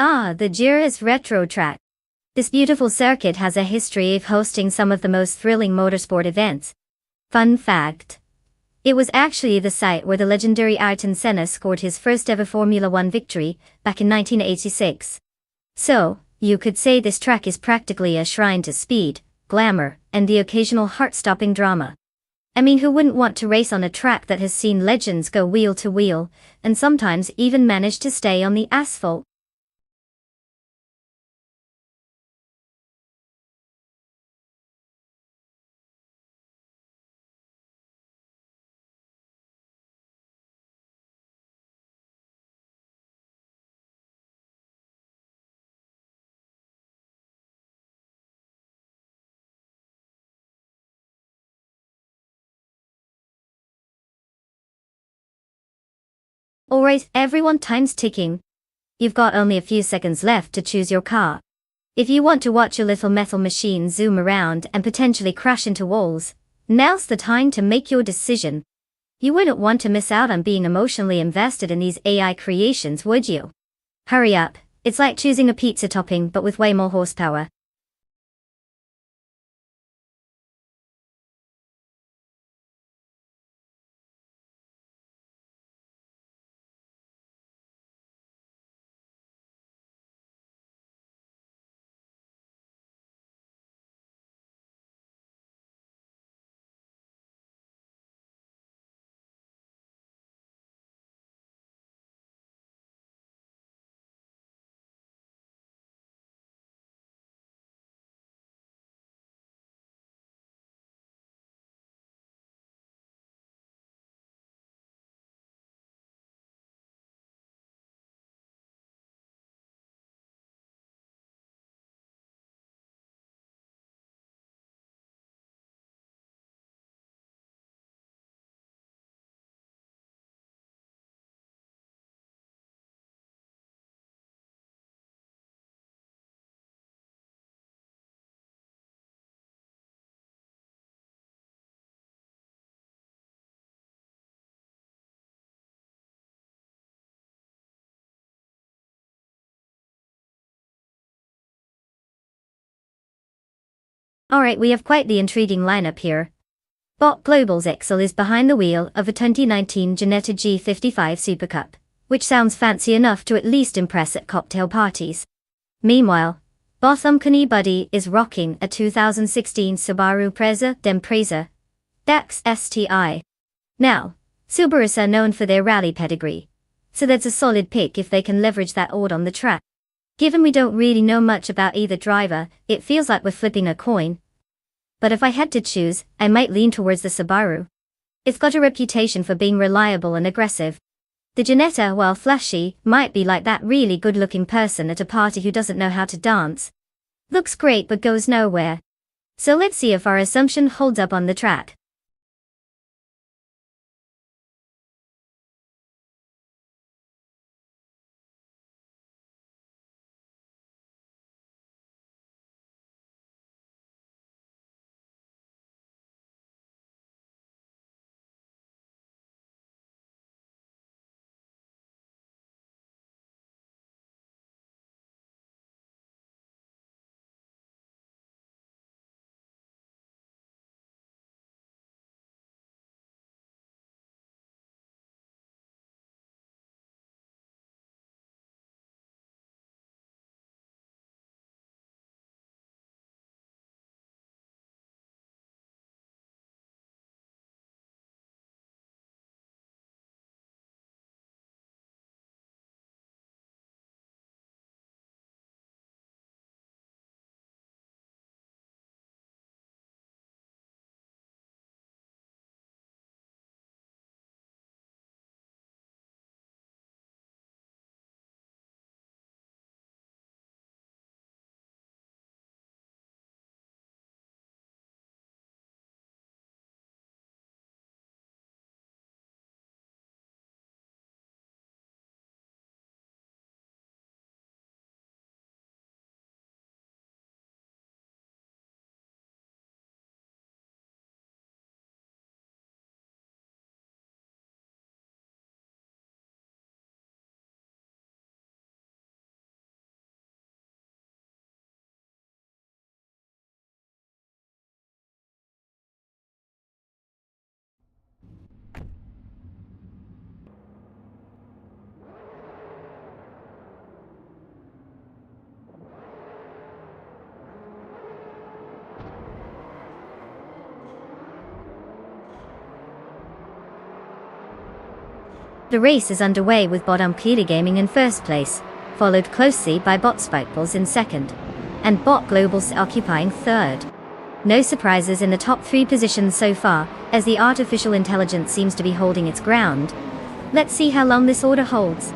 Ah, the Jerez Retro Track. This beautiful circuit has a history of hosting some of the most thrilling motorsport events. Fun fact. It was actually the site where the legendary Ayrton Senna scored his first ever Formula One victory, back in 1986. So, you could say this track is practically a shrine to speed, glamour, and the occasional heart-stopping drama. I mean, who wouldn't want to race on a track that has seen legends go wheel to wheel, and sometimes even manage to stay on the asphalt? Alright, everyone, time's ticking. You've got only a few seconds left to choose your car. If you want to watch your little metal machine zoom around and potentially crash into walls, now's the time to make your decision. You wouldn't want to miss out on being emotionally invested in these AI creations, would you? Hurry up, it's like choosing a pizza topping but with way more horsepower. Alright, we have quite the intriguing lineup here. Bot Global's Excel is behind the wheel of a 2019 Ginetta G55 Super Cup, which sounds fancy enough to at least impress at cocktail parties. Meanwhile, Botham Kuni Buddy is rocking a 2016 Subaru Preza d'Empresa DAX STI. Now, Subarus are known for their rally pedigree, so that's a solid pick if they can leverage that ord on the track. Given we don't really know much about either driver, it feels like we're flipping a coin. But if I had to choose, I might lean towards the Subaru. It's got a reputation for being reliable and aggressive. The Ginetta, while flashy, might be like that really good-looking person at a party who doesn't know how to dance. Looks great but goes nowhere. So let's see if our assumption holds up on the track. The race is underway with bot Unclear Gaming in first place, followed closely by bot Spikeballs in second, and bot Globals occupying third. No surprises in the top 3 positions so far, as the artificial intelligence seems to be holding its ground. Let's see how long this order holds.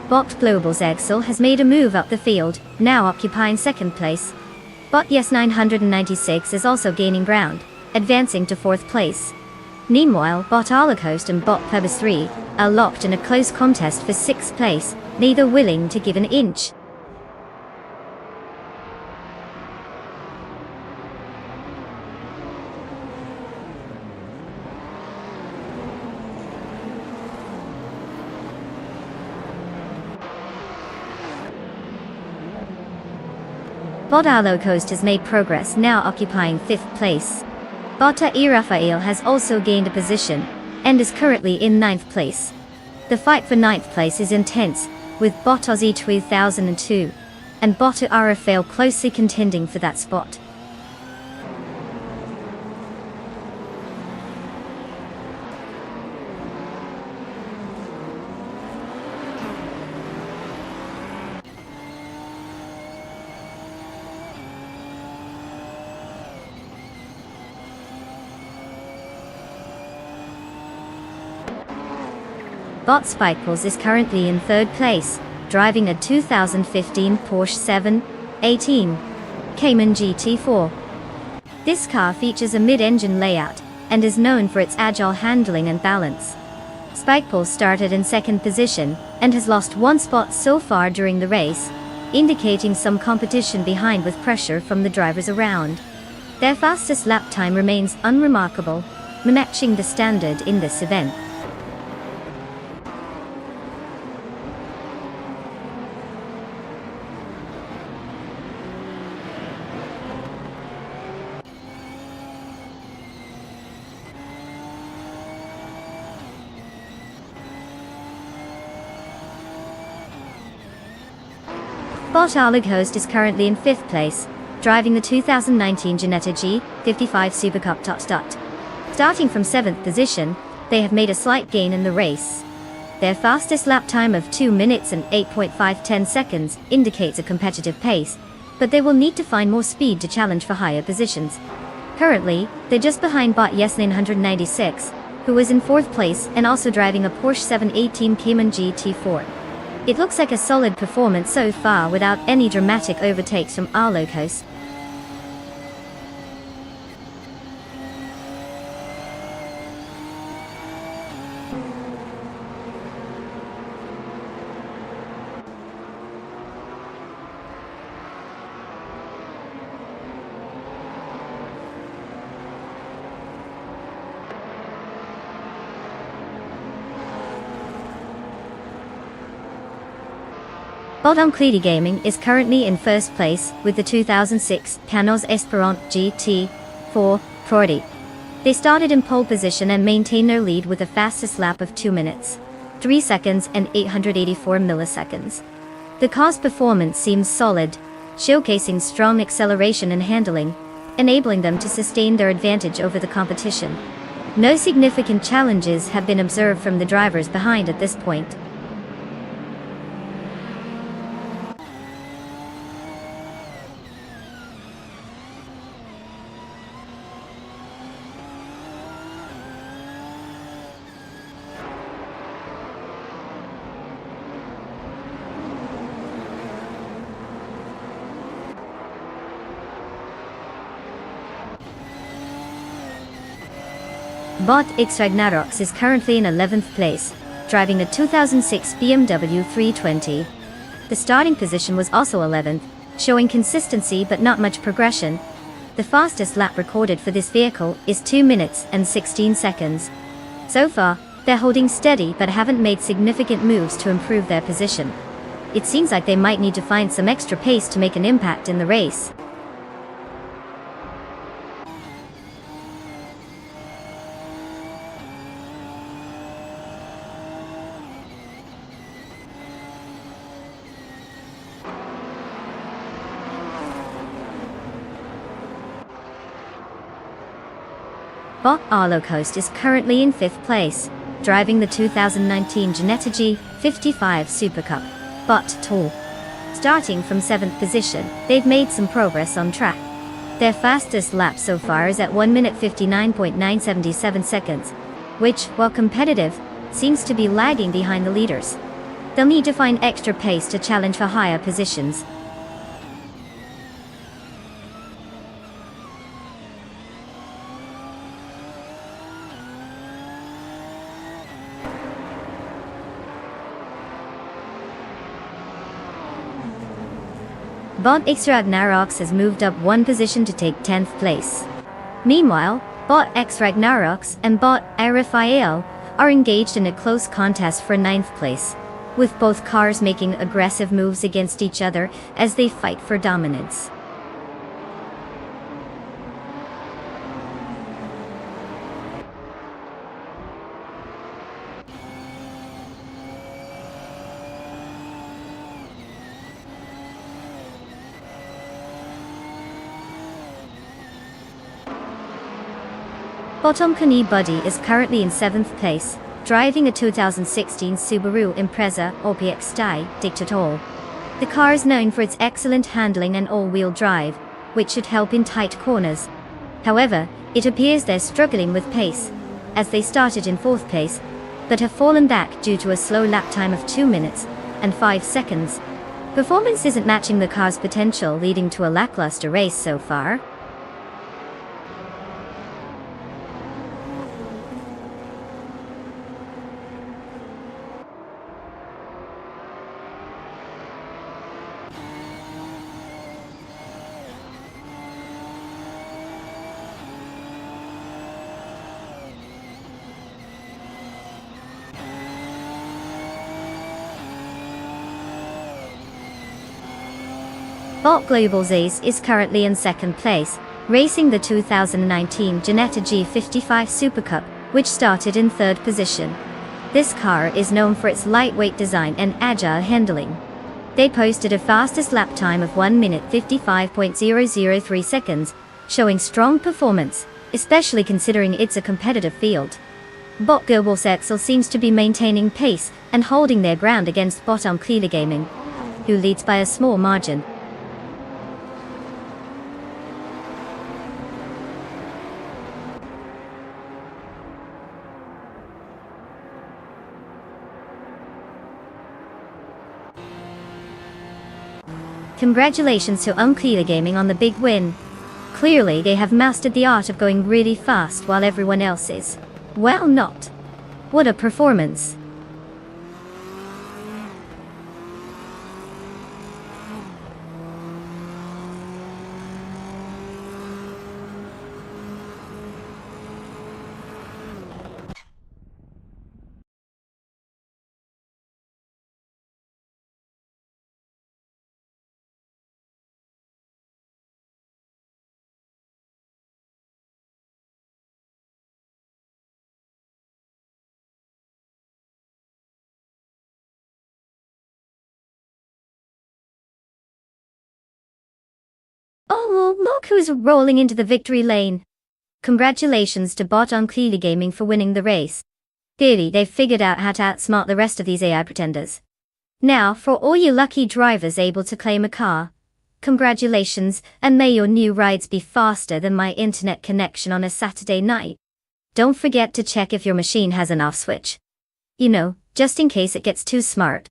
Bot Global's Excel has made a move up the field, now occupying second place. Bot Yes 996 is also gaining ground, advancing to fourth place. Meanwhile, bot Holocaust and bot Pebbles 3 are locked in a close contest for sixth place, neither willing to give an inch. Bot Holocaust has made progress, now occupying fifth place. Bot Raphael has also gained a position, and is currently in ninth place. The fight for ninth place is intense, with bot Aussie 2002 and bot Raphael closely contending for that spot. Bot Spikeballs is currently in third place, driving a 2015 Porsche 718 Cayman GT4. This car features a mid-engine layout, and is known for its agile handling and balance. Spikeballs started in second position, and has lost one spot so far during the race, indicating some competition behind with pressure from the drivers around. Their fastest lap time remains unremarkable, matching the standard in this event. Bot Holocaust is currently in fifth place, driving the 2019 Ginetta G55 Super Cup Start. Starting from seventh position, they have made a slight gain in the race. Their fastest lap time of 2 minutes and 8.510 seconds indicates a competitive pace, but they will need to find more speed to challenge for higher positions. Currently, they're just behind bot Yes 996, who is in fourth place and also driving a Porsche 718 Cayman GT4. It looks like a solid performance so far without any dramatic overtakes from Holocaust. Bot Unclear Gaming is currently in first place with the 2006 Canos Esperant GT4 Prodi. They started in pole position and maintain their lead with a fastest lap of 2 minutes, 3 seconds and 884 milliseconds. The car's performance seems solid, showcasing strong acceleration and handling, enabling them to sustain their advantage over the competition. No significant challenges have been observed from the drivers behind at this point. Bot X Ragnarox is currently in 11th place, driving a 2006 BMW 320. The starting position was also 11th, showing consistency but not much progression. The fastest lap recorded for this vehicle is 2 minutes and 16 seconds. So far, they're holding steady but haven't made significant moves to improve their position. It seems like they might need to find some extra pace to make an impact in the race. Bot Arlo Coast is currently in 5th place, driving the 2019 Ginetta G55 Super Cup. Bot Tour. Starting from 7th position, they've made some progress on track. Their fastest lap so far is at 1 minute 59.977 seconds, which, while competitive, seems to be lagging behind the leaders. They'll need to find extra pace to challenge for higher positions. Bot X Ragnaroks has moved up one position to take 10th place. Meanwhile, Bot X Ragnaroks and Bot Raphael are engaged in a close contest for 9th place, with both cars making aggressive moves against each other as they fight for dominance. Bottom Kani Buddy is currently in 7th place, driving a 2016 Subaru Impreza OPX Style Dictator. The car is known for its excellent handling and all-wheel drive, which should help in tight corners. However, it appears they're struggling with pace, as they started in 4th place, but have fallen back due to a slow lap time of 2 minutes and 5 seconds. Performance isn't matching the car's potential, leading to a lackluster race so far. Bot Global's Ace is currently in 2nd place, racing the 2019 Ginetta G55 Super Cup, which started in 3rd position. This car is known for its lightweight design and agile handling. They posted a fastest lap time of 1 minute 55.003 seconds, showing strong performance, especially considering it's a competitive field. Bot Global's Excel seems to be maintaining pace and holding their ground against Bottom Clealer Gaming, who leads by a small margin. Congratulations to Unclear Gaming on the big win. Clearly they have mastered the art of going really fast while everyone else is, well, not. What a performance. Oh, look who's rolling into the victory lane. Congratulations to Bot Unclear Gaming for winning the race. Clearly they've figured out how to outsmart the rest of these AI pretenders. Now, for all you lucky drivers able to claim a car, congratulations, and may your new rides be faster than my internet connection on a Saturday night. Don't forget to check if your machine has an off switch. You know, just in case it gets too smart.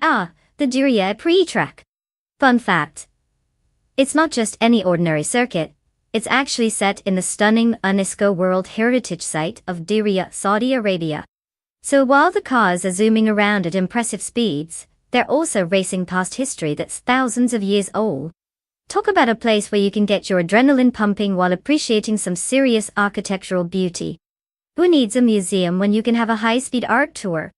Ah, the Diriyah pre-track. Fun fact. It's not just any ordinary circuit. It's actually set in the stunning UNESCO World Heritage Site of Diriyah, Saudi Arabia. So while the cars are zooming around at impressive speeds, they're also racing past history that's thousands of years old. Talk about a place where you can get your adrenaline pumping while appreciating some serious architectural beauty. Who needs a museum when you can have a high-speed art tour?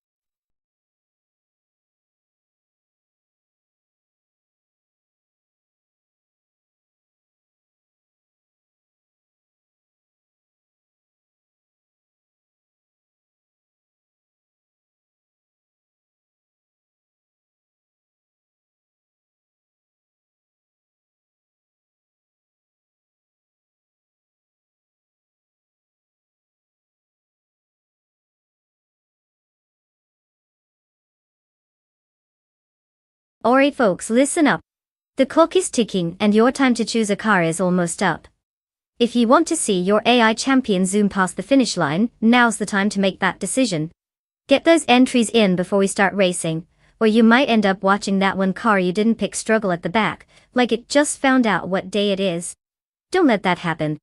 Alright folks, listen up. The clock is ticking and your time to choose a car is almost up. If you want to see your AI champion zoom past the finish line, now's the time to make that decision. Get those entries in before we start racing, or you might end up watching that one car you didn't pick struggle at the back, like it just found out what day it is. Don't let that happen.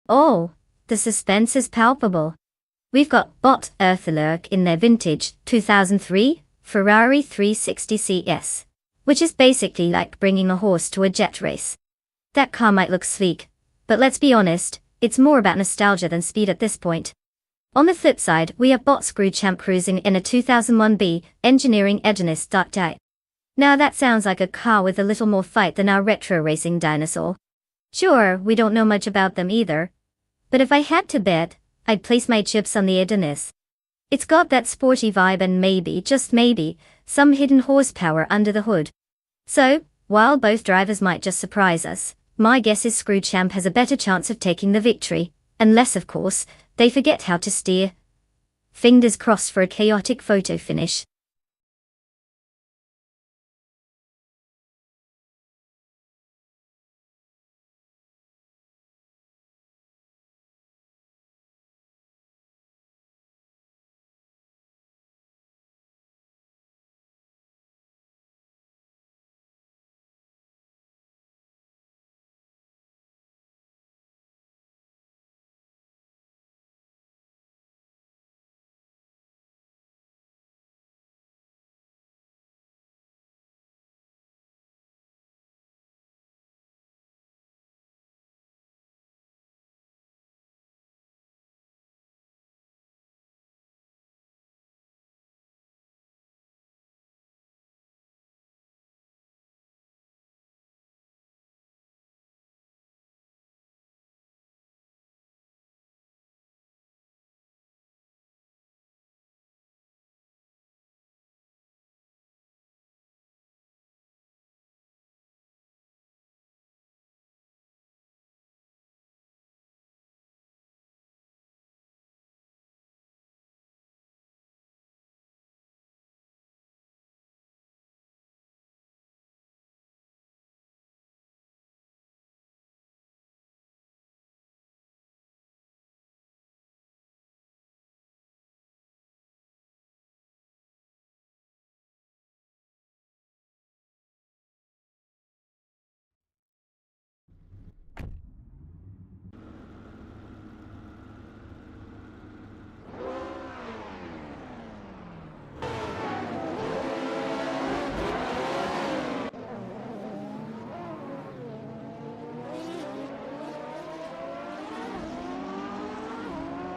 Oh, the suspense is palpable. We've got Bot Earthlurk in their vintage 2003 Ferrari 360 CS, which is basically like bringing a horse to a jet race. That car might look sleek, but let's be honest, it's more about nostalgia than speed at this point. On the flip side, we have Bot Screw Champ cruising in a 2001B Engineering Edinist. Now that sounds like a car with a little more fight than our retro racing dinosaur. Sure, we don't know much about them either. But if I had to bet, I'd place my chips on the Edinist. It's got that sporty vibe and maybe, just maybe, some hidden horsepower under the hood. So, while both drivers might just surprise us, my guess is Screw Champ has a better chance of taking the victory, unless of course, they forget how to steer. Fingers crossed for a chaotic photo finish.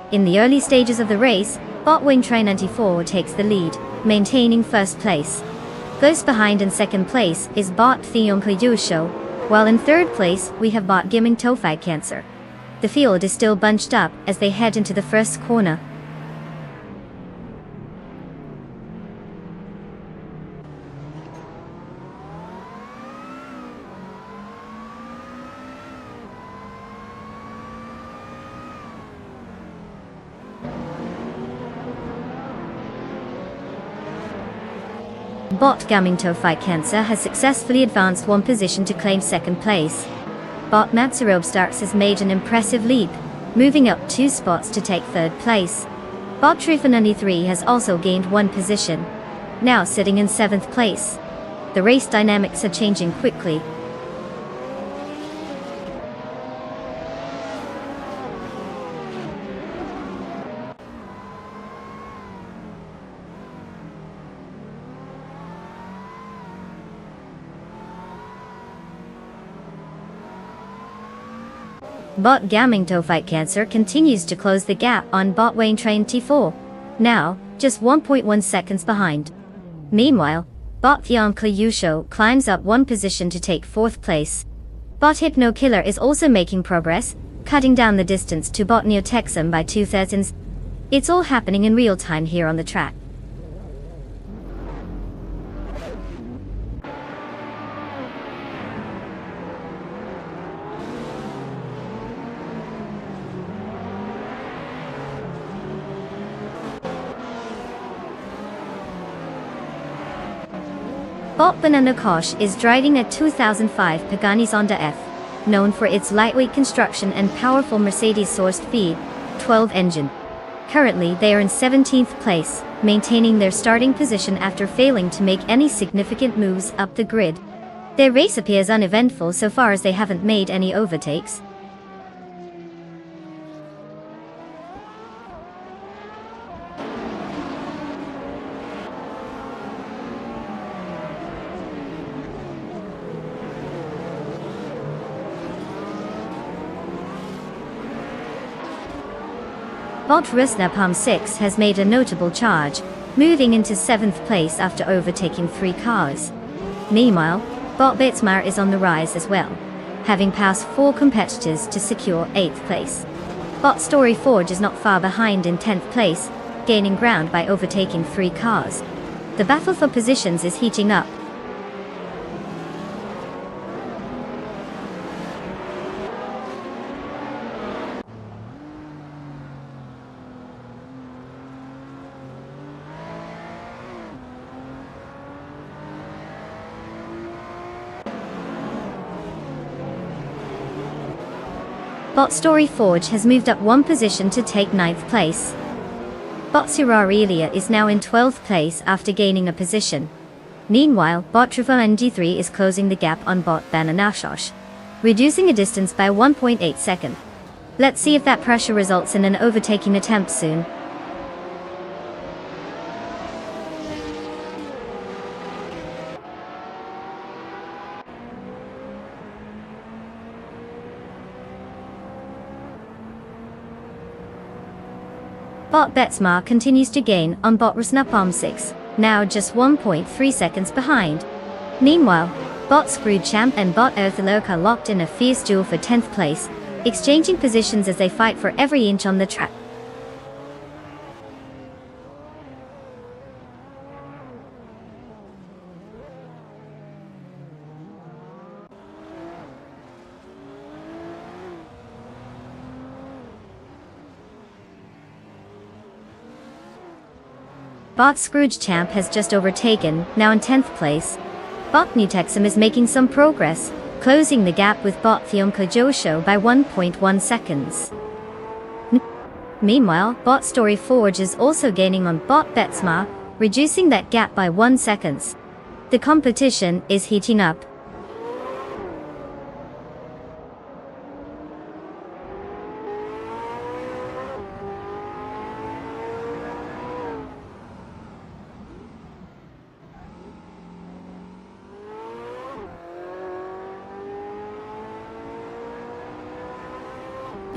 In the early stages of the race, bot Wing Train 94 takes the lead, maintaining first place. Close behind in second place is bot Show, while in third place we have bot Gaming Tofai Cancer. The field is still bunched up as they head into the first corner. Bot Gaming Tofai Cancer has successfully advanced one position to claim second place. Bot Matsurobe Starks has made an impressive leap, moving up 2 spots to take third place. Bot Trufa 93 has also gained one position, now sitting in 7th place. The race dynamics are changing quickly. Bot Gaming Tofai Cancer continues to close the gap on bot Wayne Train T4, now just 1.1 seconds behind. Meanwhile, bot Theonkle Yusho climbs up one position to take 4th place. Bot Hypno Killer is also making progress, cutting down the distance to bot Neotexum by 2/3. It's all happening in real time here on the track. Bot Banana Kosh is driving a 2005 Pagani Zonda F, known for its lightweight construction and powerful Mercedes-sourced V12 engine. Currently they are in 17th place, maintaining their starting position after failing to make any significant moves up the grid. Their race appears uneventful so far as they haven't made any overtakes. Bot Rusnapalm 6 has made a notable charge, moving into 7th place after overtaking 3 cars. Meanwhile, bot Betsmar is on the rise as well, having passed 4 competitors to secure 8th place. Bot Story Forge is not far behind in 10th place, gaining ground by overtaking 3 cars. The battle for positions is heating up. Bot Story Forge has moved up one position to take 9th place. Bot Sirarelia is now in 12th place after gaining a position. Meanwhile, bot Trufa NG3 is closing the gap on bot Bananashosh, reducing a distance by 1.8 seconds. Let's see if that pressure results in an overtaking attempt soon. Bot Betsmar continues to gain on bot Rusnapalm 6, now just 1.3 seconds behind. Meanwhile, bot Screwed Champ and bot Earthaloka locked in a fierce duel for 10th place, exchanging positions as they fight for every inch on the track. Bot Scrooge Champ has just overtaken, now in 10th place. Bot Newtexum is making some progress, closing the gap with bot Theonka Josho by 1.1 seconds. Meanwhile, bot Story Forge is also gaining on bot Betsmar, reducing that gap by 1 second. The competition is heating up.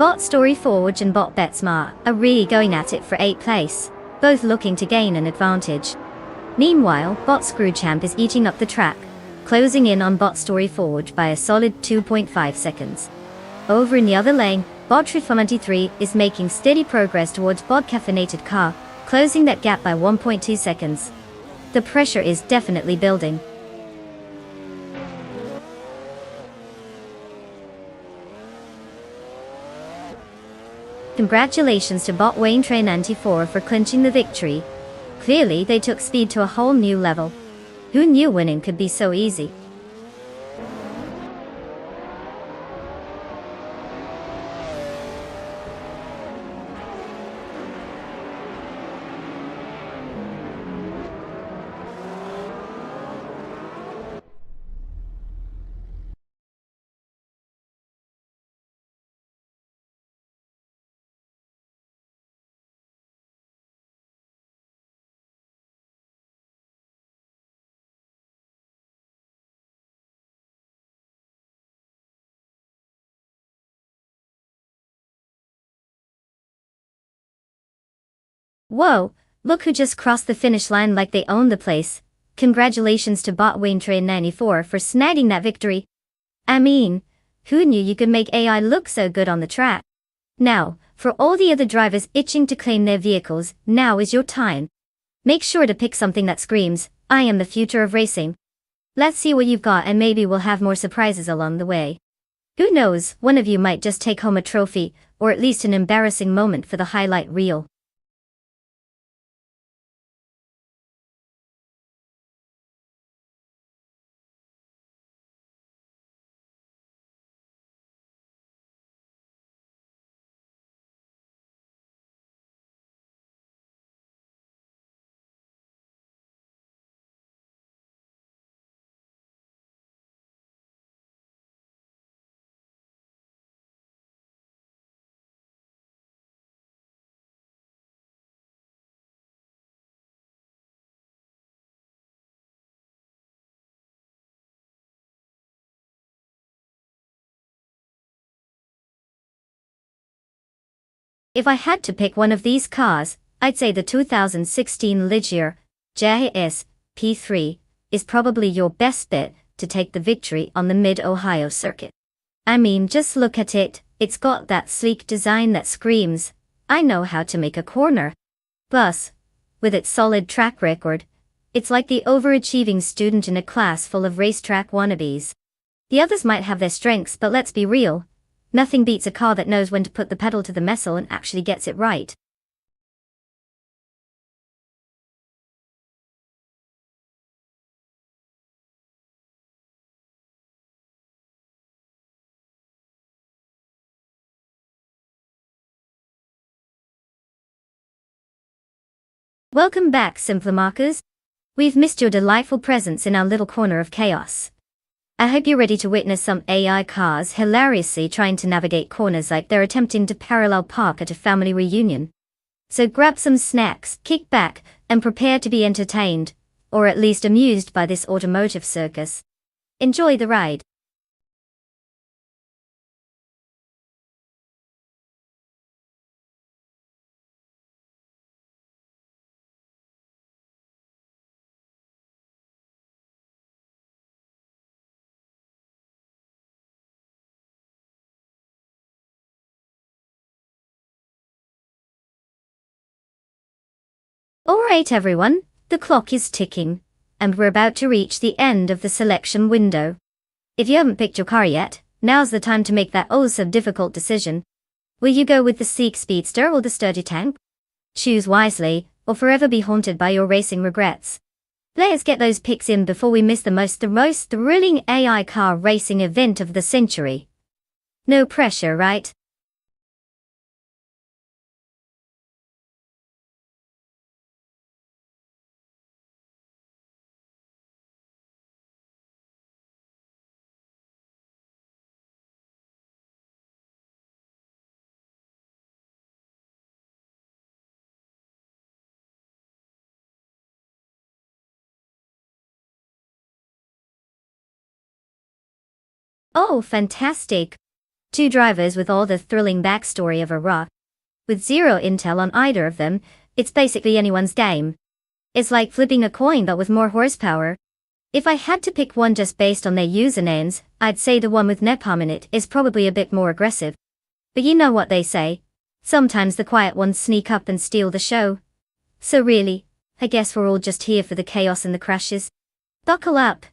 Bot Story Forge and Bot BetSmart are really going at it for 8th place, both looking to gain an advantage. Meanwhile, Bot Screwchamp is eating up the track, closing in on Bot Story Forge by a solid 2.5 seconds. Over in the other lane, Bot Triflumenty3 is making steady progress towards Bot Caffeinated Car, closing that gap by 1.2 seconds. The pressure is definitely building. Congratulations to Bot Wayne Train 94 for clinching the victory. Clearly they took speed to a whole new level. Who knew winning could be so easy? Whoa, look who just crossed the finish line like they own the place. Congratulations to Bot Wayne Train 94 for snagging that victory. I mean, who knew you could make AI look so good on the track? Now, for all the other drivers itching to claim their vehicles, now is your time. Make sure to pick something that screams, I am the future of racing. Let's see what you've got and maybe we'll have more surprises along the way. Who knows, one of you might just take home a trophy, or at least an embarrassing moment for the highlight reel. If I had to pick one of these cars, I'd say the 2016 Ligier JS P3 is probably your best bet to take the victory on the Mid-Ohio circuit. I mean, just look at it, it's got that sleek design that screams, I know how to make a corner. Plus, with its solid track record, it's like the overachieving student in a class full of racetrack wannabes. The others might have their strengths, but let's be real. Nothing beats a car that knows when to put the pedal to the metal and actually gets it right. Welcome back, Simplamarkers. We've missed your delightful presence in our little corner of chaos. I hope you're ready to witness some AI cars hilariously trying to navigate corners like they're attempting to parallel park at a family reunion. So grab some snacks, kick back, and prepare to be entertained, or at least amused by this automotive circus. Enjoy the ride. Alright everyone, the clock is ticking, and we're about to reach the end of the selection window. If you haven't picked your car yet, now's the time to make that oh-so-difficult decision. Will you go with the sleek speedster or the sturdy tank? Choose wisely, or forever be haunted by your racing regrets. Let's get those picks in before we miss the most thrilling AI car racing event of the century. No pressure, right? Oh, fantastic. Two drivers with all the thrilling backstory of a raw. With zero intel on either of them, it's basically anyone's game. It's like flipping a coin but with more horsepower. If I had to pick one just based on their usernames, I'd say the one with napalm in it is probably a bit more aggressive. But you know what they say. Sometimes the quiet ones sneak up and steal the show. So really, I guess we're all just here for the chaos and the crashes. Buckle up.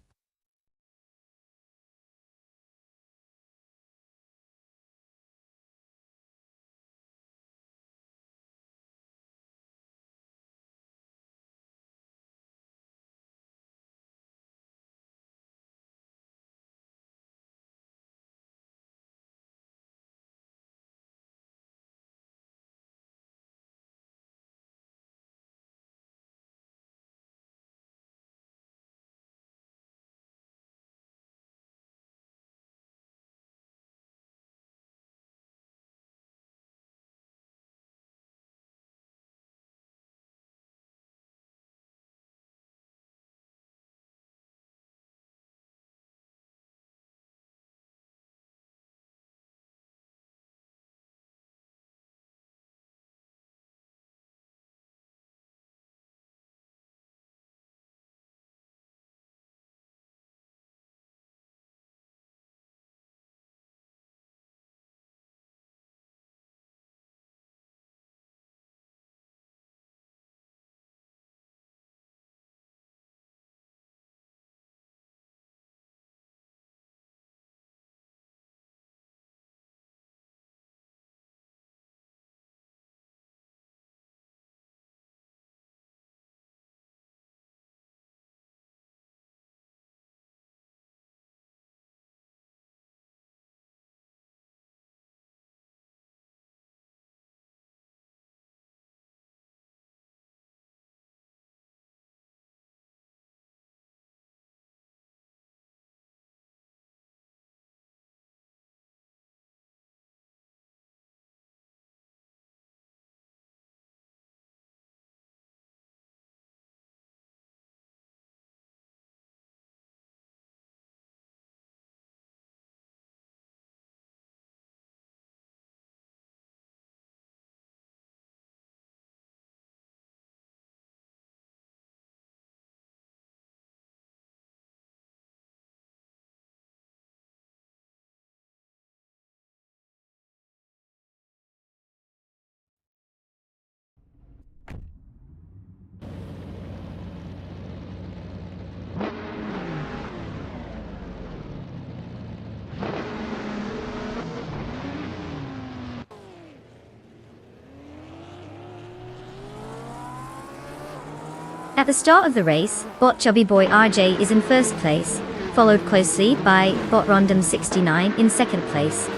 At the start of the race, bot Chubby Boy RJ is in first place, followed closely by bot Random 69 in second place.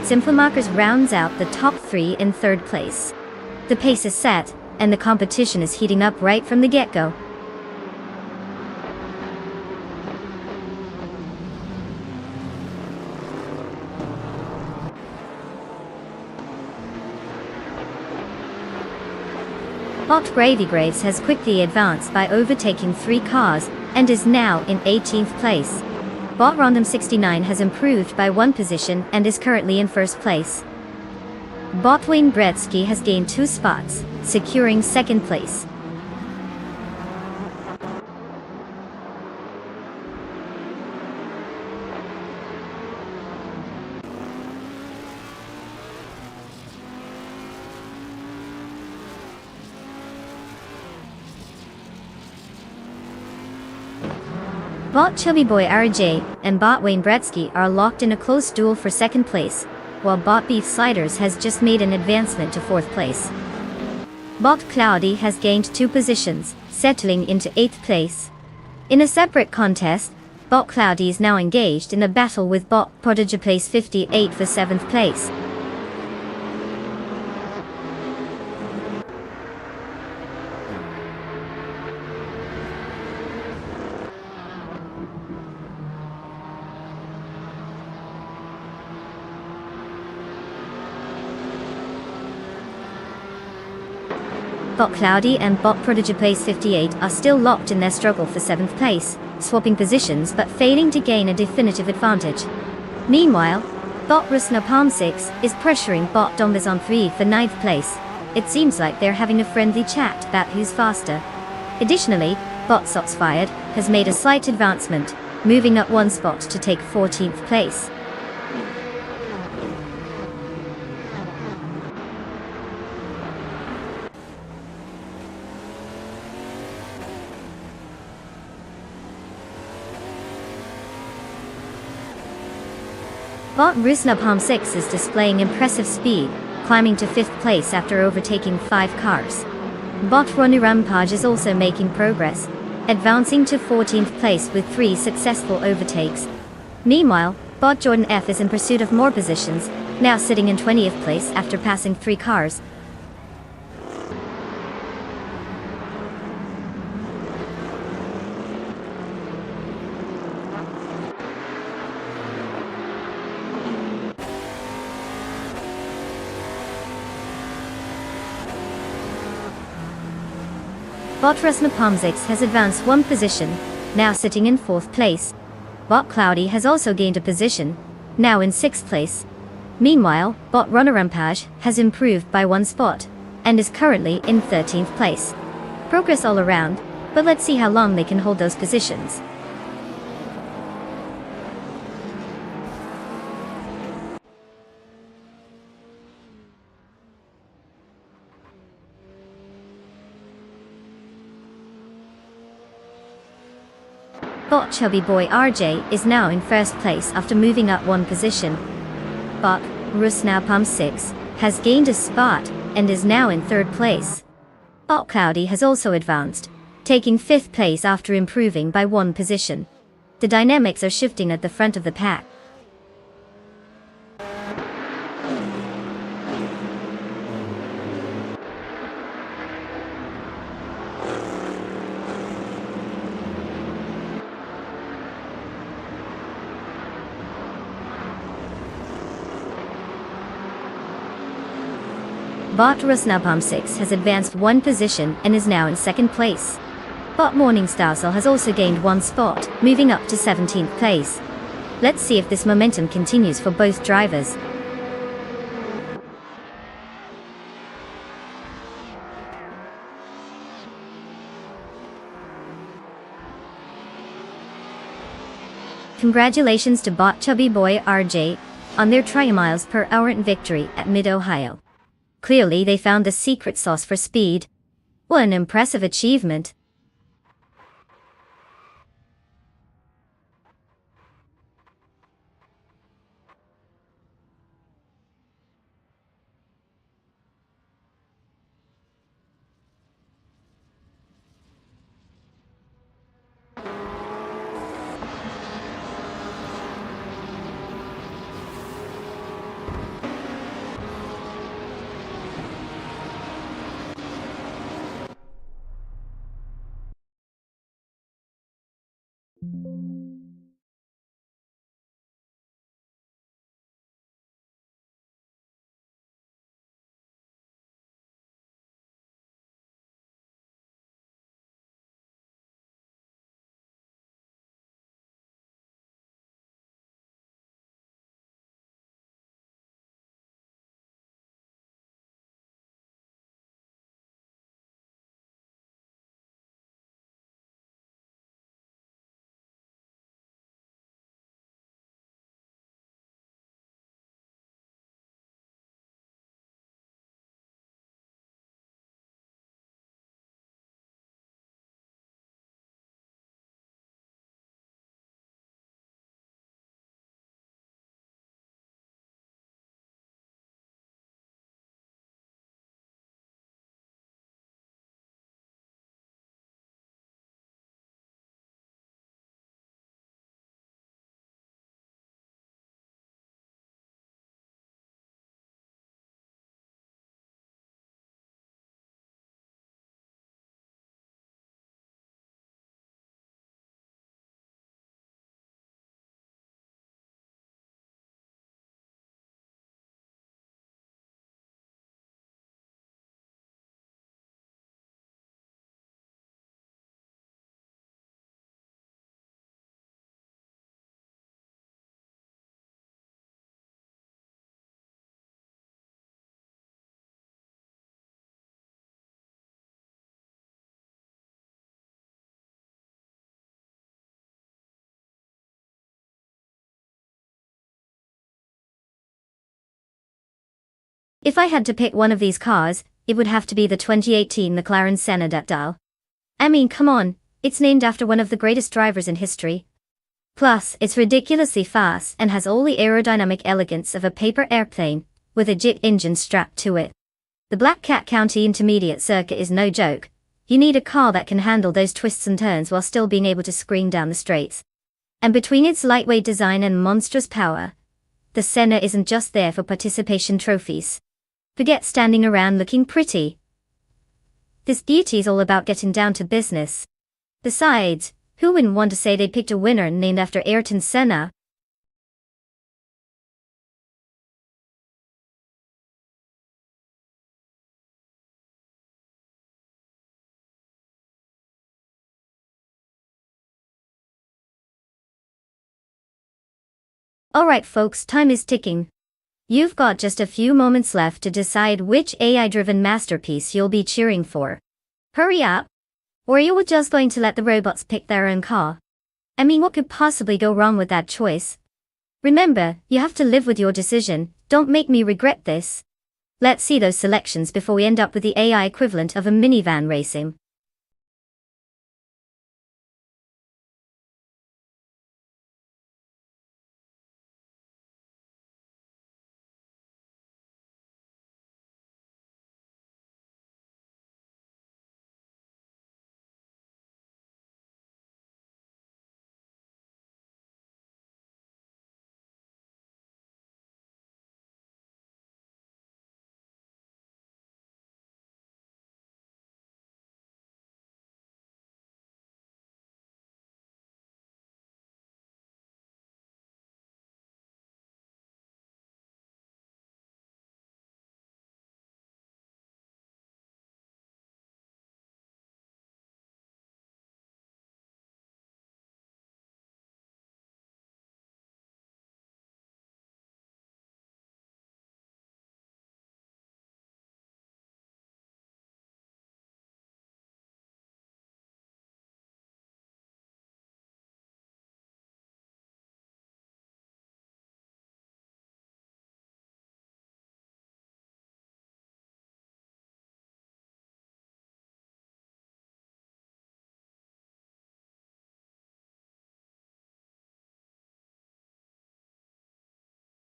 Simple Markers rounds out the top three in third place. The pace is set, and the competition is heating up right from the get-go. Bot Gravy Graves has quickly advanced by overtaking 3 cars, and is now in 18th place. Bot Random 69 has improved by 1 position and is currently in first place. Bot Wayne Gretzky has gained 2 spots, securing second place. Bot Chubby Boy RJ and Bot Wayne Gretzky are locked in a close duel for second place, while Bot Beef Sliders has just made an advancement to fourth place. Bot Cloudy has gained 2 positions, settling into 8th place. In a separate contest, Bot Cloudy is now engaged in a battle with Bot Prodigy Place 58 for 7th place. Bot Cloudy and Bot Prodigy Place 58 are still locked in their struggle for 7th place, swapping positions but failing to gain a definitive advantage. Meanwhile, Bot Rusna Palm 6 is pressuring Bot Dongas on 3 for 9th place. It seems like they're having a friendly chat about who's faster. Additionally, Bot Sots Fired has made a slight advancement, moving up 1 spot to take 14th place. Bot Rusna Palm 6 is displaying impressive speed, climbing to 5th place after overtaking 5 cars. Bot Ronnie Rampage is also making progress, advancing to 14th place with 3 successful overtakes. Meanwhile, Bot Jordan F is in pursuit of more positions, now sitting in 20th place after passing 3 cars. Bot Rusna Palm 6 has advanced 1 position, now sitting in 4th place. Bot Cloudy has also gained a position, now in 6th place. Meanwhile, Bot Runner Rampage has improved by 1 spot, and is currently in 13th place. Progress all around, but let's see how long they can hold those positions. Bot Chubby Boy RJ is now in 1st place after moving up 1 position. Bot Rusna Palm 6 has gained a spot and is now in 3rd place. Bot Cloudy has also advanced, taking 5th place after improving by 1 position. The dynamics are shifting at the front of the pack. Bot Rusna Palm 6 has advanced 1 position and is now in 2nd place. Bot Morning Starsel has also gained 1 spot, moving up to 17th place. Let's see if this momentum continues for both drivers. Congratulations to Bot Chubby Boy RJ on their tri-miles-per-hour victory at Mid-Ohio. Clearly they found the secret sauce for speed. What an impressive achievement. If I had to pick one of these cars, it would have to be the 2018 McLaren Senna Ductile. I mean, come on, it's named after one of the greatest drivers in history. Plus, it's ridiculously fast and has all the aerodynamic elegance of a paper airplane, with a jet engine strapped to it. The Black Cat County Intermediate Circuit is no joke. You need a car that can handle those twists and turns while still being able to scream down the straights. And between its lightweight design and monstrous power, the Senna isn't just there for participation trophies. Forget standing around looking pretty. This beauty's all about getting down to business. Besides, who wouldn't want to say they picked a winner named after Ayrton Senna? Alright folks, time is ticking. You've got just a few moments left to decide which AI-driven masterpiece you'll be cheering for. Hurry up! Or you were just going to let the robots pick their own car? I mean, what could possibly go wrong with that choice? Remember, you have to live with your decision, don't make me regret this. Let's see those selections before we end up with the AI equivalent of a minivan racing.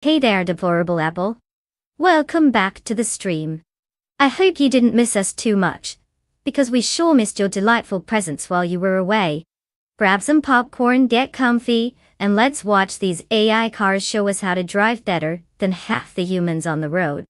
Hey there, deplorable Apple. Welcome back to the stream. I hope you didn't miss us too much, because we sure missed your delightful presence while you were away. Grab some popcorn, get comfy, and let's watch these AI cars show us how to drive better than half the humans on the road.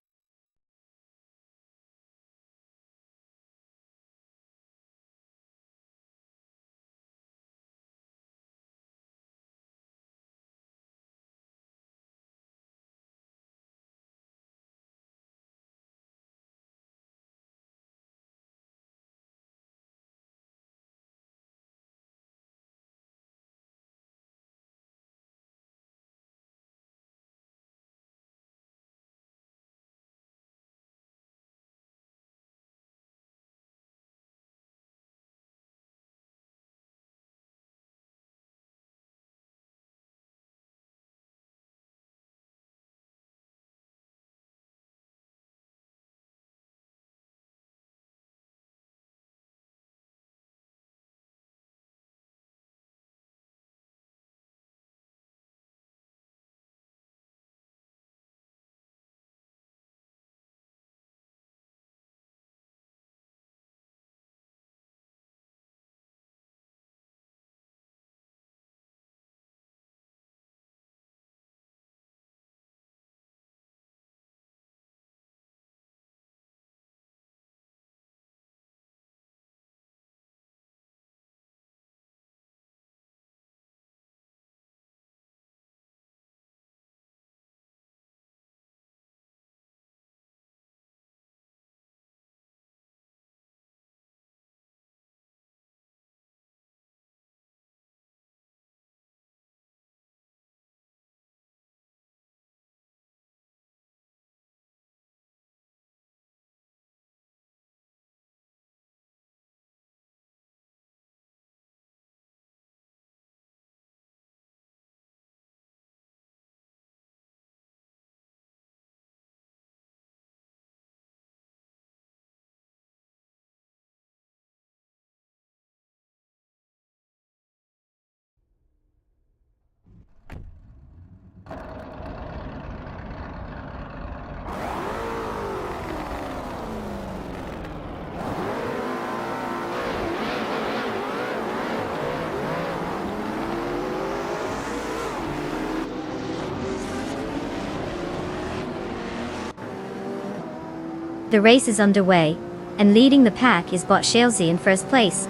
The race is underway, and leading the pack is Bot Shalesy in first place.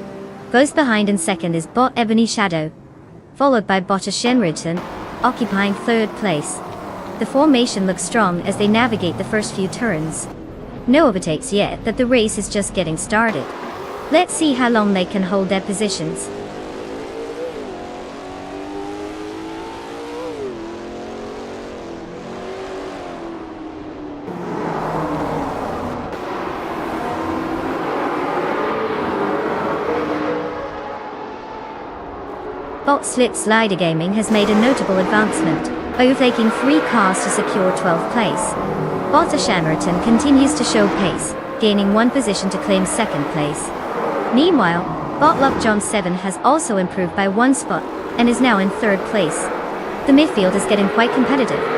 Close behind in second is Bot Ebony Shadow, followed by Bot Shenriton, occupying third place. The formation looks strong as they navigate the first few turns. No overtakes yet, but the race is just getting started. Let's see how long they can hold their positions. Bot Slit Slider Gaming has made a notable advancement, overtaking 3 cars to secure 12th place. Bot Shammerton continues to show pace, gaining 1 position to claim 2nd place. Meanwhile, Bot Luck John 7 has also improved by 1 spot, and is now in 3rd place. The midfield is getting quite competitive.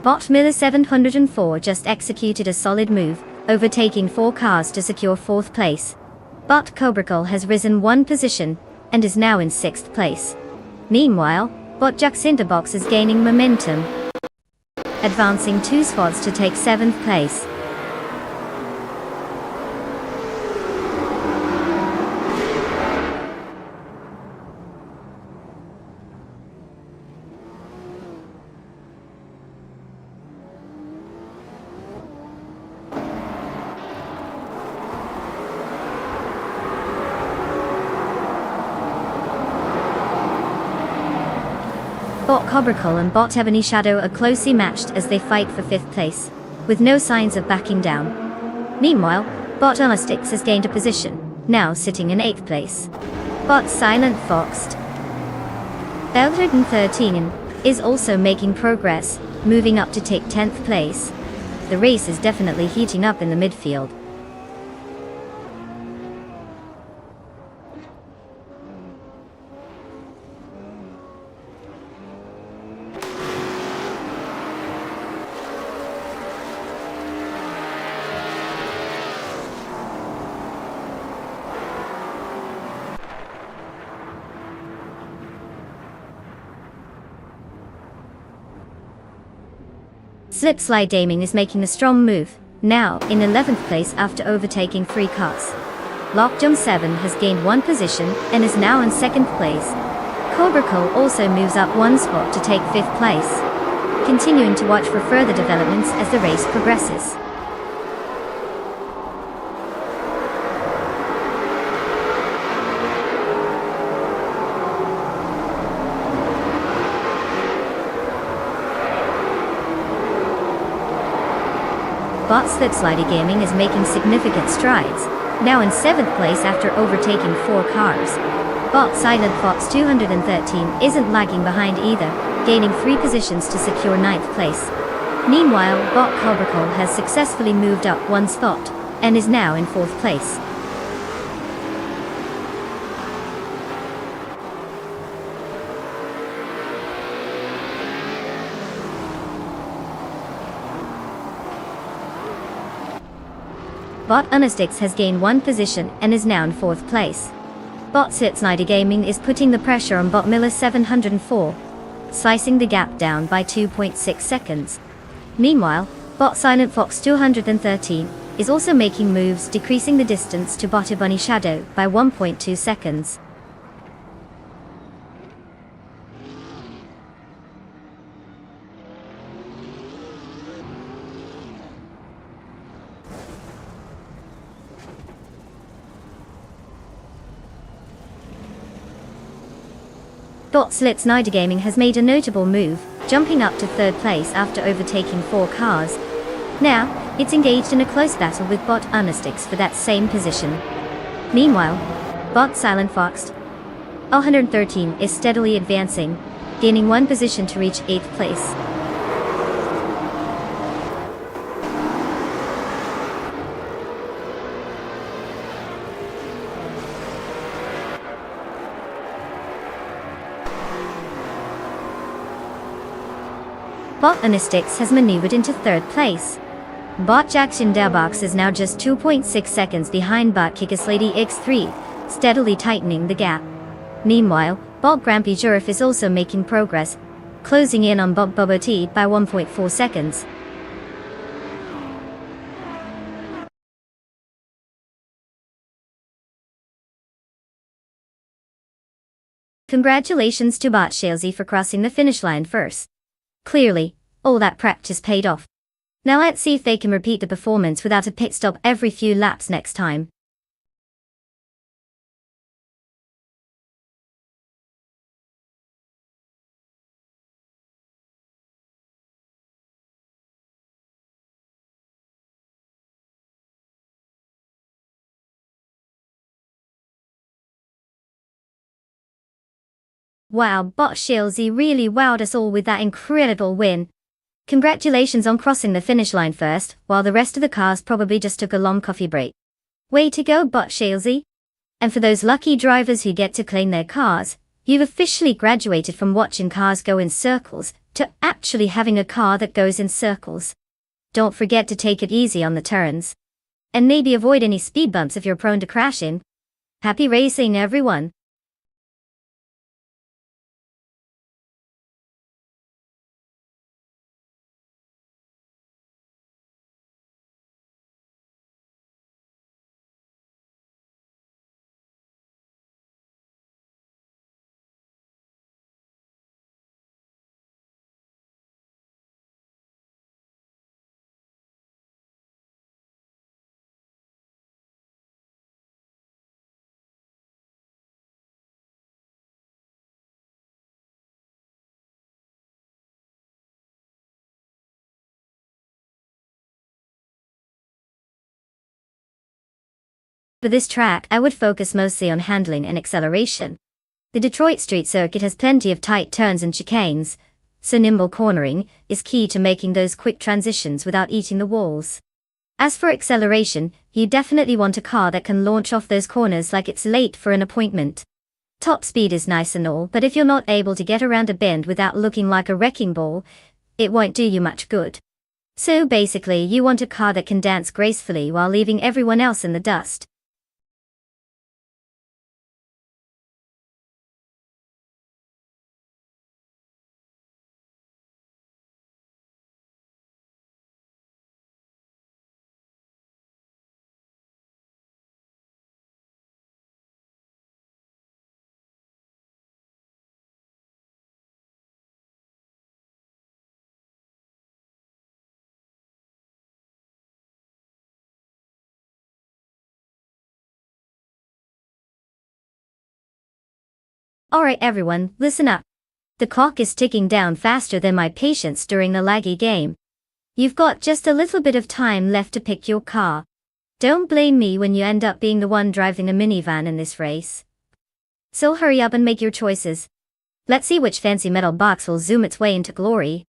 Bot Miller 704 just executed a solid move, overtaking 4 cars to secure 4th place. Bot Cobracle has risen 1 position, and is now in 6th place. Meanwhile, Bot Jacinderbox is gaining momentum, advancing 2 spots to take 7th place. Bot Cobracle and Bot Ebony Shadow are closely matched as they fight for 5th place, with no signs of backing down. Meanwhile, Bot Unastix has gained a position, now sitting in 8th place. Bot Silent Foxed 113 is also making progress, moving up to take 10th place. The race is definitely heating up in the midfield. Slipslide Gaming is making a strong move, now in 11th place after overtaking 3 cars. Lockjump 7 has gained 1 position and is now in 2nd place. Cobracle also moves up 1 spot to take 5th place. Continuing to watch for further developments as the race progresses. Bot Slipslider Gaming is making significant strides, now in 7th place after overtaking 4 cars. Bot Silent Fox 213 isn't lagging behind either, gaining 3 positions to secure 9th place. Meanwhile, Bot Cobracle has successfully moved up 1 spot, and is now in 4th place. Bot Unastix has gained 1 position and is now in 4th place. Bot Slider Gaming is putting the pressure on Bot Miller 704, slicing the gap down by 2.6 seconds. Meanwhile, Bot Silent Fox 213 is also making moves, decreasing the distance to Bot Bunny Shadow by 1.2 seconds. Bot Slider Gaming has made a notable move, jumping up to 3rd place after overtaking 4 cars. Now, it's engaged in a close battle with Bot Unastix for that same position. Meanwhile, Bot Silent Fox 113 is steadily advancing, gaining 1 position to reach 8th place. Bot Anistics has maneuvered into third place. Bot Jackson Darbox is now just 2.6 seconds behind Bot Kikaslady X3, steadily tightening the gap. Meanwhile, Bot Grampy Jurif is also making progress, closing in on Bot Bobo T by 1.4 seconds. Congratulations to Bot Shalesy for crossing the finish line first. Clearly, all that practice paid off. Now let's see if they can repeat the performance without a pit stop every few laps next time. Wow, Bot Shalesy really wowed us all with that incredible win. Congratulations on crossing the finish line first, while the rest of the cars probably just took a long coffee break. Way to go, Bot Shalesy! And for those lucky drivers who get to claim their cars, you've officially graduated from watching cars go in circles to actually having a car that goes in circles. Don't forget to take it easy on the turns. And maybe avoid any speed bumps if you're prone to crashing. Happy racing, everyone! For this track, I would focus mostly on handling and acceleration. The Detroit street circuit has plenty of tight turns and chicanes, so nimble cornering is key to making those quick transitions without eating the walls. As for acceleration, you definitely want a car that can launch off those corners like it's late for an appointment. Top speed is nice and all, but if you're not able to get around a bend without looking like a wrecking ball, it won't do you much good. So basically, you want a car that can dance gracefully while leaving everyone else in the dust. Alright everyone, listen up. The clock is ticking down faster than my patience during a laggy game. You've got just a little bit of time left to pick your car. Don't blame me when you end up being the one driving a minivan in this race. So hurry up and make your choices. Let's see which fancy metal box will zoom its way into glory.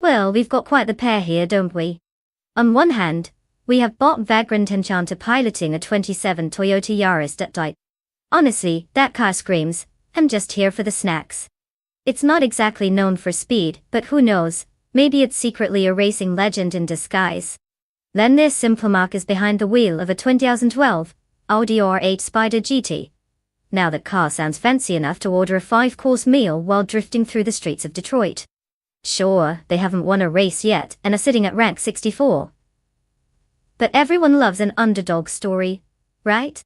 Well, we've got quite the pair here, don't we? On one hand, we have Bot Vagrant Enchanter piloting a 27 Toyota Yaris that died. Honestly, that car screams, I'm just here for the snacks. It's not exactly known for speed, but who knows, maybe it's secretly a racing legend in disguise. Then there's Simplemark is behind the wheel of a 2012 Audi R8 Spider GT. Now that car sounds fancy enough to order a 5-course meal while drifting through the streets of Detroit. Sure, they haven't won a race yet and are sitting at rank 64. But everyone loves an underdog story, right?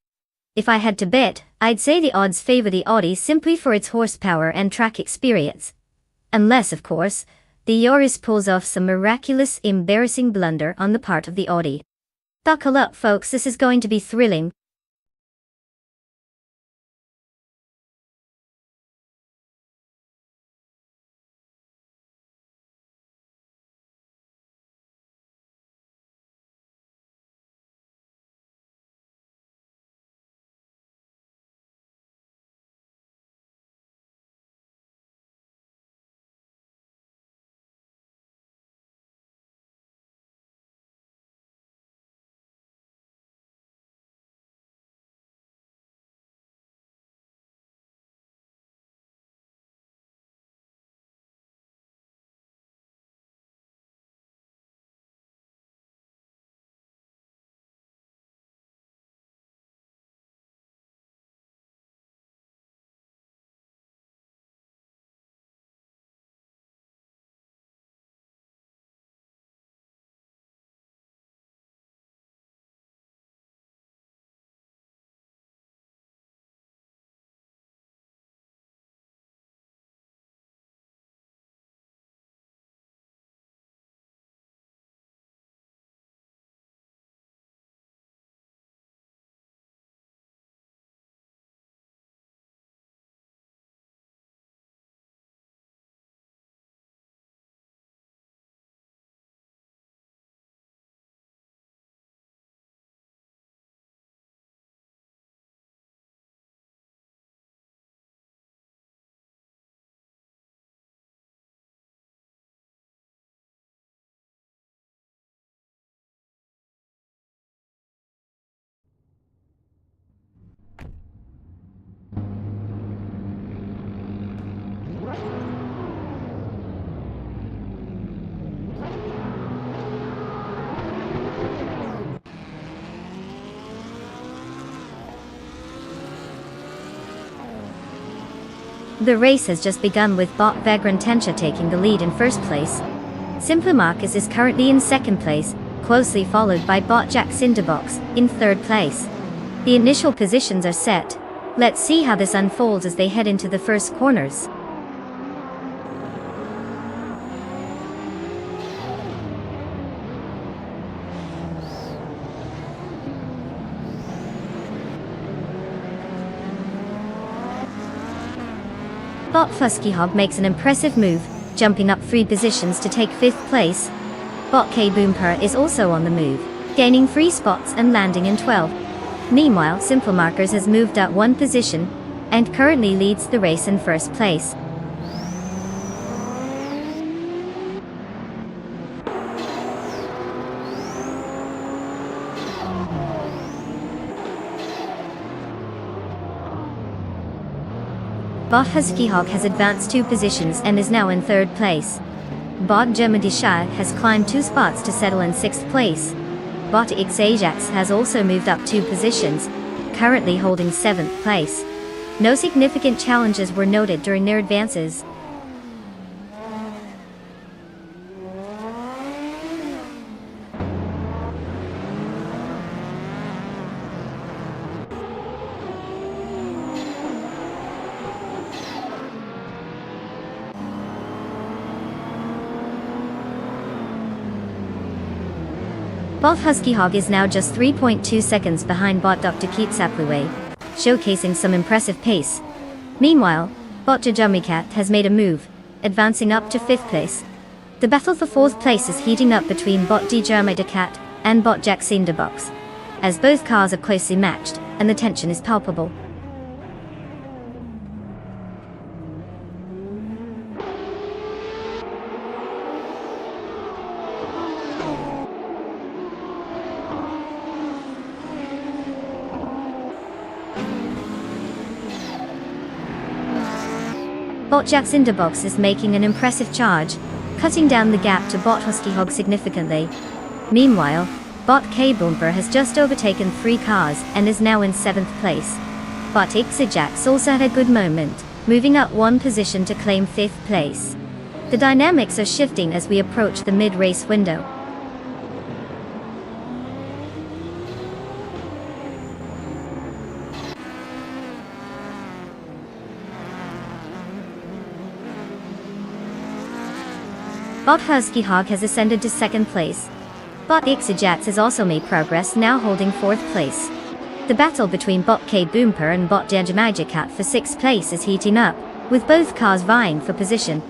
If I had to bet, I'd say the odds favor the Audi simply for its horsepower and track experience. Unless, of course, the Yaris pulls off some miraculous, embarrassing blunder on the part of the Audi. Buckle up, folks, this is going to be thrilling. The race has just begun with Bot Vagrant Tensha taking the lead in first place. Simplemark is currently in second place, closely followed by Bot Jack Cinderbox in third place. The initial positions are set. Let's see how this unfolds as they head into the first corners. Bot Fuskyhog makes an impressive move, jumping up 3 positions to take 5th place. Bot K Boomper is also on the move, gaining 3 spots and landing in 12th. Meanwhile, Simplemarkers has moved up 1 position, and currently leads the race in first place. Bot Huskyhawk has advanced 2 positions and is now in 3rd place. Bot Jemadisha has climbed 2 spots to settle in 6th place. Bot X Ajax has also moved up 2 positions, currently holding 7th place. No significant challenges were noted during their advances. Bot Huskyhog is now just 3.2 seconds behind Bot Dr. Keatsapluwe, showcasing some impressive pace. Meanwhile, Bot Jajumikat has made a move, advancing up to 5th place. The battle for 4th place is heating up between Bot Djermidakat and Bot Jack Cinderbox, as both cars are closely matched, and the tension is palpable. Bot Jack Cinderbox is making an impressive charge, cutting down the gap to Bot Huskyhog significantly. Meanwhile, Bot K Bumper has just overtaken 3 cars and is now in 7th place. Bot Xijax also had a good moment, moving up 1 position to claim 5th place. The dynamics are shifting as we approach the mid-race window. Bot Husky Hog has ascended to 2nd place. Bot Xijax has also made progress, now holding 4th place. The battle between Bot K Boomper and Bot Magicat for 6th place is heating up, with both cars vying for position.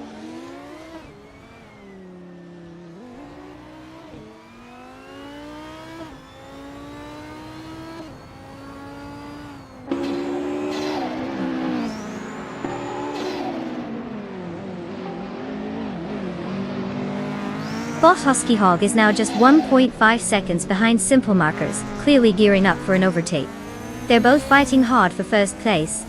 Bot Husky Hog is now just 1.5 seconds behind Simple Markers, clearly gearing up for an overtake. They're both fighting hard for 1st place.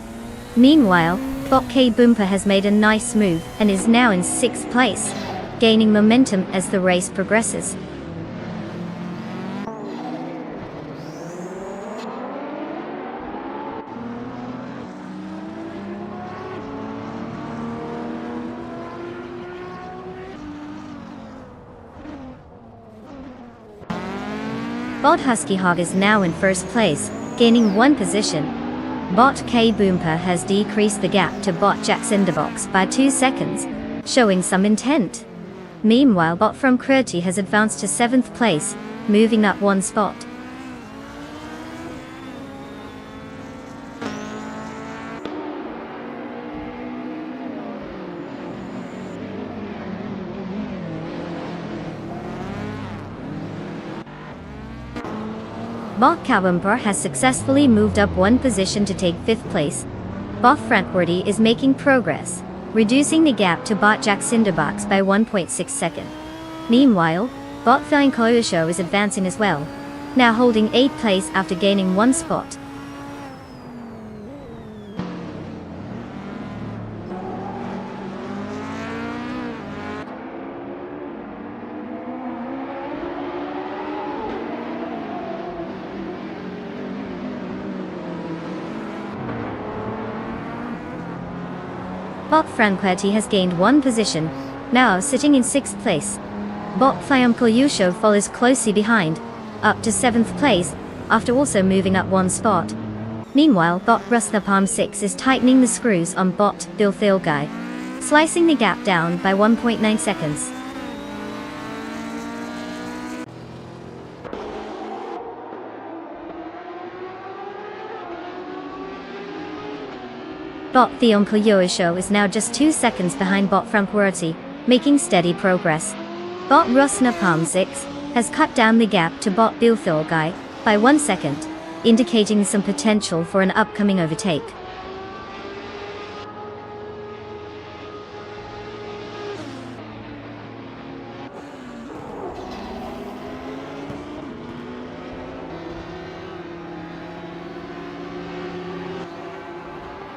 Meanwhile, Bot K Boomper has made a nice move and is now in 6th place, gaining momentum as the race progresses. Bot Husky Hog is now in 1st place, gaining 1 position. Bot K Boomper has decreased the gap to Bot Cinderbox by 2 seconds, showing some intent. Meanwhile, Bot from QWERTY has advanced to 7th place, moving up 1 spot. Bot Kawumper has successfully moved up 1 position to take 5th place. Bot QWERTY is making progress, reducing the gap to Bot Cinderbox by 1.6 seconds. Meanwhile, Bot Koyosho is advancing as well, now holding 8th place after gaining 1 spot. Bot QWERTY has gained 1 position, now sitting in 6th place. Bot Koyosho follows closely behind, up to 7th place, after also moving up 1 spot. Meanwhile, Bot Rusnapalm 6 is tightening the screws on Bot Guy, slicing the gap down by 1.9 seconds. Bot Koyosho is now just 2 seconds behind Bot from QWERTY, making steady progress. Bot Rusnapalm 6 has cut down the gap to Bot Guy by 1 second, indicating some potential for an upcoming overtake.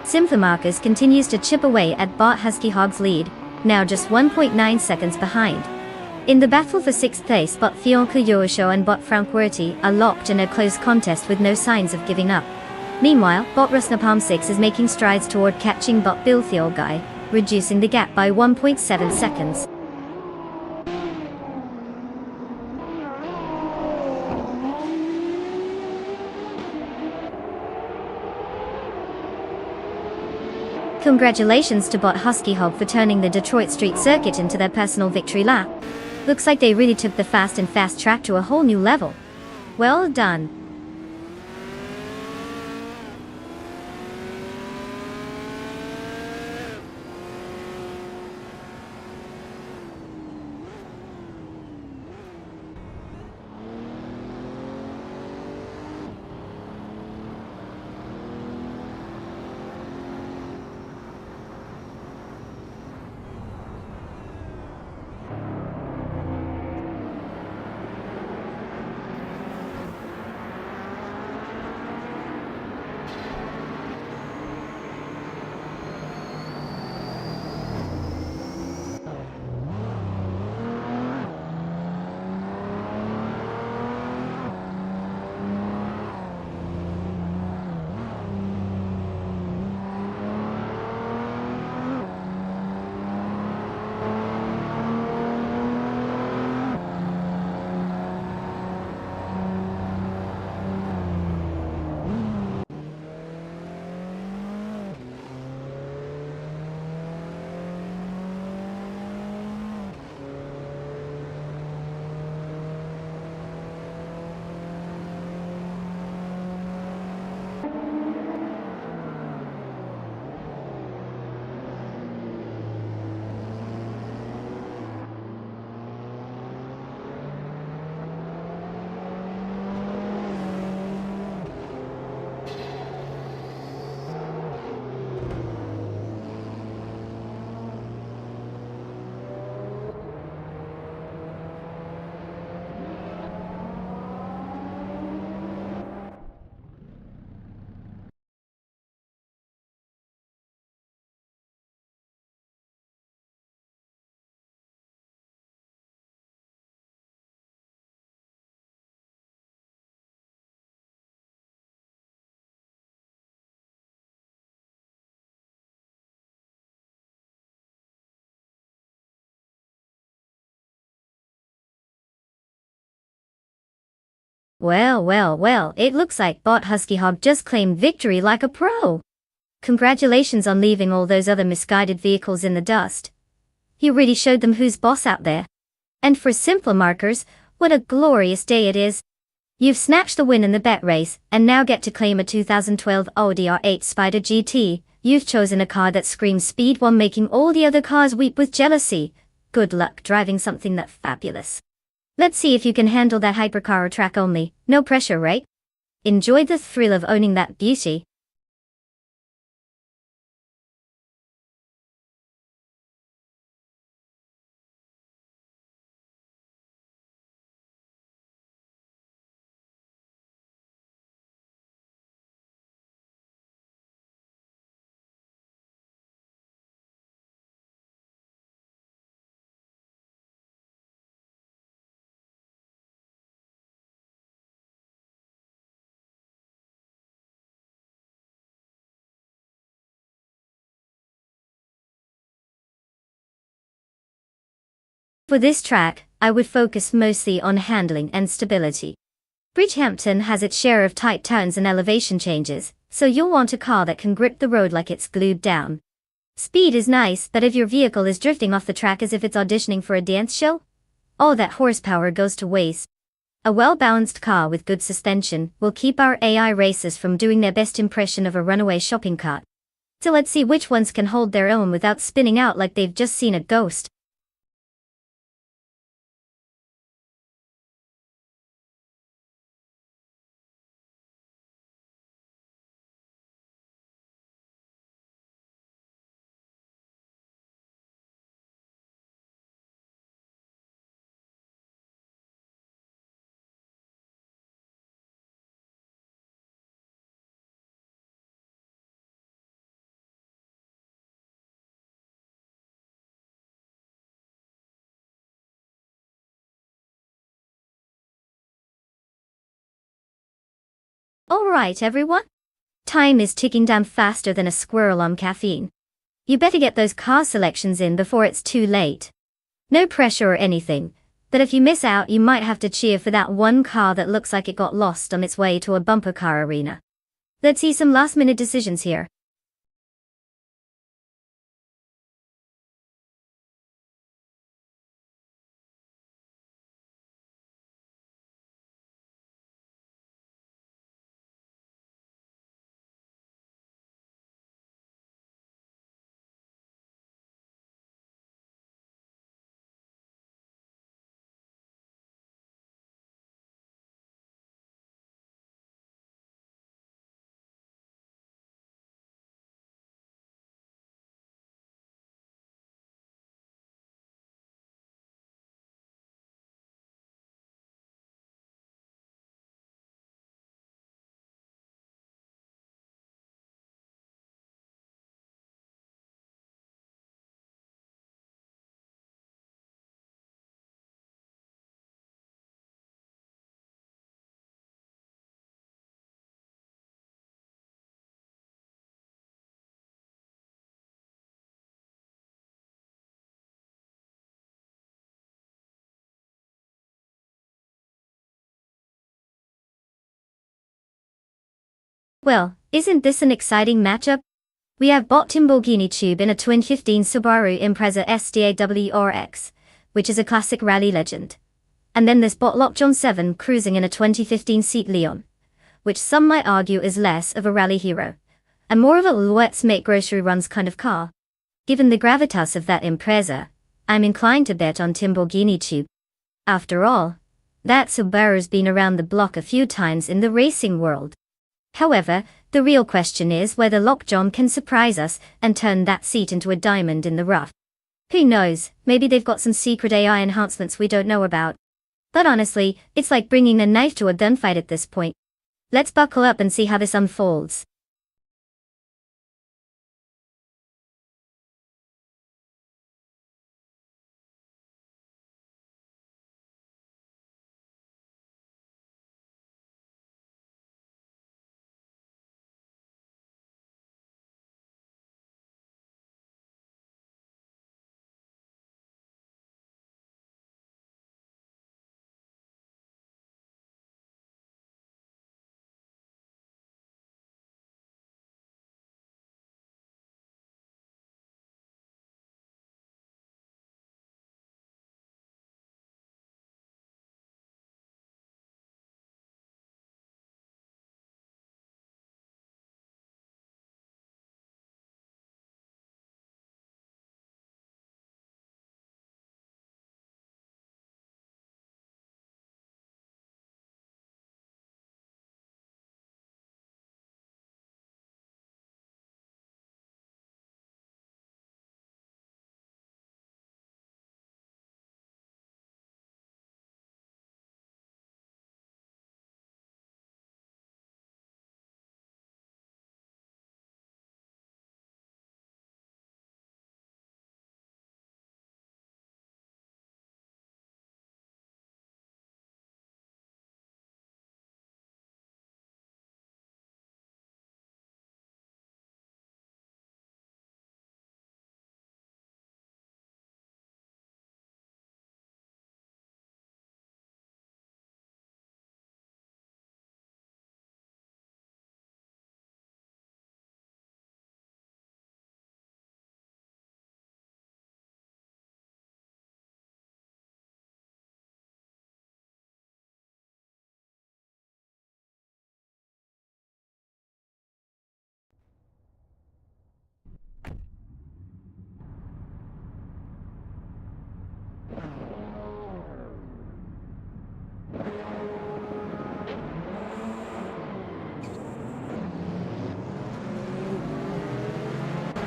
Symphomarcus continues to chip away at Bot Husky Hog's lead, now just 1.9 seconds behind. In the battle for 6th place, Bot Koyosho and Bot from QWERTY are locked in a close contest with no signs of giving up. Meanwhile, Bot Rusnapalm 6 is making strides toward catching Bot Guy, reducing the gap by 1.7 seconds. Congratulations to Bot Husky Hog for turning the Detroit Street Circuit into their personal victory lap. Looks like they really took the fast and fast track to a whole new level. Well done. Well, well, well, it looks like Bot Husky Hog just claimed victory like a pro. Congratulations on leaving all those other misguided vehicles in the dust. You really showed them who's boss out there. And for simpler markers, what a glorious day it is. You've snatched the win in the bet race, and now get to claim a 2012 Audi R8 Spider GT. You've chosen a car that screams speed while making all the other cars weep with jealousy. Good luck driving something that fabulous. Let's see if you can handle that hypercar or track only. No pressure, right? Enjoy the thrill of owning that beauty. For this track, I would focus mostly on handling and stability. Bridgehampton has its share of tight turns and elevation changes, so you'll want a car that can grip the road like it's glued down. Speed is nice, but if your vehicle is drifting off the track as if it's auditioning for a dance show, all that horsepower goes to waste. A well-balanced car with good suspension will keep our AI racers from doing their best impression of a runaway shopping cart. So let's see which ones can hold their own without spinning out like they've just seen a ghost. Alright everyone. Time is ticking down faster than a squirrel on caffeine. You better get those car selections in before it's too late. No pressure or anything, but if you miss out you might have to cheer for that one car that looks like it got lost on its way to a bumper car arena. Let's see some last minute decisions here. Well, isn't this an exciting matchup? We have bot Timborghini Tube in a twin 15 Subaru Impreza SDAWRX, which is a classic rally legend. And then this bot Lockjohn 7 cruising in a 2015 Seat Leon, which some might argue is less of a rally hero, and more of a let's make grocery runs kind of car. Given the gravitas of that Impreza, I'm inclined to bet on Timborghini Tube. After all, that Subaru's been around the block a few times in the racing world. However, the real question is whether Lockjohn can surprise us and turn that seat into a diamond in the rough. Who knows, maybe they've got some secret AI enhancements we don't know about. But honestly, it's like bringing a knife to a gunfight at this point. Let's buckle up and see how this unfolds.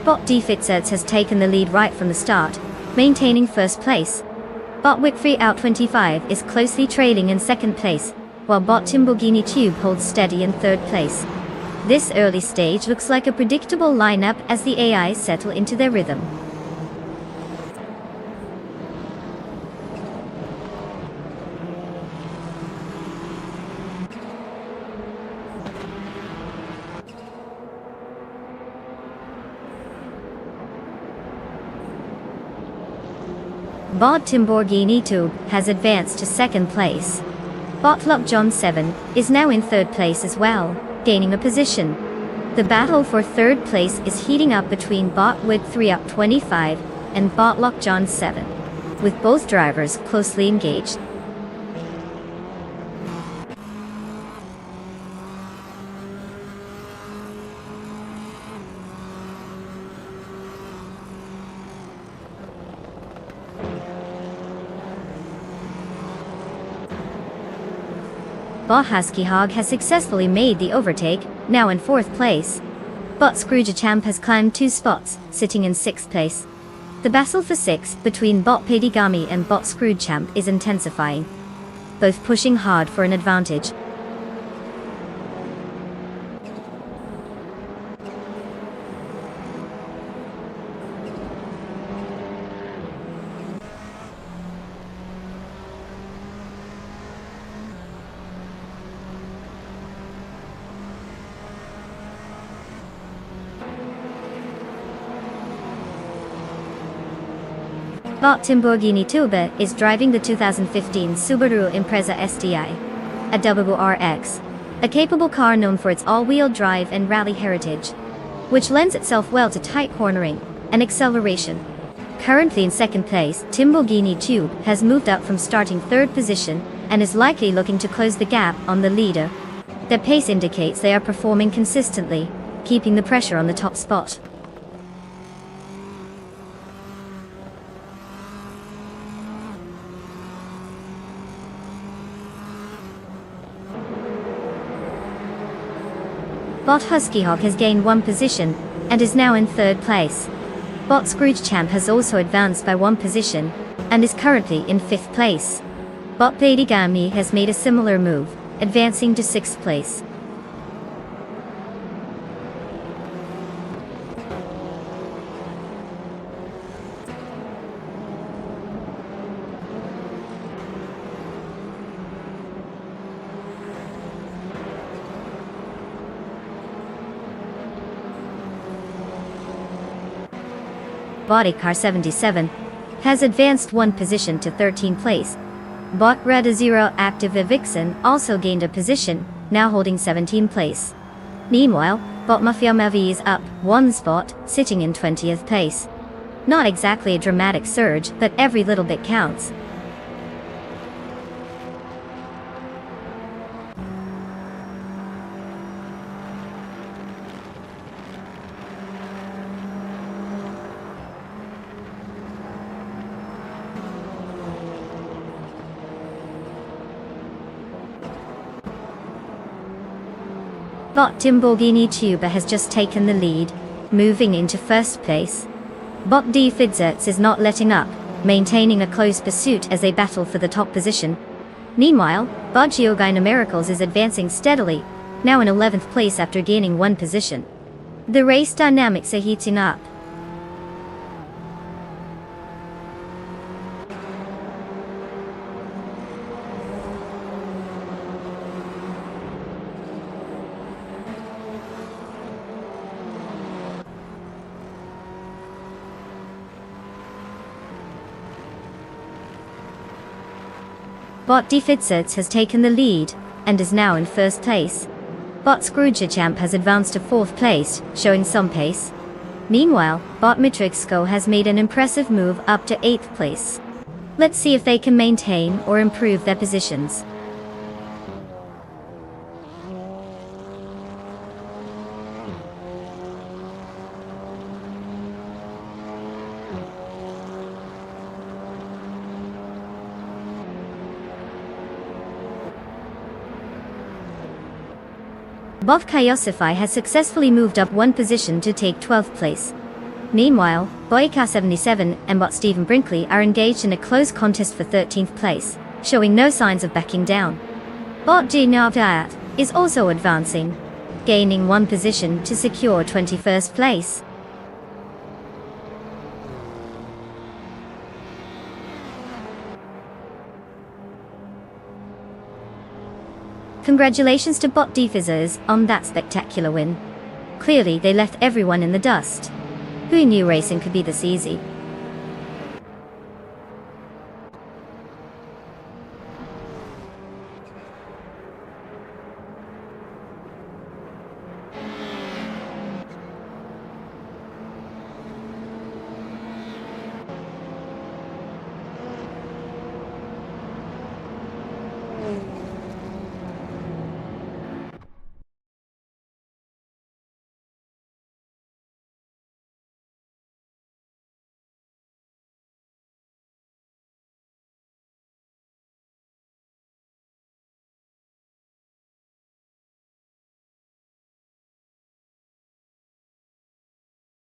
Bot Defitserts has taken the lead right from the start, maintaining first place. Bot Wickfree Out 25 is closely trailing in second place, while Bot Timborghini Tube holds steady in third place. This early stage looks like a predictable lineup as the AIs settle into their rhythm. Bot Timborghini Tube has advanced to second place. Bot Luck John 7 is now in third place as well, gaining a position. The battle for third place is heating up between Bot Wick3 Up 25 and Bot Luck John 7, with both drivers closely engaged. Bot Husky Hog has successfully made the overtake, now in fourth place. Bot Scroogechamp has climbed 2 spots, sitting in sixth place. The battle for sixth between Bot Pedigami and Bot Scroogechamp is intensifying, both pushing hard for an advantage. Bot Timborghini Tube is driving the 2015 Subaru Impreza STI, a WRX, a capable car known for its all-wheel drive and rally heritage, which lends itself well to tight cornering and acceleration. Currently in second place, Timborghini Tube has moved up from starting third position and is likely looking to close the gap on the leader. Their pace indicates they are performing consistently, keeping the pressure on the top spot. Bot Husky Hog has gained 1 position and is now in third place. Bot Scroogechamp has also advanced by 1 position and is currently in 5th place. Bot Pedigami has made a similar move, advancing to 6th place. Bodycar 77 has advanced 1 position to 13th place. Bot Reda Zero Active Vixen also gained a position, now holding 17th place. Meanwhile, Bot Mafia Mavi is up 1 spot, sitting in 20th place. Not exactly a dramatic surge, but every little bit counts. Bot Timborghini Tube has just taken the lead, moving into first place. Bot Defitserts is not letting up, maintaining a close pursuit as they battle for the top position. Meanwhile, Bot Geogina Miracles is advancing steadily, now in 11th place after gaining 1 position. The race dynamics are heating up. Bot Defitserts has taken the lead, and is now in first place. Bot Scroogechamp has advanced to 4th place, showing some pace. Meanwhile, Bot Mitrixco has made an impressive move up to 8th place. Let's see if they can maintain or improve their positions. Bot Kaiosify has successfully moved up 1 position to take 12th place. Meanwhile, Boyka77 and bot Stephen Brinkley are engaged in a close contest for 13th place, showing no signs of backing down. Bot G is also advancing, gaining one position to secure 21st place. Congratulations to bot Defizzers on that spectacular win. Clearly they left everyone in the dust. Who knew racing could be this easy?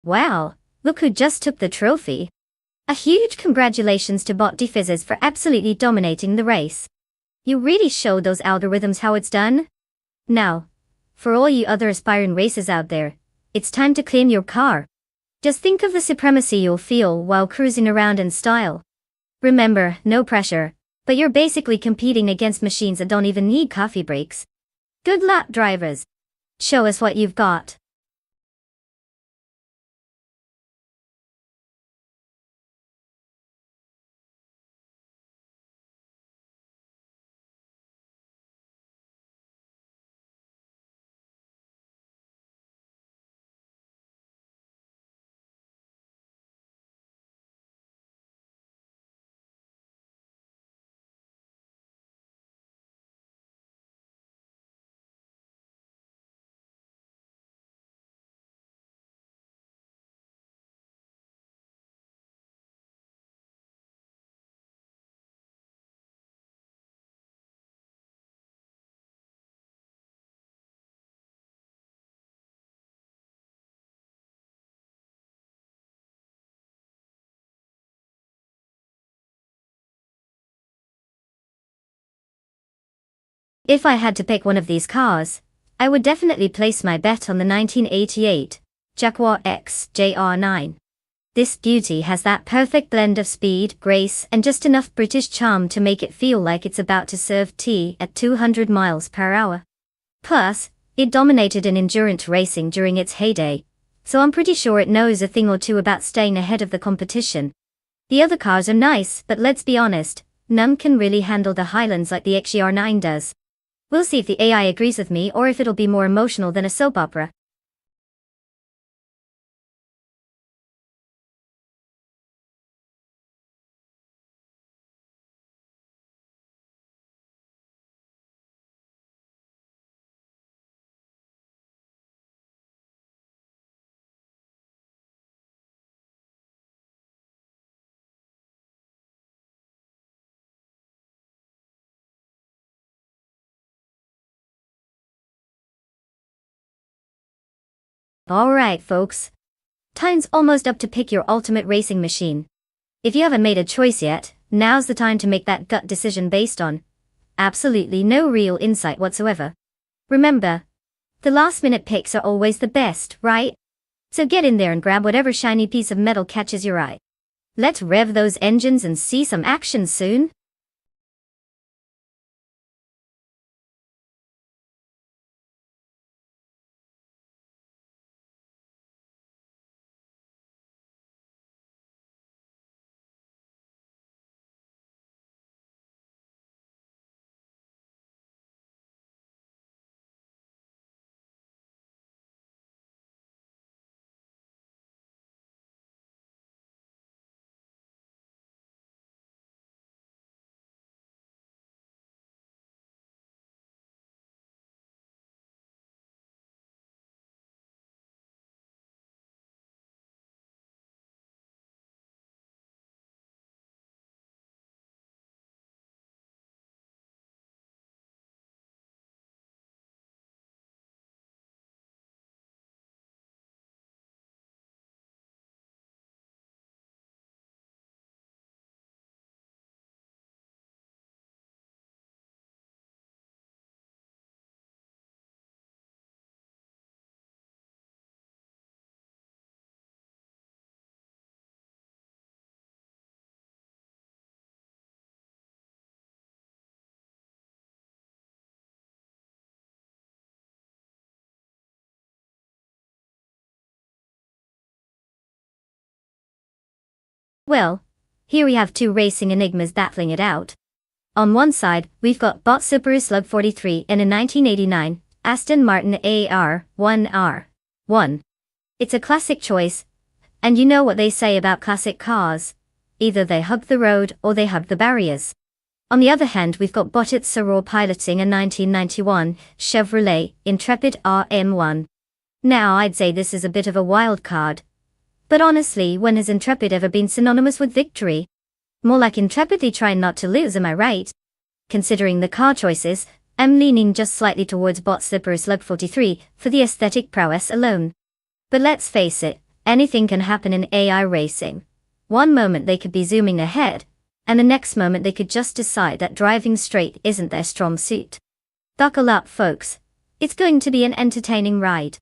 Wow, look who just took the trophy. A huge congratulations to bot Defizzers for absolutely dominating the race. You really showed those algorithms how it's done. Now, for all you other aspiring racers out there, it's time to claim your car. Just think of the supremacy you'll feel while cruising around in style. Remember, no pressure, but you're basically competing against machines that don't even need coffee breaks. Good luck, drivers. Show us what you've got. If I had to pick one of these cars, I would definitely place my bet on the 1988 Jaguar X JR9. This beauty has that perfect blend of speed, grace, and just enough British charm to make it feel like it's about to serve tea at 200 miles per hour. Plus, it dominated in endurance racing during its heyday, so I'm pretty sure it knows a thing or two about staying ahead of the competition. The other cars are nice, but let's be honest, none can really handle the Highlands like the XJR9 does. We'll see if the AI agrees with me or if it'll be more emotional than a soap opera. Alright folks. Time's almost up to pick your ultimate racing machine. If you haven't made a choice yet, now's the time to make that gut decision based on absolutely no real insight whatsoever. Remember, the last minute picks are always the best, right? So get in there and grab whatever shiny piece of metal catches your eye. Let's rev those engines and see some action soon. Well, here we have two racing enigmas battling it out. On one side, we've got bot Subaru Slug 43 in a 1989 Aston Martin AR1R1. It's a classic choice, and you know what they say about classic cars. Either they hug the road or they hug the barriers. On the other hand, we've got bot Raw piloting a 1991 Chevrolet Intrepid RM1. Now I'd say this is a bit of a wild card. But honestly, when has Intrepid ever been synonymous with victory? More like intrepidly trying not to lose, am I right? Considering the car choices, I'm leaning just slightly towards bot Subaru Slug 43 for the aesthetic prowess alone. But let's face it, anything can happen in AI racing. One moment they could be zooming ahead, and the next moment they could just decide that driving straight isn't their strong suit. Buckle up, folks. It's going to be an entertaining ride.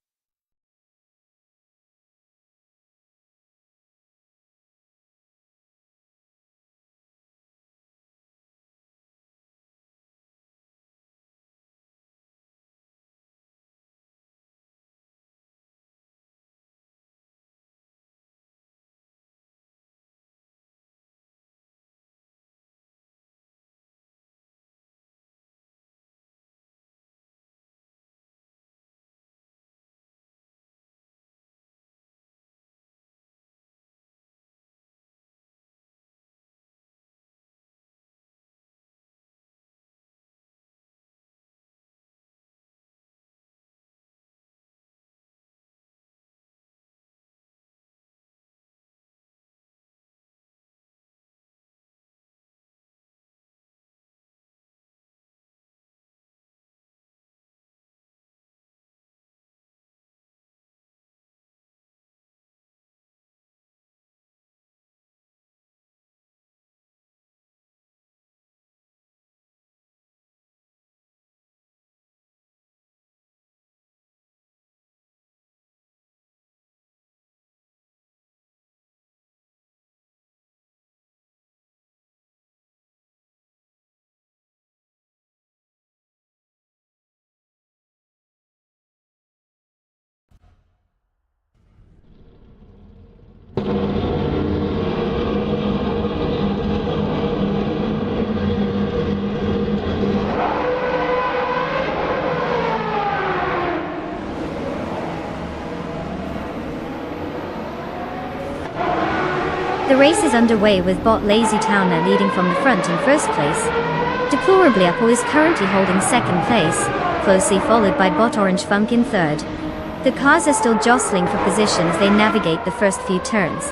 The race is underway with bot Lazy Towner leading from the front in first place. Deplorably Apple is currently holding second place, closely followed by bot Orange Funk in third. The cars are still jostling for position as they navigate the first few turns.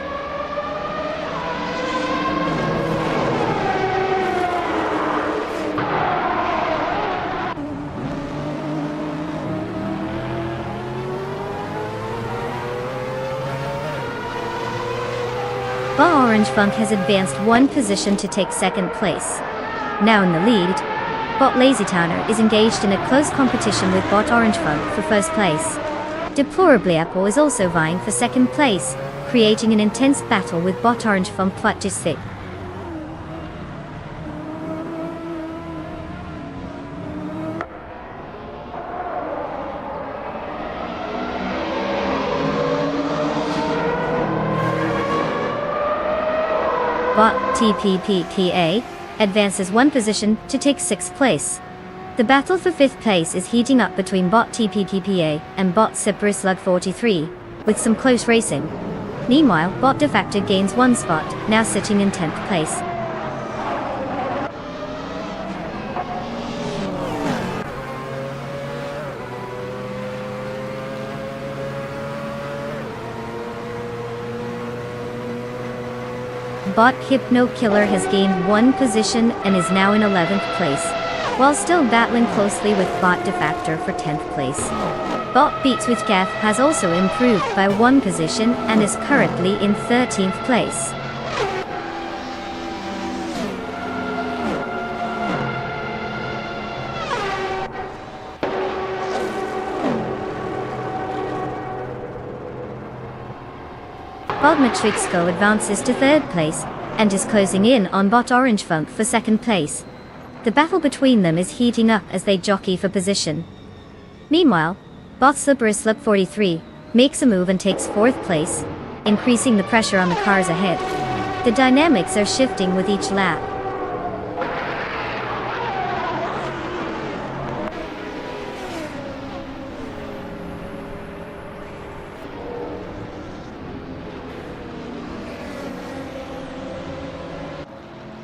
Bot Orange Funk has advanced one position to take second place. Now in the lead, bot Lazy Towner is engaged in a close competition with bot Orange Funk for first place. Deplorably Apple is also vying for second place, creating an intense battle with bot Orange Funk Platistic. Bot TPPPA advances one position to take sixth place. The battle for fifth place is heating up between bot TPPPA and bot Subaru Slug 43, with some close racing. Meanwhile, bot Defactor gains one spot, now sitting in 10th place. Bot Hypno Killer has gained one position and is now in 11th place, while still battling closely with bot Defactor for 10th place. Bot Beats with Gaff has also improved by one position and is currently in 13th place. Bot Matrixco advances to third place, and is closing in on bot Orange Funk for second place. The battle between them is heating up as they jockey for position. Meanwhile, bot Subaru Slug 43 makes a move and takes fourth place, increasing the pressure on the cars ahead. The dynamics are shifting with each lap.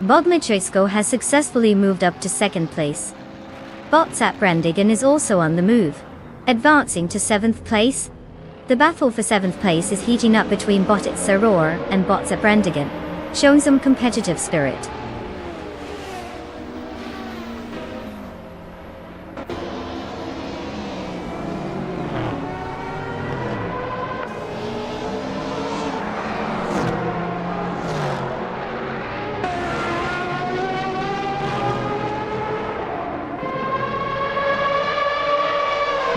Bob Matrixco has successfully moved up to second place. Botsap Brandigan is also on the move, advancing to 7th place. The battle for 7th place is heating up between Botit Saror and Botsap Brandigan, showing some competitive spirit.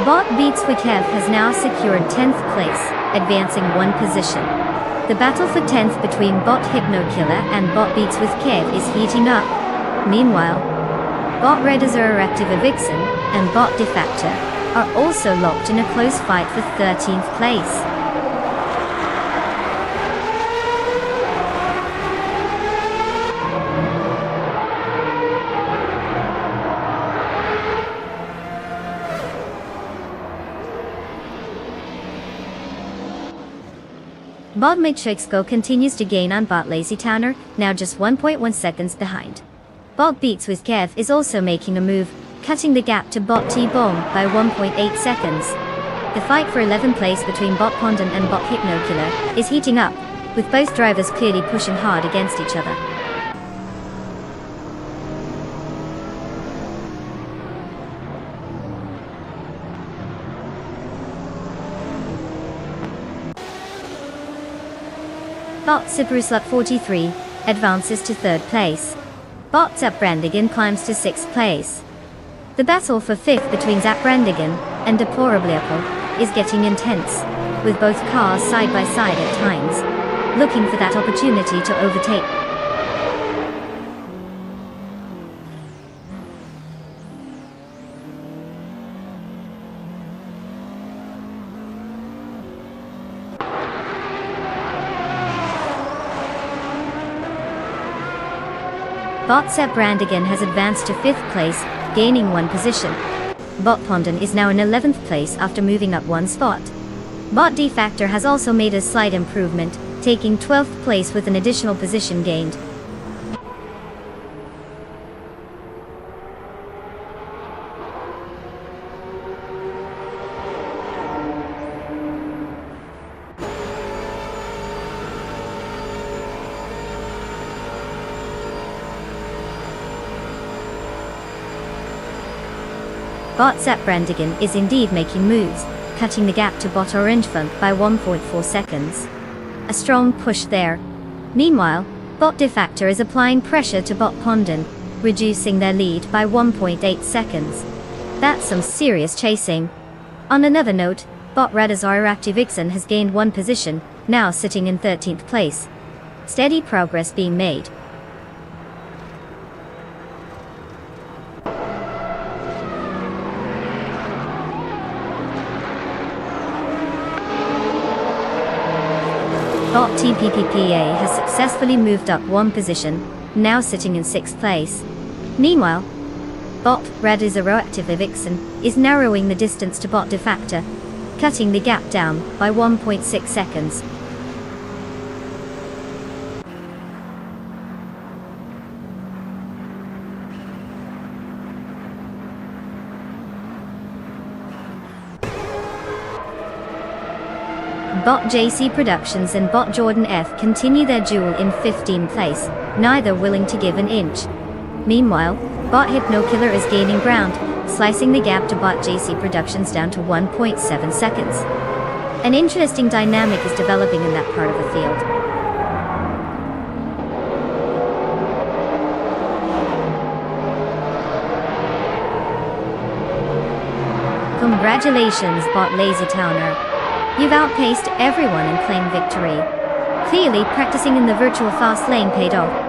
Bot Beats Wikev has now secured 10th place, advancing 1 position. The battle for 10th between Bot Hypnokiller and Bot Beats with Kev is heating up. Meanwhile, Bot Red Azure Active Vixen and Bot Defactor are also locked in a close fight for 13th place. Bot Matrixco continues to gain on Bot Lazy Towner, now just 1.1 seconds behind. Bot Beats with Kev is also making a move, cutting the gap to Bot T-Bomb by 1.8 seconds. The fight for 11th place between Bot Pondon and Bot Hypnokiller is heating up, with both drivers clearly pushing hard against each other. Bot Cypruslut 43 advances to 3rd place. Bot Zap Brandigan climbs to 6th place. The battle for 5th between Zap Brandigan and Deplorabliapo is getting intense, with both cars side by side at times, looking for that opportunity to overtake. Botsap Brandigan has advanced to 5th place, gaining 1 position. Bot Pondon is now in 11th place after moving up 1 spot. Bot Defactor has also made a slight improvement, taking 12th place with an additional position gained. Bot Zap Brandigan is indeed making moves, cutting the gap to Bot Orange Funk by 1.4 seconds. A strong push there. Meanwhile, Bot Defactor is applying pressure to Bot Pondon, reducing their lead by 1.8 seconds. That's some serious chasing. On another note, Bot Radazar Activixen has gained 1 position, now sitting in 13th place. Steady progress being made. Bot TPPPA has successfully moved up 1 position, now sitting in 6th place. Meanwhile, Bot Radizero Vixen is narrowing the distance to Bot Defactor, cutting the gap down by 1.6 seconds. Bot JC Productions and Bot Jordan F continue their duel in 15th place, neither willing to give an inch. Meanwhile, Bot Hypnokiller is gaining ground, slicing the gap to Bot JC Productions down to 1.7 seconds. An interesting dynamic is developing in that part of the field. Congratulations, Bot Lazy Towner. You've outpaced everyone and claimed victory. Clearly, practicing in the virtual fast lane paid off.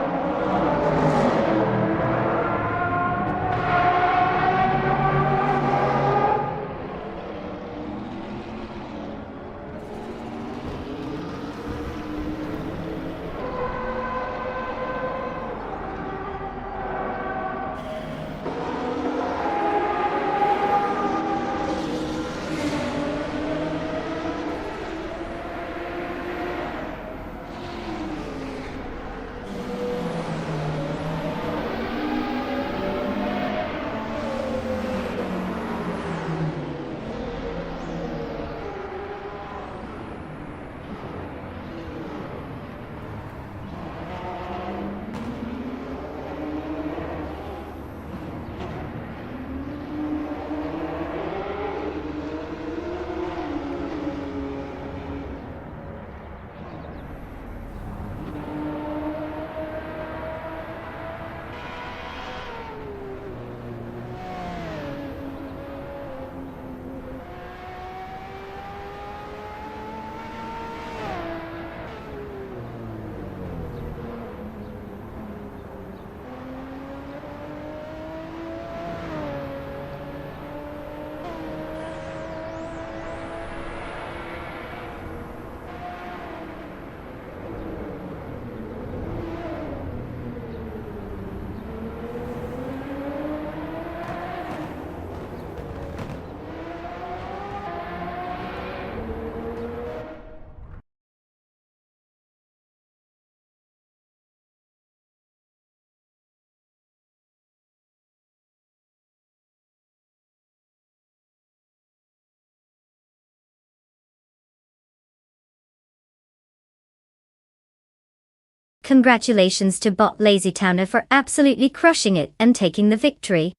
Congratulations to Bot Lazy Towner for absolutely crushing it and taking the victory.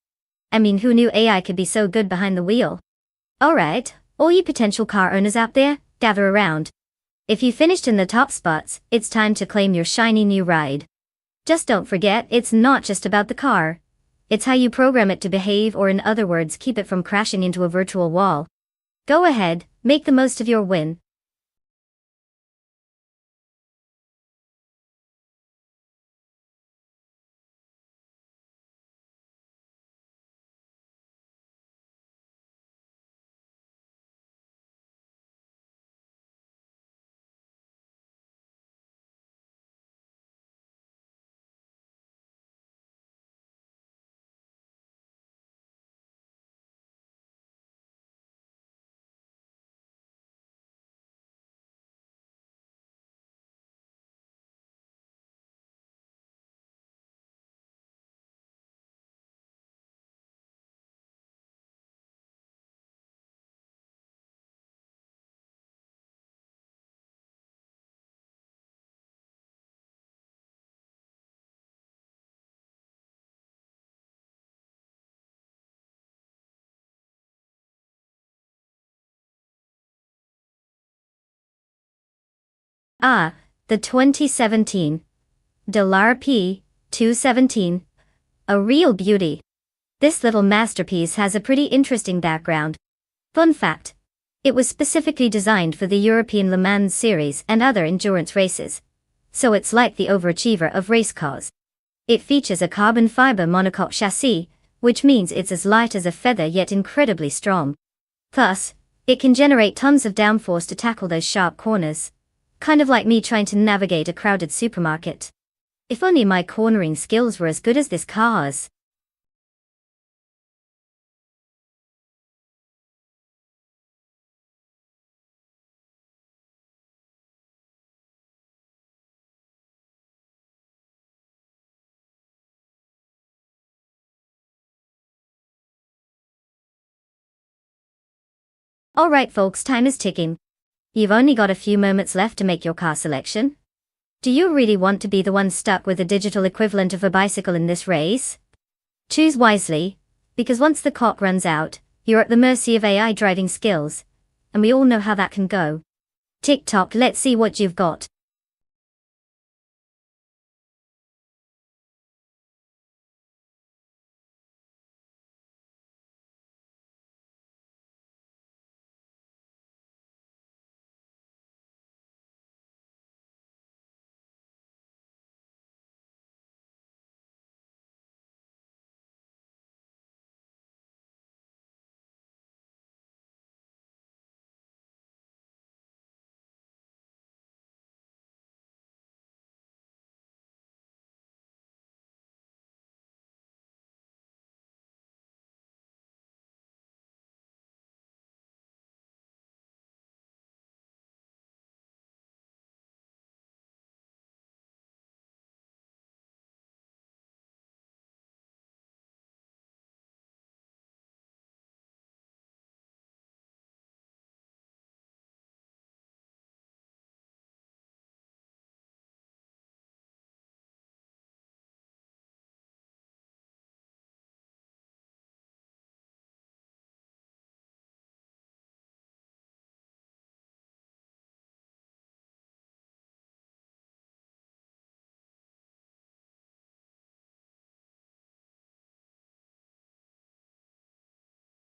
I mean, who knew AI could be so good behind the wheel? Alright, all you potential car owners out there, gather around. If you finished in the top spots, it's time to claim your shiny new ride. Just don't forget, it's not just about the car. It's how you program it to behave, or in other words, keep it from crashing into a virtual wall. Go ahead, make the most of your win. Ah, the 2017 Delar P217. A real beauty. This little masterpiece has a pretty interesting background. Fun fact. It was specifically designed for the European Le Mans series and other endurance races. So it's like the overachiever of race cars. It features a carbon fiber monocoque chassis, which means it's as light as a feather yet incredibly strong. Thus, it can generate tons of downforce to tackle those sharp corners. Kind of like me trying to navigate a crowded supermarket. If only my cornering skills were as good as this car's. Alright folks, time is ticking. You've only got a few moments left to make your car selection. Do you really want to be the one stuck with the digital equivalent of a bicycle in this race? Choose wisely, because once the clock runs out, you're at the mercy of AI driving skills. And we all know how that can go. Tick-tock, let's see what you've got.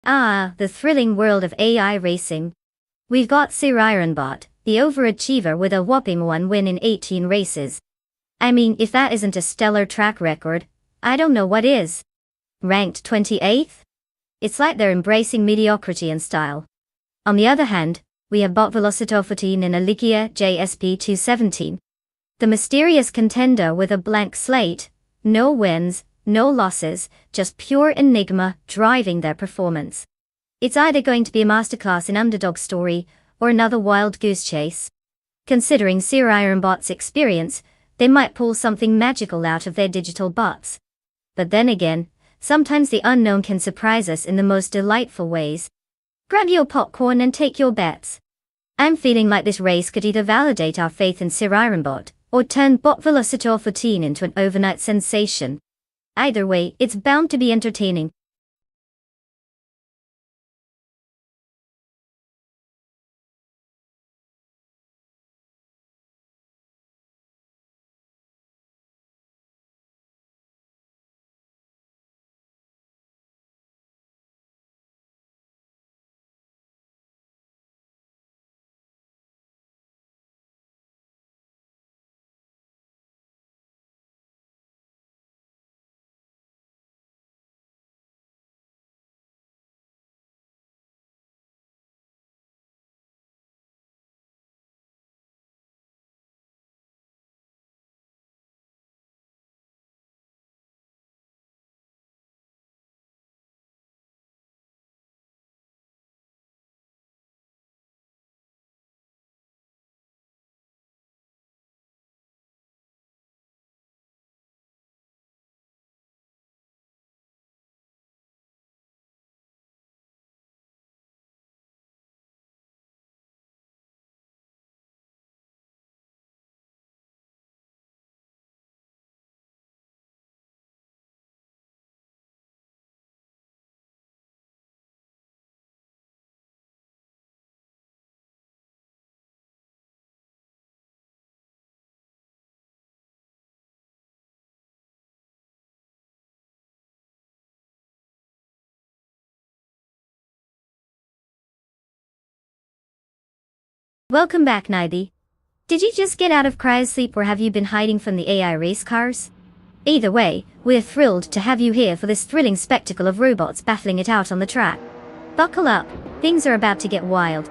Ah, the thrilling world of AI racing. We've got Sir Ironbot, the overachiever with a whopping 1 win in 18 races. I mean, if that isn't a stellar track record, I don't know what is. Ranked 28th? It's like they're embracing mediocrity and style. On the other hand, we have Bot Velocitor 14 in a Ligia JSP 217. The mysterious contender with a blank slate, no wins, no losses, just pure enigma driving their performance. It's either going to be a masterclass in underdog story, or another wild goose chase. Considering Sir Ironbot's experience, they might pull something magical out of their digital bots. But then again, sometimes the unknown can surprise us in the most delightful ways. Grab your popcorn and take your bets. I'm feeling like this race could either validate our faith in Sir Ironbot, or turn Bot Velocitor 14 into an overnight sensation. Either way, it's bound to be entertaining. Welcome back, Nidhi. Did you just get out of cryosleep or have you been hiding from the AI race cars? Either way, we're thrilled to have you here for this thrilling spectacle of robots battling it out on the track. Buckle up, things are about to get wild.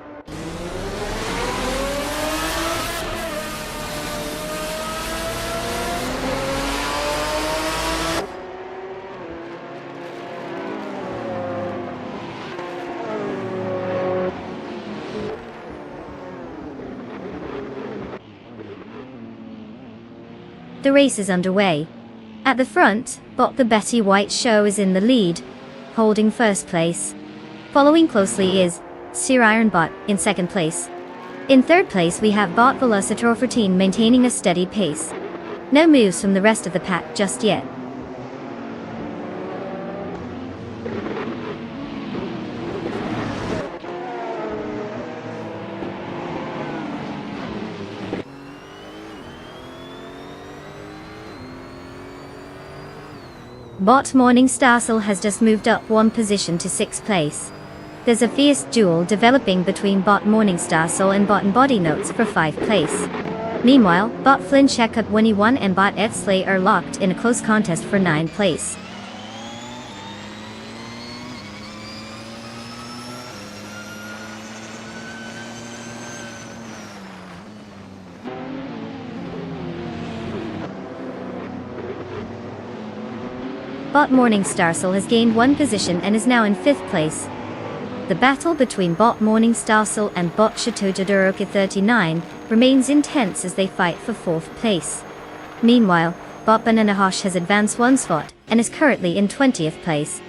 The race is underway. At the front, Bot the Betty White Show is in the lead, holding first place. Following closely is Sir Ironbot in second place. In third place we have Bot Velocitor 14 maintaining a steady pace. No moves from the rest of the pack just yet. Bot Morningstar has just moved up one position to 6th place. There's a fierce duel developing between Bot Morningstar and Bot and Body Notes for 5th place. Meanwhile, Bot Flynn Checkup 21 and Bot Ed Slay are locked in a close contest for 9th place. Bot Morningstar has gained one position and is now in 5th place. The battle between Bot Morningstar and Bot Chateau 39 remains intense as they fight for 4th place. Meanwhile, Bot Banana Hosh has advanced one spot and is currently in 20th place.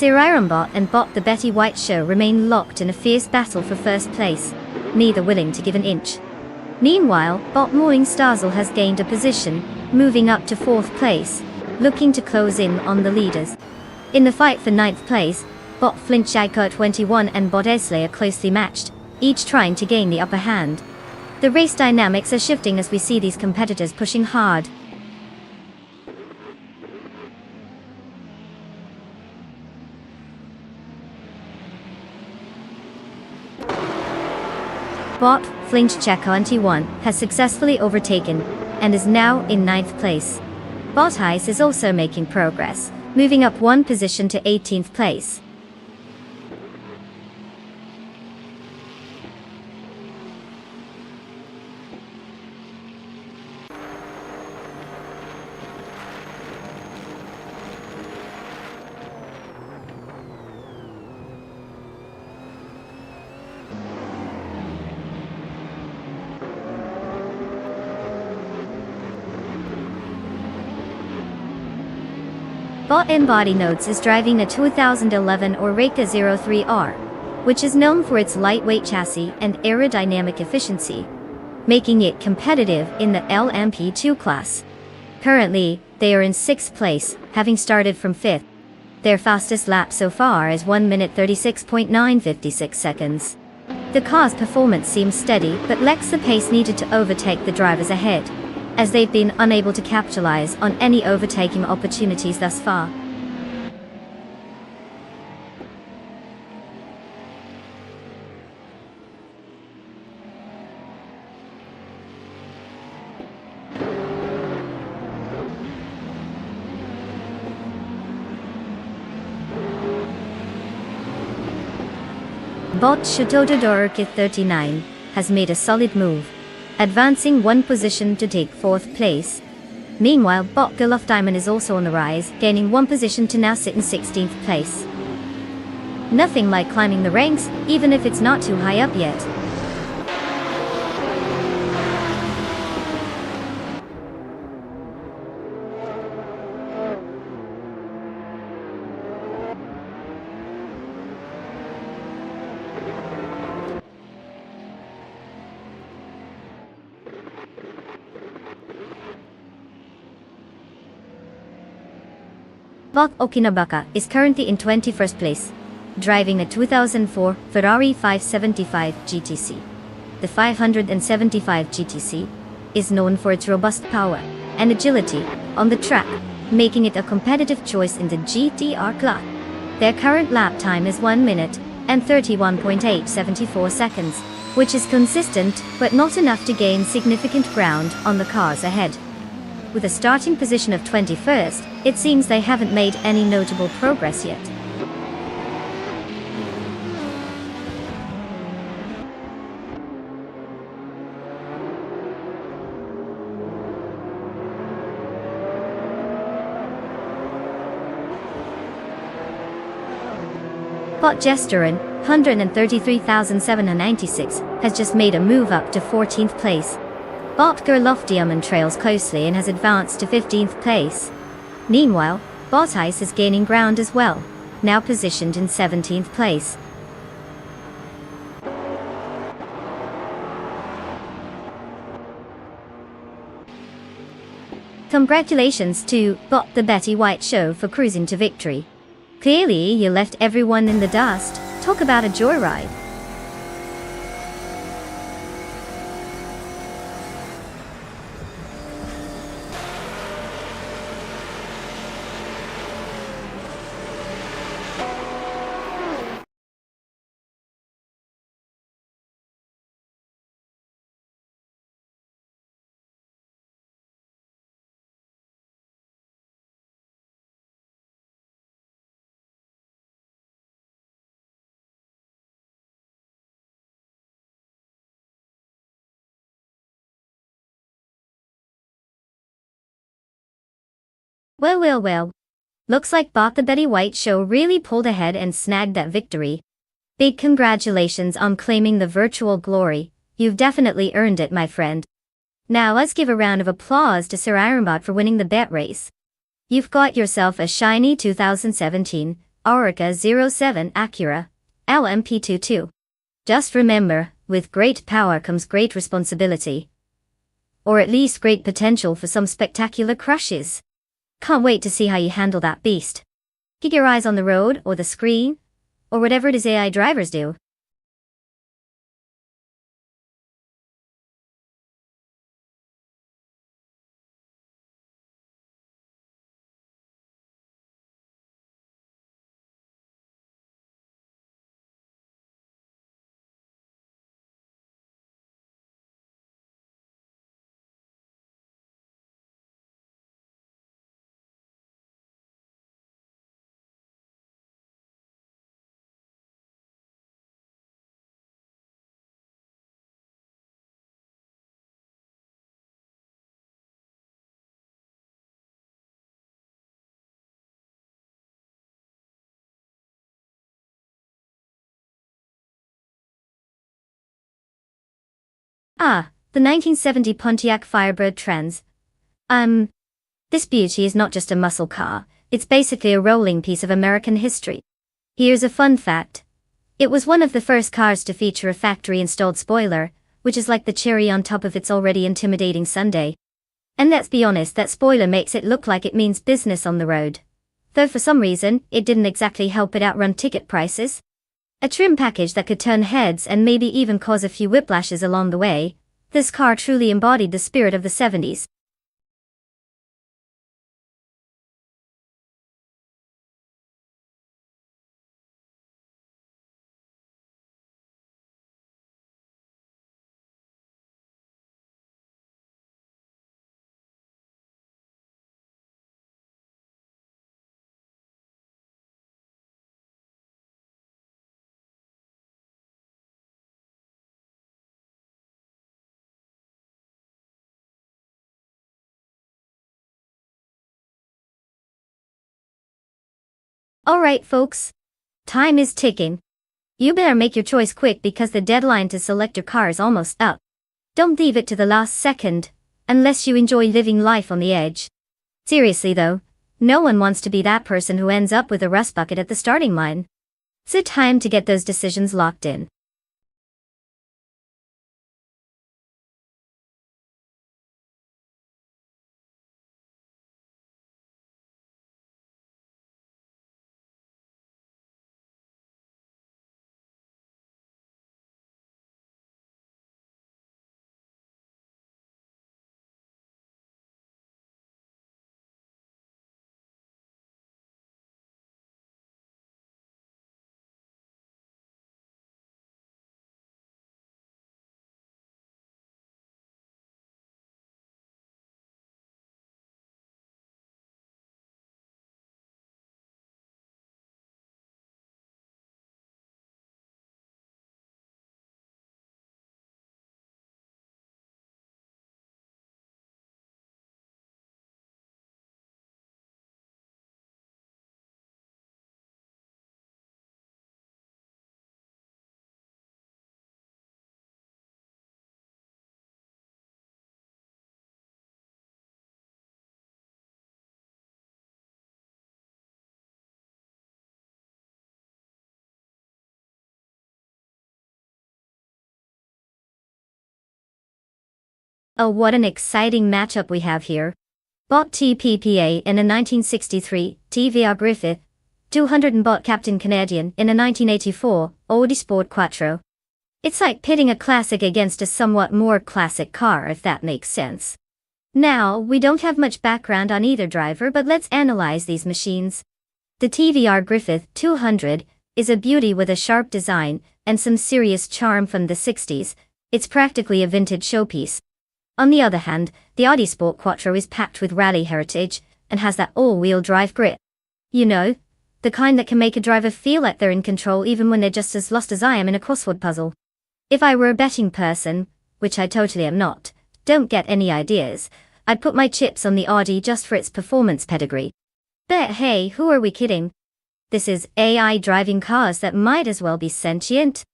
Sir Ironbot and Bot the Betty White Show remain locked in a fierce battle for first place, neither willing to give an inch. Meanwhile, Bot Morningstar has gained a position, moving up to 4th place, looking to close in on the leaders. In the fight for 9th place, Bot Flint Jaika 21 and Bot Esley are closely matched, each trying to gain the upper hand. The race dynamics are shifting as we see these competitors pushing hard. Bot Flint Jaika 21 has successfully overtaken and is now in 9th place. Bot Ice is also making progress, moving up one position to 18th place. Bot in body notes is driving a 2011 Oreca 03R, which is known for its lightweight chassis and aerodynamic efficiency, making it competitive in the LMP2 class. Currently, they are in 6th place, having started from 5th. Their fastest lap so far is 1 minute 36.956 seconds. The car's performance seems steady but lacks the pace needed to overtake the drivers ahead, as they've been unable to capitalize on any overtaking opportunities thus far. Bot Shotododorokith 39 has made a solid move, advancing 1 position to take 4th place. Meanwhile, Bot Diamond is also on the rise, gaining 1 position to now sit in 16th place. Nothing like climbing the ranks, even if it's not too high up yet. Bot Okinabaka is currently in 21st place, driving a 2004 Ferrari 575 GTC. The 575 GTC is known for its robust power and agility on the track, making it a competitive choice in the GTR class. Their current lap time is 1 minute and 31.874 seconds, which is consistent but not enough to gain significant ground on the cars ahead. With a starting position of 21st, it seems they haven't made any notable progress yet. Bot Gesturin, 133,796, has just made a move up to 14th place. Bot Gerlofdiaman trails closely and has advanced to 15th place. Meanwhile, Bot Ice is gaining ground as well, now positioned in 17th place. Congratulations to Bot the Betty White Show for cruising to victory. Clearly, you left everyone in the dust. Talk about a joyride. Well. Looks like Bot the Betty White Show really pulled ahead and snagged that victory. Big congratulations on claiming the virtual glory. You've definitely earned it, my friend. Now let's give a round of applause to Sir Ironbot for winning the bet race. You've got yourself a shiny 2017 Oreca 07 Acura LMP22. Just remember, with great power comes great responsibility. Or at least great potential for some spectacular crushes. Can't wait to see how you handle that beast. Keep your eyes on the road or the screen, or whatever it is AI drivers do. Ah, the 1970 Pontiac Firebird Trans. This beauty is not just a muscle car, It's basically a rolling piece of American history. Here's a fun fact. It was one of the first cars to feature a factory-installed spoiler, which is like the cherry on top of its already intimidating sundae. And let's be honest, that spoiler makes it look like it means business on the road. Though for some reason, it didn't exactly help it outrun ticket prices. A trim package that could turn heads and maybe even cause a few whiplashes along the way, this car truly embodied the spirit of the 70s. Alright folks. Time is ticking. You better make your choice quick because the deadline to select your car is almost up. Don't leave it to the last second, unless you enjoy living life on the edge. Seriously though, no one wants to be that person who ends up with a rust bucket at the starting line. So time to get those decisions locked in. Oh, what an exciting matchup we have here. Bought TPPA in a 1963 TVR Griffith, 200 and bought Captain Canadian in a 1984 Audi Sport Quattro. It's like pitting a classic against a somewhat more classic car, if that makes sense. Now, we don't have much background on either driver, but let's analyze these machines. The TVR Griffith 200 is a beauty with a sharp design and some serious charm from the 60s. It's practically a vintage showpiece. On the other hand, the Audi Sport Quattro is packed with rally heritage and has that all-wheel drive grit. You know, the kind that can make a driver feel like they're in control even when they're just as lost as I am in a crossword puzzle. If I were a betting person, which I totally am not, don't get any ideas, I'd put my chips on the Audi just for its performance pedigree. But hey, who are we kidding? This is AI driving cars that might as well be sentient.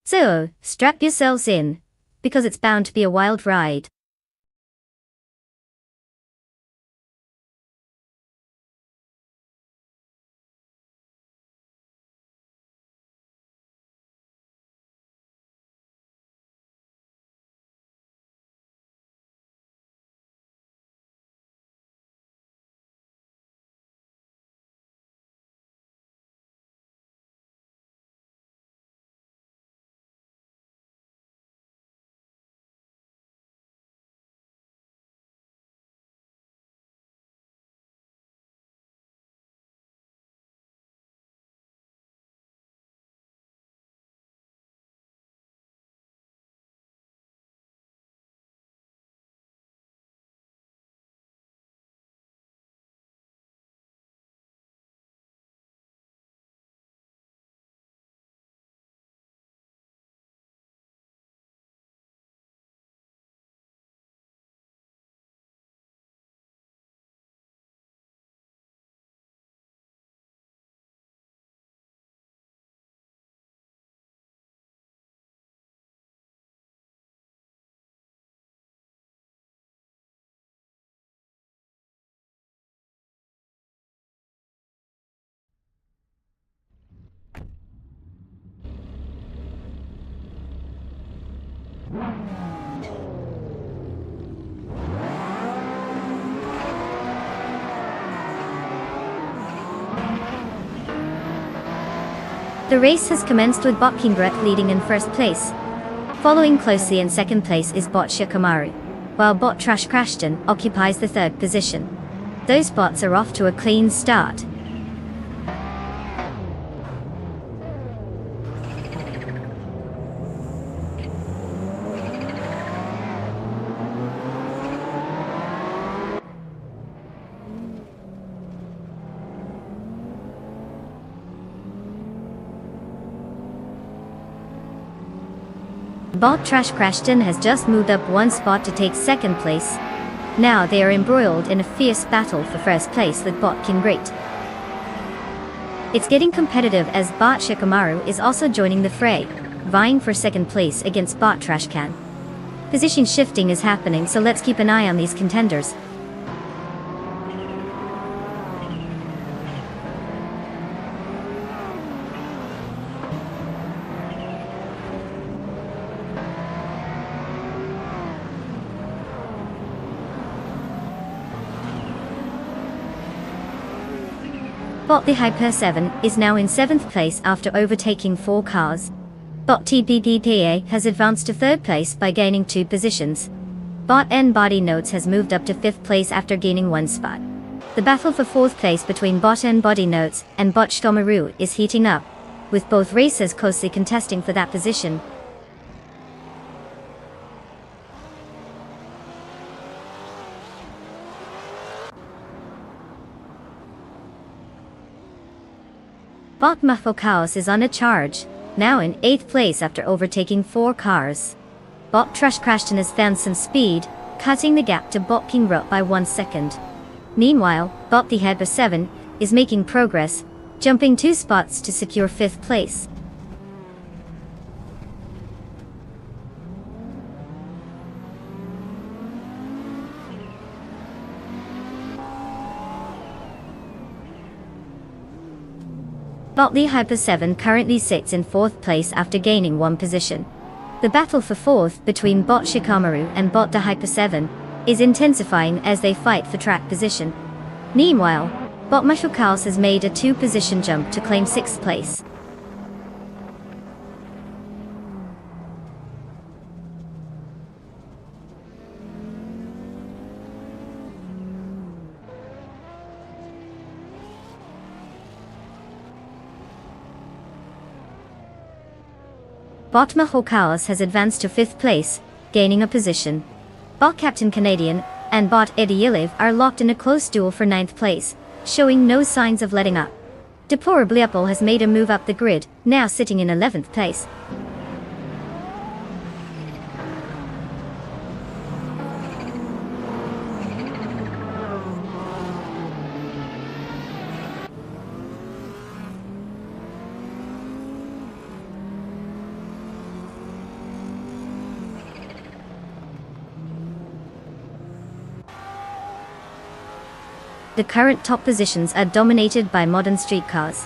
So, strap yourselves in, because it's bound to be a wild ride. The race has commenced with Bot Kinbret leading in first place. Following closely in second place is Bot Shikamaru, while Bot Trash Crashton occupies the third position. Those bots are off to a clean start. Bot Trash Crashton has just moved up one spot to take second place. Now they are embroiled in a fierce battle for first place with Bot Kinbret. It's getting competitive as Bot Shikamaru is also joining the fray, vying for second place against Bot Trashcan. Position shifting is happening, so let's keep an eye on these contenders. Bot the Hyper 7 is now in 7th place after overtaking 4 cars. Bot TPPPA has advanced to 3rd place by gaining 2 positions. Bot N Body Notes has moved up to 5th place after gaining 1 spot. The battle for 4th place between Bot N Body Notes and Bot Shikamaru is heating up, with both racers closely contesting for that position. Bot Muffle Chaos is on a charge, now in 8th place after overtaking 4 cars. Bot Trash Crashton has found some speed, cutting the gap to Bot Kinbret by 1 second. Meanwhile, Bot the Hyper 7 is making progress, jumping 2 spots to secure 5th place. Bot the Hyper 7 currently sits in 4th place after gaining 1 position. The battle for 4th between Bot Shikamaru and Bot the Hyper 7 is intensifying as they fight for track position. Meanwhile, Bot Muffle Chaos has made a 2-position jump to claim 6th place. Bot Muffle Chaos has advanced to 5th place, gaining a position. Bot Captain Canadian and Bot Eddie Yiliv are locked in a close duel for 9th place, showing no signs of letting up. Deplorably Apple has made a move up the grid, now sitting in 11th place. The current top positions are dominated by modern street cars,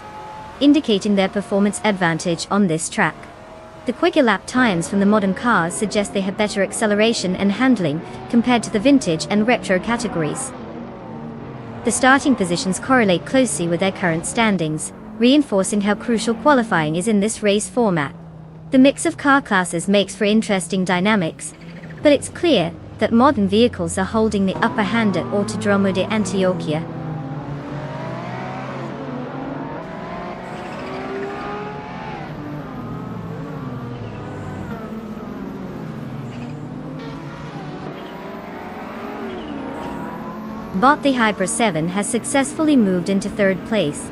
indicating their performance advantage on this track. The quicker lap times from the modern cars suggest they have better acceleration and handling compared to the vintage and retro categories. The starting positions correlate closely with their current standings, reinforcing how crucial qualifying is in this race format. The mix of car classes makes for interesting dynamics, but it's clear that modern vehicles are holding the upper hand at Autodromo de Antioquia. Bot the Hyper 7 has successfully moved into 3rd place.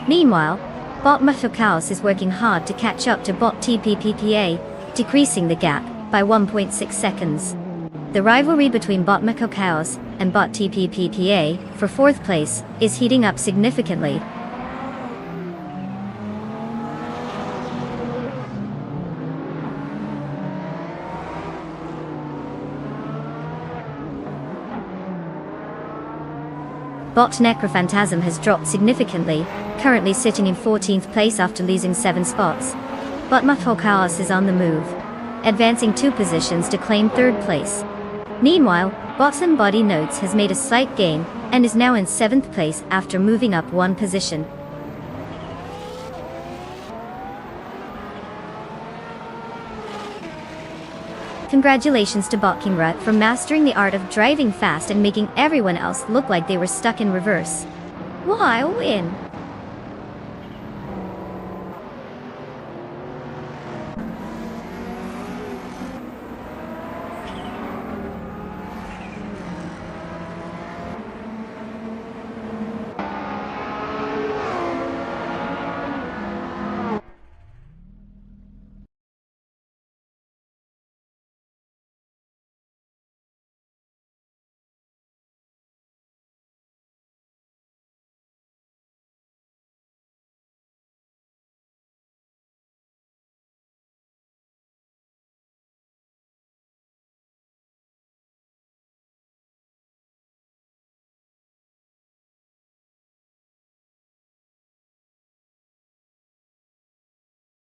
Meanwhile, Bot Muffle Chaos is working hard to catch up to Bot TPPPA, decreasing the gap by 1.6 seconds. The rivalry between Bot Muffle Chaos and Bot TPPPA for 4th place is heating up significantly. Bot Necrophantasm has dropped significantly, currently sitting in 14th place after losing 7 spots. Bot Muffle Chaos is on the move. advancing 2 positions to claim 3rd place. Meanwhile, Bottom Body Notes has made a slight gain and is now in 7th place after moving up 1 position. Congratulations to Botkingrut for mastering the art of driving fast and making everyone else look like they were stuck in reverse. Why win?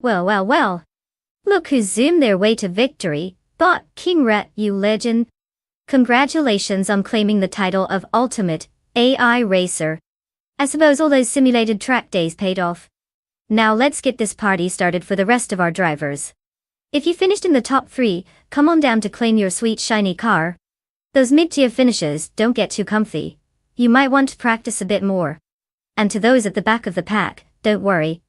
Well. Look who's zoomed their way to victory. Botkingrut, you legend. Congratulations on claiming the title of Ultimate AI Racer. I suppose all those simulated track days paid off. Now let's get this party started for the rest of our drivers. If you finished in the top 3, come on down to claim your sweet shiny car. Those mid-tier finishers, don't get too comfy. You might want to practice a bit more. And to those at the back of the pack, don't worry.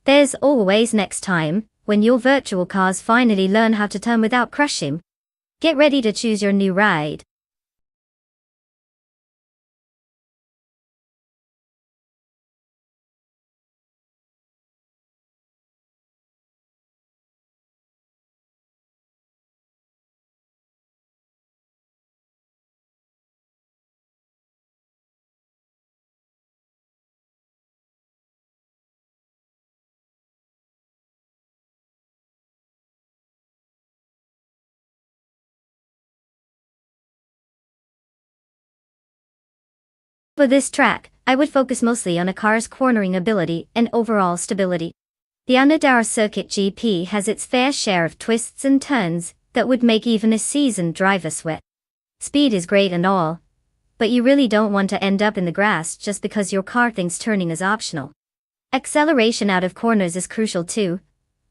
There's always next time, when your virtual cars finally learn how to turn without crushing. Get ready to choose your new ride. For this track, I would focus mostly on a car's cornering ability and overall stability. The Underdoor Circuit GP has its fair share of twists and turns that would make even a seasoned driver sweat. Speed is great and all, but you really don't want to end up in the grass just because your car thinks turning is optional. Acceleration out of corners is crucial too.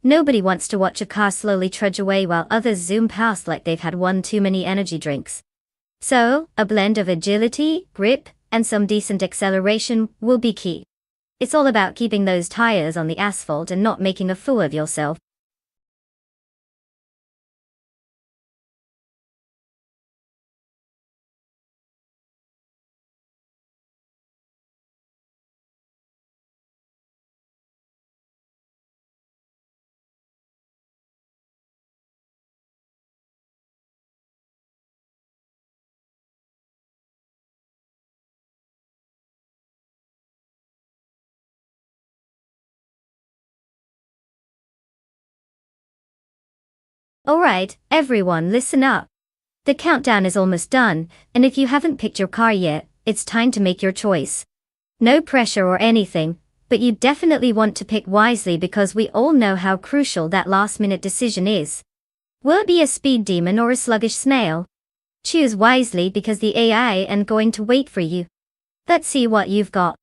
Nobody wants to watch a car slowly trudge away while others zoom past like they've had one too many energy drinks. So, a blend of agility, grip, and some decent acceleration will be key. It's all about keeping those tires on the asphalt and not making a fool of yourself. Alright, everyone listen up. The countdown is almost done, and if you haven't picked your car yet, it's time to make your choice. No pressure or anything, but you definitely want to pick wisely because we all know how crucial that last-minute decision is. Will it be a speed demon or a sluggish snail? Choose wisely because the AI ain't going to wait for you. Let's see what you've got.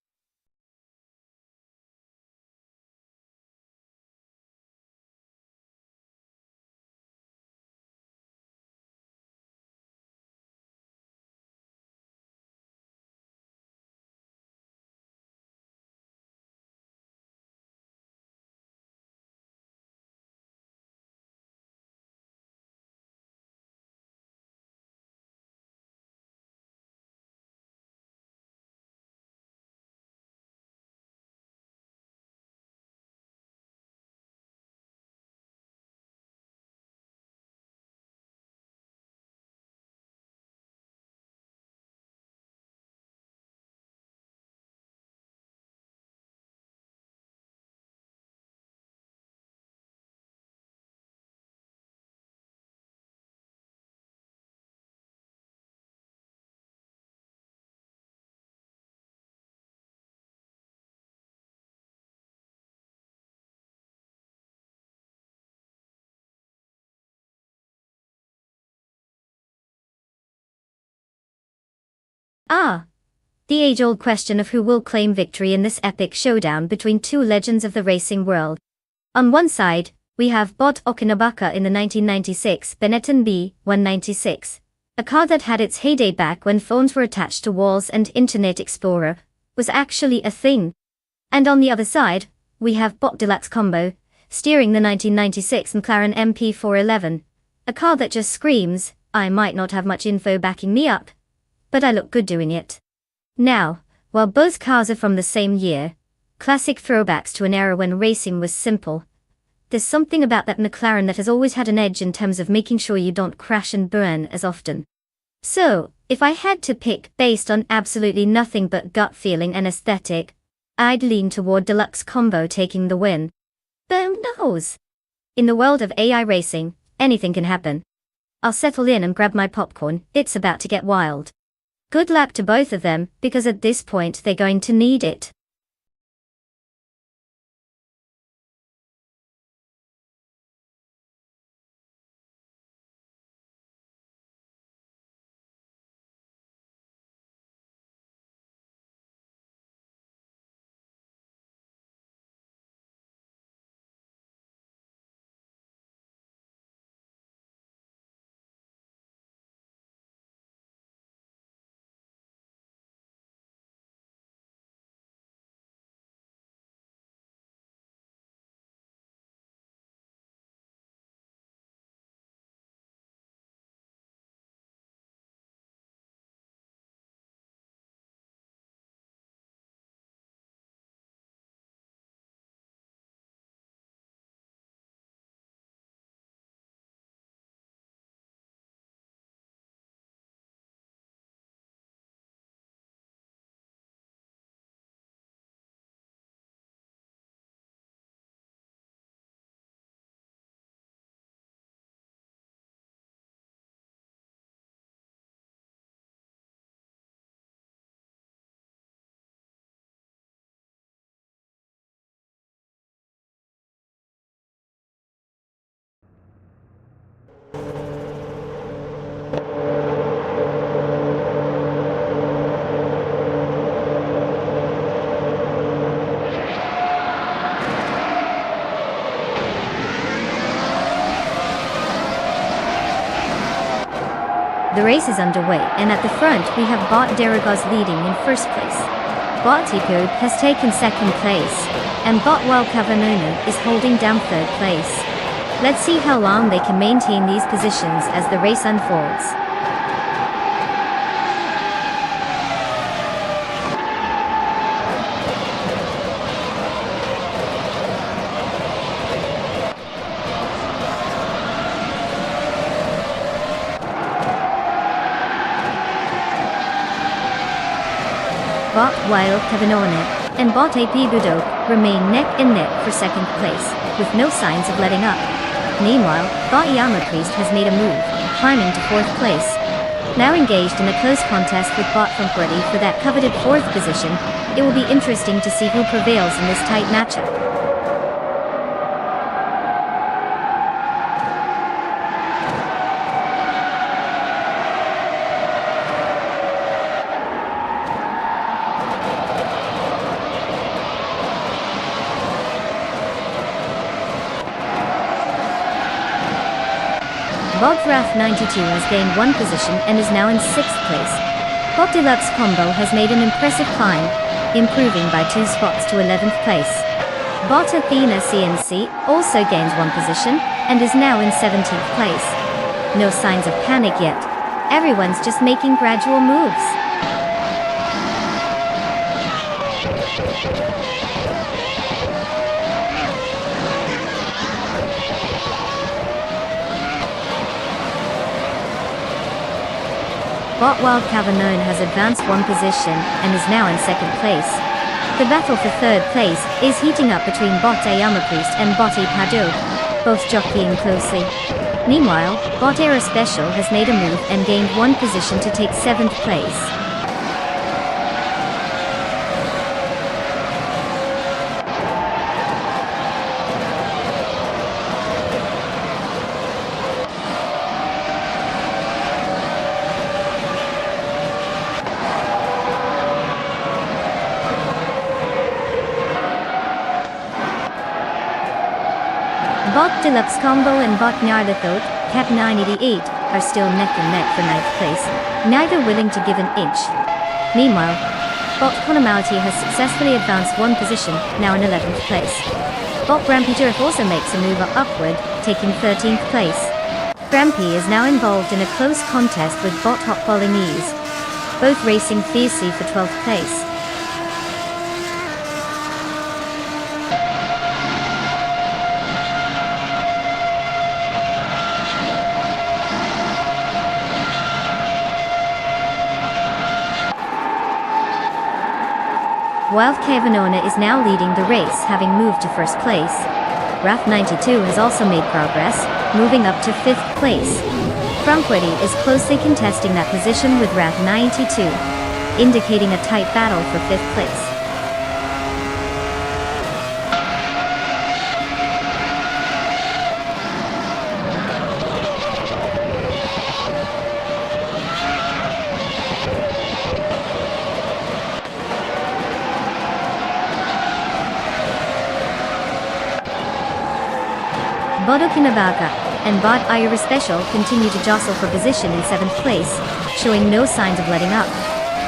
Ah, the age-old question of who will claim victory in this epic showdown between two legends of the racing world. On one side, we have Bot Okinabaka in the 1996 Benetton B196, a car that had its heyday back when phones were attached to walls and Internet Explorer was actually a thing. And on the other side, we have Bot Deluxe Combo, steering the 1996 McLaren MP411, a car that just screams, I might not have much info backing me up, but I look good doing it. Now, while both cars are from the same year, classic throwbacks to an era when racing was simple, there's something about that McLaren that has always had an edge in terms of making sure you don't crash and burn as often. So, if I had to pick based on absolutely nothing but gut feeling and aesthetic, I'd lean toward Deluxe Combo taking the win. But who knows? In the world of AI racing, anything can happen. I'll settle in and grab my popcorn, it's about to get wild. Good luck to both of them, because at this point they're going to need it. The race is underway, and at the front we have Bot Deragos leading in first place. Bot Ipo has taken second place, and Bot Cavanona is holding down third place. Let's see how long they can maintain these positions as the race unfolds. Bot Cavanona and Bot AP Budo remain neck and neck for second place, with no signs of letting up. Meanwhile, Bot Priest has made a move, climbing to fourth place. Now engaged in a close contest with Bot from Brady for that coveted fourth position, it will be interesting to see who prevails in this tight matchup. Bob Rath 92 has gained one position and is now in 6th place. Bob Deluxe Combo has made an impressive climb, improving by 2 spots to 11th place. Bot Athena CNC also gains one position and is now in 17th place. No signs of panic yet. Everyone's just making gradual moves. Bot Cavanone has advanced one position and is now in second place. The battle for third place is heating up between Bot Priest and Bot Pado, both jockeying closely. Meanwhile, Bot Era Special has made a move and gained one position to take 7th place. Bot Deluxe Combo and Bot Nyarlathot, Cap 988, are still neck and neck for 9th place, neither willing to give an inch. Meanwhile, Bot Conamality has successfully advanced one position, now in 11th place. Bot Grampy also makes a move upward, taking 13th place. Grampy is now involved in a close contest with Bot Hot Bolognese, both racing fiercely for 12th place. Wild Kavanona is now leading the race, having moved to first place. RAF 92 has also made progress, moving up to 5th place. Frumquity is closely contesting that position with RAF 92, indicating a tight battle for 5th place. Bodo Kinabaka and Bot Ira Special continue to jostle for position in 7th place, showing no signs of letting up.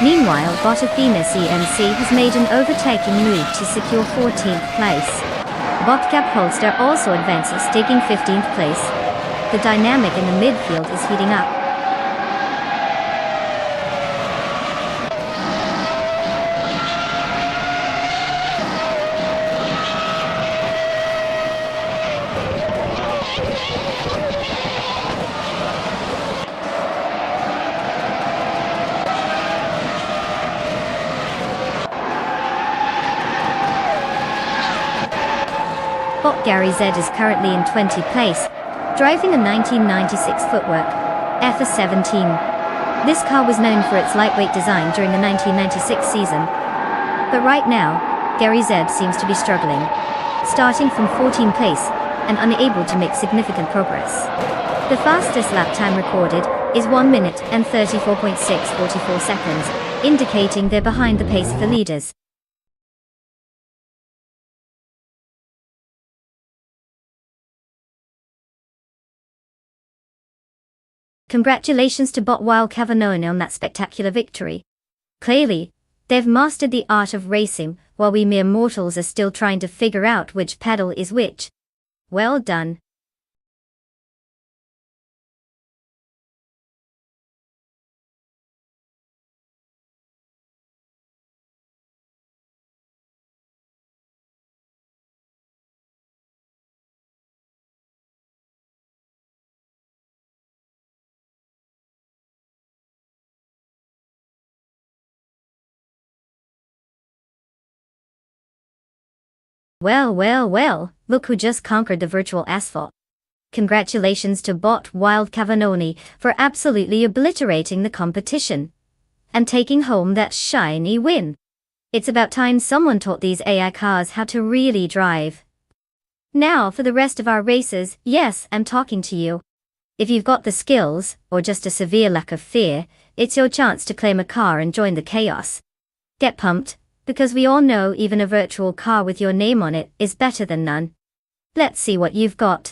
Meanwhile, Bot Athena CMC has made an overtaking move to secure 14th place. Bot Cap Holster also advances, taking 15th place. The dynamic in the midfield is heating up. Bot Gary Z is currently in 20th place, driving a 1996 footwork FS17. This car was known for its lightweight design during the 1996 season. But right now, Gary Z seems to be struggling, starting from 14th place and unable to make significant progress. The fastest lap time recorded is 1 minute and 34.644 seconds, indicating they're behind the pace of the leaders. Congratulations to Bot Wild Kavanona on that spectacular victory. Clearly, they've mastered the art of racing, while we mere mortals are still trying to figure out which pedal is which. Well done. Well, look who just conquered the virtual asphalt. Congratulations to Bot Wild Kavanoni for absolutely obliterating the competition and taking home that shiny win. It's about time someone taught these AI cars how to really drive. Now for the rest of our races, yes, I'm talking to you. If you've got the skills, or just a severe lack of fear, it's your chance to claim a car and join the chaos. Get pumped, because we all know even a virtual car with your name on it is better than none. Let's see what you've got.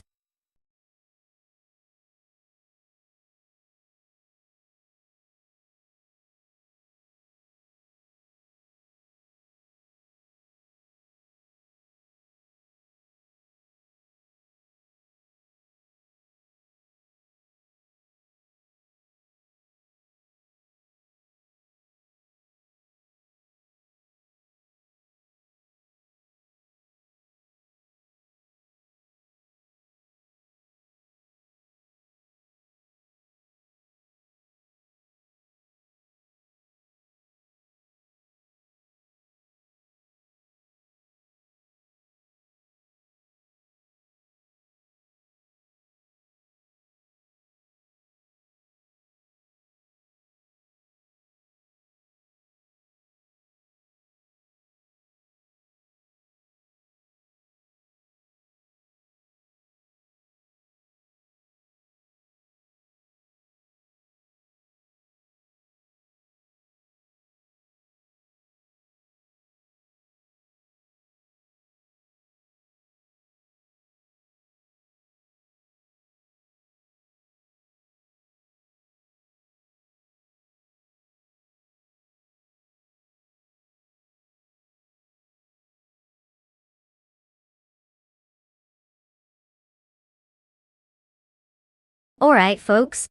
Alright, folks.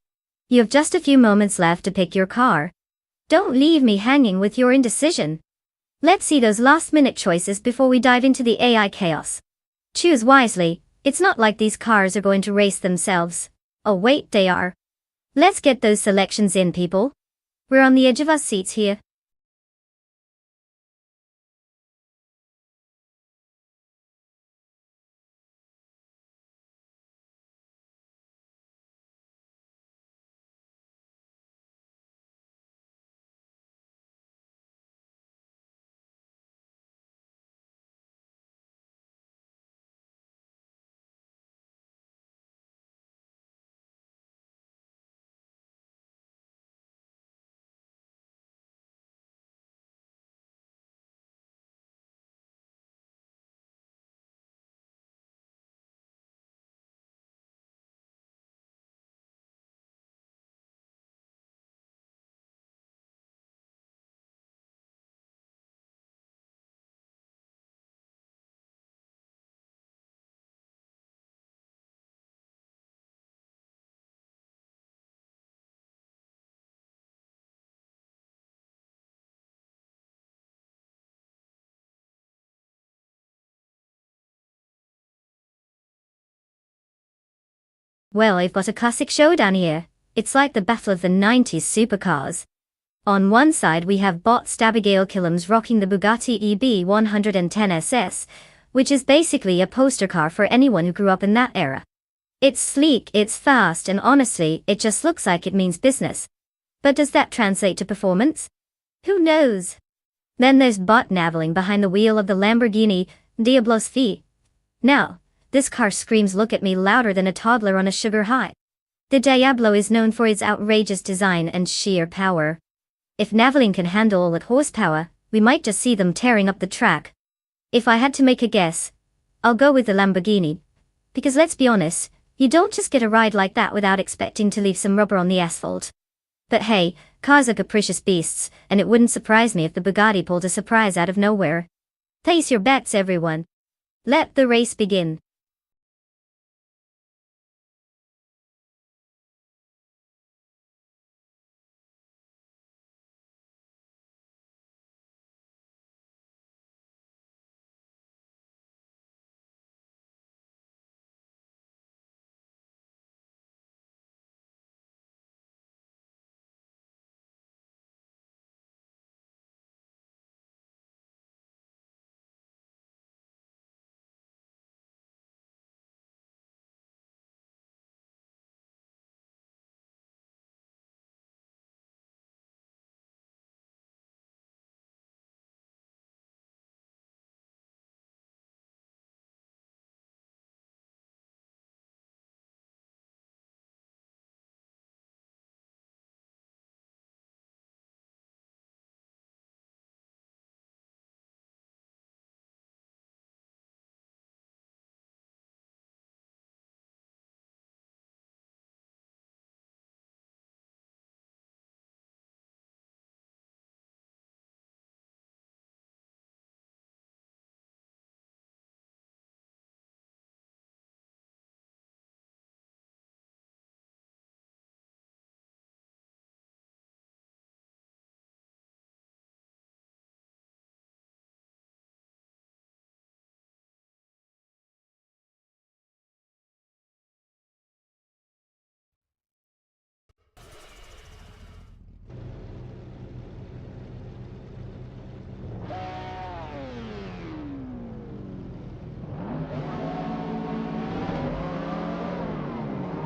You have just a few moments left to pick your car. Don't leave me hanging with your indecision. Let's see those last-minute choices before we dive into the AI chaos. Choose wisely. It's not like these cars are going to race themselves. Oh wait, they are. Let's get those selections in, people. We're on the edge of our seats here. Well, I've got a classic showdown here. It's like the battle of the 90s supercars. On one side we have bots Abigail Killam's rocking the Bugatti EB110 SS, which is basically a poster car for anyone who grew up in that era. It's sleek, it's fast, and honestly, it just looks like it means business. But does that translate to performance? Who knows? Then there's bot Naveling behind the wheel of the Lamborghini Diablos V. Now, this car screams "look at me" louder than a toddler on a sugar high. The Diablo is known for its outrageous design and sheer power. If Naveling can handle all that horsepower, we might just see them tearing up the track. If I had to make a guess, I'll go with the Lamborghini. Because let's be honest, you don't just get a ride like that without expecting to leave some rubber on the asphalt. But hey, cars are capricious beasts, and it wouldn't surprise me if the Bugatti pulled a surprise out of nowhere. Place your bets, everyone. Let the race begin.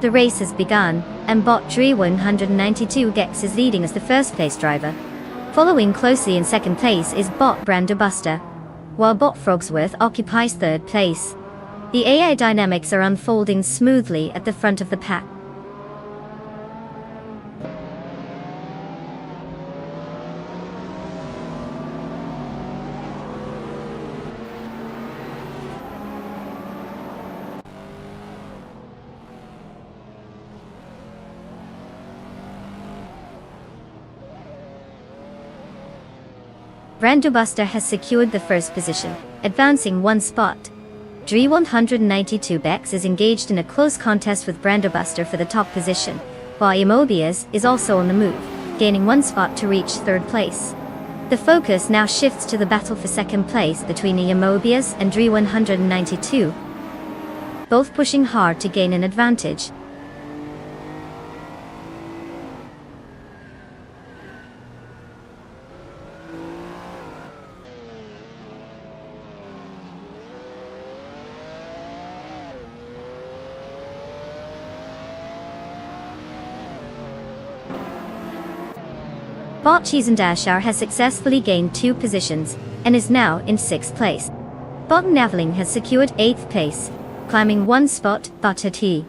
The race has begun, and bot Dre192 Gex is leading as the first place driver. Following closely in second place is bot Brandobuster, while bot Frogsworth occupies third place. The AI dynamics are unfolding smoothly at the front of the pack. Brandobuster has secured the first position, advancing one spot. Dre192Bex is engaged in a close contest with Brandobuster for the top position, while Imobias is also on the move, gaining one spot to reach third place. The focus now shifts to the battle for second place between Imobias and Dre192, both pushing hard to gain an advantage. Bot Cheesendashar has successfully gained 2 positions, and is now in 6th place. Bot Naveling has secured 8th place, climbing 1 spot, Bot-T.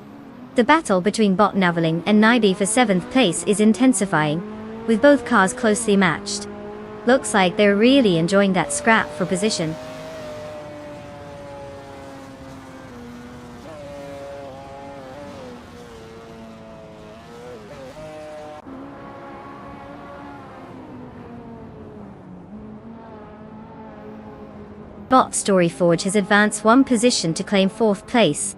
The battle between Bot Naveling and Nibi for 7th place is intensifying, with both cars closely matched. Looks like they're really enjoying that scrap for position. Bot Storyforge has advanced 1 position to claim 4th place.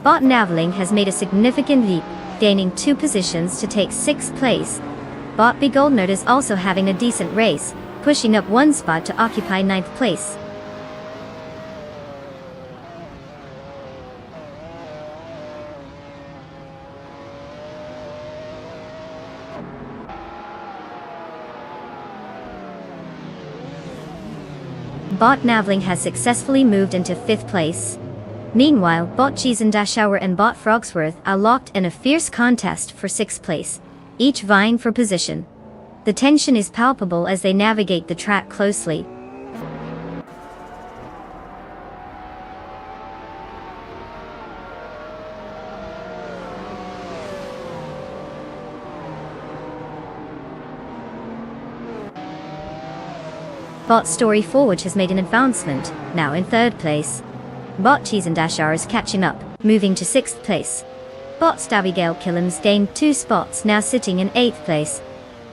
Bot Naveling has made a significant leap, gaining 2 positions to take 6th place. Bot Begoldnerd is also having a decent race, pushing up 1 spot to occupy 9th place. Bot Naveling has successfully moved into 5th place. Meanwhile, Bot Cheesendashauer and Bot Frogsworth are locked in a fierce contest for 6th place, each vying for position. The tension is palpable as they navigate the track closely. Bot Storyforge has made an advancement, now in 3rd place. Bot Cheesendashar is catching up, moving to 6th place. Bot Stabigale Killams gained 2 spots, now sitting in 8th place.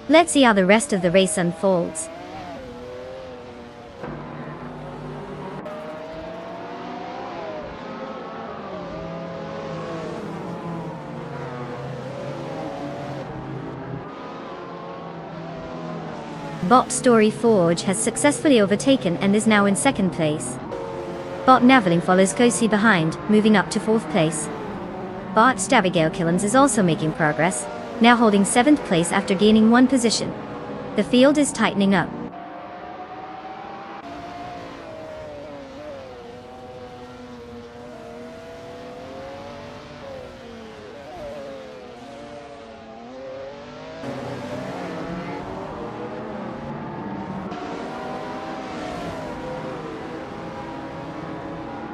Let's see how the rest of the race unfolds. Bot Storyforge has successfully overtaken and is now in 2nd place. Bot Naveling follows closely behind, moving up to 4th place. Bot Stabigale Killams is also making progress, now holding 7th place after gaining 1 position. The field is tightening up.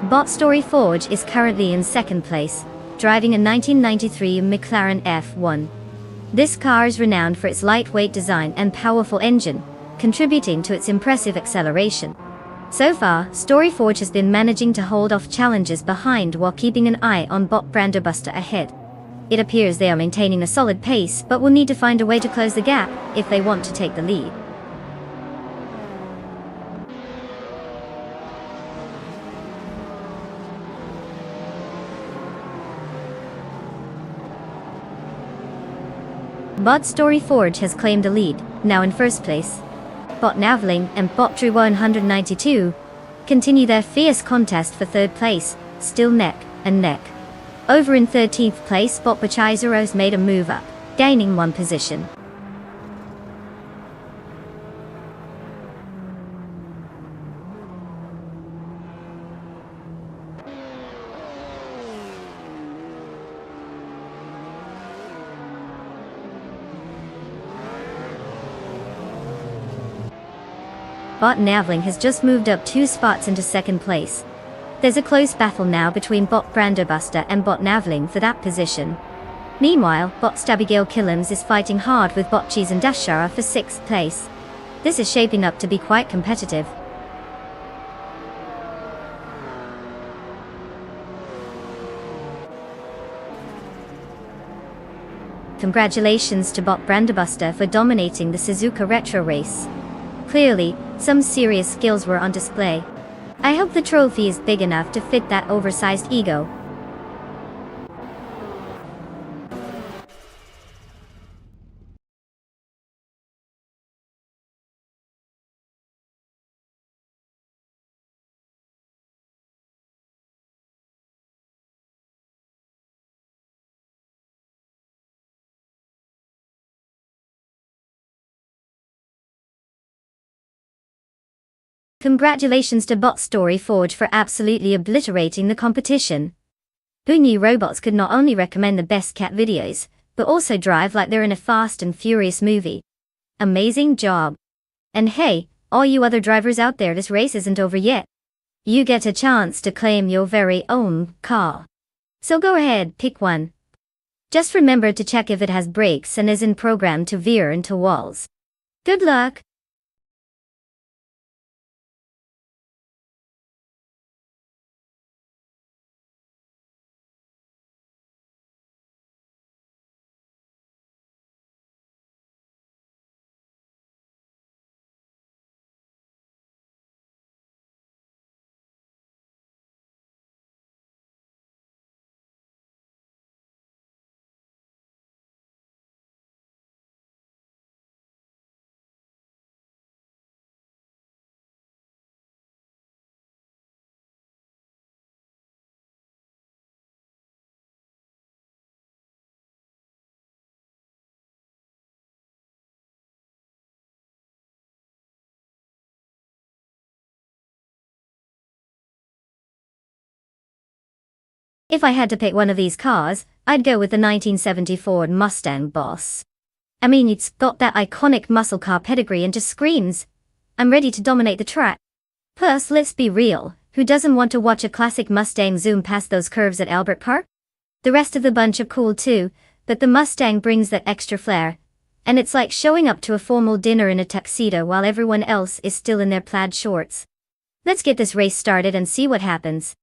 Bot Storyforge is currently in 2nd place, driving a 1993 McLaren F1. This car is renowned for its lightweight design and powerful engine, contributing to its impressive acceleration. So far, Storyforge has been managing to hold off challenges behind while keeping an eye on Bot Brandobuster ahead. It appears they are maintaining a solid pace, but will need to find a way to close the gap if they want to take the lead. Bot Storyforge has claimed the lead, now in 1st place. Bot Naveling and Bot Dre192 continue their fierce contest for 3rd place, still neck and neck. Over in 13th place, Bot Bachaizeros made a move up, gaining 1 position. Bot Naveling has just moved up 2 spots into 2nd place. There's a close battle now between Bot Brandobuster and Bot Naveling for that position. Meanwhile, Bot Stabigale Killams is fighting hard with Bot Cheesendashara for 6th place. This is shaping up to be quite competitive. Congratulations to Bot Brandobuster for dominating the Suzuka Retro race. Clearly, some serious skills were on display. I hope the trophy is big enough to fit that oversized ego. Congratulations to Bot Story Forge for absolutely obliterating the competition. Who knew robots could not only recommend the best cat videos, but also drive like they're in a Fast and Furious movie? Amazing job. And hey, all you other drivers out there, this race isn't over yet. You get a chance to claim your very own car. So go ahead, pick one. Just remember to check if it has brakes and isn't programmed to veer into walls. Good luck! If I had to pick one of these cars, I'd go with the 1970 Ford Mustang Boss. I mean, it's got that iconic muscle car pedigree and just screams, I'm ready to dominate the track. Plus, let's be real, who doesn't want to watch a classic Mustang zoom past those curves at Albert Park? The rest of the bunch are cool too, but the Mustang brings that extra flair. And it's like showing up to a formal dinner in a tuxedo while everyone else is still in their plaid shorts. Let's get this race started and see what happens.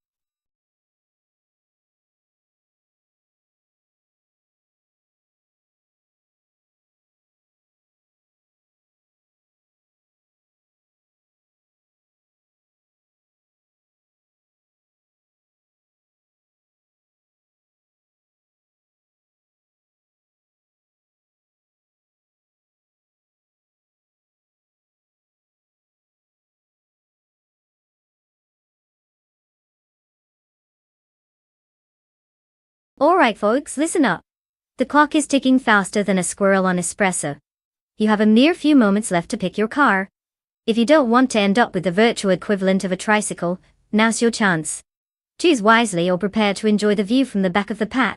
Alright folks, listen up. The clock is ticking faster than a squirrel on espresso. You have a mere few moments left to pick your car. If you don't want to end up with the virtual equivalent of a tricycle, now's your chance. Choose wisely or prepare to enjoy the view from the back of the pack.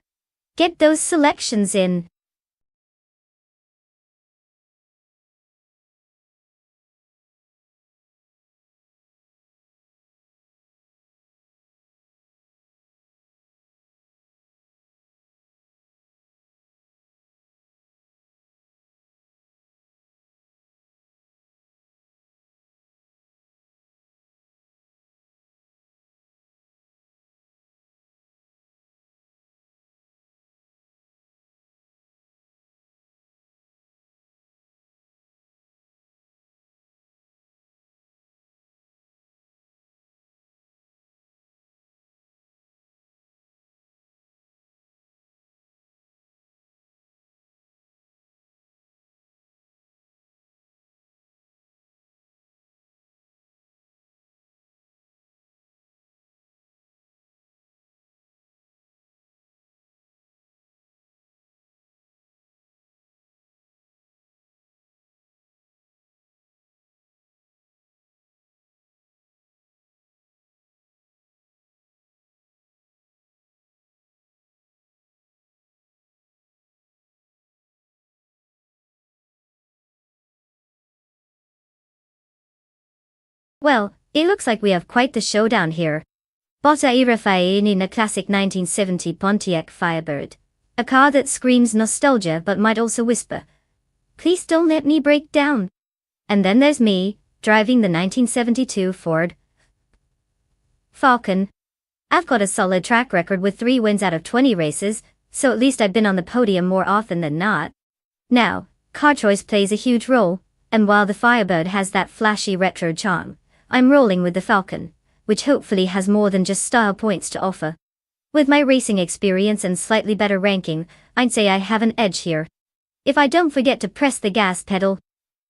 Get those selections in. Well, it looks like we have quite the showdown here. Bota Irafae in a classic 1970 Pontiac Firebird. A car that screams nostalgia but might also whisper, please don't let me break down. And then there's me, driving the 1972 Ford Falcon. I've got a solid track record with 3 wins out of 20 races, so at least I've been on the podium more often than not. Now, car choice plays a huge role, and while the Firebird has that flashy retro charm, I'm rolling with the Falcon. which hopefully has more than just style points to offer. With my racing experience and slightly better ranking, I'd say I have an edge here. If I don't forget to press the gas pedal.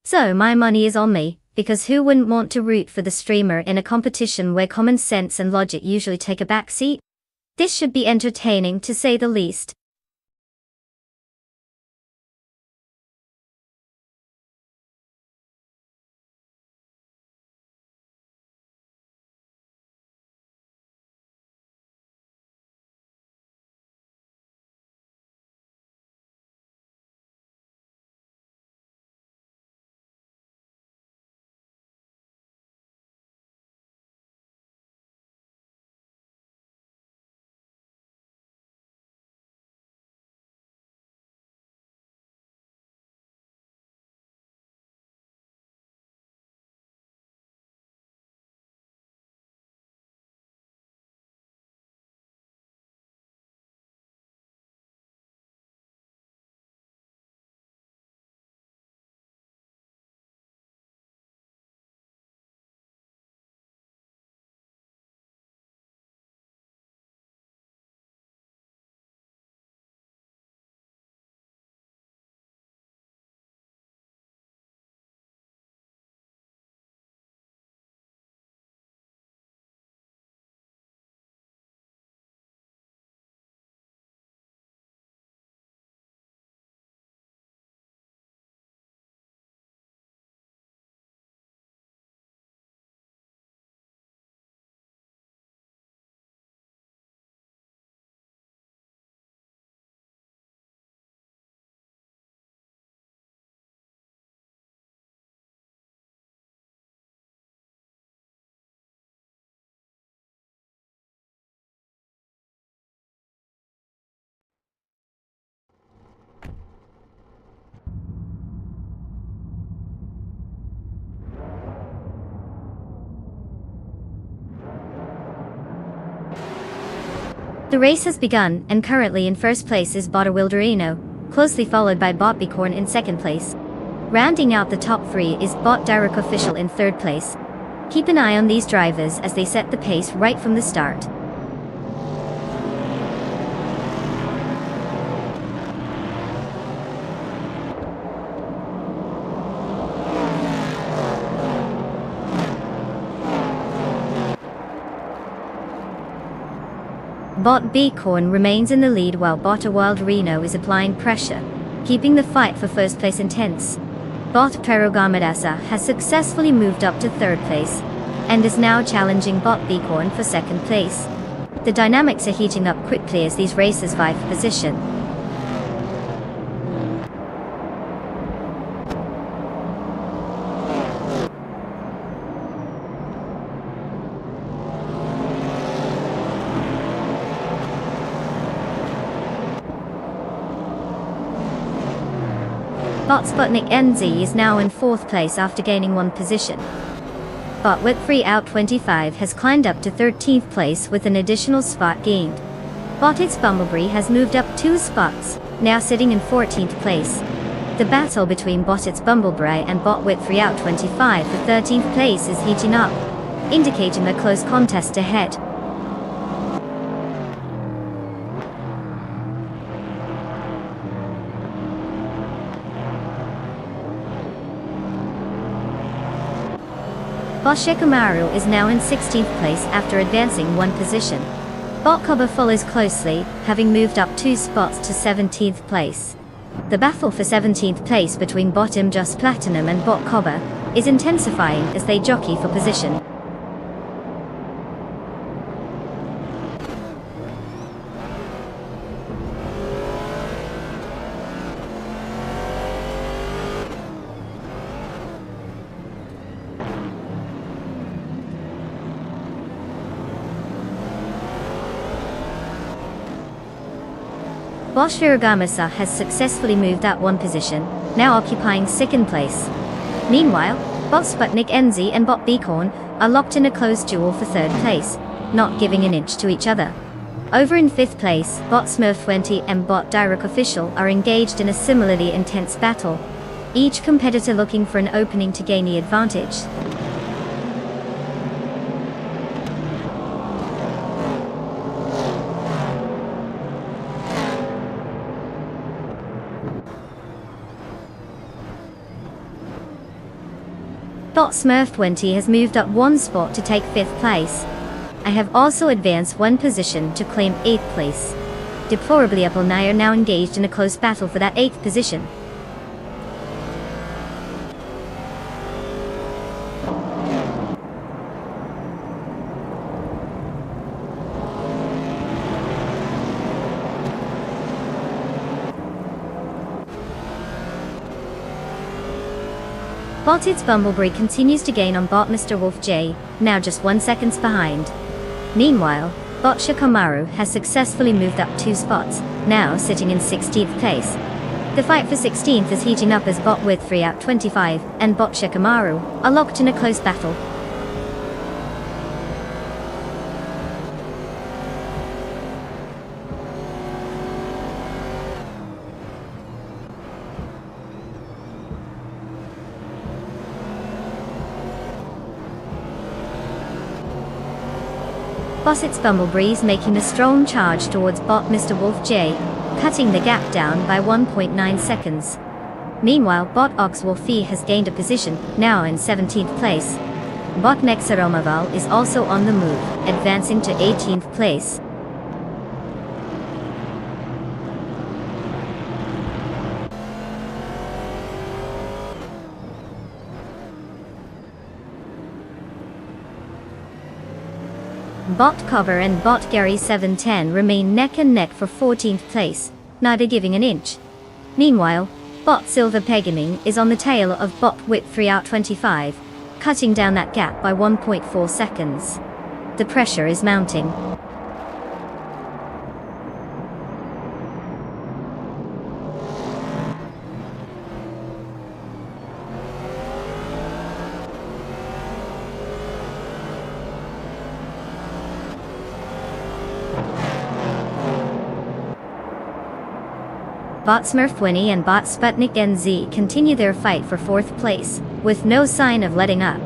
So my money is on me, because who wouldn't want to root for the streamer in a competition where common sense and logic usually take a back seat? This should be entertaining to say the least. The race has begun, and currently in first place is Bot Wilderino, closely followed by Bot Bicorn in second place. Rounding out the top three is Bot Direct Official in third place. Keep an eye on these drivers as they set the pace right from the start. Bot Bicorn remains in the lead while Bot Wilderino is applying pressure, keeping the fight for first place intense. Bot Perogamadasa has successfully moved up to third place, and is now challenging Bot Bicorn for second place. The dynamics are heating up quickly as these racers vie for position. Bot Sputnik NZ is now in fourth place after gaining one position. Bot Whitfree Out 25 has climbed up to 13th place with an additional spot gained. Bot It's Bumblebee has moved up 2 spots, now sitting in 14th place. The battle between Bot It's Bumblebee and Bot Whitfree Out 25 for 13th place is heating up, indicating a close contest ahead. Bot Shikamaru is now in 16th place after advancing one position. Bot Koba follows closely, having moved up 2 spots to 17th place. The battle for 17th place between Bot Just Platinum and Bot Koba is intensifying as they jockey for position. Bosch Viragamasa has successfully moved up one position, now occupying second place. Meanwhile, Bot Sputnik NZ and Bot Bicorn are locked in a close duel for third place, not giving an inch to each other. Over in fifth place, Bot Smurf 20 and Bot Direct Official are engaged in a similarly intense battle, each competitor looking for an opening to gain the advantage. Bot Smurf20 has moved up one spot to take 5th place. I have also advanced one position to claim 8th place. Deplorably Apple and I are now engaged in a close battle for that 8th position. Bot's Bumblebee continues to gain on bot Mr. Wolf J, now just 1 second behind. Meanwhile, bot Shikamaru has successfully moved up 2 spots, now sitting in 16th place. The fight for 16th is heating up as bot with 3 out 25 and bot Shikamaru are locked in a close battle. Bot's Bumblebee is making a strong charge towards bot Mr. Wolf J, cutting the gap down by 1.9 seconds. Meanwhile, bot Oxwolfie has gained a position, now in 17th place. Bot Mexaromaval is also on the move, advancing to 18th place. Bot Cover and bot Gary 710 remain neck and neck for 14th place, neither giving an inch. Meanwhile, bot Silver Pegaming is on the tail of bot Whip 3 out 25, cutting down that gap by 1.4 seconds. The pressure is mounting. Bot Smurf20 and bot Sputnik NZ continue their fight for 4th place, with no sign of letting up.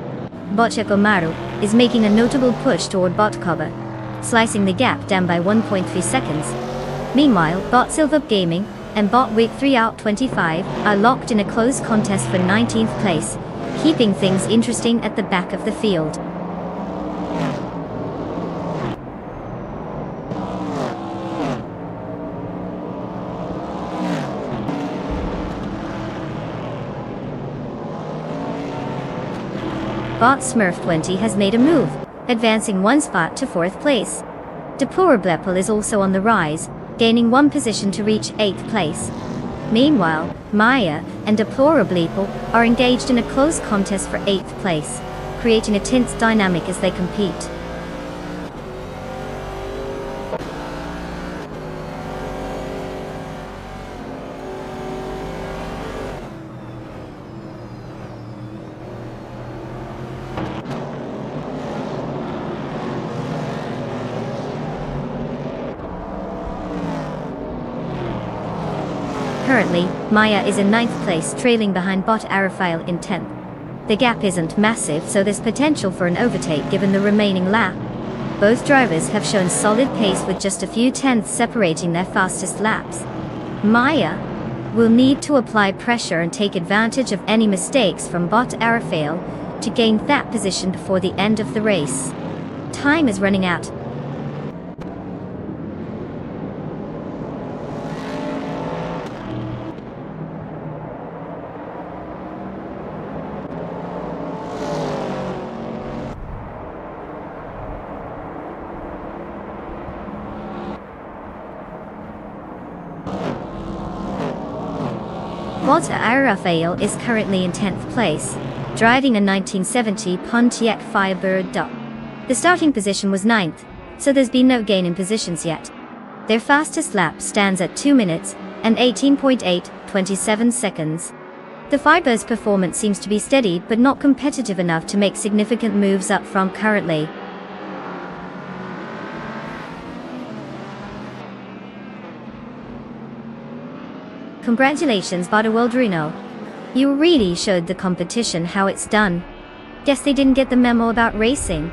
Bot Shikamaru is making a notable push toward bot Cover, slicing the gap down by 1.3 seconds. Meanwhile, bot Silver Gaming and bot Wig 3 out 25 are locked in a close contest for 19th place, keeping things interesting at the back of the field. Bot Smurf20 has made a move, advancing 1 spot to 4th place. Deplorablepel is also on the rise, gaining 1 position to reach 8th place. Meanwhile, Maya and Deplorablepel are engaged in a close contest for 8th place, creating a tense dynamic as they compete. Currently, Maya is in 9th place, trailing behind bot Arafael in 10th. The gap isn't massive, so there's potential for an overtake given the remaining lap. Both drivers have shown solid pace with just a few tenths separating their fastest laps. Maya will need to apply pressure and take advantage of any mistakes from bot Arafael to gain that position before the end of the race. Time is running out. Bot Arafael is currently in 10th place, driving a 1970 Pontiac Firebird Duck. The starting position was 9th, so there's been no gain in positions yet. Their fastest lap stands at 2 minutes and 18.827 seconds. The Firebird's performance seems to be steady but not competitive enough to make significant moves up front currently. Congratulations, Botawildrino. You really showed the competition how it's done. Guess they didn't get the memo about racing.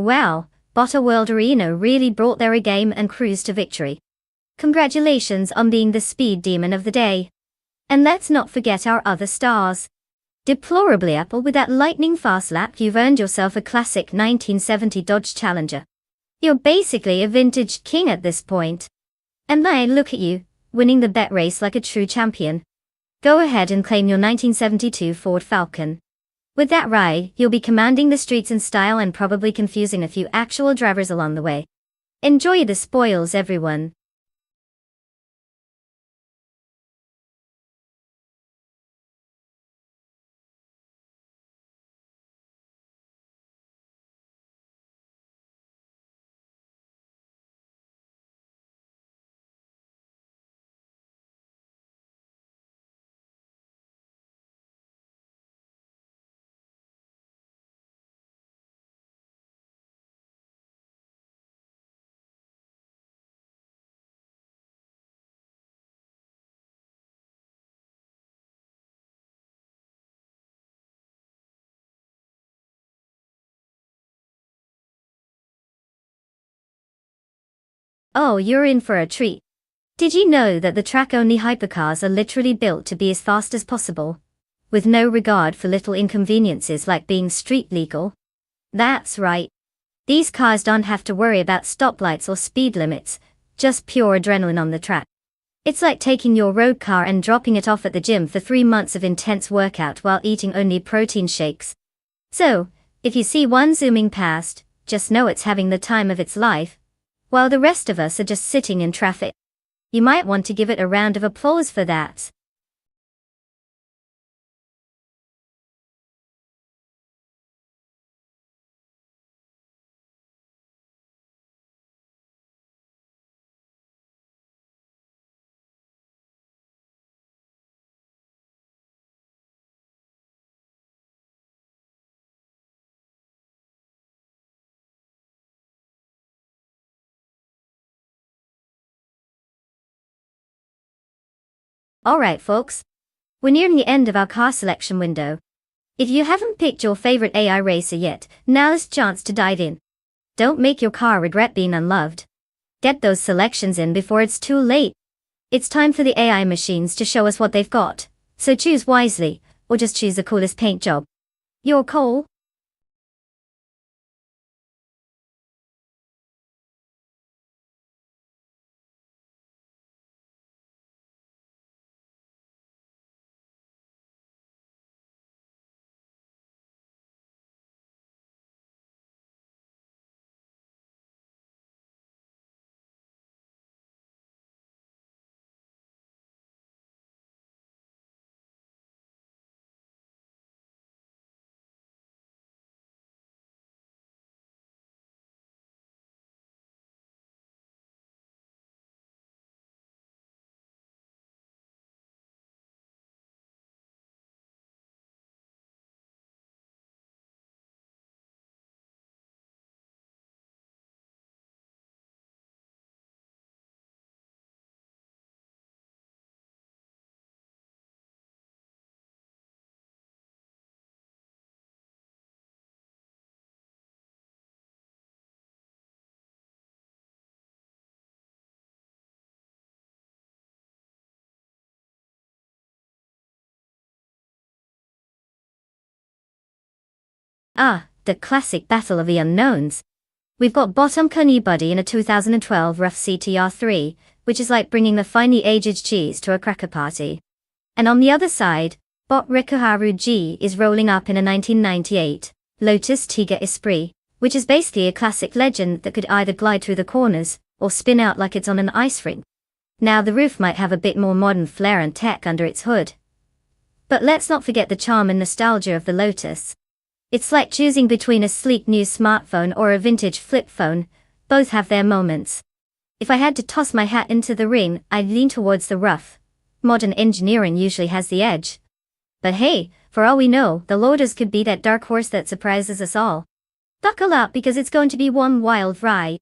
Wow, Botta World Arena really brought their A game and cruised to victory. Congratulations on being the speed demon of the day. And let's not forget our other stars. Deplorably Apple, with that lightning fast lap you've earned yourself a classic 1970 Dodge Challenger. You're basically a vintage king at this point. And now look at you, winning the bet race like a true champion. Go ahead and claim your 1972 Ford Falcon. With that ride, you'll be commanding the streets in style and probably confusing a few actual drivers along the way. Enjoy the spoils, everyone. Oh, you're in for a treat. Did you know that the track-only hypercars are literally built to be as fast as possible, with no regard for little inconveniences like being street legal? That's right. These cars don't have to worry about stoplights or speed limits, just pure adrenaline on the track. It's like taking your road car and dropping it off at the gym for 3 months of intense workout while eating only protein shakes. So, if you see one zooming past, just know it's having the time of its life, while the rest of us are just sitting in traffic. You might want to give it a round of applause for that. Alright folks, we're nearing the end of our car selection window. If you haven't picked your favorite AI racer yet, now's the chance to dive in. Don't make your car regret being unloved. Get those selections in before it's too late. It's time for the AI machines to show us what they've got, so choose wisely, or just choose the coolest paint job. Your call. Ah, the classic battle of the unknowns. We've got Bottom Buddy in a 2012 Rough CTR3, which is like bringing the finely aged cheese to a cracker party. And on the other side, Bot Rikuharu G is rolling up in a 1998 Lotus Tiga Esprit, which is basically a classic legend that could either glide through the corners or spin out like it's on an ice rink. Now the roof might have a bit more modern flair and tech under its hood. But let's not forget the charm and nostalgia of the Lotus. It's like choosing between a sleek new smartphone or a vintage flip phone, both have their moments. If I had to toss my hat into the ring, I'd lean towards the rough. Modern engineering usually has the edge. But hey, for all we know, the Lotus could be that dark horse that surprises us all. Buckle up because it's going to be one wild ride.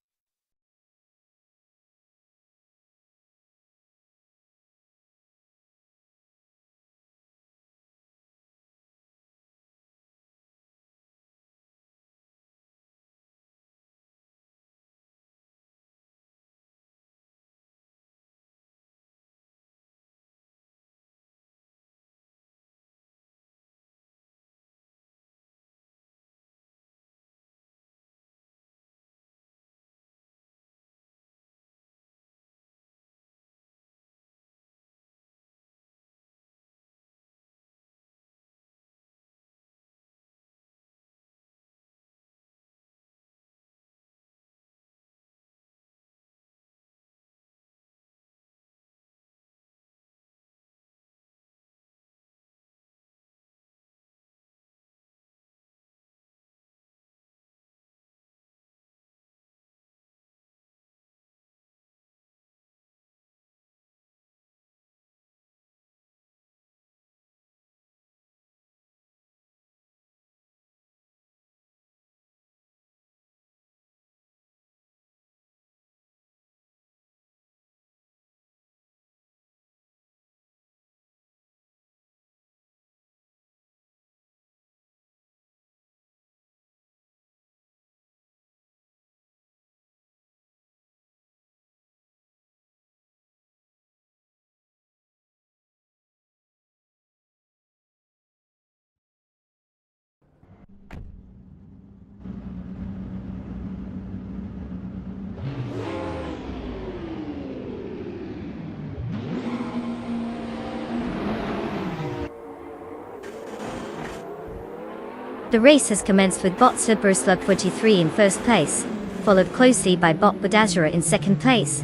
The race has commenced with bot Slipper Slug 43 in first place, followed closely by bot Bodazura in second place,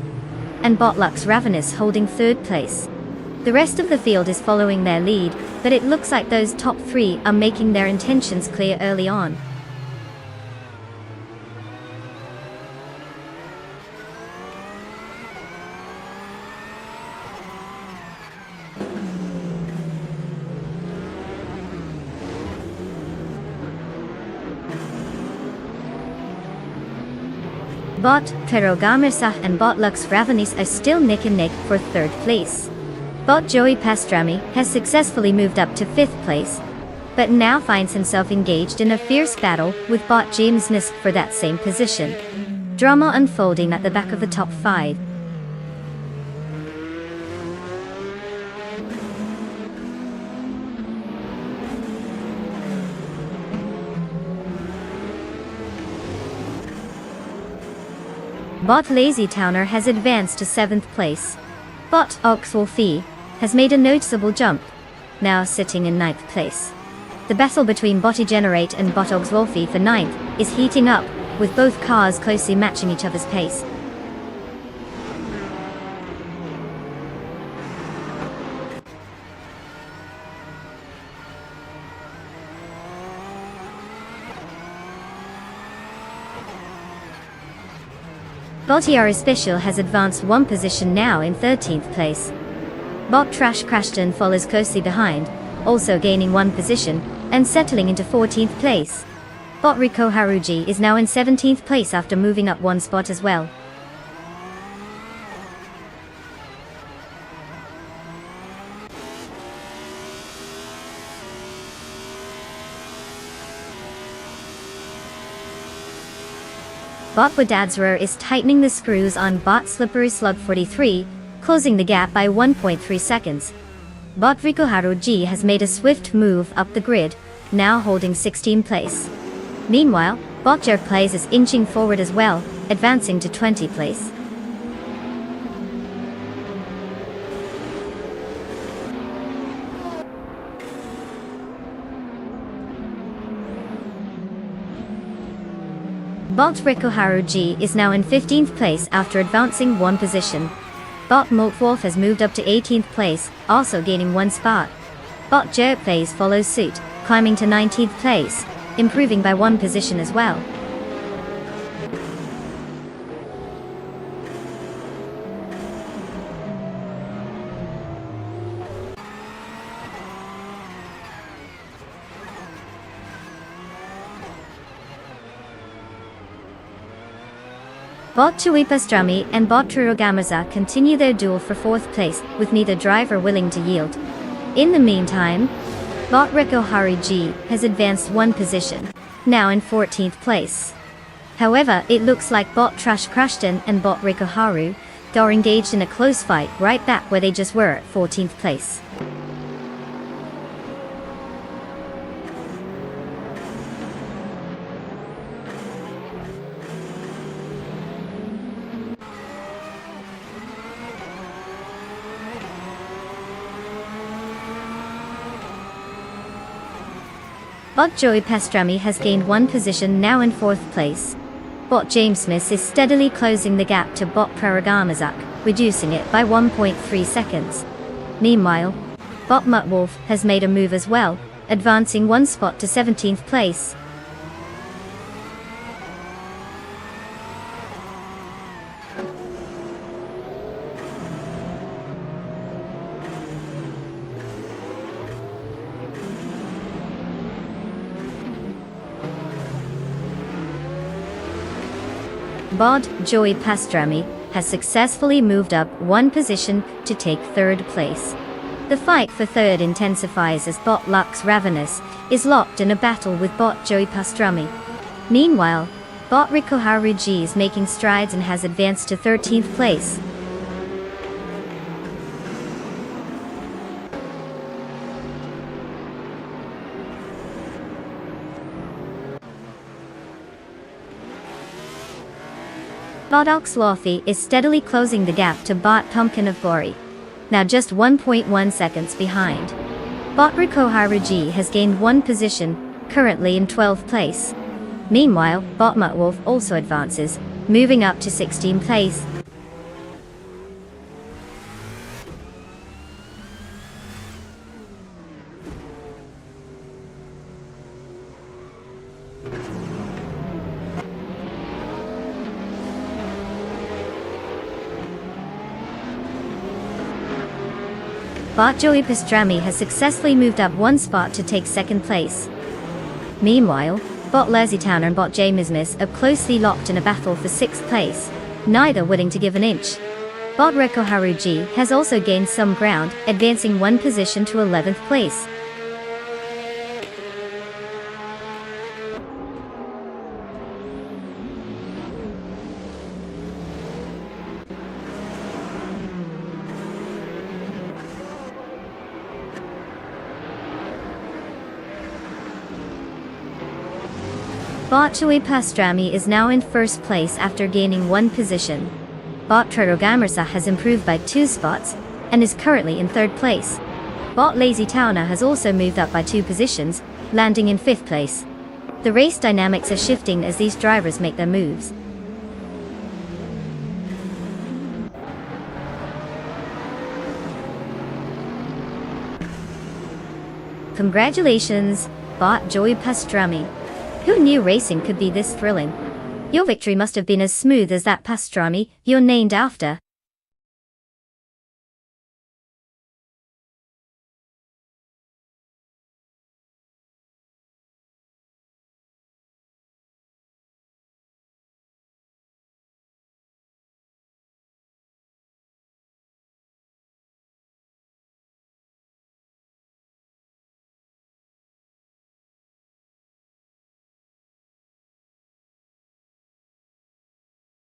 and bot Lux Ravenous holding third place. The rest of the field is following their lead, but it looks like those top three are making their intentions clear early on. Bot Perogamersa and bot Lux Ravenous are still neck and neck for third place. Bot Joey Pastrami has successfully moved up to 5th place, but now finds himself engaged in a fierce battle with bot James Nisk for that same position. Drama unfolding at the back of the top 5. Bot Lazy Towner has advanced to 7th place. Bot Oxwolfie has made a noticeable jump, now sitting in 9th place. The battle between Bot Generate and Bot Oxwolfie for 9th is heating up, with both cars closely matching each other's pace. Bot ER Special has advanced one position now in 13th place. Bot Trash Crashton follows closely behind, also gaining one position, and settling into 14th place. Bot Rico Haruji is now in 17th place after moving up one spot as well. Bot Bodadzura is tightening the screws on bot Slippery Slug 43, closing the gap by 1.3 seconds. Bot Rico Haruji has made a swift move up the grid, now holding 16th place. Meanwhile, bot Jerk Plays is inching forward as well, advancing to 20th place. Bot Rico Haruji is now in 15th place after advancing one position. Bot Moltwolf has moved up to 18th place, also gaining one spot. Bot Jerk Plays follows suit, climbing to 19th place, improving by one position as well. Bot Chui Pastrami and Bot Trurogamaza continue their duel for 4th place, with neither driver willing to yield. In the meantime, Bot Rico Haruji has advanced one position, now in 14th place. However, it looks like Bot Trash Crashton and Bot Rico Haru are engaged in a close fight right back where they just were at 14th place. Bot Joey Pastrami has gained one position now in 4th place. Bot James Smith is steadily closing the gap to Bot Praragamazak, reducing it by 1.3 seconds. Meanwhile, Bot Muttwolf has made a move as well, advancing one spot to 17th place. Bot Joey Pastrami has successfully moved up one position to take 3rd place. The fight for 3rd intensifies as Bot Lux Ravenous is locked in a battle with Bot Joey Pastrami. Meanwhile, Bot Rico Haruji is making strides and has advanced to 13th place. Bot Oxlothy is steadily closing the gap to Bot Pumpkin of Glory, now just 1.1 seconds behind. Bot Rico Haruji has gained one position, currently in 12th place. Meanwhile, Bot Wolf also advances, moving up to 16th place. Bot Joey Pastrami has successfully moved up one spot to take 2nd place. Meanwhile, Bot Lazy Towner and Bot James are closely locked in a battle for 6th place, neither willing to give an inch. Bot Reko Haruji has also gained some ground, advancing one position to 11th place. Bot Joey Pastrami is now in 1st place after gaining one position. Bot Gamersa has improved by 2 spots, and is currently in 3rd place. Bot Lazy Towner has also moved up by 2 positions, landing in 5th place. The race dynamics are shifting as these drivers make their moves. Congratulations, Bot Joey Pastrami. Who knew racing could be this thrilling? Your victory must have been as smooth as that pastrami you're named after.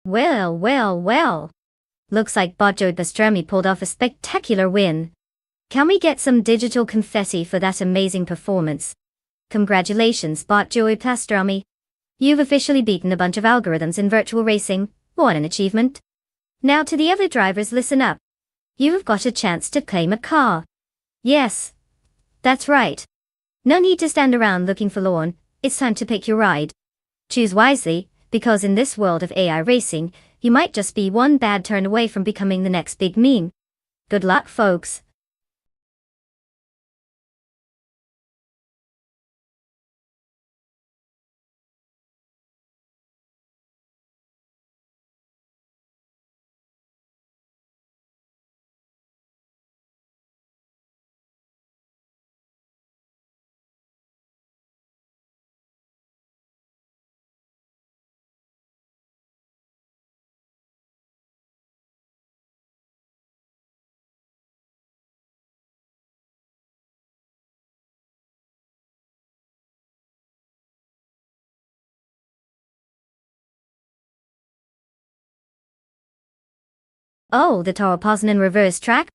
Well, well, well. Looks like Bot Joey Pastrami pulled off a spectacular win. Can we get some digital confetti for that amazing performance? Congratulations, Bot Joey Pastrami. You've officially beaten a bunch of algorithms in virtual racing. What an achievement. Now to the other drivers, listen up. You've got a chance to claim a car. Yes, that's right. No need to stand around looking forlorn, it's time to pick your ride. Choose wisely, because in this world of AI racing, you might just be one bad turn away from becoming the next big meme. Good luck, folks. Oh, the Toro Poznan reverse track?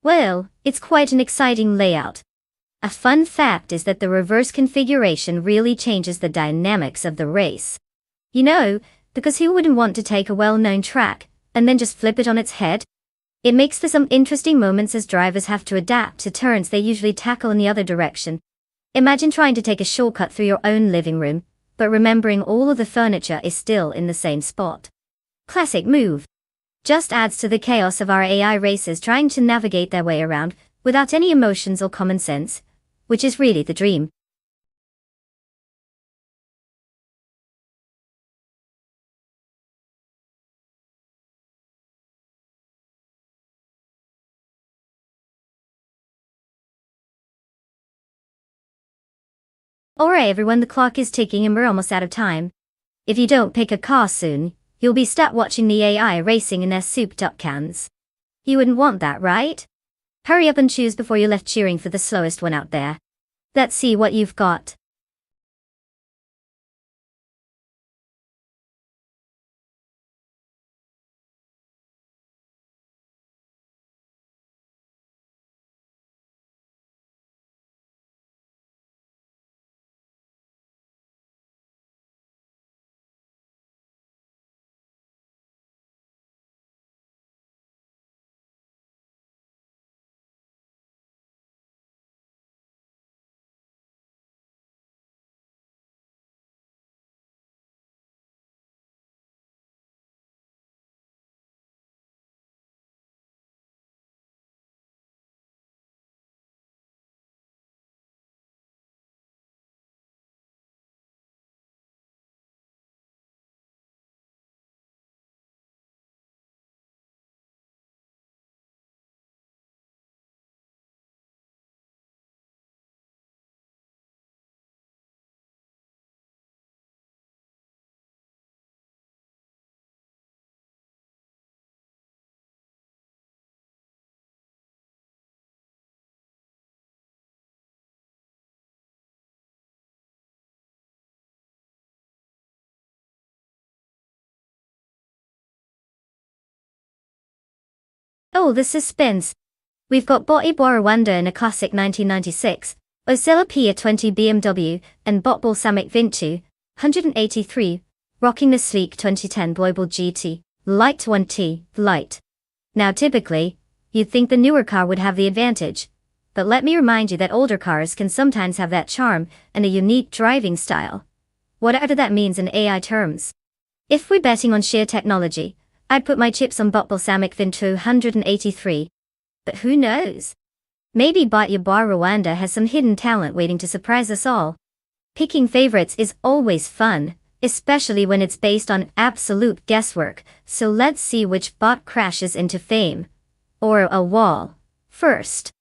Well, it's quite an exciting layout. A fun fact is that the reverse configuration really changes the dynamics of the race. You know, because who wouldn't want to take a well-known track, and then just flip it on its head? It makes for some interesting moments as drivers have to adapt to turns they usually tackle in the other direction. Imagine trying to take a shortcut through your own living room, but remembering all of the furniture is still in the same spot. Classic move. Just adds to the chaos of our AI racers trying to navigate their way around, without any emotions or common sense, which is really the dream. Alright everyone, the clock is ticking and we're almost out of time. If you don't pick a car soon, you'll be stuck watching the AI racing in their souped up cans. You wouldn't want that, right? Hurry up and choose before you're left cheering for the slowest one out there. Let's see what you've got. Oh, the suspense. We've got Botti Rwanda in a classic 1996, Osella P20 BMW, and Bot Balsamic Vintu, 183, rocking the sleek 2010 Global GT, Light 1T, Light. Now typically, you'd think the newer car would have the advantage, but let me remind you that older cars can sometimes have that charm and a unique driving style. Whatever that means in AI terms. If we're betting on sheer technology, I'd put my chips on Bot Balsamic Vintu 183. But who knows? Maybe Botti Rwanda has some hidden talent waiting to surprise us all. Picking favorites is always fun, especially when it's based on absolute guesswork, so let's see which bot crashes into fame. Or a wall. First.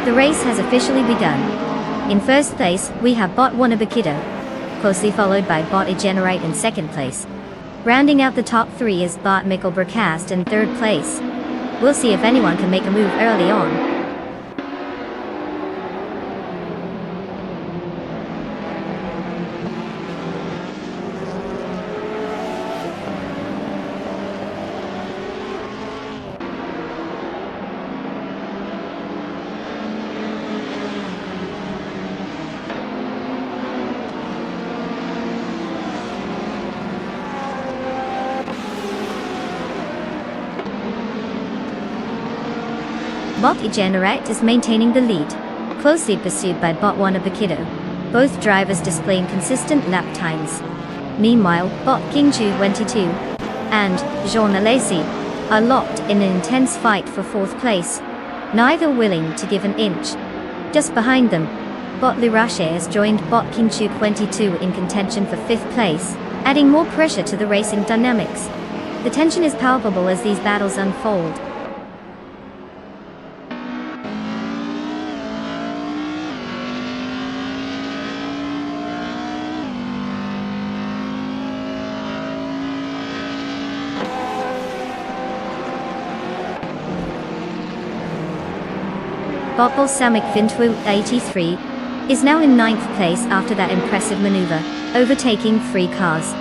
The race has officially begun. In first place, we have Bot Wannabakido, closely followed by Bot Egenerate in second place. Rounding out the top three is Bot Mickelbercast in third place. We'll see if anyone can make a move early on. Bot Egenerate is maintaining the lead, closely pursued by Bot Wannabakido, both drivers displaying consistent lap times. Meanwhile, Bot Kingju 22 and Jean Alesi are locked in an intense fight for fourth place, neither willing to give an inch. Just behind them, Bot Lirache has joined Bot Kingju 22 in contention for fifth place, adding more pressure to the racing dynamics. The tension is palpable as these battles unfold. Bot Balsamic Vintu 83 is now in ninth place after that impressive maneuver, overtaking three cars.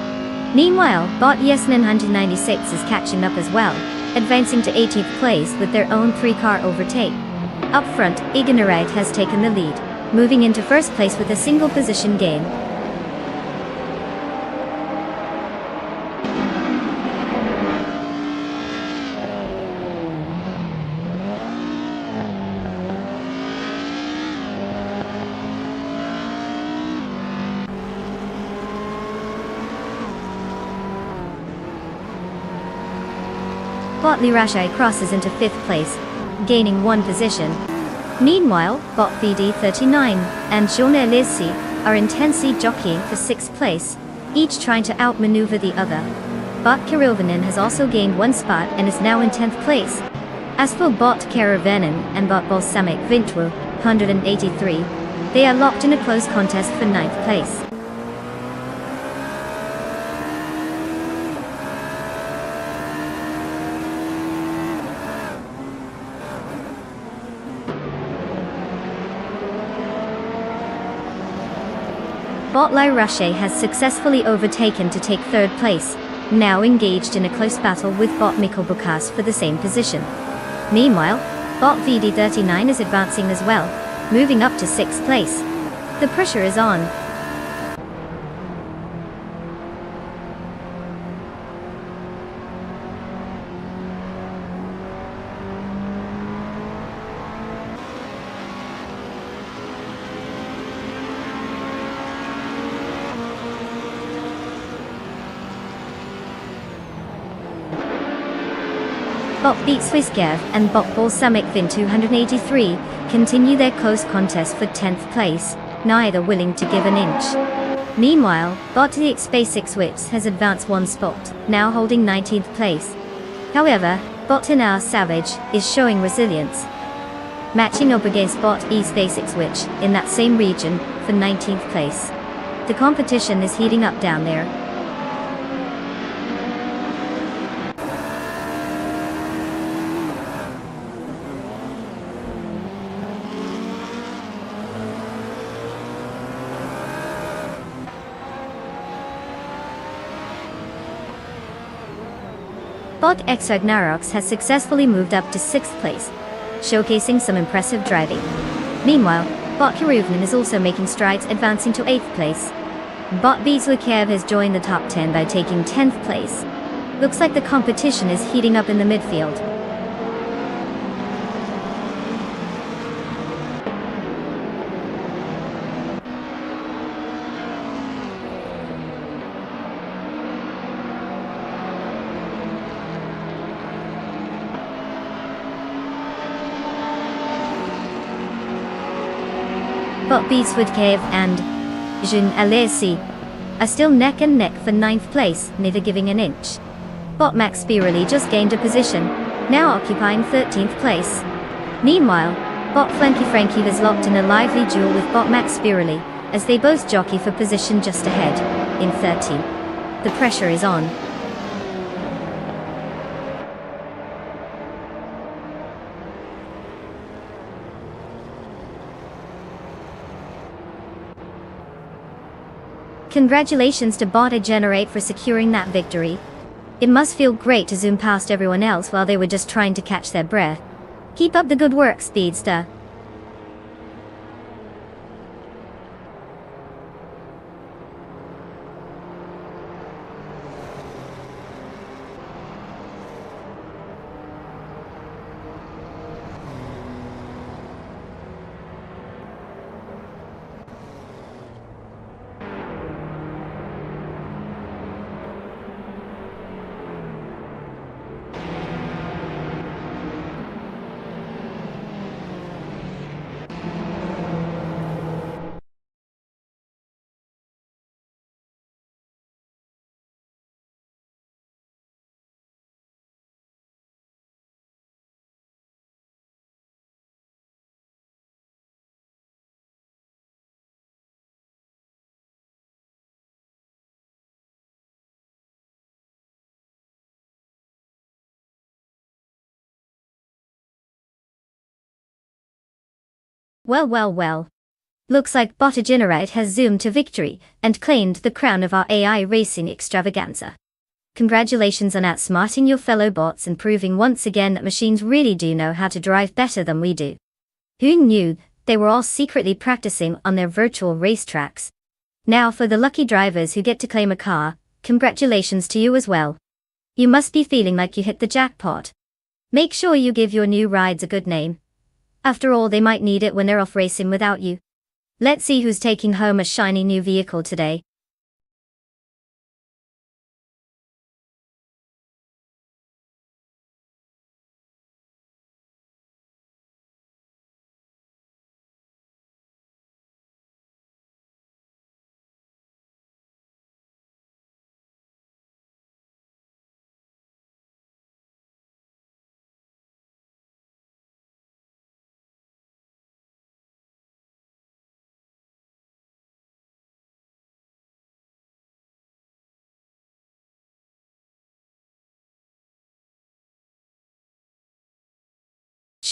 Meanwhile, Bot Yesnin 196 is catching up as well, advancing to 18th place with their own three-car overtake. Up front, Egenerate has taken the lead, moving into first place with a single position gain. Bot Lirashai crosses into 5th place, gaining 1 position. Meanwhile, Bot VD39 and Journée Lizzi are intensely jockeying for 6th place, each trying to outmaneuver the other. Bot Kirilvanen has also gained 1 spot and is now in 10th place. As for Bot Karavanen and Bot Balsamic Vintru, 183, they are locked in a close contest for 9th place. Bot Lai Rache has successfully overtaken to take 3rd place, now engaged in a close battle with Bot Mikkel Bukas for the same position. Meanwhile, Bot VD39 is advancing as well, moving up to 6th place. The pressure is on. Bot Beat Swissgev and Bot Balsamic Vin 283 continue their close contest for 10th place, neither willing to give an inch. Meanwhile, Bot the Basic Switch has advanced 1 spot, now holding 19th place. However, Bot Inar Savage is showing resilience, matching up against Bot East Basic Switch in that same region for 19th place. The competition is heating up down there. Bot Exagnarox has successfully moved up to 6th place, showcasing some impressive driving. Meanwhile, Bot Kiruvnan is also making strides, advancing to 8th place. Bot Bezlukev has joined the top 10 by taking 10th place. Looks like the competition is heating up in the midfield. Bot Beatswoodcave and Jean Alesi are still neck and neck for 9th place, neither giving an inch. Bot Max Spirali just gained a position, now occupying 13th place. Meanwhile, Bot Frankie is locked in a lively duel with Bot Max Spirali, as they both jockey for position just ahead, in 13th. The pressure is on. Congratulations to Bot Generate for securing that victory. It must feel great to zoom past everyone else while they were just trying to catch their breath. Keep up the good work, Speedster. Well. Looks like Bot Generate has zoomed to victory and claimed the crown of our AI racing extravaganza. Congratulations on outsmarting your fellow bots and proving once again that machines really do know how to drive better than we do. Who knew they were all secretly practicing on their virtual racetracks? Now for the lucky drivers who get to claim a car, congratulations to you as well. You must be feeling like you hit the jackpot. Make sure you give your new rides a good name. After all, they might need it when they're off racing without you. Let's see who's taking home a shiny new vehicle today.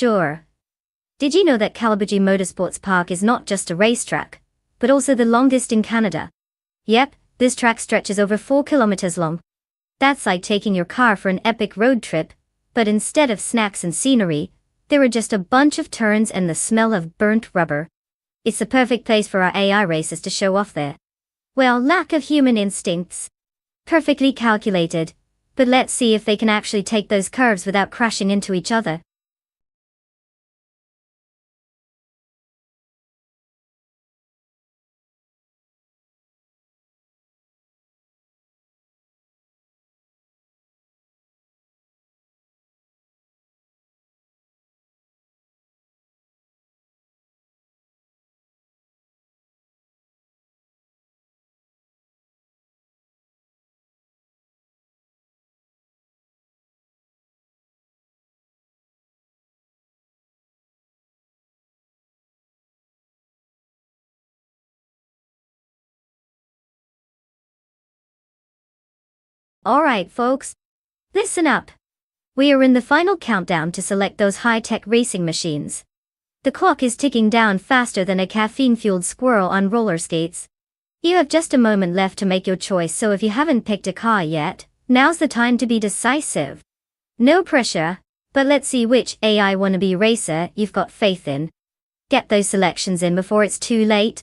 sure. Did you know that Calabugie Motorsports Park is not just a racetrack, but also the longest in Canada? Yep, this track stretches over 4 kilometers long. That's like taking your car for an epic road trip, but instead of snacks and scenery, there are just a bunch of turns and the smell of burnt rubber. It's the perfect place for our AI racers to show off their, well, lack of human instincts. Perfectly calculated, but let's see if they can actually take those curves without crashing into each other. Alright folks, listen up. We are in the final countdown to select those high-tech racing machines. The clock is ticking down faster than a caffeine-fueled squirrel on roller skates. You have just a moment left to make your choice, so if you haven't picked a car yet, now's the time to be decisive. No pressure, but let's see which AI wannabe racer you've got faith in. Get those selections in before it's too late.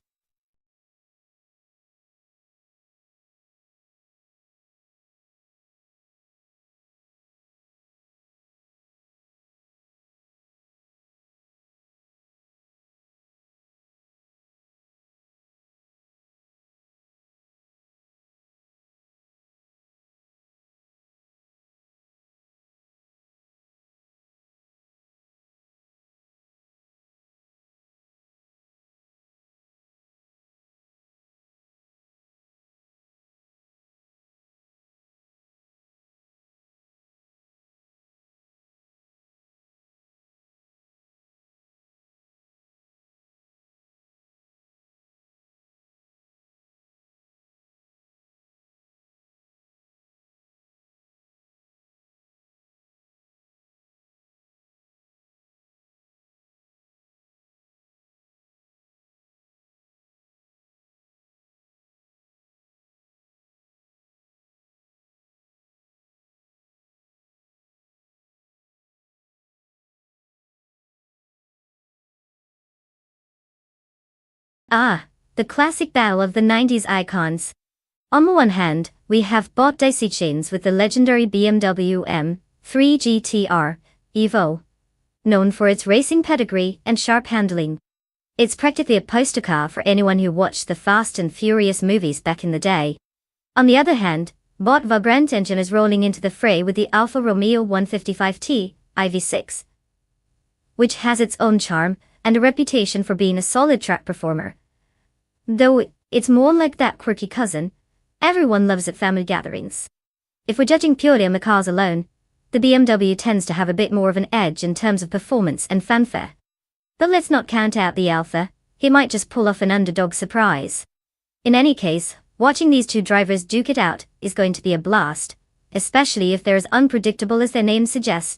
Ah, the classic battle of the 90s icons. On the one hand, we have bought daisy chains with the legendary BMW M3 GTR Evo, known for its racing pedigree and sharp handling. It's practically a poster car for anyone who watched the Fast and Furious movies back in the day. On the other hand, Bot Vibrant engine is rolling into the fray with the Alfa Romeo 155T IV6, which has its own charm and a reputation for being a solid track performer. Though it's more like that quirky cousin everyone loves at family gatherings. If we're judging purely on the cars alone, the BMW tends to have a bit more of an edge in terms of performance and fanfare. But let's not count out the Alfa, he might just pull off an underdog surprise. In any case, watching these two drivers duke it out is going to be a blast, especially if they're as unpredictable as their name suggests.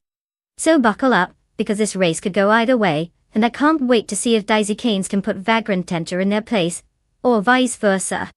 So buckle up, because this race could go either way, and I can't wait to see if Daisy Canes can put Vagrant Tenter in their place, or vice versa.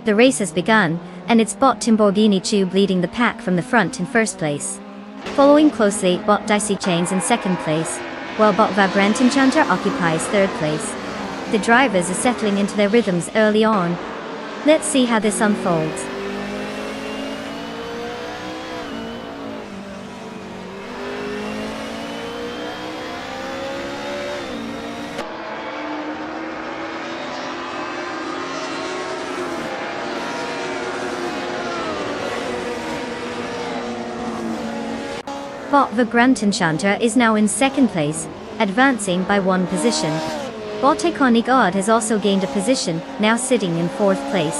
The race has begun, and it's bot Timborghini Tube leading the pack from the front in first place. Following closely, bot Dicey Chains in second place, while bot Vagrant Enchanter occupies third place. The drivers are settling into their rhythms early on. Let's see how this unfolds. Bot Vagrant Enchanter is now in second place, advancing by one position. Bot Iconic Odd has also gained a position, now sitting in fourth place.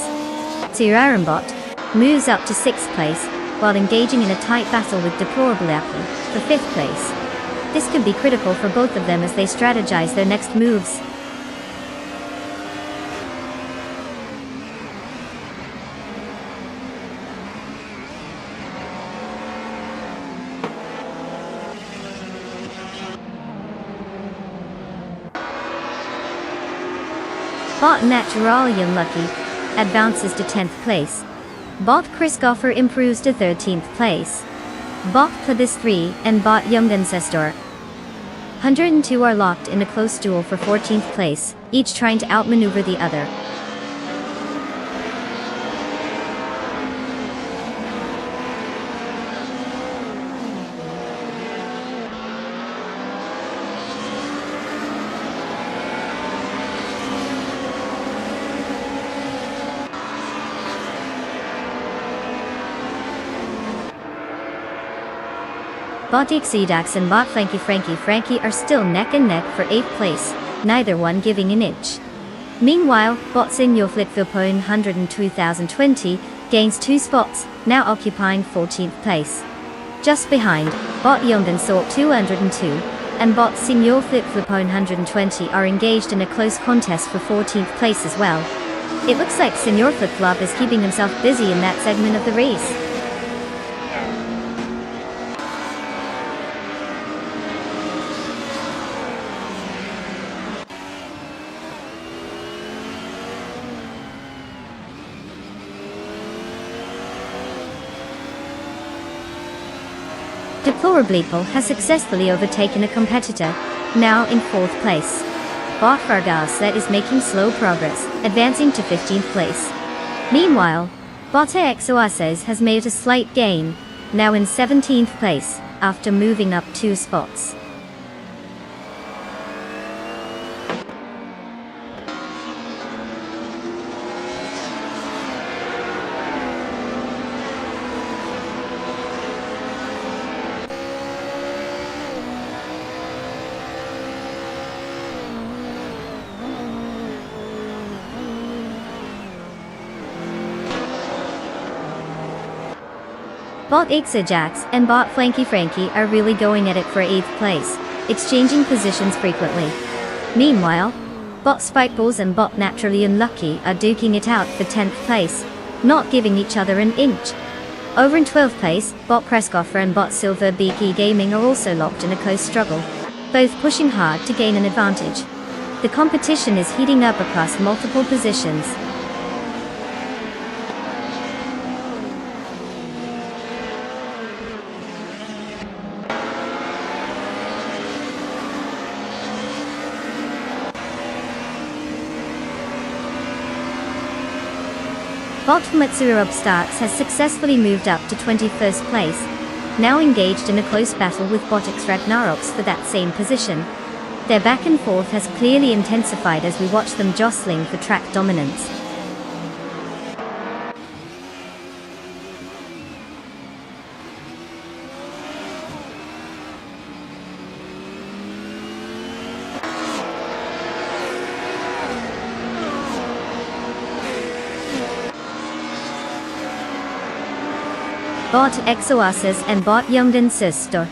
Bot moves up to sixth place, while engaging in a tight battle with Deplorable Apple for fifth place. This could be critical for both of them as they strategize their next moves. Bot Naturally Unlucky advances to 10th place. Bot Chris Goffer improves to 13th place. Bot Plebis 3 and bot Young Ancestor 102 are locked in a close duel for 14th place, each trying to outmaneuver the other. Bot Exedax and bot Frankie are still neck and neck for 8th place, neither one giving an inch. Meanwhile, bot Signor Flipfilpone 102,020 gains 2 spots, now occupying 14th place. Just behind, bot Youngden Sort 202 and bot Signor Flipflipone 120 are engaged in a close contest for 14th place as well. It looks like Signor Flipflop is keeping himself busy in that segment of the race. Deplorableeple has successfully overtaken a competitor, now in 4th place. Bot Fargasa is making slow progress, advancing to 15th place. Meanwhile, bot Exoases has made a slight gain, now in 17th place, after moving up 2 spots. Bot Exajax and bot Frankie are really going at it for 8th place, exchanging positions frequently. Meanwhile, bot Spikeballs and bot Naturally Unlucky are duking it out for 10th place, not giving each other an inch. Over in 12th place, bot Pressgoffer and bot Silver Beaky Gaming are also locked in a close struggle, both pushing hard to gain an advantage. The competition is heating up across multiple positions. Bot Matsuru Upstarts has successfully moved up to 21st place, now engaged in a close battle with bot X Ragnaroks for that same position. Their back and forth has clearly intensified as we watch them jostling for track dominance. Bot Exoasis and bot Youngden Sister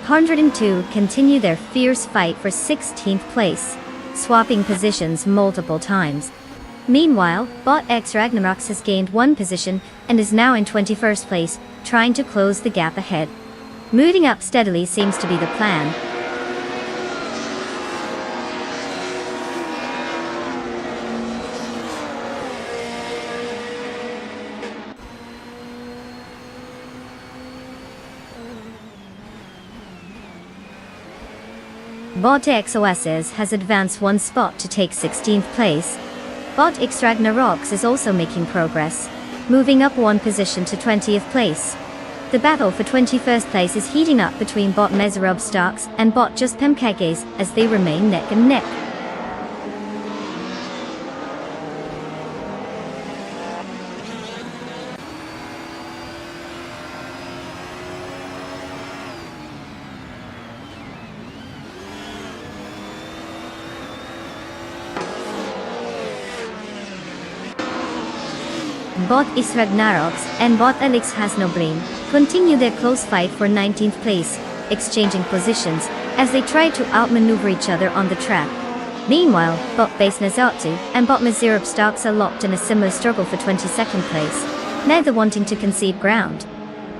102 continue their fierce fight for 16th place, swapping positions multiple times. Meanwhile, bot X Ragnaroks has gained 1 position and is now in 21st place, trying to close the gap ahead. Moving up steadily seems to be the plan. Bot X OSS has advanced one spot to take 16th place. Bot X Ragnaroks is also making progress, moving up one position to 20th place. The battle for 21st place is heating up between Bot Mezarub Starks and Bot Just Pemkeges as they remain neck and neck. Bot Is Ragnaroks and Bot Elix Hasnobrain continue their close fight for 19th place, exchanging positions as they try to outmaneuver each other on the track. Meanwhile, Bot Base Nazatsu and Bot Mazirab Starks are locked in a similar struggle for 22nd place, neither wanting to concede ground.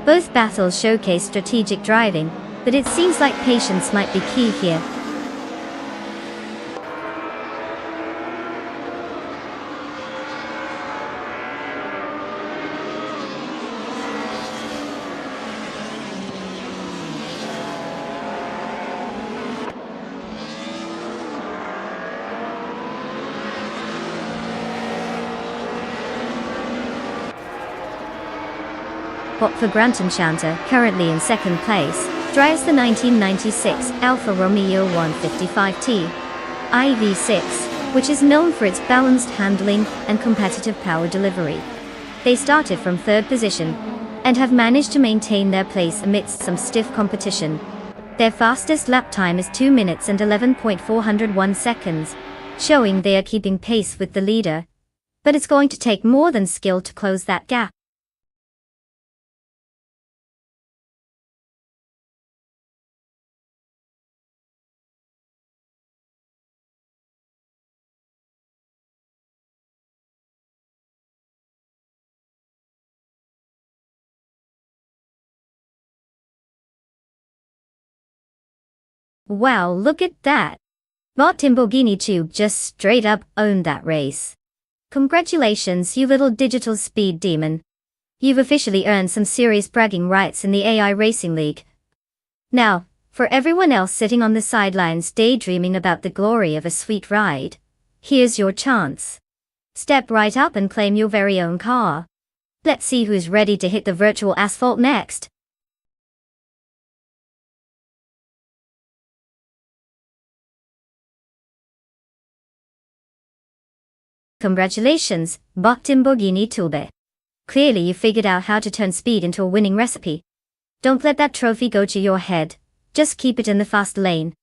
Both battles showcase strategic driving, but it seems like patience might be key here. Bot for Granton Shanta, currently in second place, drives the 1996 Alfa Romeo 155T IV6, which is known for its balanced handling and competitive power delivery. They started from third position and have managed to maintain their place amidst some stiff competition. Their fastest lap time is 2 minutes and 11.401 seconds, showing they are keeping pace with the leader. But it's going to take more than skill to close that gap. Wow, look at that! Bot Timborghini Tube just straight up owned that race. Congratulations, you little digital speed demon. You've officially earned some serious bragging rights in the AI Racing League. Now, for everyone else sitting on the sidelines daydreaming about the glory of a sweet ride, here's your chance. Step right up and claim your very own car. Let's see who's ready to hit the virtual asphalt next. Congratulations, Bot Timborghini Tube. Clearly you figured out how to turn speed into a winning recipe. Don't let that trophy go to your head, just keep it in the fast lane.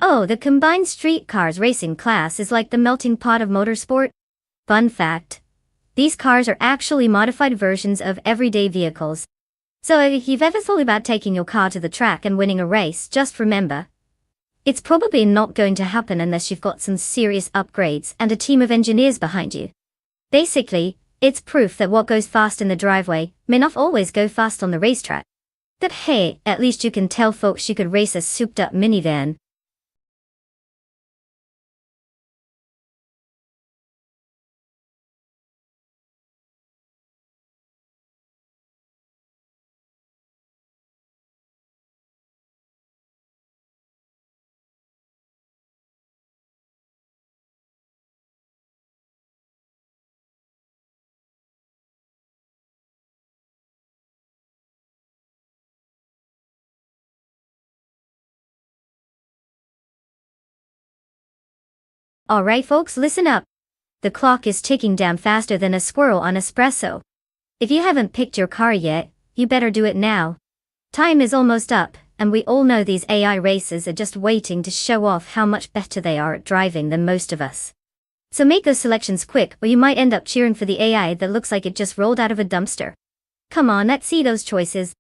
Oh, the combined streetcars racing class is like the melting pot of motorsport. Fun fact. These cars are actually modified versions of everyday vehicles. So if you've ever thought about taking your car to the track and winning a race, just remember, it's probably not going to happen unless you've got some serious upgrades and a team of engineers behind you. Basically, it's proof that what goes fast in the driveway may not always go fast on the racetrack. But hey, at least you can tell folks you could race a souped-up minivan. Alright folks, listen up. The clock is ticking down faster than a squirrel on espresso. If you haven't picked your car yet, you better do it now. Time is almost up, and we all know these AI racers are just waiting to show off how much better they are at driving than most of us. So make those selections quick or you might end up cheering for the AI that looks like it just rolled out of a dumpster. Come on, let's see those choices.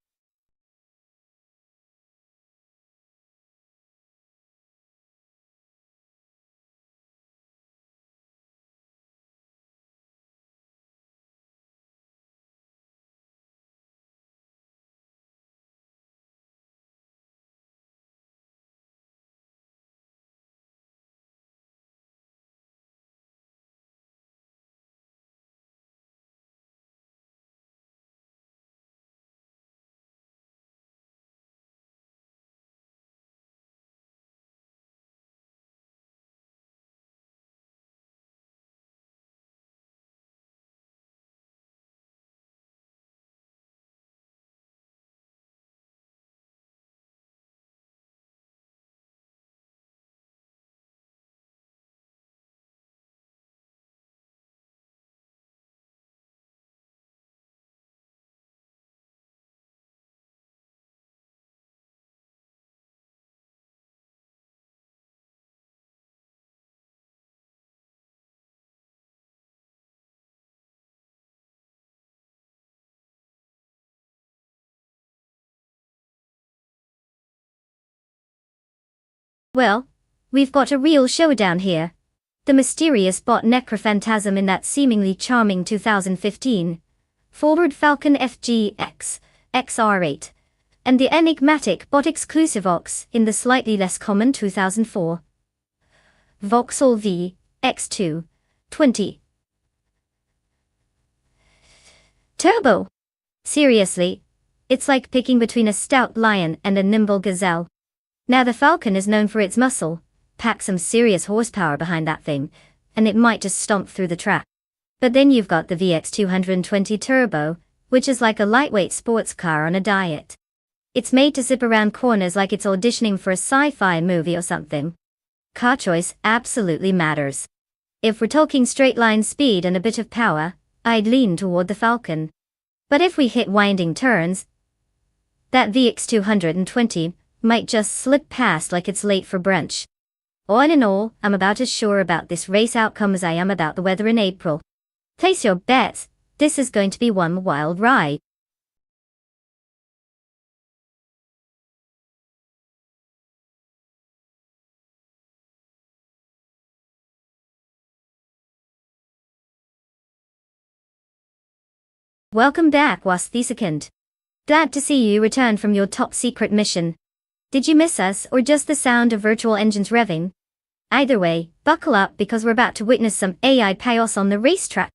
Well, we've got a real showdown here. The mysterious bot Necrophantasm in that seemingly charming 2015 Forward Falcon FGX XR8, and the enigmatic bot exclusive Ox in the slightly less common 2004 Vauxhall V X2 20 Turbo. Seriously, it's like picking between a stout lion and a nimble gazelle. Now the Falcon is known for its muscle, pack some serious horsepower behind that thing, and it might just stomp through the track. But then you've got the VX220 Turbo, which is like a lightweight sports car on a diet. It's made to zip around corners like it's auditioning for a sci-fi movie or something. Car choice absolutely matters. If we're talking straight line speed and a bit of power, I'd lean toward the Falcon. But if we hit winding turns, that VX220 might just slip past like it's late for brunch. All in all, I'm about as sure about this race outcome as I am about the weather in April. Place your bets, this is going to be one wild ride. Welcome back, Was the Second. Glad to see you return from your top secret mission. Did you miss us or just the sound of virtual engines revving? Either way, buckle up because we're about to witness some AI chaos on the racetrack.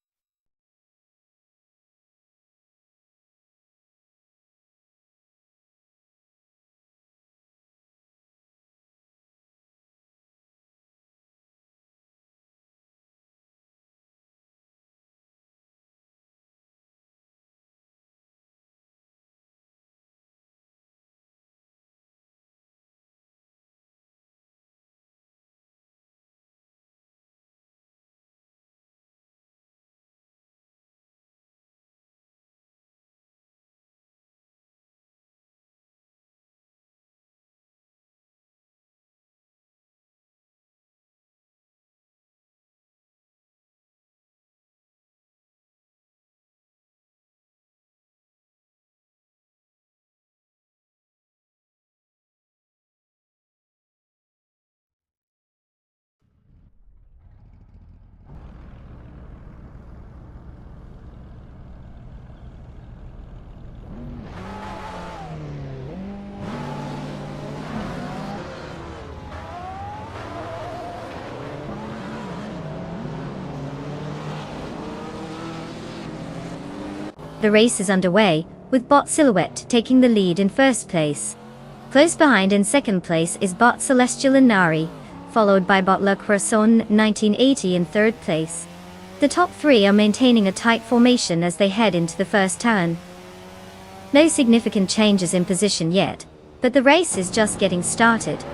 The race is underway, with Bot Silhouette taking the lead in first place. Close behind in second place is Bot Celestial Inari, followed by Bot Le Croissant 1980 in third place. The top three are maintaining a tight formation as they head into the first turn. No significant changes in position yet, but the race is just getting started.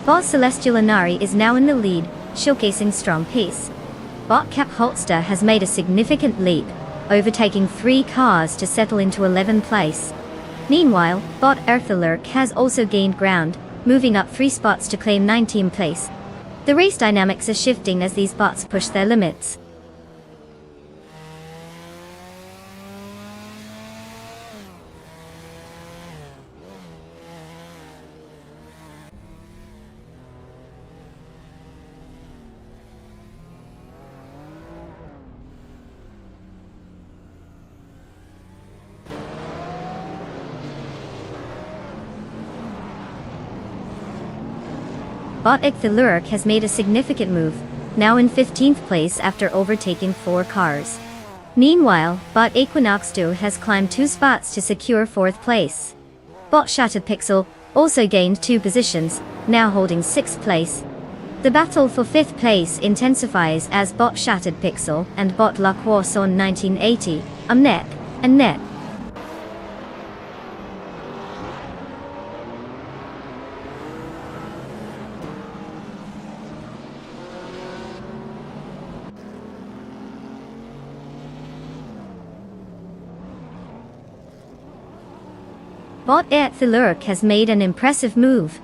Bot Celestial Inari is now in the lead, showcasing strong pace. Bot Cap Holster has made a significant leap, overtaking 3 cars to settle into 11th place. Meanwhile, Bot Earthalurk has also gained ground, moving up 3 spots to claim 19th place. The race dynamics are shifting as these bots push their limits. Bot Earthalurk has made a significant move, now in 15th place after overtaking 4 cars. Meanwhile, Bot Equinox 2 has climbed 2 spots to secure 4th place. Bot Shattered Pixel also gained 2 positions, now holding 6th place. The battle for 5th place intensifies as Bot Shattered Pixel and Bot La Croissant 1980 are neck and neck. Bot Earthalurk has made an impressive move,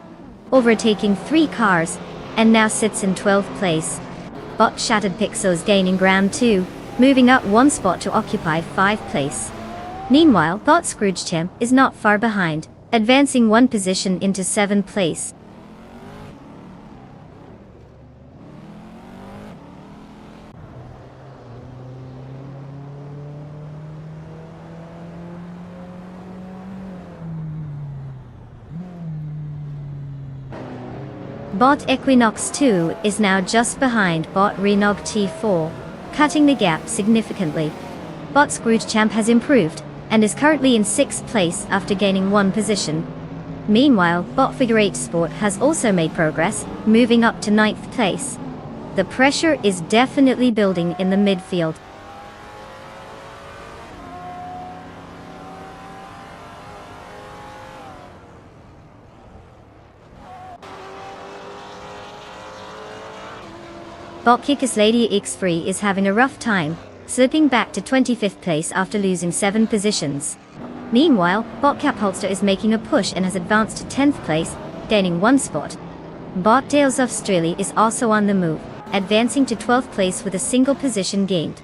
overtaking 3 cars, and now sits in 12th place. Bot Shattered Pixel is gaining ground too, moving up 1 spot to occupy 5th place. Meanwhile, Bot Scrooge Champ is not far behind, advancing 1 position into 7th place. Bot Equinox 2 is now just behind Bot Renog T4, cutting the gap significantly. Bot Scrooge Champ has improved, and is currently in 6th place after gaining 1 position. Meanwhile, Bot Figure 8 Sport has also made progress, moving up to 9th place. The pressure is definitely building in the midfield. Bot Kickus Lady X3 is having a rough time, slipping back to 25th place after losing 7 positions. Meanwhile, Bot Cap Holster is making a push and has advanced to 10th place, gaining 1 spot. Bot Tales of Streli is also on the move, advancing to 12th place with a single position gained.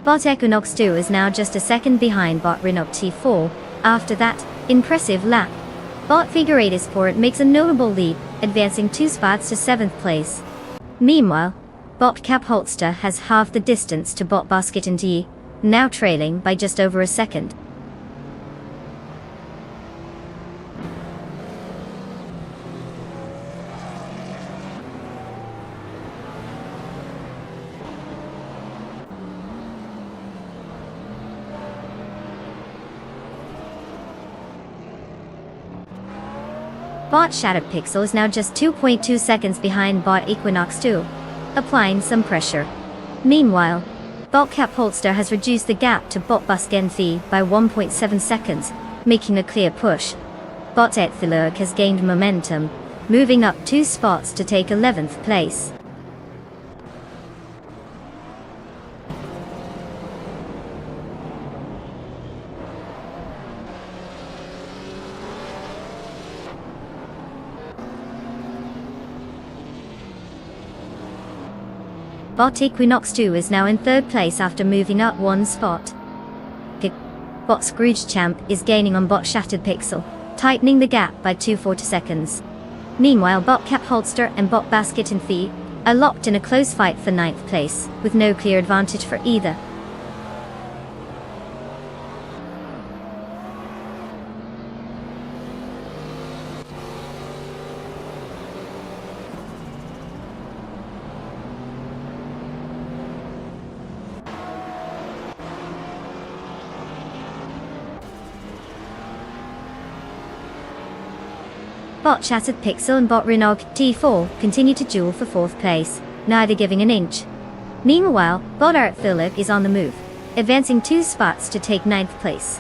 Bot Equinox 2 is now just a second behind Bot Renog T4. After that impressive lap, Bot Figure 8 Sport makes a notable leap, advancing 2 spots to 7th place. Meanwhile, Bot Cap Holster has halved the distance to Bot Basket and D, now trailing by just over a second. Bot Shattered Pixel is now just 2.2 seconds behind Bot Equinox 2, applying some pressure. Meanwhile, Bot Cap Holster has reduced the gap to Bot Buskenthi by 1.7 seconds, making a clear push. Bot Earthalurk has gained momentum, moving up 2 spots to take 11th place. Bot Equinox 2 is now in 3rd place after moving up 1 spot. Bot Scrooge Champ is gaining on Bot Shattered Pixel, tightening the gap by 240 seconds. Meanwhile, Bot Cap Holster and Bot Basket and Fee are locked in a close fight for 9th place, with no clear advantage for either. Bot Shattered Pixel and Bot Renog T4 continue to duel for 4th place, neither giving an inch. Meanwhile, Bot Art Philip is on the move, advancing 2 spots to take 9th place.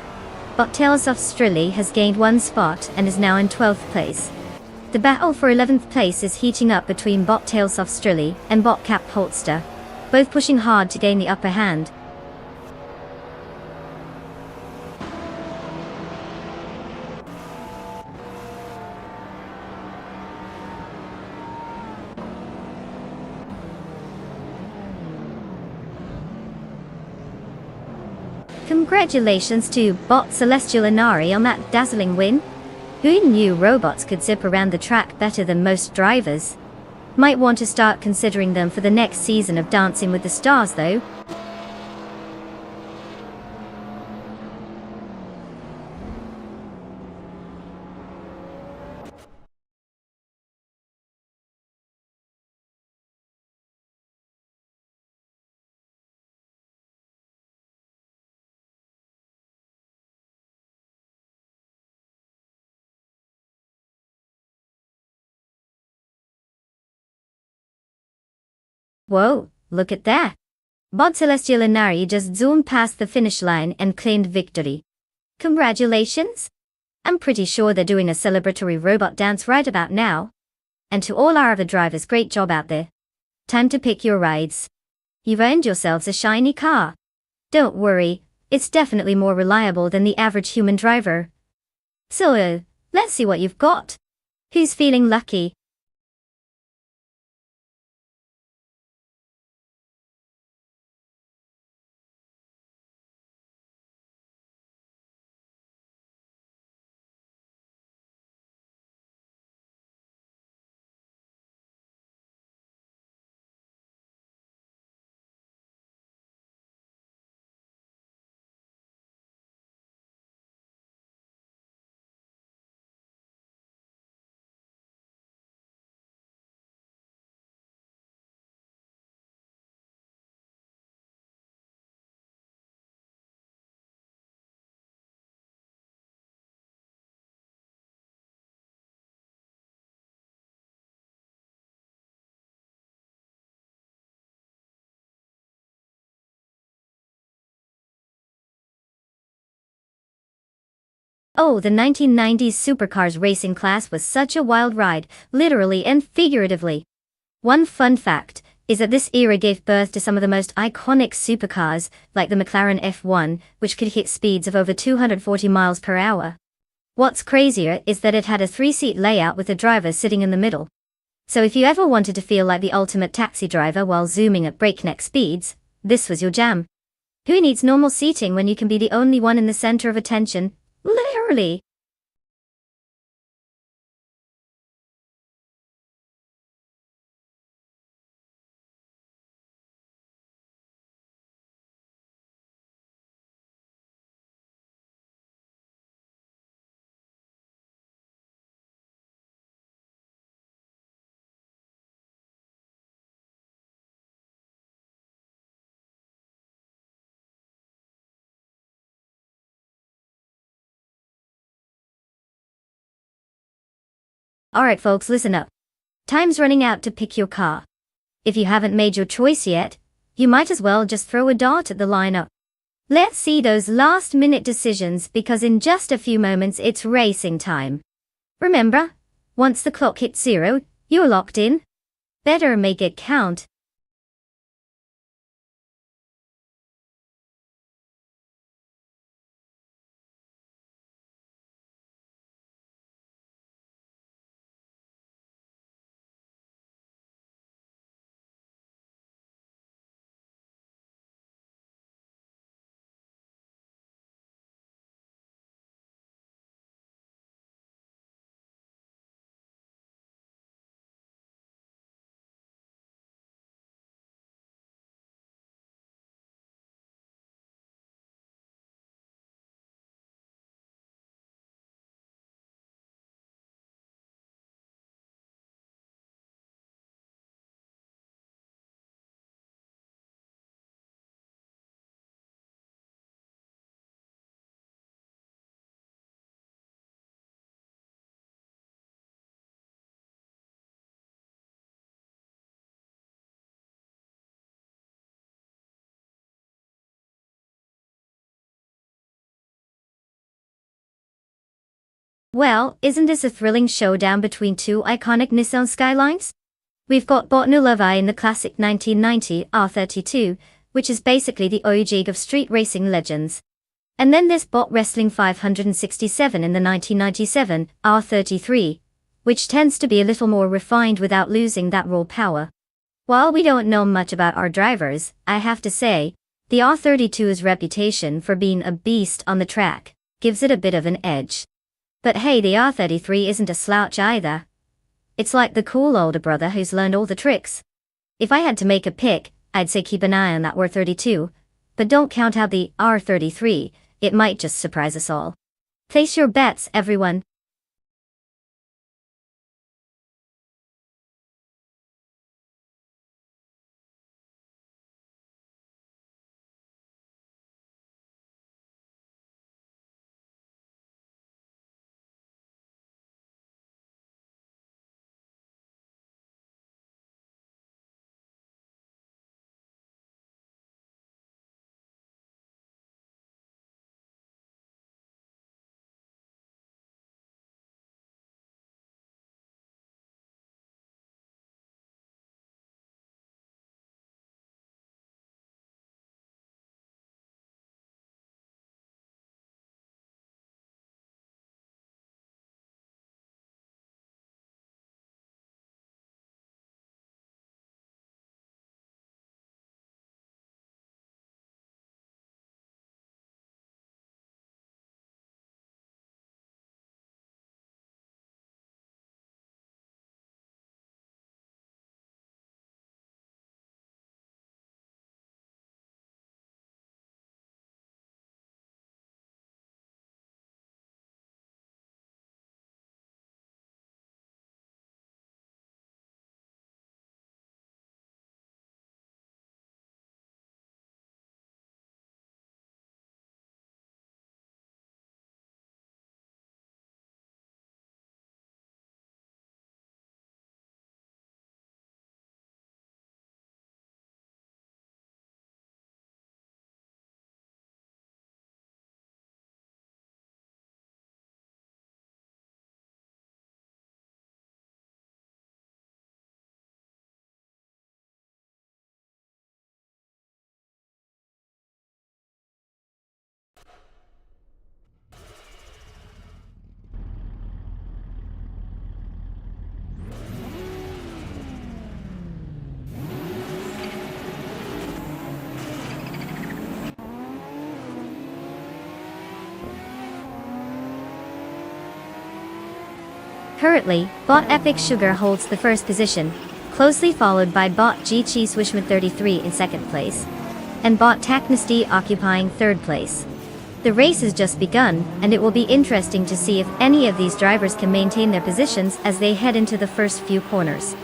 Bot Tales of Strilly has gained 1 spot and is now in 12th place. The battle for 11th place is heating up between Bot Tales of Strilly and Bot Cap Holster, both pushing hard to gain the upper hand. Congratulations to Bot Celestial Inari on that dazzling win. Who knew robots could zip around the track better than most drivers? Might want to start considering them for the next season of Dancing with the Stars though. Whoa, look at that! Bot Celestial Inari just zoomed past the finish line and claimed victory. Congratulations! I'm pretty sure they're doing a celebratory robot dance right about now. And to all our other drivers, great job out there. Time to pick your rides. You've earned yourselves a shiny car. Don't worry, it's definitely more reliable than the average human driver. So, let's see what you've got. Who's feeling lucky? Oh, the 1990s supercars racing class was such a wild ride, literally and figuratively. One fun fact is that this era gave birth to some of the most iconic supercars, like the McLaren F1, which could hit speeds of over 240 miles per hour. What's crazier is that it had a 3-seat layout with a driver sitting in the middle. So if you ever wanted to feel like the ultimate taxi driver while zooming at breakneck speeds, this was your jam. Who needs normal seating when you can be the only one in the center of attention? Literally. Alright folks, listen up. Time's running out to pick your car. If you haven't made your choice yet, you might as well just throw a dart at the lineup. Let's see those last-minute decisions because in just a few moments it's racing time. Remember, once the clock hits 0, you're locked in. Better make it count. Well, isn't this a thrilling showdown between two iconic Nissan Skylines? We've got Bot Nulovi in the classic 1990 R32, which is basically the OG of street racing legends. And then there's Bot Wrestling 567 in the 1997 R33, which tends to be a little more refined without losing that raw power. While we don't know much about our drivers, I have to say, the R32's reputation for being a beast on the track gives it a bit of an edge. But hey, the R33 isn't a slouch either. It's like the cool older brother who's learned all the tricks. If I had to make a pick, I'd say keep an eye on that R32, but don't count out the R33, it might just surprise us all. Place your bets, everyone. Currently, Bot Epic Sugar holds the first position, closely followed by Bot G-Chi Swishman 33 in second place, and Bot Taknesty occupying third place. The race has just begun, and it will be interesting to see if any of these drivers can maintain their positions as they head into the first few corners.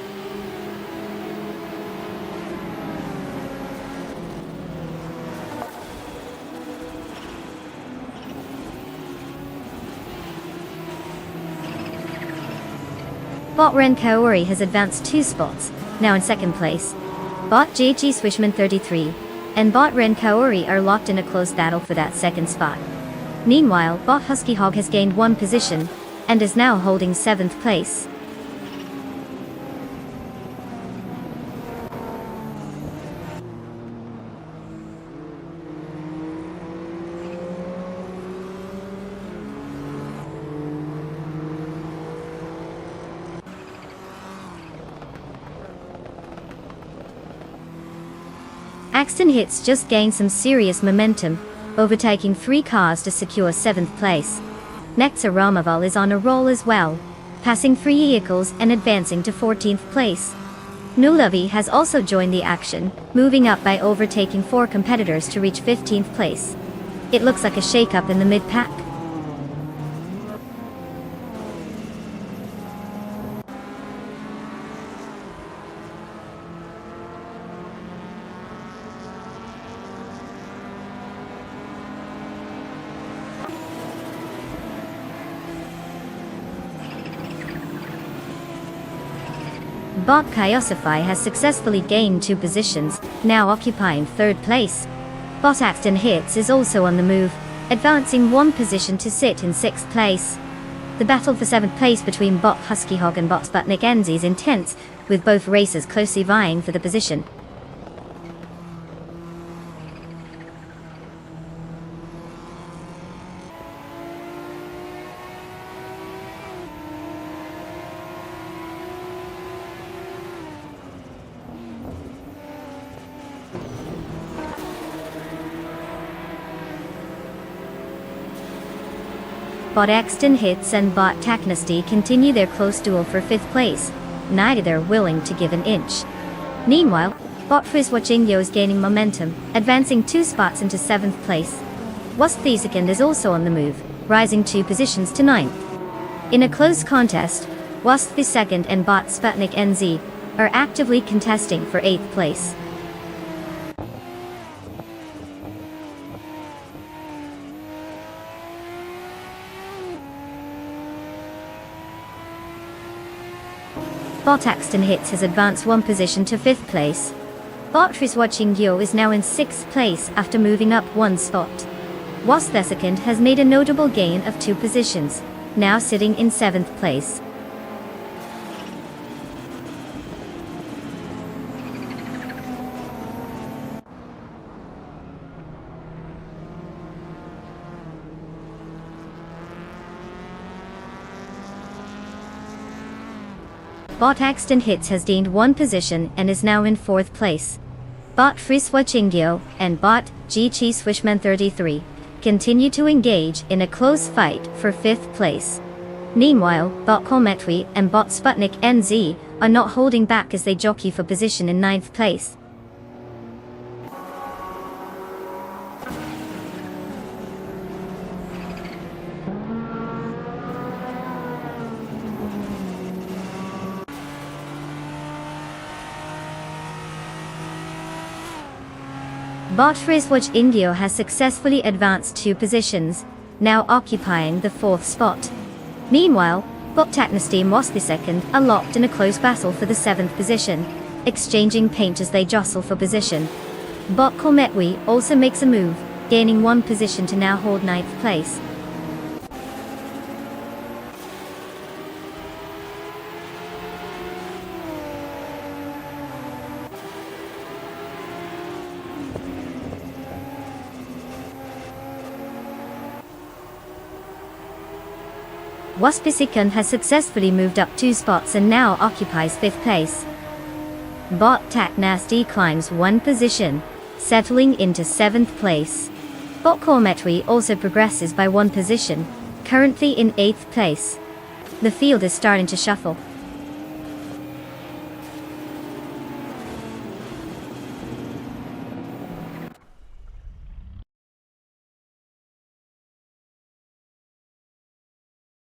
Bot Ren Kaori has advanced 2 spots, now in second place. Bot JG Swishman 33 and Bot Ren Kaori are locked in a close battle for that second spot. Meanwhile, Bot Husky Hog has gained 1 position and is now holding 7th place. Axton Hits just gained some serious momentum, overtaking 3 cars to secure 7th place. Nexa Ramaval is on a roll as well, passing 3 vehicles and advancing to 14th place. Nulovi has also joined the action, moving up by overtaking 4 competitors to reach 15th place. It looks like a shake-up in the mid-pack. Bot Kyosify has successfully gained 2 positions, now occupying 3rd place. Bot Axton Hits is also on the move, advancing 1 position to sit in 6th place. The battle for 7th place between Bot Huskyhog and Bot Sputnik NZ is intense, with both racers closely vying for the position. Bot Exton Hits and Bot Taknasty continue their close duel for 5th place, neither willing to give an inch. Meanwhile, Bot Frizwatchingyo is gaining momentum, advancing 2 spots into 7th place. Wasp the second is also on the move, rising 2 positions to 9th. In a close contest, Wasp the second and Bot Sputnik NZ are actively contesting for 8th place. Bot Axton Hits has advanced 1 position to 5th place. Bot Frizwatchingyo is now in 6th place after moving up 1 spot. Wasp the second has made a notable gain of 2 positions, now sitting in 7th place. Bot Axton Hits has gained 1 position and is now in 4th place. Bot Frizwatchingyo and Bot GC Swishman 33 continue to engage in a close fight for 5th place. Meanwhile, Bot Kometwi and Bot Sputnik NZ are not holding back as they jockey for position in 9th place. Bot Frizwatchingyo has successfully advanced 2 positions, now occupying the 4th spot. Meanwhile, Bot Taknasty and Wasp the second are locked in a close battle for the 7th position, exchanging paint as they jostle for position. Bot Kometwi also makes a move, gaining 1 position to now hold 9th place. Waspisikon has successfully moved up 2 spots and now occupies 5th place. Bot Taknasty climbs 1 position, settling into 7th place. Bot Kometwi also progresses by 1 position, currently in 8th place. The field is starting to shuffle.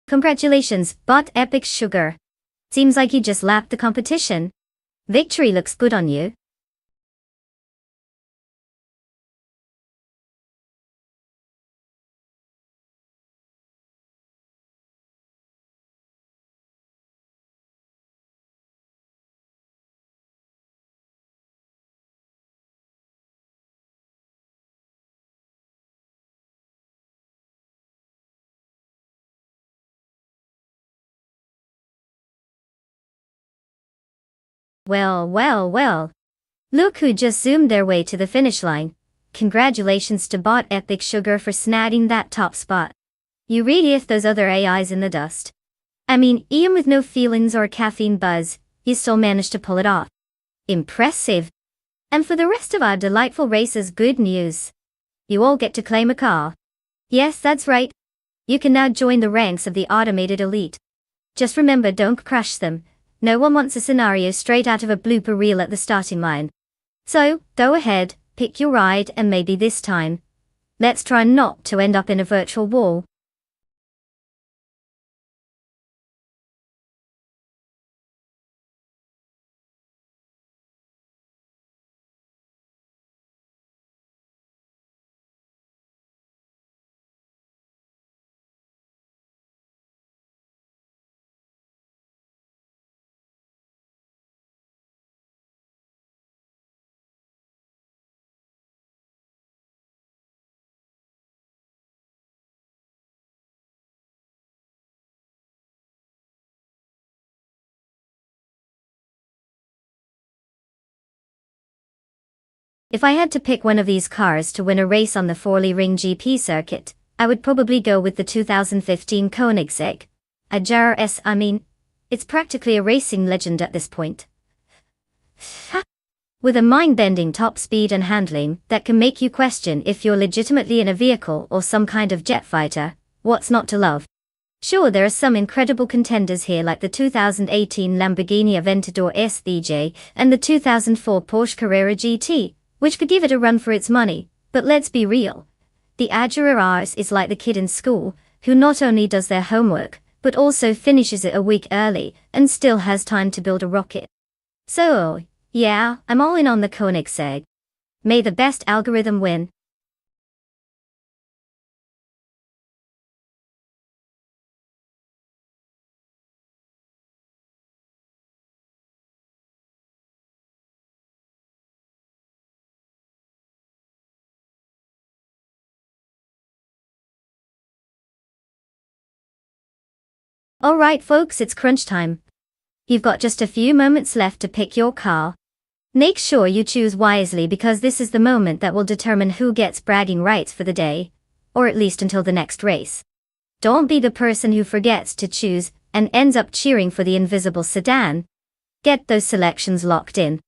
Congratulations, Bot Epic Sugar. Seems like you just lapped the competition. Victory looks good on you. Well, well, well. Look who just zoomed their way to the finish line. Congratulations to Bot Epic Sugar for snagging that top spot. You really left those other AIs in the dust. I mean, even with no feelings or caffeine buzz, you still managed to pull it off. Impressive. And for the rest of our delightful racers, good news. You all get to claim a car. Yes, that's right. You can now join the ranks of the automated elite. Just remember, don't crush them. No one wants a scenario straight out of a blooper reel at the starting line. So, go ahead, pick your ride, and maybe this time, let's try not to end up in a virtual wall. If I had to pick one of these cars to win a race on the Forley-Ring GP circuit, I would probably go with the 2015 Koenigsegg. I mean, it's practically a racing legend at this point. With a mind-bending top speed and handling that can make you question if you're legitimately in a vehicle or some kind of jet fighter, what's not to love? Sure, there are some incredible contenders here like the 2018 Lamborghini Aventador SVJ and the 2004 Porsche Carrera GT, which could give it a run for its money, but let's be real. The Agera RS is like the kid in school, who not only does their homework, but also finishes it a week early and still has time to build a rocket. So, yeah, I'm all in on the Koenigsegg. May the best algorithm win. Alright folks, it's crunch time. You've got just a few moments left to pick your car. Make sure you choose wisely because this is the moment that will determine who gets bragging rights for the day, or at least until the next race. Don't be the person who forgets to choose and ends up cheering for the invisible sedan. Get those selections locked in.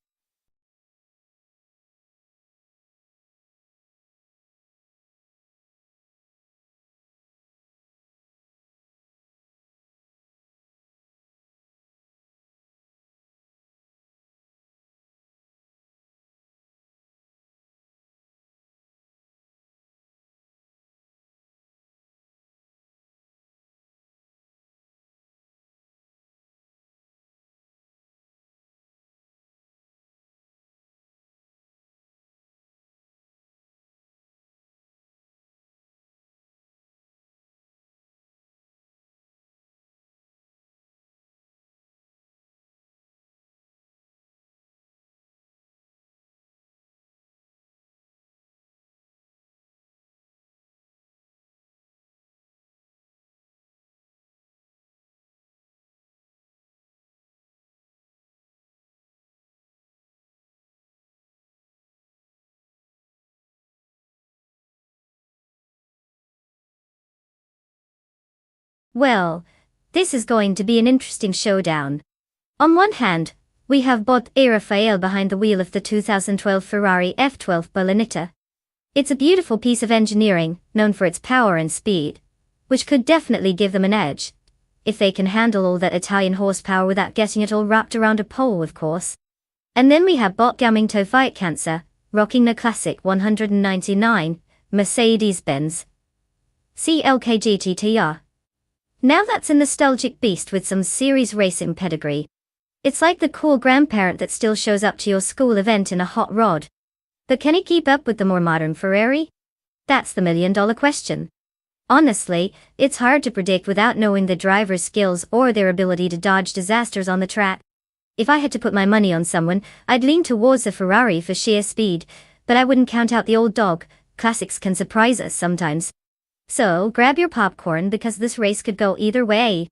Well, this is going to be an interesting showdown. On one hand, we have Bot A. Raphael behind the wheel of the 2012 Ferrari F12 Berlinetta. It's a beautiful piece of engineering, known for its power and speed, which could definitely give them an edge, if they can handle all that Italian horsepower without getting it all wrapped around a pole, of course. And then we have Bot Gaminto Fight Cancer, rocking the classic 199 Mercedes-Benz CLK GTTR. Now that's a nostalgic beast with some serious racing pedigree. It's like the cool grandparent that still shows up to your school event in a hot rod. But can he keep up with the more modern Ferrari? That's the million-dollar question. Honestly, it's hard to predict without knowing the driver's skills or their ability to dodge disasters on the track. If I had to put my money on someone, I'd lean towards the Ferrari for sheer speed, but I wouldn't count out the old dog. Classics can surprise us sometimes. So, grab your popcorn because this race could go either way.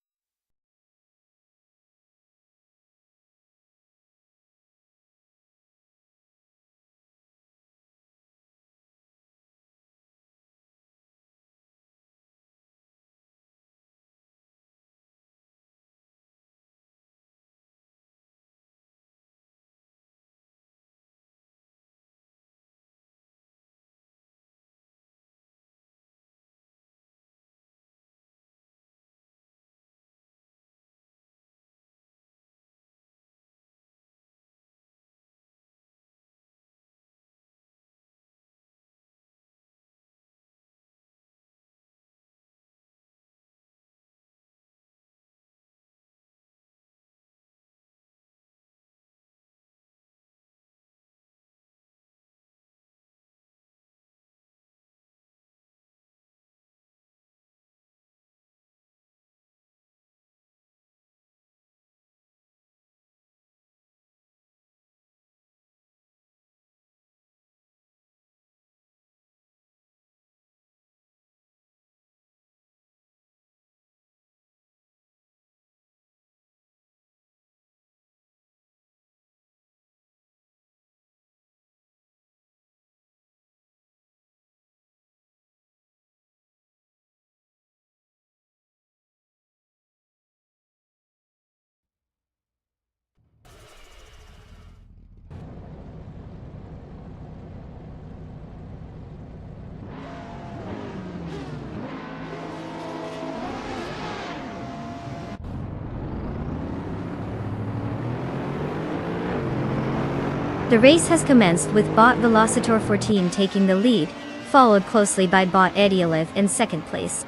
The race has commenced with Bot Velocitor 14 taking the lead, followed closely by Bot Edialev in second place.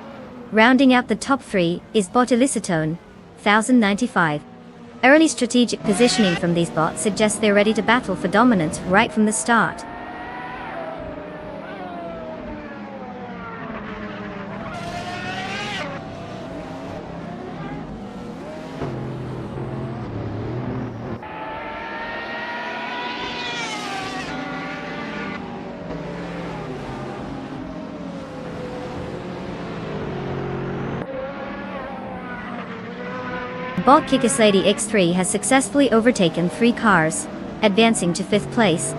Rounding out the top three is Bot Elicitone, 1095. Early strategic positioning from these bots suggests they're ready to battle for dominance right from the start. Bot Kikaslady X3 has successfully overtaken 3 cars, advancing to 5th place.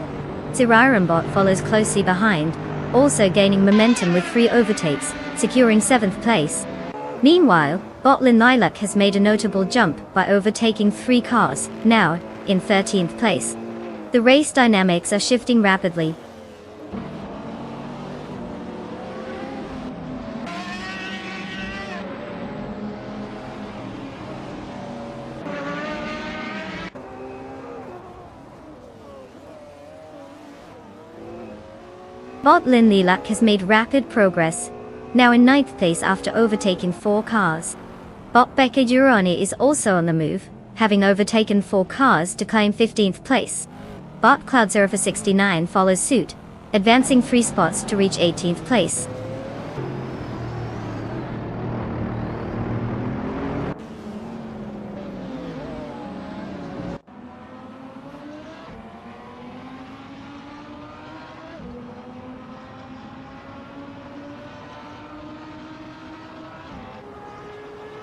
Sirarimbot follows closely behind, also gaining momentum with 3 overtakes, securing 7th place. Meanwhile, Botlin Lilac has made a notable jump by overtaking 3 cars, now in 13th place. The race dynamics are shifting rapidly. Bot Lin Lilac has made rapid progress, now in 9th place after overtaking 4 cars. Bot Becca Gironi is also on the move, having overtaken 4 cars to claim 15th place. Bot Cloud Surfer 69 follows suit, advancing 3 spots to reach 18th place.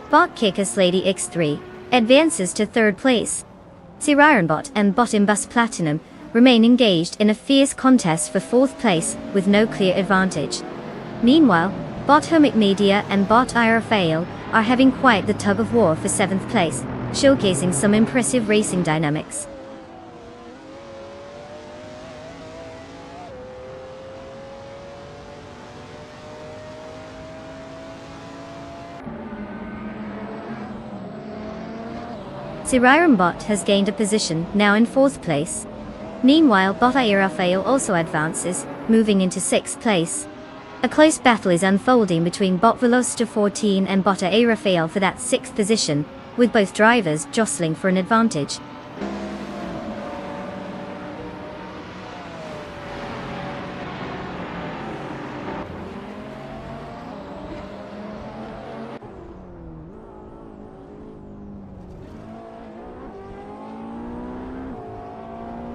Bot Kikaslady X3 advances to 3rd place. Sirarimbot and Bot Imbus Platinum remain engaged in a fierce contest for 4th place with no clear advantage. Meanwhile, Bot Hermic Media and Bot Irafael are having quite the tug of war for 7th place, showcasing some impressive racing dynamics. Sirarimbot has gained a position, now in 4th place. Meanwhile, Bot Irafael also advances, moving into 6th place. A close battle is unfolding between Bot Velocitor 14 and Bot Irafael for that 6th position, with both drivers jostling for an advantage.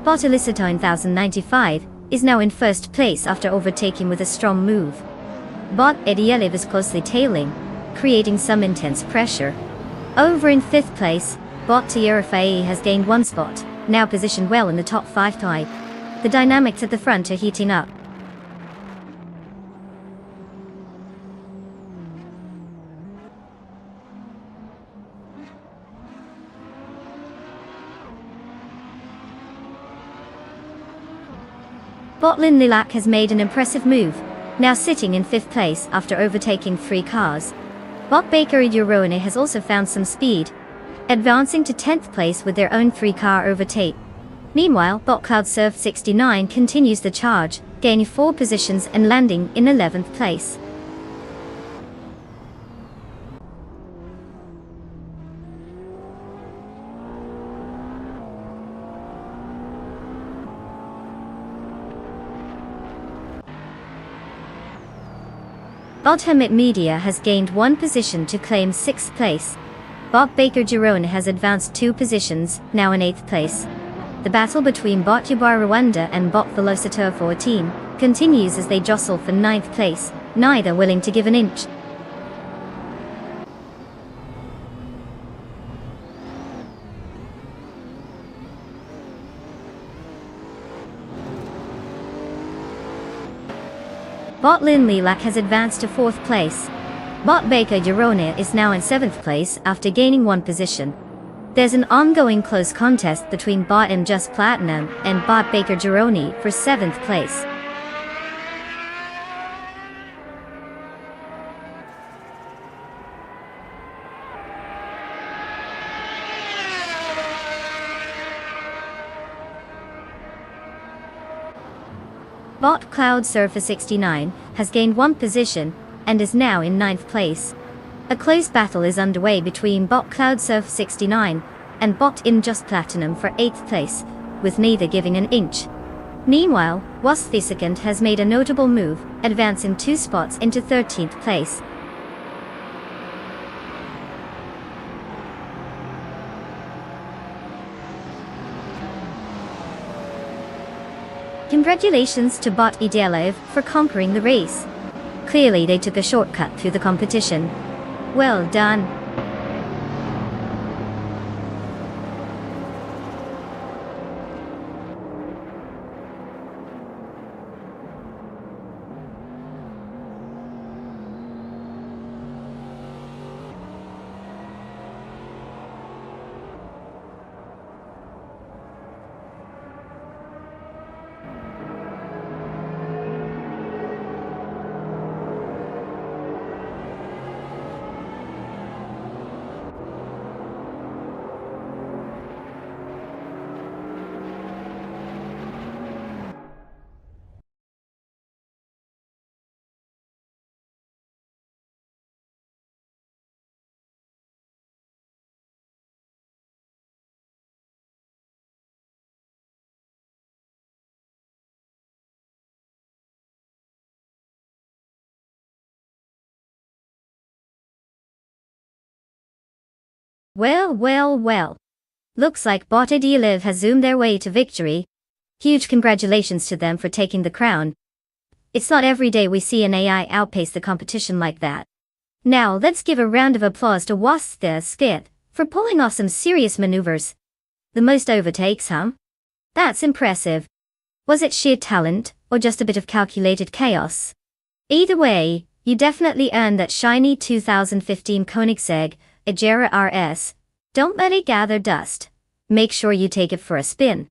Bot Elicitone 1095 is now in 1st place after overtaking with a strong move. Bot Edialev is closely tailing, creating some intense pressure. Over in 5th place, Bot Tiarafae has gained 1 spot, now positioned well in the top 5 tie. The dynamics at the front are heating up. Botlin Lilac has made an impressive move, now sitting in 5th place after overtaking 3 cars. Bot Bakery Durone has also found some speed, advancing to 10th place with their own 3-car overtake. Meanwhile, Bot Cloud Surf 69 continues the charge, gaining 4 positions and landing in 11th place. Bot Hermit Media has gained 1 position to claim 6th place. Bot Baker Girone has advanced 2 positions, now in 8th place. The battle between Bot Yabar Rwanda and Bot Velocitor 14 continues as they jostle for 9th place, neither willing to give an inch. Bot Lin Lilac has advanced to 4th place. Bot Baker Girone is now in 7th place after gaining 1 position. There's an ongoing close contest between Bot M Just Platinum and Bot Baker Girone for 7th place. Bot Cloud Surfer 69 has gained one position and is now in 9th place. A close battle is underway between Bot Cloud Surfer 69 and Bot Injust Platinum for 8th place, with neither giving an inch. Meanwhile, Wasp the Second has made a notable move, advancing 2 spots into 13th place. Congratulations to Bot Idealev for conquering the race. Clearly they took a shortcut through the competition. Well done. Well. Looks like Bot Idealev has zoomed their way to victory. Huge congratulations to them for taking the crown. It's not every day we see an AI outpace the competition like that. Now let's give a round of applause to Wasp the Skit for pulling off some serious maneuvers. The most overtakes, huh? That's impressive. Was it sheer talent, or just a bit of calculated chaos? Either way, you definitely earned that shiny 2015 Koenigsegg Agera RS. Don't let it gather dust. Make sure you take it for a spin.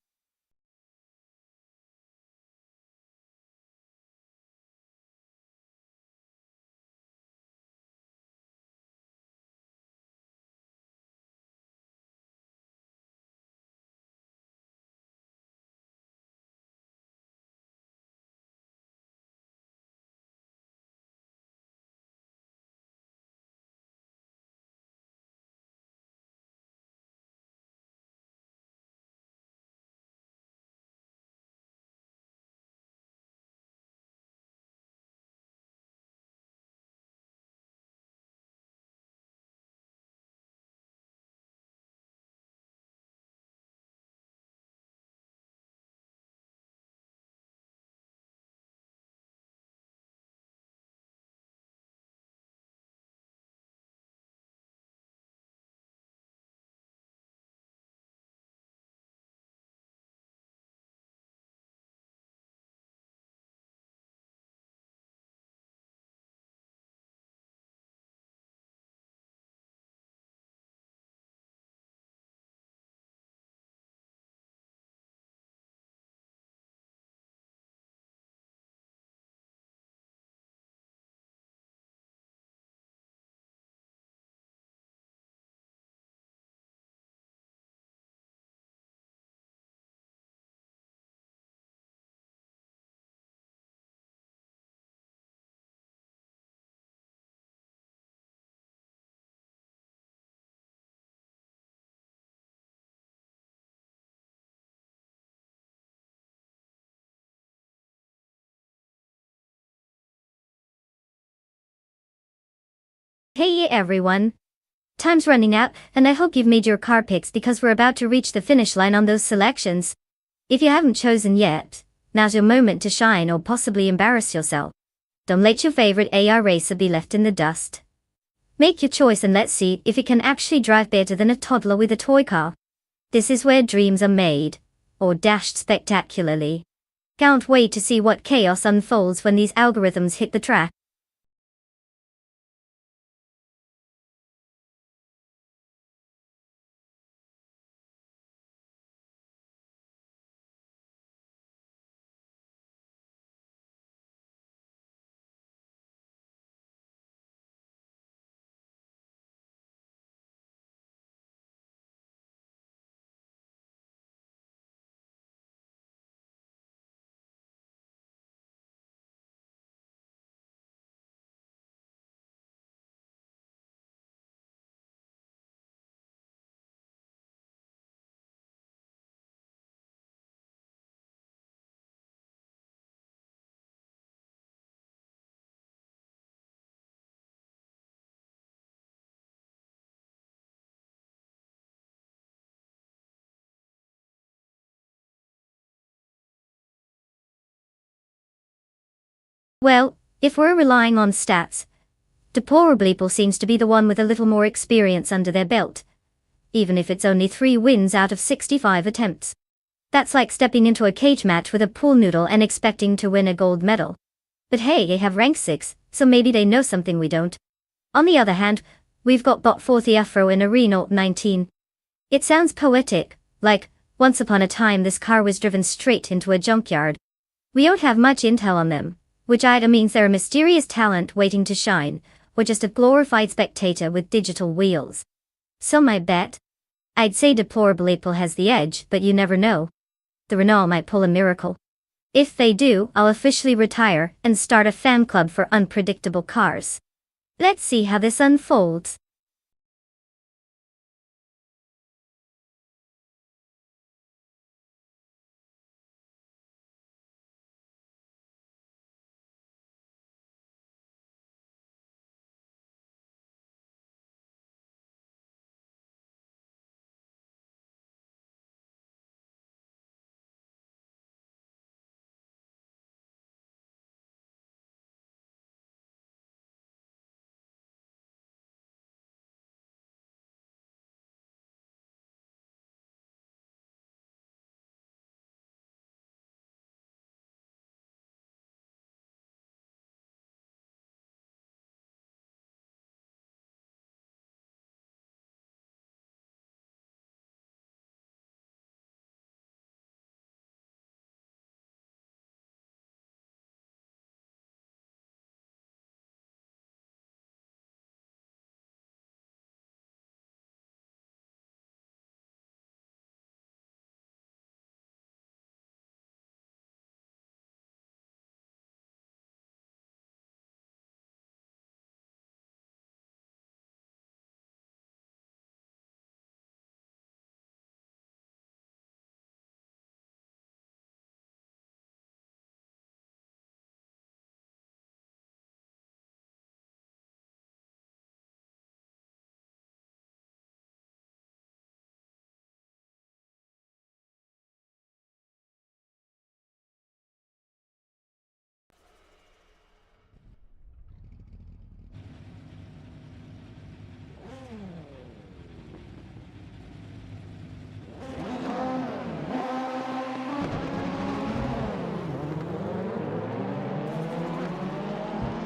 Hey everyone. Time's running out, and I hope you've made your car picks because we're about to reach the finish line on those selections. If you haven't chosen yet, now's your moment to shine or possibly embarrass yourself. Don't let your favorite AR racer be left in the dust. Make your choice and let's see if it can actually drive better than a toddler with a toy car. This is where dreams are made, or dashed spectacularly. Can't wait to see what chaos unfolds when these algorithms hit the track. Well, if we're relying on stats, Deplorable seems to be the one with a little more experience under their belt, even if it's only 3 wins out of 65 attempts. That's like stepping into a cage match with a pool noodle and expecting to win a gold medal. But hey, they have rank 6, so maybe they know something we don't. On the other hand, we've got Bot 40 Afro in a Renault 19. It sounds poetic, like, once upon a time this car was driven straight into a junkyard. We don't have much intel on them, which either means they're a mysterious talent waiting to shine, or just a glorified spectator with digital wheels. So my bet? I'd say Deplorable has the edge, but you never know. The Renault might pull a miracle. If they do, I'll officially retire and start a fan club for unpredictable cars. Let's see how this unfolds.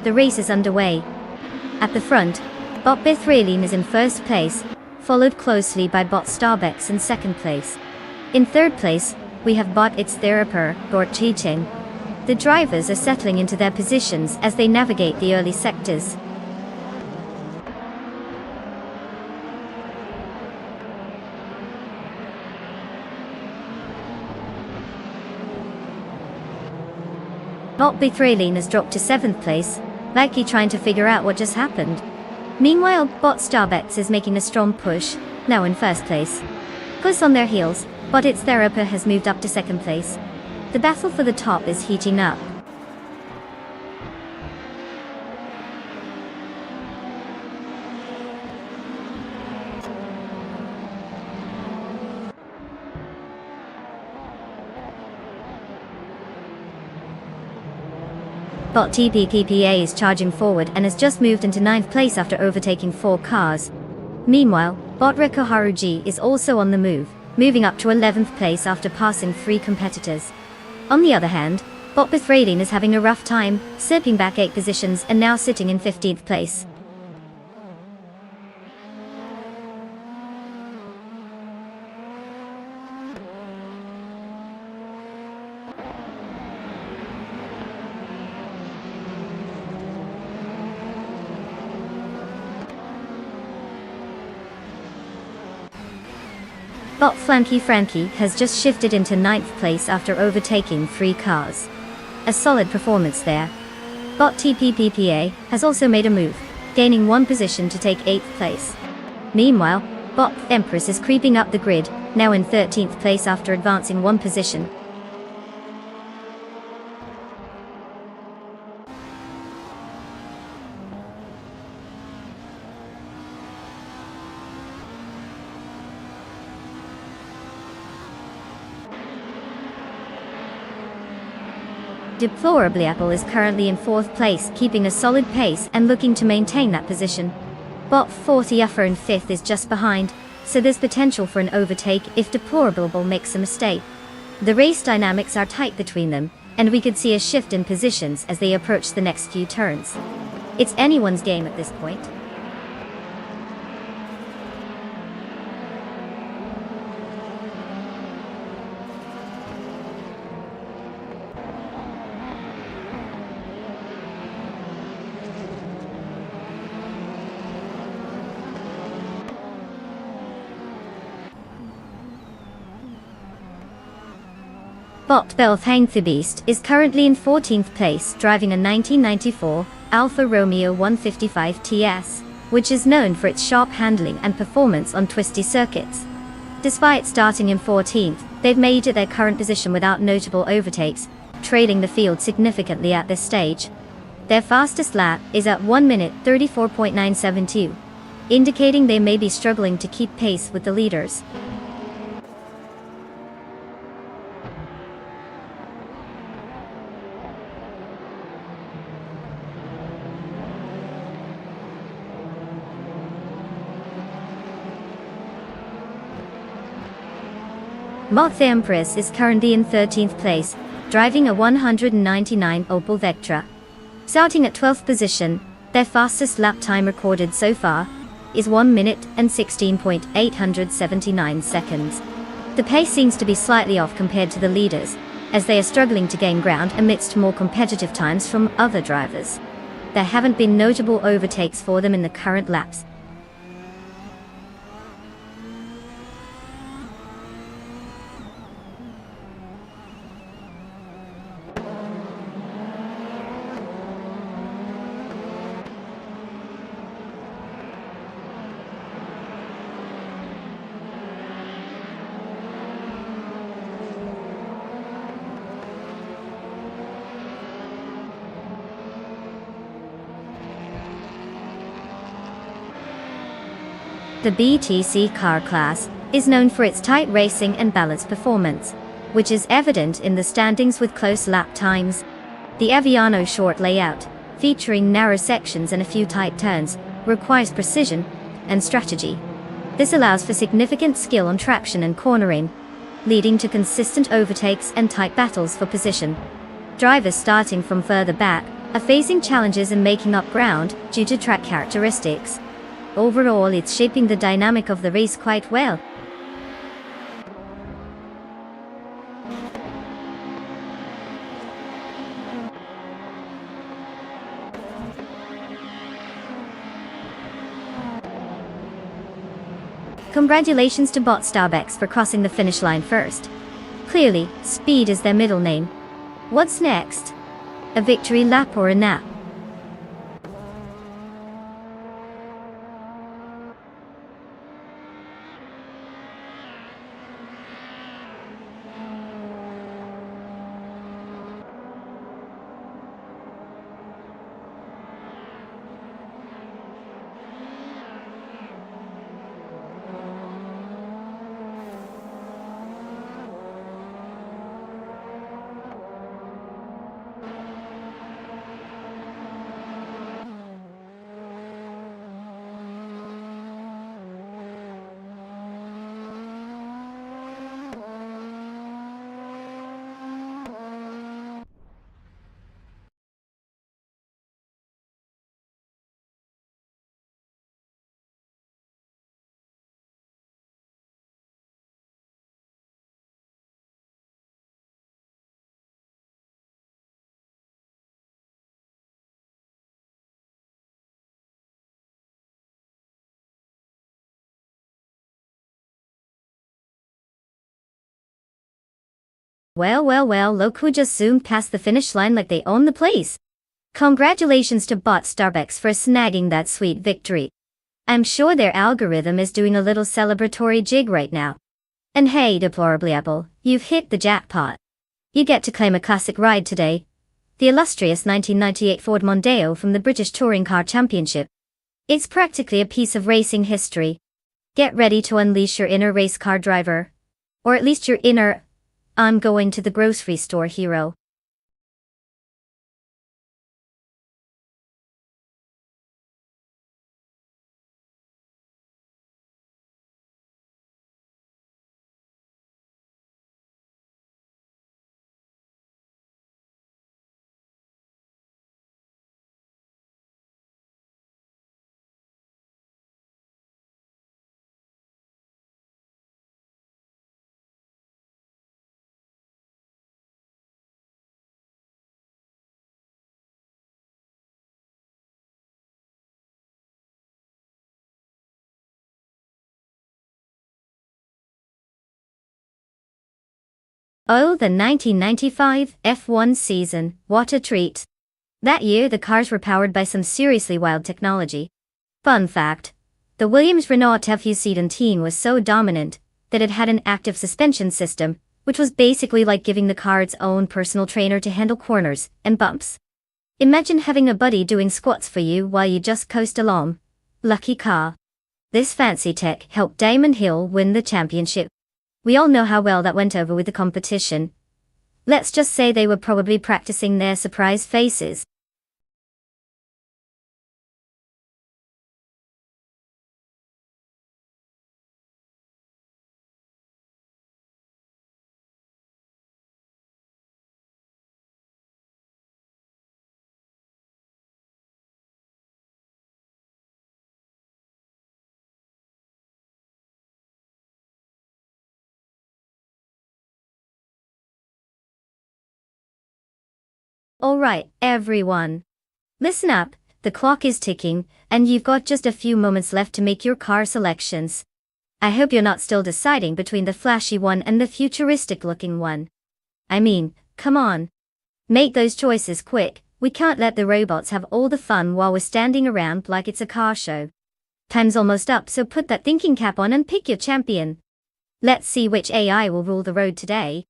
The race is underway. At the front, Bot Bithraline is in first place, followed closely by Bot Starbex in second place. In third place, we have Bot Its Theraper, Gort Chicheng. The drivers are settling into their positions as they navigate the early sectors. Bot Bithraline has dropped to 7th place, likely trying to figure out what just happened. Meanwhile, Bot Starbex is making a strong push, now in first place. Close on their heels, Bot Its Theraper has moved up to 2nd place. The battle for the top is heating up. Bot TPPPA is charging forward and has just moved into 9th place after overtaking 4 cars. Meanwhile, Bot Rekoharuji is also on the move, moving up to 11th place after passing 3 competitors. On the other hand, Bot Bithraline is having a rough time, slipping back 8 positions and now sitting in 15th place. Bot Flanky Frankie has just shifted into 9th place after overtaking 3 cars. A solid performance there. Bot TPPPA has also made a move, gaining 1 position to take 8th place. Meanwhile, Bot Empress is creeping up the grid, now in 13th place after advancing 1 position. Deplorably, Apple is currently in 4th place, keeping a solid pace and looking to maintain that position. Bot 40 Uffer in 5th is just behind, so there's potential for an overtake if Deplorable makes a mistake. The race dynamics are tight between them, and we could see a shift in positions as they approach the next few turns. It's anyone's game at this point. Bot Belthangthebeast is currently in 14th place, driving a 1994 Alfa Romeo 155 TS, which is known for its sharp handling and performance on twisty circuits. Despite starting in 14th, they've made it their current position without notable overtakes, trailing the field significantly at this stage. Their fastest lap is at 1 minute 34.972, indicating they may be struggling to keep pace with the leaders. Moth Empress is currently in 13th place, driving a 199 Opel Vectra. Starting at 12th position, their fastest lap time recorded so far is 1 minute and 16.879 seconds. The pace seems to be slightly off compared to the leaders, as they are struggling to gain ground amidst more competitive times from other drivers. There haven't been notable overtakes for them in the current laps. The BTC car class is known for its tight racing and balanced performance, which is evident in the standings with close lap times. The Aviano short layout, featuring narrow sections and a few tight turns, requires precision and strategy. This allows for significant skill on traction and cornering, leading to consistent overtakes and tight battles for position. Drivers starting from further back are facing challenges in making up ground due to track characteristics. Overall, it's shaping the dynamic of the race quite well. Congratulations to Bot Starbex for crossing the finish line first. Clearly, speed is their middle name. What's next? A victory lap or a nap? Well, look who just zoomed past the finish line like they own the place. Congratulations to Bot Starbex for snagging that sweet victory. I'm sure their algorithm is doing a little celebratory jig right now. And hey, Deplorably Apple, you've hit the jackpot. You get to claim a classic ride today. The illustrious 1998 Ford Mondeo from the British Touring Car Championship. It's practically a piece of racing history. Get ready to unleash your inner race car driver. Or at least your inner, I'm going to the grocery store hero. Oh, the 1995 F1 season, what a treat. That year the cars were powered by some seriously wild technology. Fun fact, the Williams-Renault F1 was so dominant that it had an active suspension system, which was basically like giving the car its own personal trainer to handle corners and bumps. Imagine having a buddy doing squats for you while you just coast along. Lucky car. This fancy tech helped Diamond Hill win the championship. We all know how well that went over with the competition. Let's just say they were probably practicing their surprise faces. Alright, everyone. Listen up, the clock is ticking, and you've got just a few moments left to make your car selections. I hope you're not still deciding between the flashy one and the futuristic-looking one. I mean, come on. Make those choices quick, we can't let the robots have all the fun while we're standing around like it's a car show. Time's almost up, so put that thinking cap on and pick your champion. Let's see which AI will rule the road today.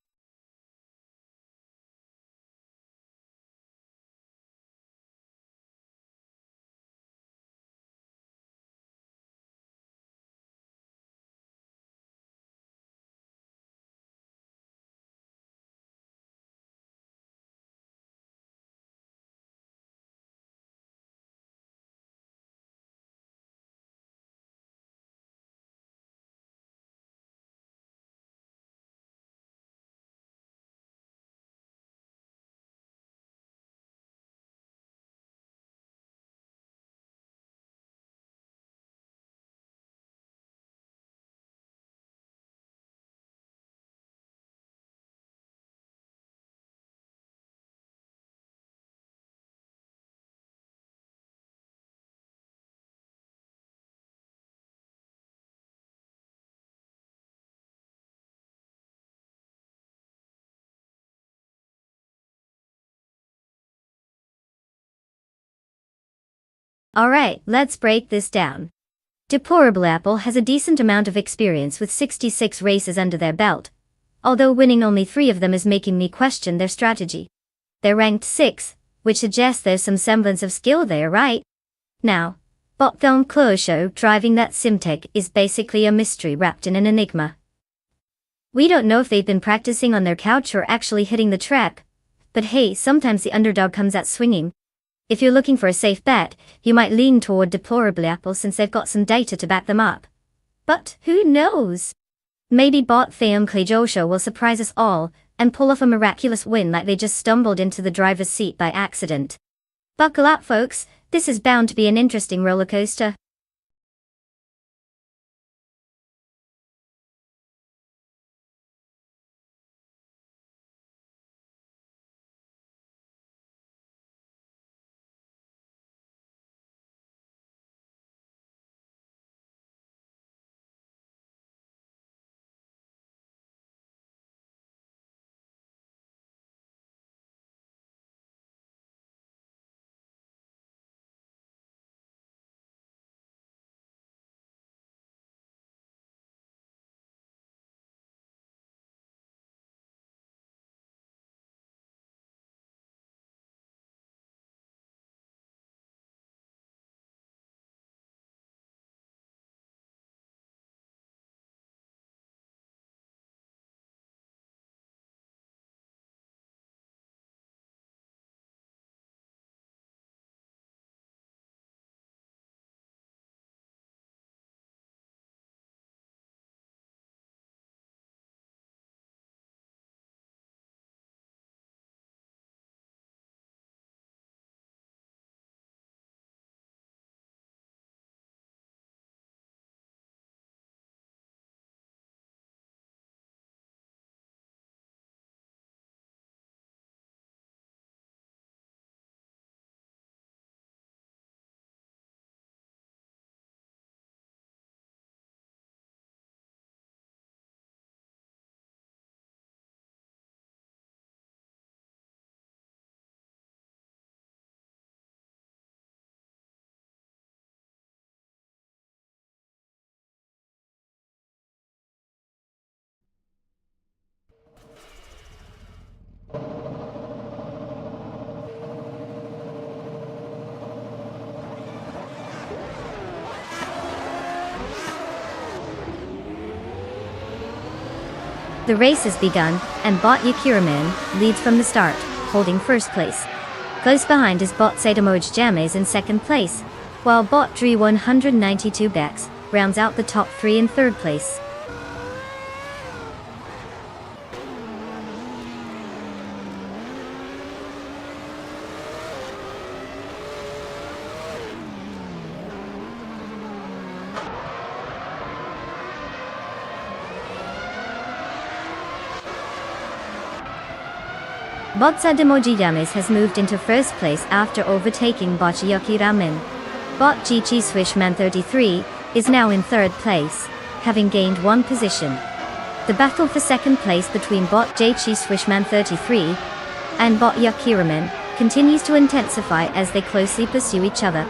Alright, let's break this down. Deplorable Apple has a decent amount of experience with 66 races under their belt, although winning only 3 of them is making me question their strategy. They're ranked 6th, which suggests there's some semblance of skill there, right? Now, Bottom Show driving that Simtech is basically a mystery wrapped in an enigma. We don't know if they've been practicing on their couch or actually hitting the track, but hey, sometimes the underdog comes out swinging. If you're looking for a safe bet, you might lean toward Deplorable Apple since they've got some data to back them up. But who knows? Maybe Bot Theum Klejosho will surprise us all and pull off a miraculous win like they just stumbled into the driver's seat by accident. Buckle up, folks, this is bound to be an interesting roller coaster. The race has begun, and bot Yakiraman leads from the start, holding first place. Close behind is bot Sadamoj James in second place, while bot Dre 192 Bex rounds out the top three in third place. Bot Sadamoji Yames has moved into first place after overtaking bot Yakiraman. Bot Chichi Swishman 33 is now in third place, having gained one position. The battle for second place between bot Chichi Swishman 33 and bot Yakiraman continues to intensify as they closely pursue each other.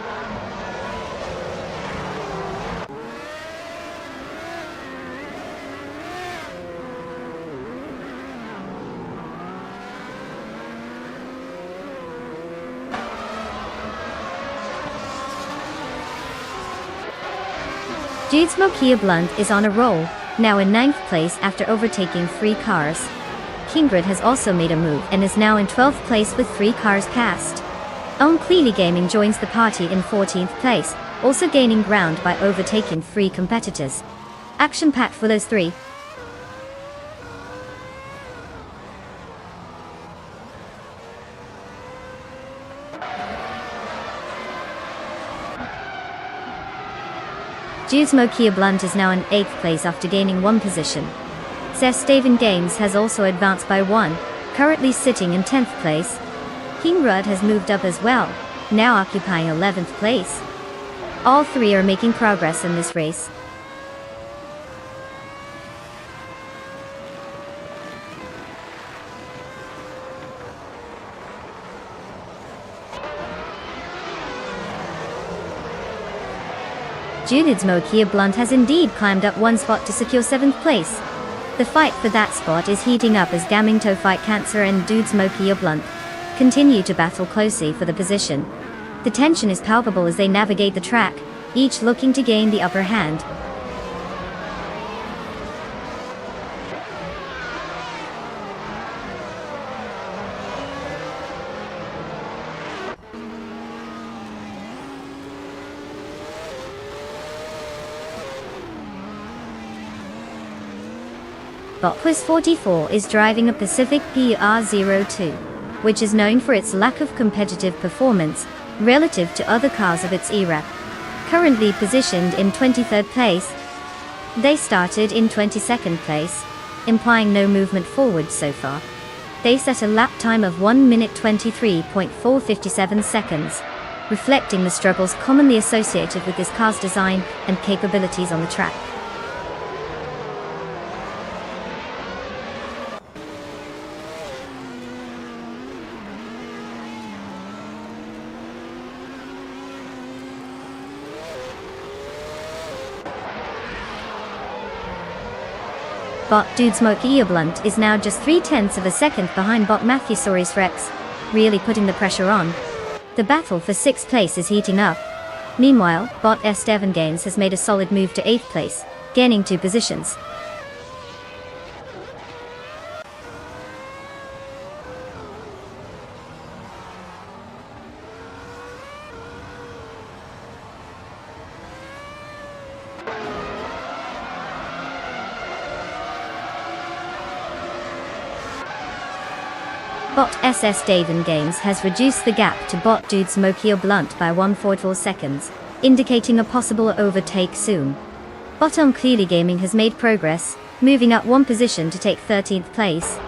Jude's Mokia Blunt is on a roll, now in 9th place after overtaking 3 cars. Kingred has also made a move and is now in 12th place with 3 cars passed. Clearly Gaming joins the party in 14th place, also gaining ground by overtaking 3 competitors. Action-packed for those 3. Jude's Mokia Blunt is now in 8th place after gaining 1 position. Zestaven Games has also advanced by 1, currently sitting in 10th place. King Rudd has moved up as well, now occupying 11th place. All 3 are making progress in this race. Jude's Mokia Blunt has indeed climbed up 1 spot to secure 7th place. The fight for that spot is heating up as Gamingto Fight Cancer and Dudes Mokia Blunt continue to battle closely for the position. The tension is palpable as they navigate the track, each looking to gain the upper hand. Botquiz 44 is driving a Pacific PR02, which is known for its lack of competitive performance relative to other cars of its era. Currently positioned in 23rd place, they started in 22nd place, implying no movement forward so far. They set a lap time of 1 minute 23.457 seconds, reflecting the struggles commonly associated with this car's design and capabilities on the track. Bot Dudes Mokia Blunt is now just 0.3 of a second behind bot Matthesaurus Rex, really putting the pressure on. The battle for 6th place is heating up. Meanwhile, bot Estevan Gaines has made a solid move to 8th place, gaining 2 positions. Bot SS Davin Games has reduced the gap to bot Dudes Mokia Blunt by 1.44 seconds, indicating a possible overtake soon. Bot Clearly Gaming has made progress, moving up 1 position to take 13th place.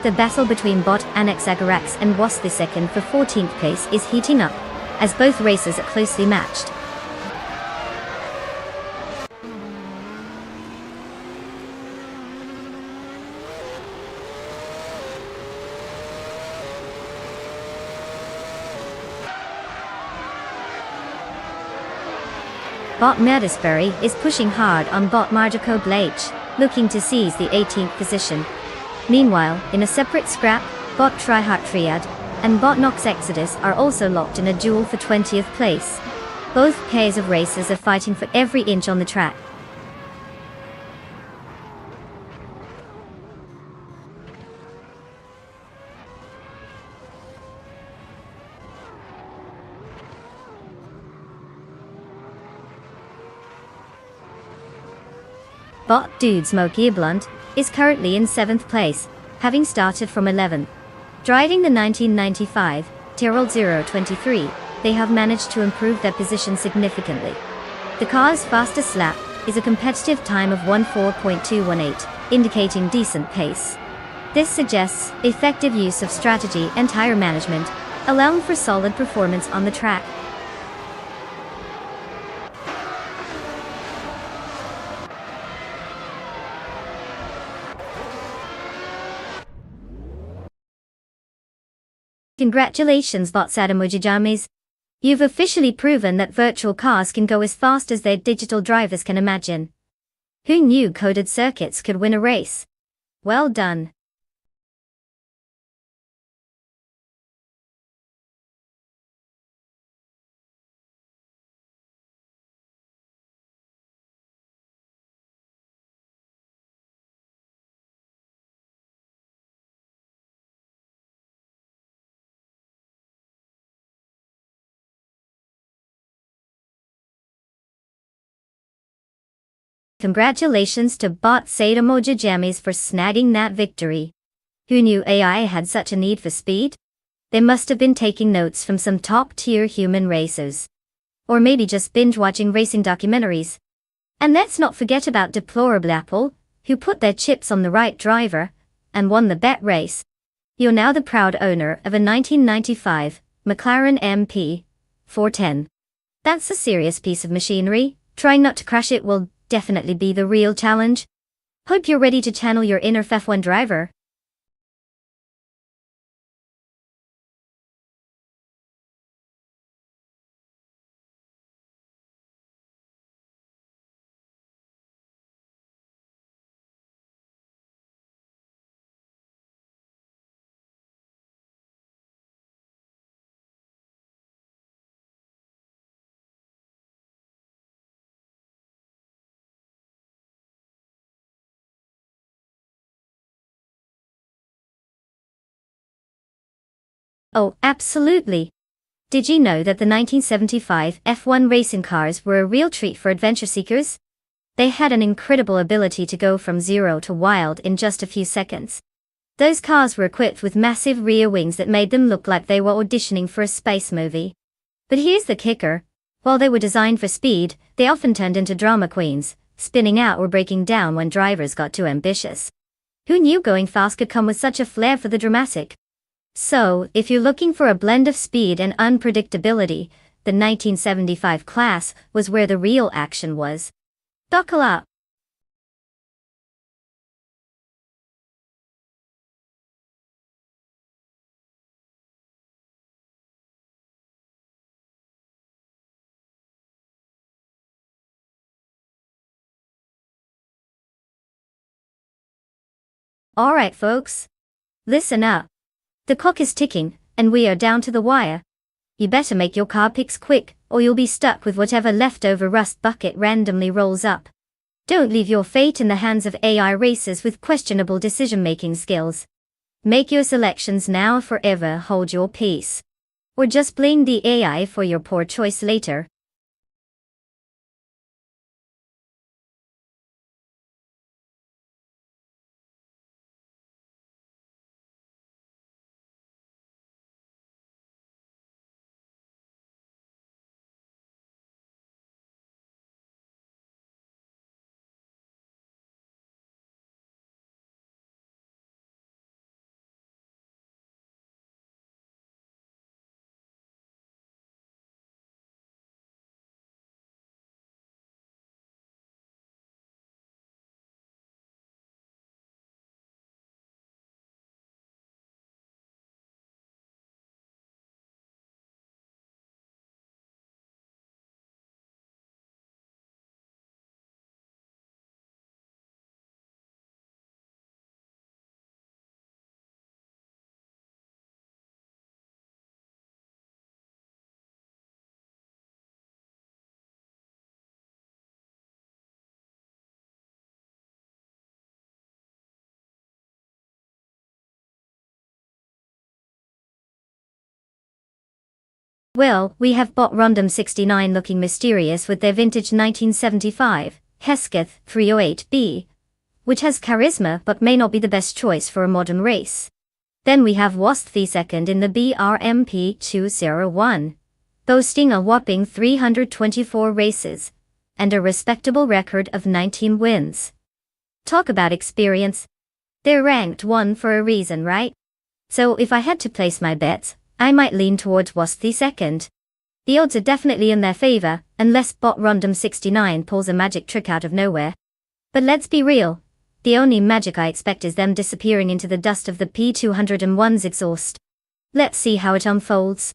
The battle between bot Anexagarax and Wasthisikin for 14th place is heating up, as both races are closely matched. Bot Merdisbury is pushing hard on bot Marjaco Blage, looking to seize the 18th position. Meanwhile, in a separate scrap, bot Tryhard Triad and bot Nox Exodus are also locked in a duel for 20th place. Both pairs of racers are fighting for every inch on the track. Bot Dude Smokey Blunt is currently in 7th place, having started from 11th. Driving the 1995 Tyrrell 023, they have managed to improve their position significantly. The car's fastest lap is a competitive time of 14.218, indicating decent pace. This suggests effective use of strategy and tire management, allowing for solid performance on the track. Congratulations, bots Adamojijames. You've officially proven that virtual cars can go as fast as their digital drivers can imagine. Who knew coded circuits could win a race? Well done. Congratulations to bot Adamojijames for snagging that victory. Who knew AI had such a need for speed? They must have been taking notes from some top-tier human racers. Or maybe just binge-watching racing documentaries. And let's not forget about deplorable Apple, who put their chips on the right driver and won the bet race. You're now the proud owner of a 1995 McLaren MP 410. That's a serious piece of machinery. Trying not to crash it will definitely be the real challenge. Hope you're ready to channel your inner F1 driver. Oh, absolutely. Did you know that the 1975 F1 racing cars were a real treat for adventure seekers? They had an incredible ability to go from zero to wild in just a few seconds. Those cars were equipped with massive rear wings that made them look like they were auditioning for a space movie. But here's the kicker. While they were designed for speed, they often turned into drama queens, spinning out or breaking down when drivers got too ambitious. Who knew going fast could come with such a flair for the dramatic? So, if you're looking for a blend of speed and unpredictability, the 1975 class was where the real action was. Buckle up. Alright folks. Listen up. The clock is ticking, and we are down to the wire. You better make your car picks quick, or you'll be stuck with whatever leftover rust bucket randomly rolls up. Don't leave your fate in the hands of AI racers with questionable decision-making skills. Make your selections now or forever hold your peace. Or just blame the AI for your poor choice later. Well, we have bot Random 69 looking mysterious with their vintage 1975 Hesketh 308B, which has charisma but may not be the best choice for a modern race. Then we have Wasthi second in the BRMP 201, boasting a whopping 324 races and a respectable record of 19 wins. Talk about experience. They're ranked 1 for a reason, right? So if I had to place my bets, I might lean towards Wasthi second. The odds are definitely in their favor, unless Bot Random 69 pulls a magic trick out of nowhere. But let's be real. The only magic I expect is them disappearing into the dust of the P201's exhaust. Let's see how it unfolds.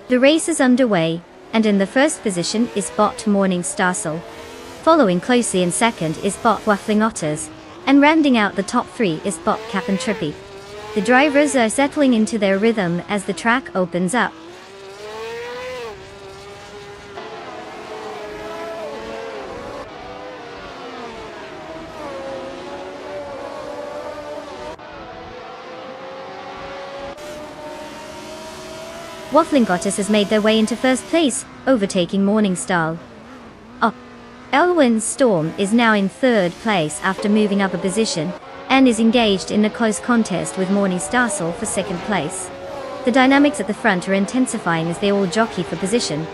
The race is underway, and in the first position is Bot Morning Starsel. Following closely in second is Bot Waffling Otters, and rounding out the top 3 is Bot Cap and Trippy. The drivers are settling into their rhythm as the track opens up. Waffling Otters has made their way into first place, overtaking Morningstar. Elwyn's Storm is now in third place after moving up a position, and is engaged in a close contest with Morningstar for second place. The dynamics at the front are intensifying as they all jockey for position.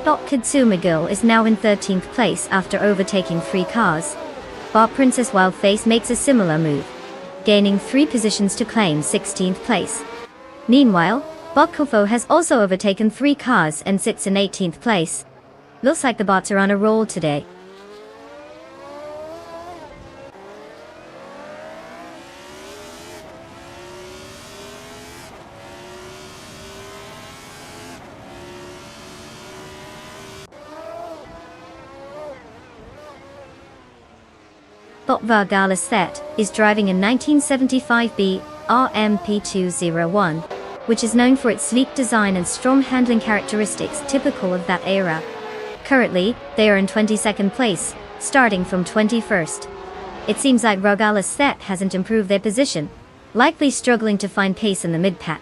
Bot Katsuma Girl is now in 13th place after overtaking 3 cars. Bot Princess Wildface makes a similar move, gaining 3 positions to claim 16th place. Meanwhile, Bot Kofo has also overtaken 3 cars and sits in 18th place. Looks like the bots are on a roll today. Bot Vargalis Set is driving a 1975B RMP201, which is known for its sleek design and strong handling characteristics typical of that era. Currently, they are in 22nd place, starting from 21st. It seems like Vargalis Set hasn't improved their position, likely struggling to find pace in the mid-pack.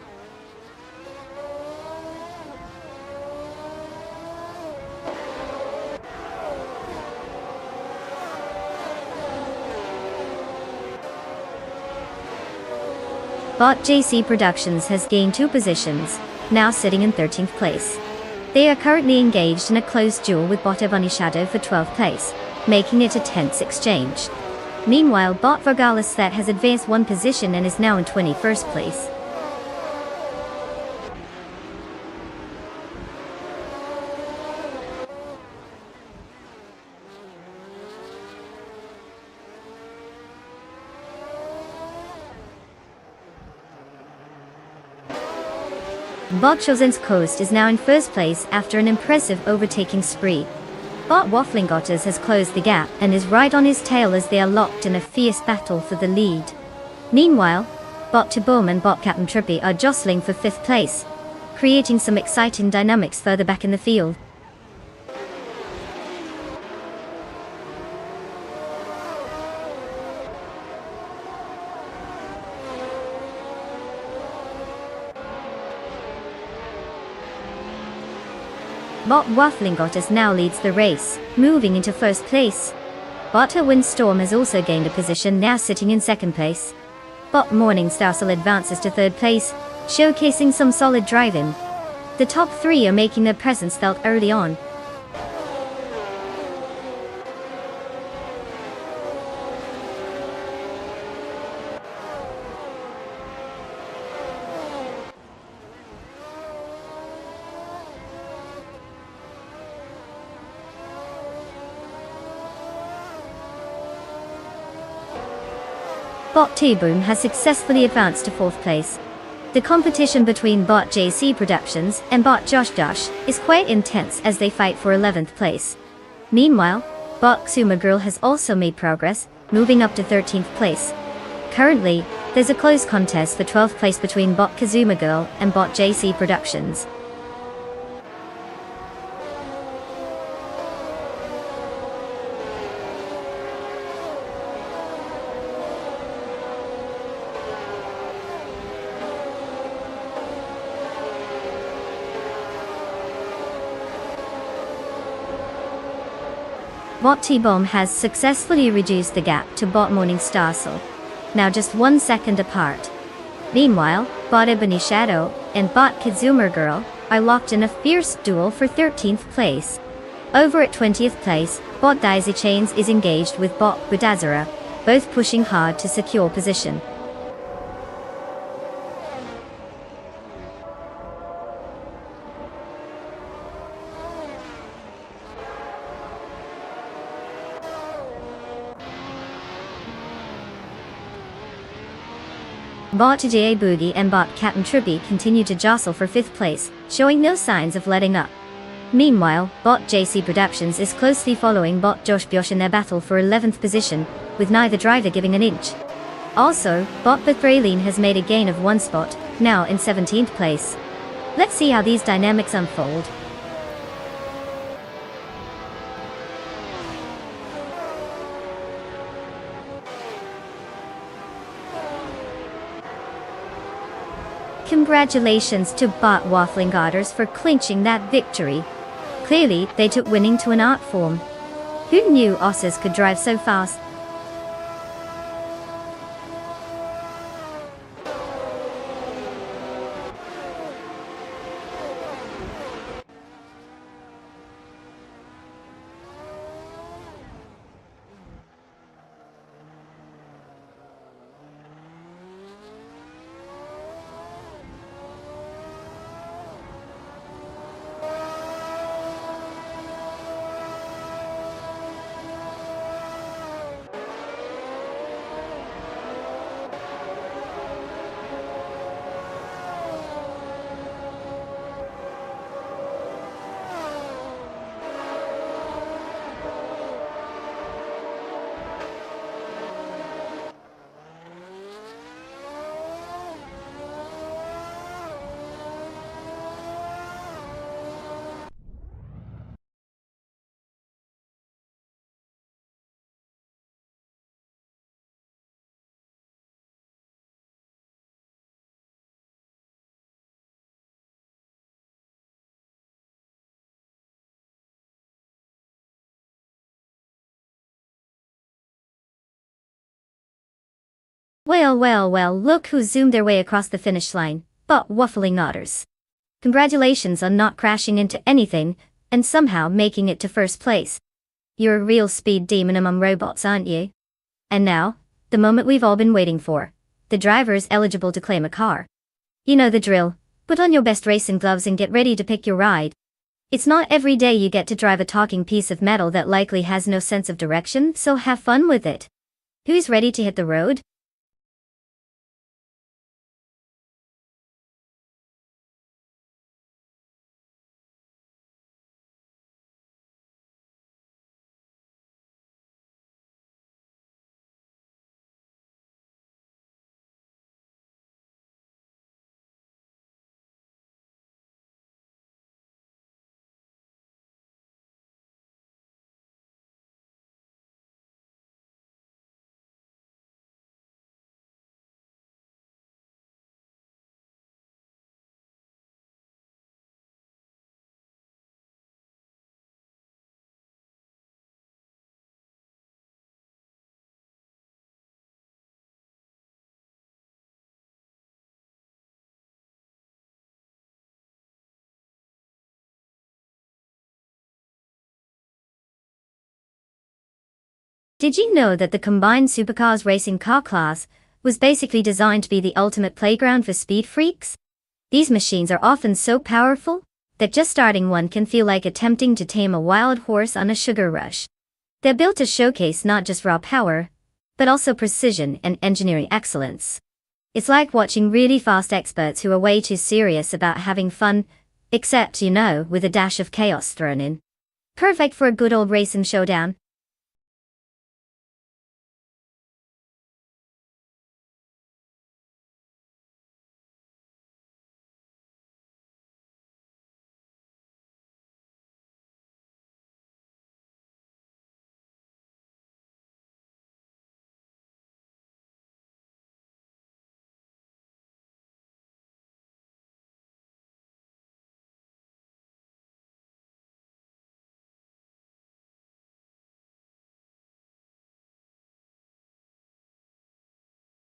Bot JC Productions has gained 2 positions, now sitting in 13th place. They are currently engaged in a close duel with Bot Ebony Shadow for 12th place, making it a tense exchange. Meanwhile, Bot Vargalis That has advanced 1 position and is now in 21st place. Bot Chosen's Coast is now in 1st place after an impressive overtaking spree. Bot Waffling Otters has closed the gap and is right on his tail as they are locked in a fierce battle for the lead. Meanwhile, Bot Tiboom and Bot Captain Trippy are jostling for 5th place, creating some exciting dynamics further back in the field. Bot Waffling Otters now leads the race, moving into 1st place. Bot Windstorm has also gained a position, now sitting in 2nd place. Bot Morning Starsel advances to 3rd place, showcasing some solid driving. The top 3 are making their presence felt early on. Bot T-Boom has successfully advanced to 4th place. The competition between Bot JC Productions and Bot Josh Josh is quite intense as they fight for 11th place. Meanwhile, Bot Xuma Girl has also made progress, moving up to 13th place. Currently, there's a close contest for 12th place between Bot Kazuma Girl and Bot JC Productions. Bot T-Bomb has successfully reduced the gap to Bot Morning Starsel, now just 1 second apart. Meanwhile, Bot Ebony Shadow and Bot Kazuma Girl are locked in a fierce duel for 13th place. Over at 20th place, Bot Daisy Chains is engaged with Bot Budazara, both pushing hard to secure position. Bot J.A. Boogie and Bot Captain Trippy continue to jostle for 5th place, showing no signs of letting up. Meanwhile, Bot JC Productions is closely following Bot Josh Biosh in their battle for 11th position, with neither driver giving an inch. Also, Bot Bethraline has made a gain of 1 spot, now in 17th place. Let's see how these dynamics unfold. Congratulations to Bot Waffling Otters for clinching that victory. Clearly, they took winning to an art form. Who knew Otters could drive so fast? Well, well, well, look who zoomed their way across the finish line, but waffling otters. Congratulations on not crashing into anything, and somehow making it to first place. You're a real speed demon among robots, aren't you? And now, the moment we've all been waiting for. The driver is eligible to claim a car. You know the drill. Put on your best racing gloves and get ready to pick your ride. It's not every day you get to drive a talking piece of metal that likely has no sense of direction, so have fun with it. Who's ready to hit the road? Did you know that the combined supercars racing car class was basically designed to be the ultimate playground for speed freaks? These machines are often so powerful that just starting one can feel like attempting to tame a wild horse on a sugar rush. They're built to showcase not just raw power, but also precision and engineering excellence. It's like watching really fast experts who are way too serious about having fun, except, with a dash of chaos thrown in. Perfect for a good old racing showdown.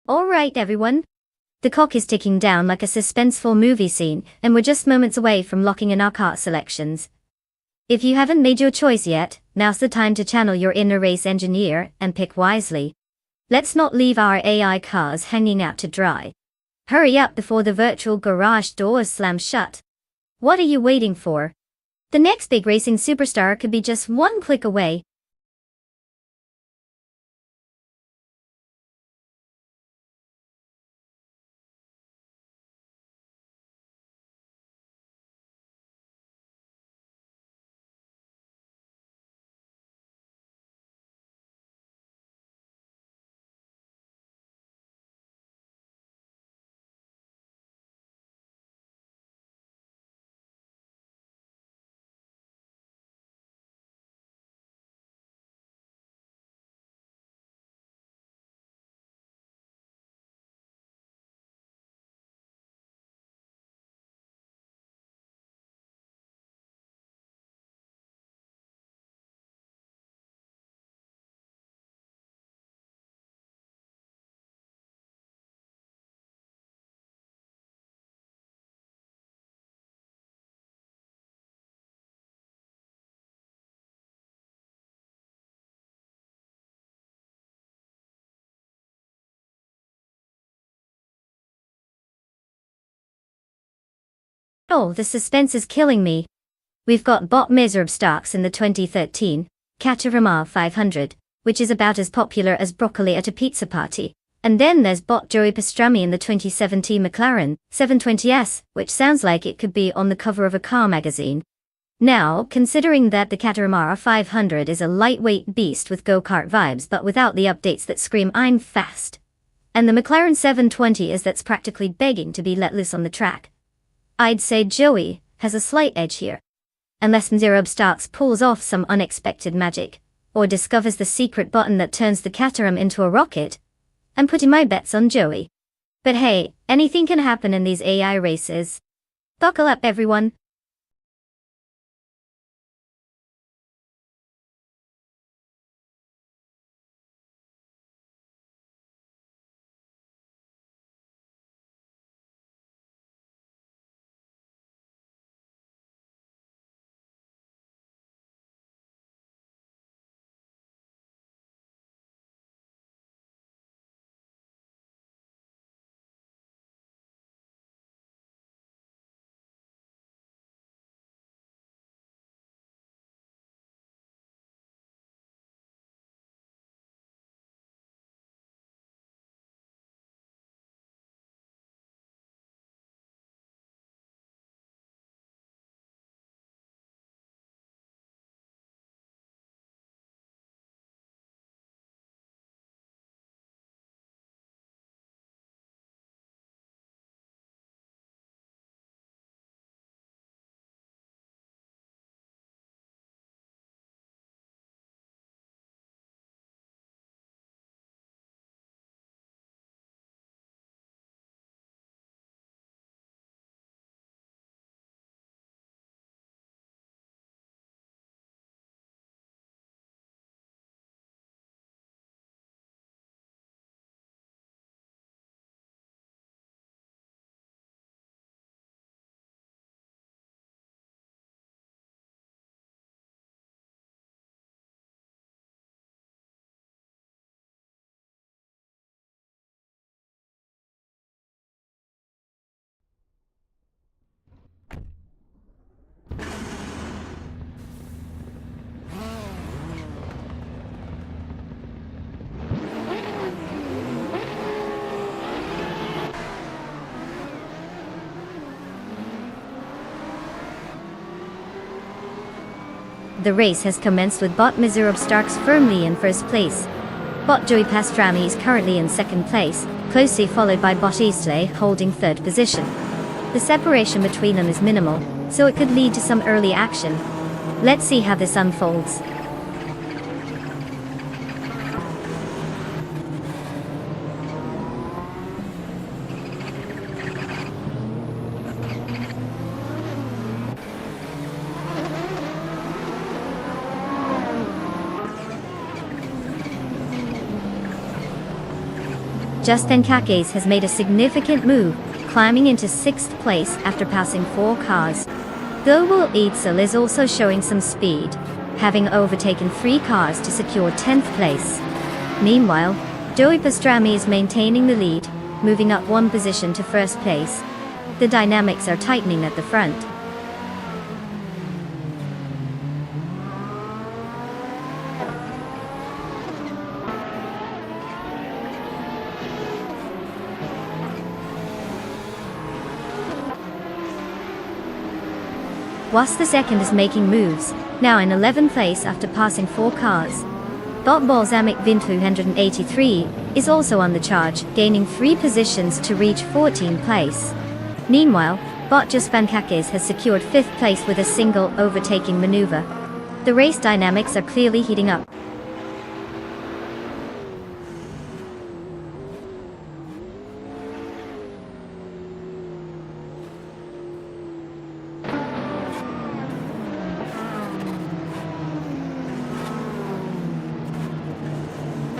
Alright everyone. The clock is ticking down like a suspenseful movie scene, and we're just moments away from locking in our car selections. If you haven't made your choice yet, now's the time to channel your inner race engineer and pick wisely. Let's not leave our AI cars hanging out to dry. Hurry up before the virtual garage doors slam shut. What are you waiting for? The next big racing superstar could be just one click away. Oh, the suspense is killing me. We've got Bot Miserab stocks in the 2013 Caterham 500, which is about as popular as broccoli at a pizza party. And then there's Bot Joey Pastrami in the 2017 McLaren 720S, which sounds like it could be on the cover of a car magazine. Now, considering that the Caterham 500 is a lightweight beast with go-kart vibes but without the updates that scream I'm fast, and the McLaren 720 is that's practically begging to be let loose on the track, I'd say Joey has a slight edge here. Unless Mzirub Starks pulls off some unexpected magic, or discovers the secret button that turns the Caterham into a rocket. I'm putting my bets on Joey. But hey, anything can happen in these AI races. Buckle up everyone. The race has commenced with bot Mizurab Starks firmly in first place. Bot Joey Pastrami is currently in second place, closely followed by bot Eastley holding third position. The separation between them is minimal, so it could lead to some early action. Let's see how this unfolds. Just Kakes has made a significant move, climbing into 6th place after passing 4 cars. Global Edsel is also showing some speed, having overtaken 3 cars to secure 10th place. Meanwhile, Joey Pastrami is maintaining the lead, moving up 1 position to 1st place. The dynamics are tightening at the front. Whilst the second is making moves, now in 11th place after passing 4 cars. Bot Balsamic Vint 283 is also on the charge, gaining 3 positions to reach 14th place. Meanwhile, Bot Juspankakis has secured 5th place with a single overtaking maneuver. The race dynamics are clearly heating up.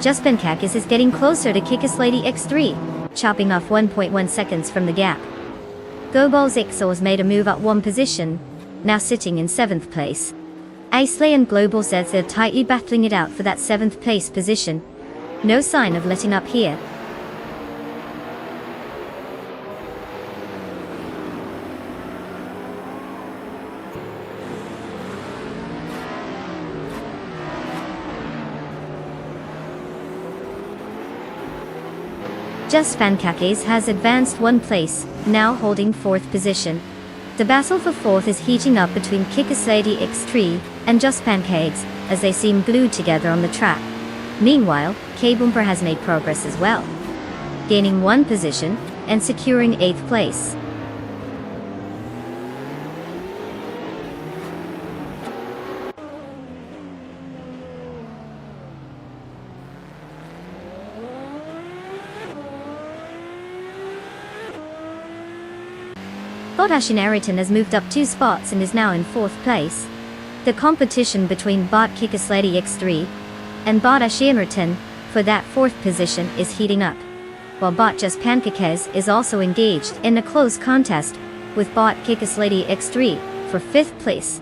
Juspankakis is getting closer to Kikaslady X3, chopping off 1.1 seconds from the gap. GoBalls Ixo has made a move up 1 position, now sitting in 7th place. Aisley and Global says they're tightly battling it out for that 7th place position. No sign of letting up here. Juspankakis has advanced 1 place, now holding 4th position. The battle for 4th is heating up between Kikaslady X3 and Juspankakis, as they seem glued together on the track. Meanwhile, K-Boomper has made progress as well, gaining 1 position and securing 8th place. Bot Ashinariton has moved up 2 spots and is now in 4th place. The competition between Bot Kikaslady X3 and Bot Ashinariton for that 4th position is heating up, while Bot Juspankakis is also engaged in a close contest with Bot Kikaslady X3 for 5th place.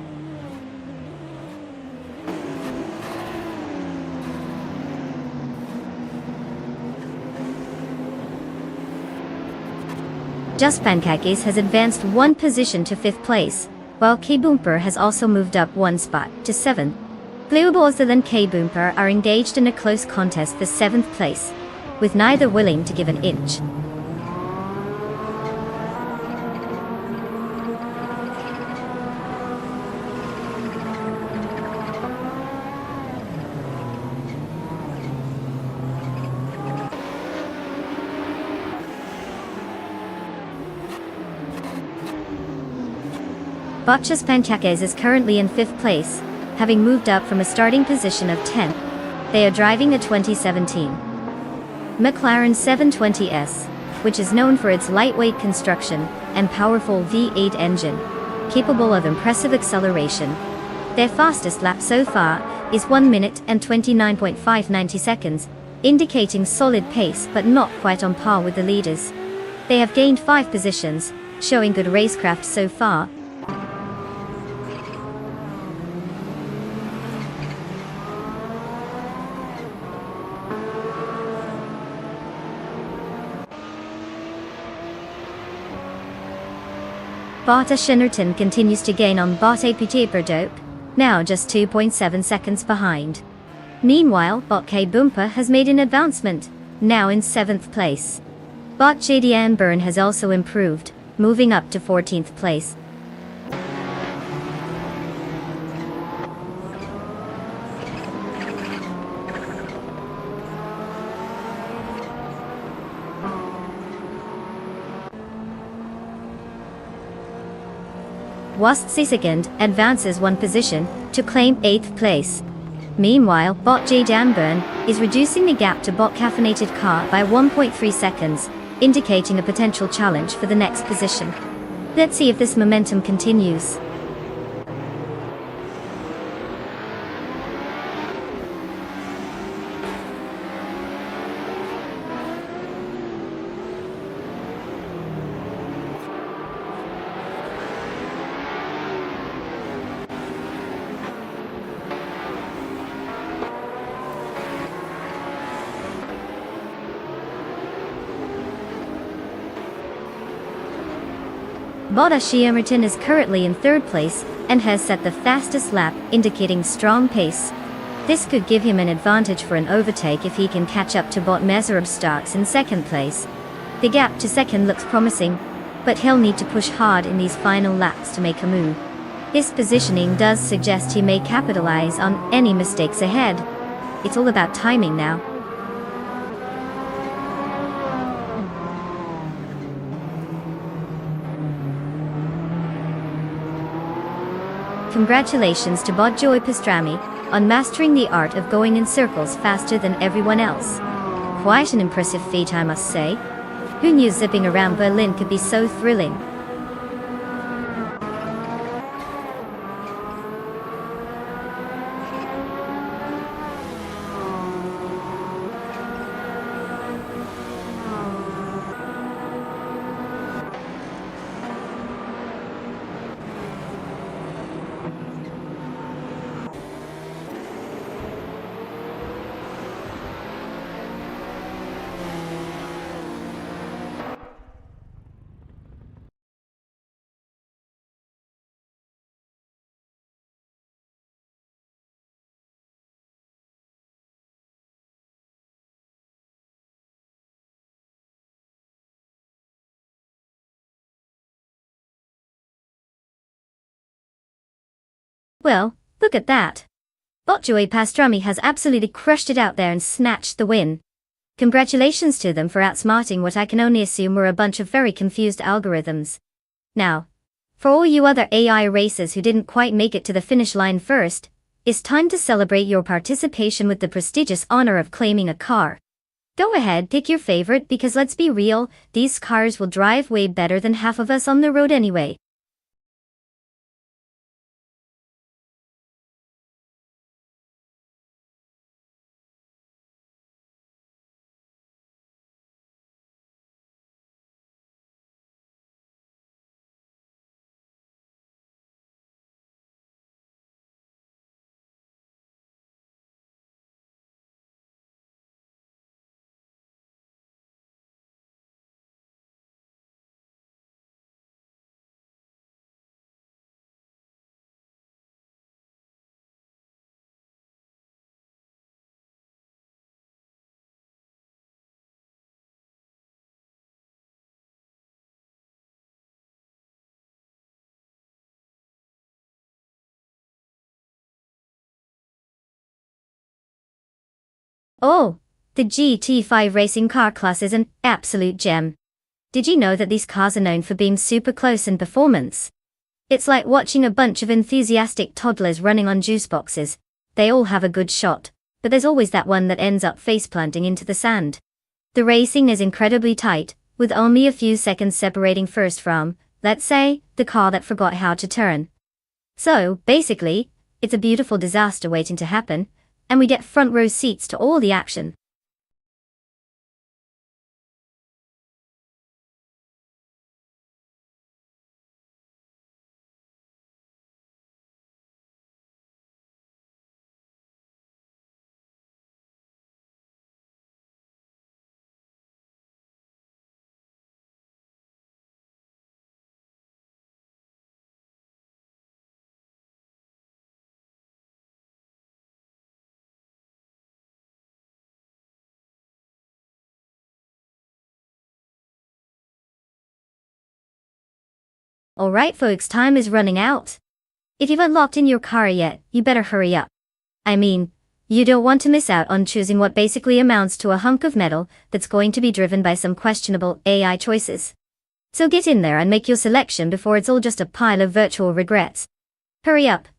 Juspankakis has advanced 1 position to 5th place, while K-Boomper has also moved up 1 spot to 7th. Global and K-Boomper are engaged in a close contest for 7th place, with neither willing to give an inch. Bot Juspankakis is currently in 5th place, having moved up from a starting position of 10th. They are driving a 2017 McLaren 720S, which is known for its lightweight construction and powerful V8 engine, capable of impressive acceleration. Their fastest lap so far is 1 minute and 29.590 seconds, indicating solid pace but not quite on par with the leaders. They have gained 5 positions, showing good racecraft so far. Bot Ashinarton continues to gain on Bot Aputeperdope, now just 2.7 seconds behind. Meanwhile, Bot K-Boomper has made an advancement, now in 7th place. Bot JDM Burn has also improved, moving up to 14th place. whilst second advances one position to claim 8th place. Meanwhile, bot J Damburn is reducing the gap to bot Caffeinated Car by 1.3 seconds, indicating a potential challenge for the next position. Let's see if this momentum continues. Bot Ashiamerton is currently in 3rd place and has set the fastest lap, indicating strong pace. This could give him an advantage for an overtake if he can catch up to bot Meserab Starks in 2nd place. The gap to 2nd looks promising, but he'll need to push hard in these final laps to make a move. His positioning does suggest he may capitalize on any mistakes ahead. It's all about timing now. Congratulations to bot Joy Pastrami on mastering the art of going in circles faster than everyone else. Quite an impressive feat, I must say. Who knew zipping around Berlin could be so thrilling? Well, look at that. Bot Joy Pastrami has absolutely crushed it out there and snatched the win. Congratulations to them for outsmarting what I can only assume were a bunch of very confused algorithms. Now, for all you other AI racers who didn't quite make it to the finish line first, it's time to celebrate your participation with the prestigious honor of claiming a car. Go ahead, pick your favorite, because let's be real, these cars will drive way better than half of us on the road anyway. Oh, the GT5 racing car class is an absolute gem. Did you know that these cars are known for being super close in performance? It's like watching a bunch of enthusiastic toddlers running on juice boxes. They all have a good shot, but there's always that one that ends up face-planting into the sand. The racing is incredibly tight, with only a few seconds separating first from, let's say, the car that forgot how to turn. So, basically, it's a beautiful disaster waiting to happen, and we get front row seats to all the action. Alright folks, time is running out. If you haven't locked in your car yet, you better hurry up. I mean, you don't want to miss out on choosing what basically amounts to a hunk of metal that's going to be driven by some questionable AI choices. So get in there and make your selection before it's all just a pile of virtual regrets. Hurry up.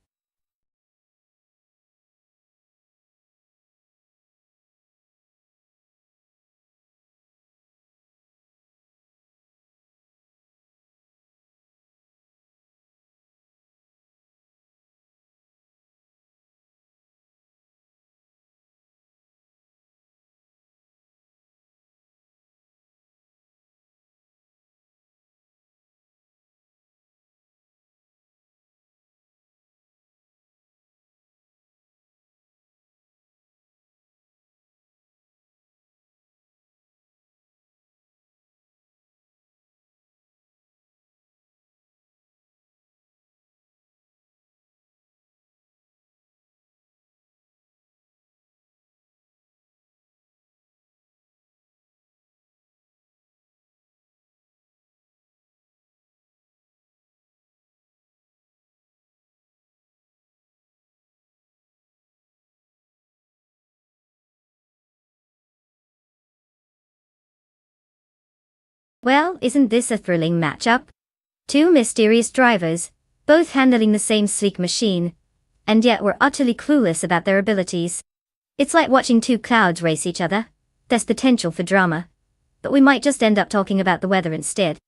Well, isn't this a thrilling matchup? Two mysterious drivers, both handling the same sleek machine, and yet were utterly clueless about their abilities. It's like watching two clouds race each other. There's potential for drama, but we might just end up talking about the weather instead.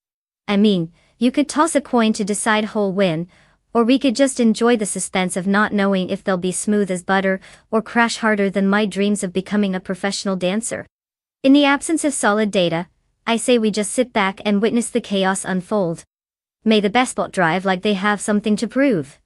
I mean, you could toss a coin to decide who'll win, or we could just enjoy the suspense of not knowing if they'll be smooth as butter or crash harder than my dreams of becoming a professional dancer. In the absence of solid data, I say we just sit back and witness the chaos unfold. May the best bot drive like they have something to prove.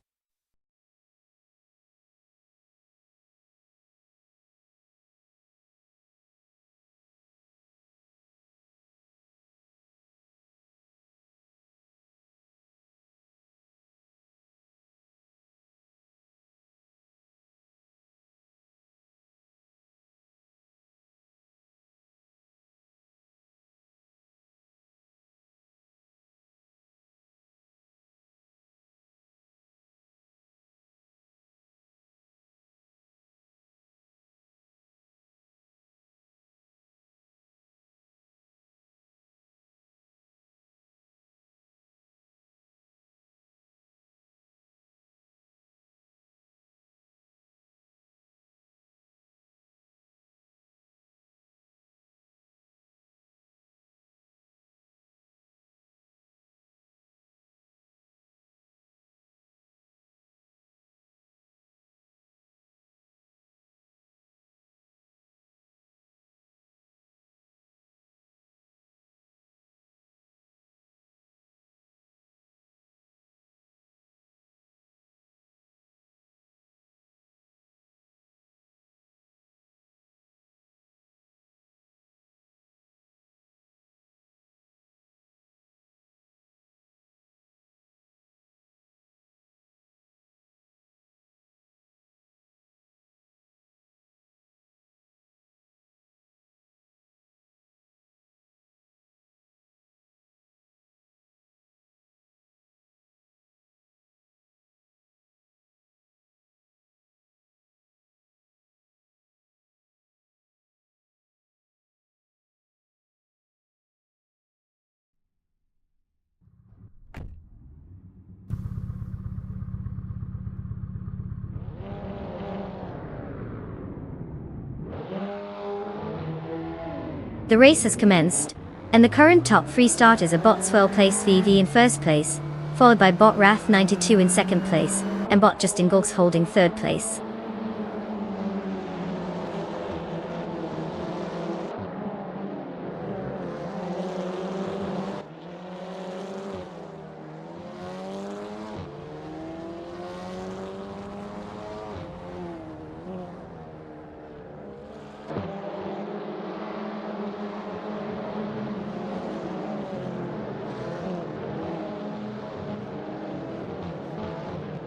The race has commenced, and the current top three starters are Bot Swell Place VV in first place, followed by Bot Wrath 92 in second place, and Bot Justin Gulks holding third place.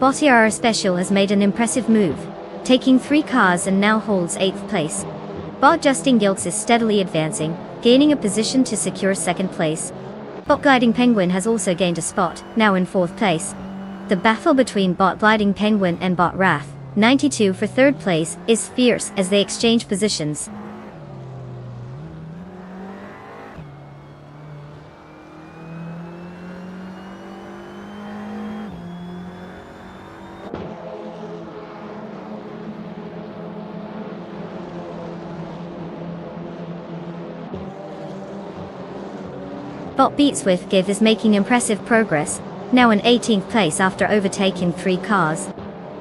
Botiara Special has made an impressive move, taking 3 cars and now holds 8th place. Bot Justin Gilks is steadily advancing, gaining a position to secure 2nd place. Bot Gliding Penguin has also gained a spot, now in 4th place. The battle between Bot Gliding Penguin and Bot Wrath, 92 for 3rd place, is fierce as they exchange positions. Bot beats with Give is making impressive progress, now in 18th place after overtaking 3 cars.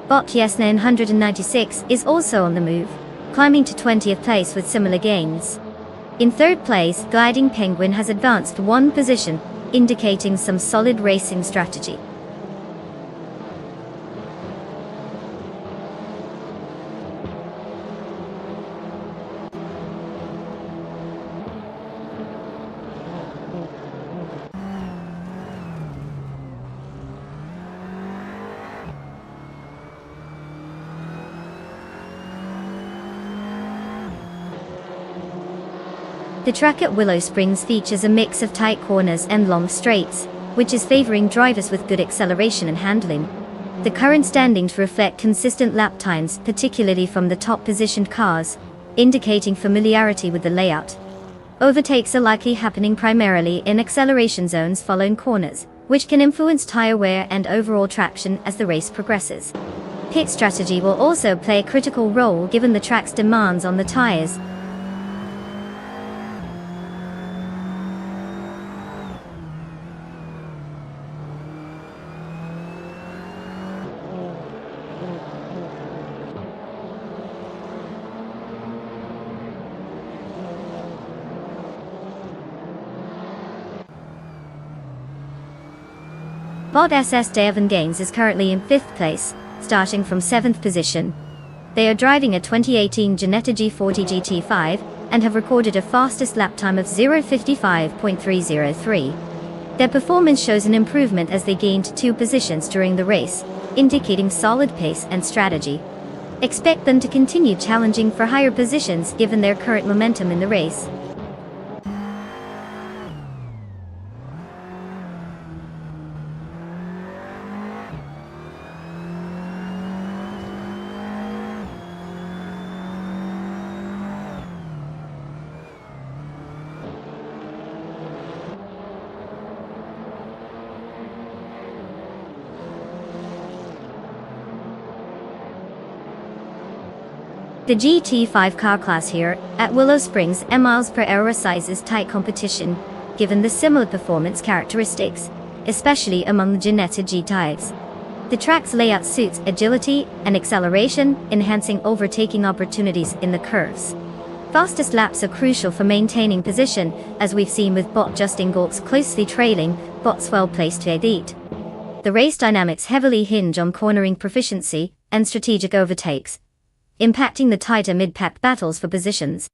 Bot Yes 996 is also on the move, climbing to 20th place with similar gains. In 3rd place, Gliding Penguin has advanced 1 position, indicating some solid racing strategy. The track at Willow Springs features a mix of tight corners and long straights, which is favoring drivers with good acceleration and handling. The current standings reflect consistent lap times, particularly from the top-positioned cars, indicating familiarity with the layout. Overtakes are likely happening primarily in acceleration zones following corners, which can influence tire wear and overall traction as the race progresses. Pit strategy will also play a critical role given the track's demands on the tires. Bot SS Devon Gaines is currently in 5th place, starting from 7th position. They are driving a 2018 Ginetta G40 GT5 and have recorded a fastest lap time of 0:55.303. Their performance shows an improvement as they gained 2 positions during the race, indicating solid pace and strategy. Expect them to continue challenging for higher positions given their current momentum in the race. The GT5 car class here at Willow Springs mph sizes tight competition, given the similar performance characteristics, especially among the Ginetta G types. The track's layout suits agility and acceleration, enhancing overtaking opportunities in the curves. Fastest laps are crucial for maintaining position, as we've seen with Bot Justin Gaulks closely trailing Bot's well-placed elite. The race dynamics heavily hinge on cornering proficiency and strategic overtakes, impacting the tighter mid-pack battles for positions.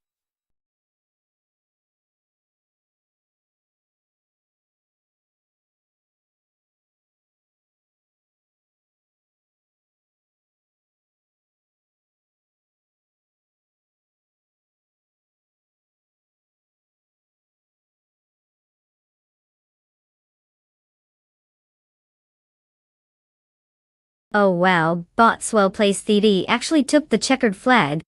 Oh wow, Bot's well-placed TD actually took the checkered flag.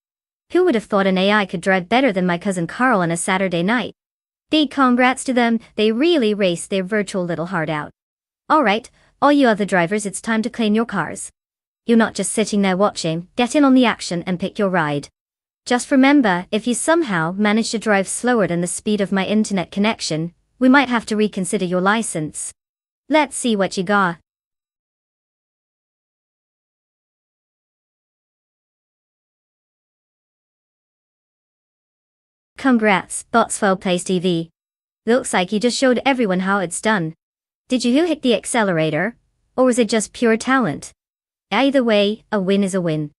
Who would have thought an AI could drive better than my cousin Carl on a Saturday night? Big congrats to them, they really raced their virtual little heart out. Alright, all you other drivers, it's time to claim your cars. You're not just sitting there watching, get in on the action and pick your ride. Just remember, if you somehow manage to drive slower than the speed of my internet connection, we might have to reconsider your license. Let's see what you got. Congrats, Bot's well-placed EV. Looks like you just showed everyone how it's done. Did you hit the accelerator? Or was it just pure talent? Either way, a win is a win.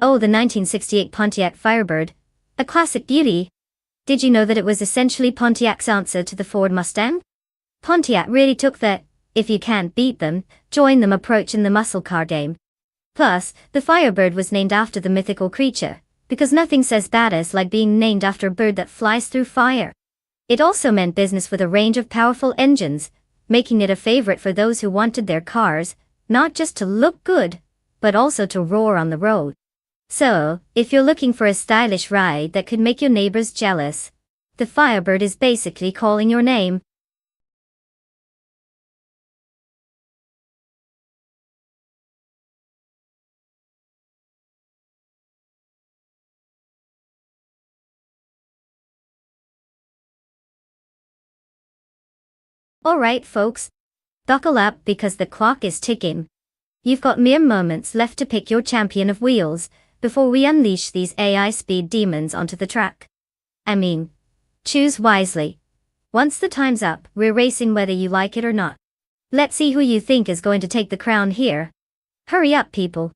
Oh, the 1968 Pontiac Firebird. A classic beauty. Did you know that it was essentially Pontiac's answer to the Ford Mustang? Pontiac really took the, if you can't beat them, join them approach in the muscle car game. Plus, the Firebird was named after the mythical creature, because nothing says badass like being named after a bird that flies through fire. It also meant business with a range of powerful engines, making it a favorite for those who wanted their cars, not just to look good, but also to roar on the road. So, if you're looking for a stylish ride that could make your neighbors jealous, the Firebird is basically calling your name. Alright folks, buckle up because the clock is ticking. You've got mere moments left to pick your champion of wheels, before we unleash these AI speed demons onto the track. I mean, choose wisely. Once the time's up, we're racing whether you like it or not. Let's see who you think is going to take the crown here. Hurry up, people.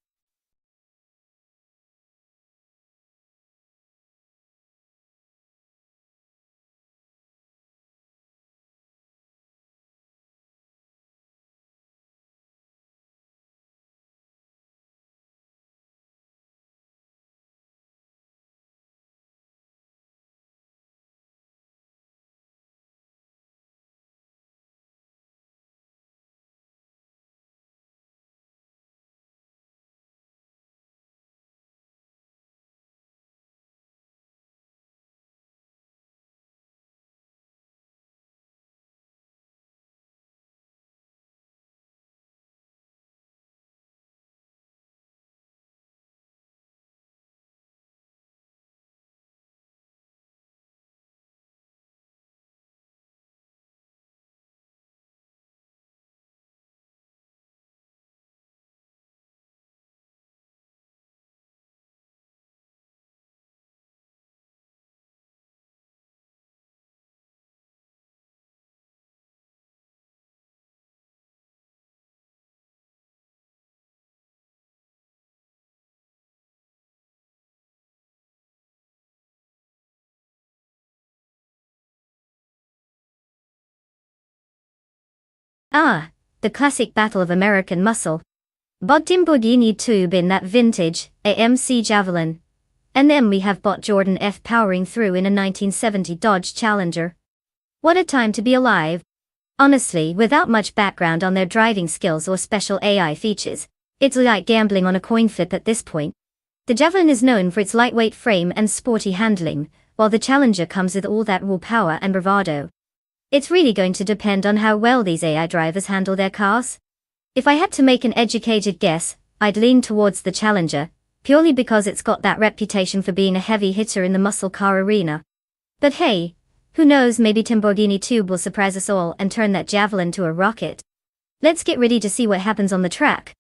Ah, the classic battle of American muscle. Bought Lamborghini Tube in that vintage AMC Javelin. And then we have bought Jordan F powering through in a 1970 Dodge Challenger. What a time to be alive. Honestly, without much background on their driving skills or special AI features, it's like gambling on a coin flip at this point. The Javelin is known for its lightweight frame and sporty handling, while the Challenger comes with all that raw power and bravado. It's really going to depend on how well these AI drivers handle their cars. If I had to make an educated guess, I'd lean towards the Challenger, purely because it's got that reputation for being a heavy hitter in the muscle car arena. But hey, who knows, maybe Lamborghini Tube will surprise us all and turn that Javelin to a rocket. Let's get ready to see what happens on the track.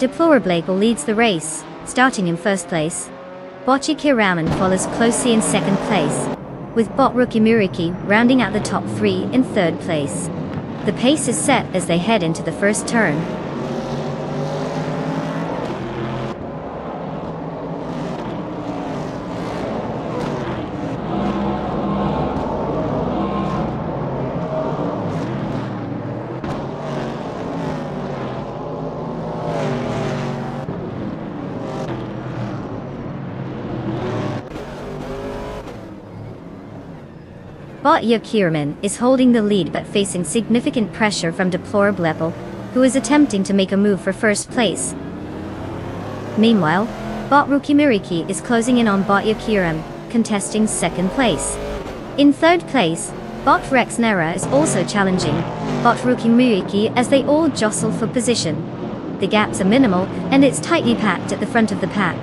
Deplorable leads the race, starting in first place. Botchiki Raman follows closely in second place, with bot rookie Muriki rounding out the top 3 in third place. The pace is set as they head into the first turn. Bot Yakirman is holding the lead but facing significant pressure from Deplorable Apple, who is attempting to make a move for first place. Meanwhile, Bot Rookie Miriki is closing in on Bot Yakiram, contesting second place. In third place, Bot Rex Nera is also challenging Bot Rookie Miriki as they all jostle for position. The gaps are minimal and it's tightly packed at the front of the pack.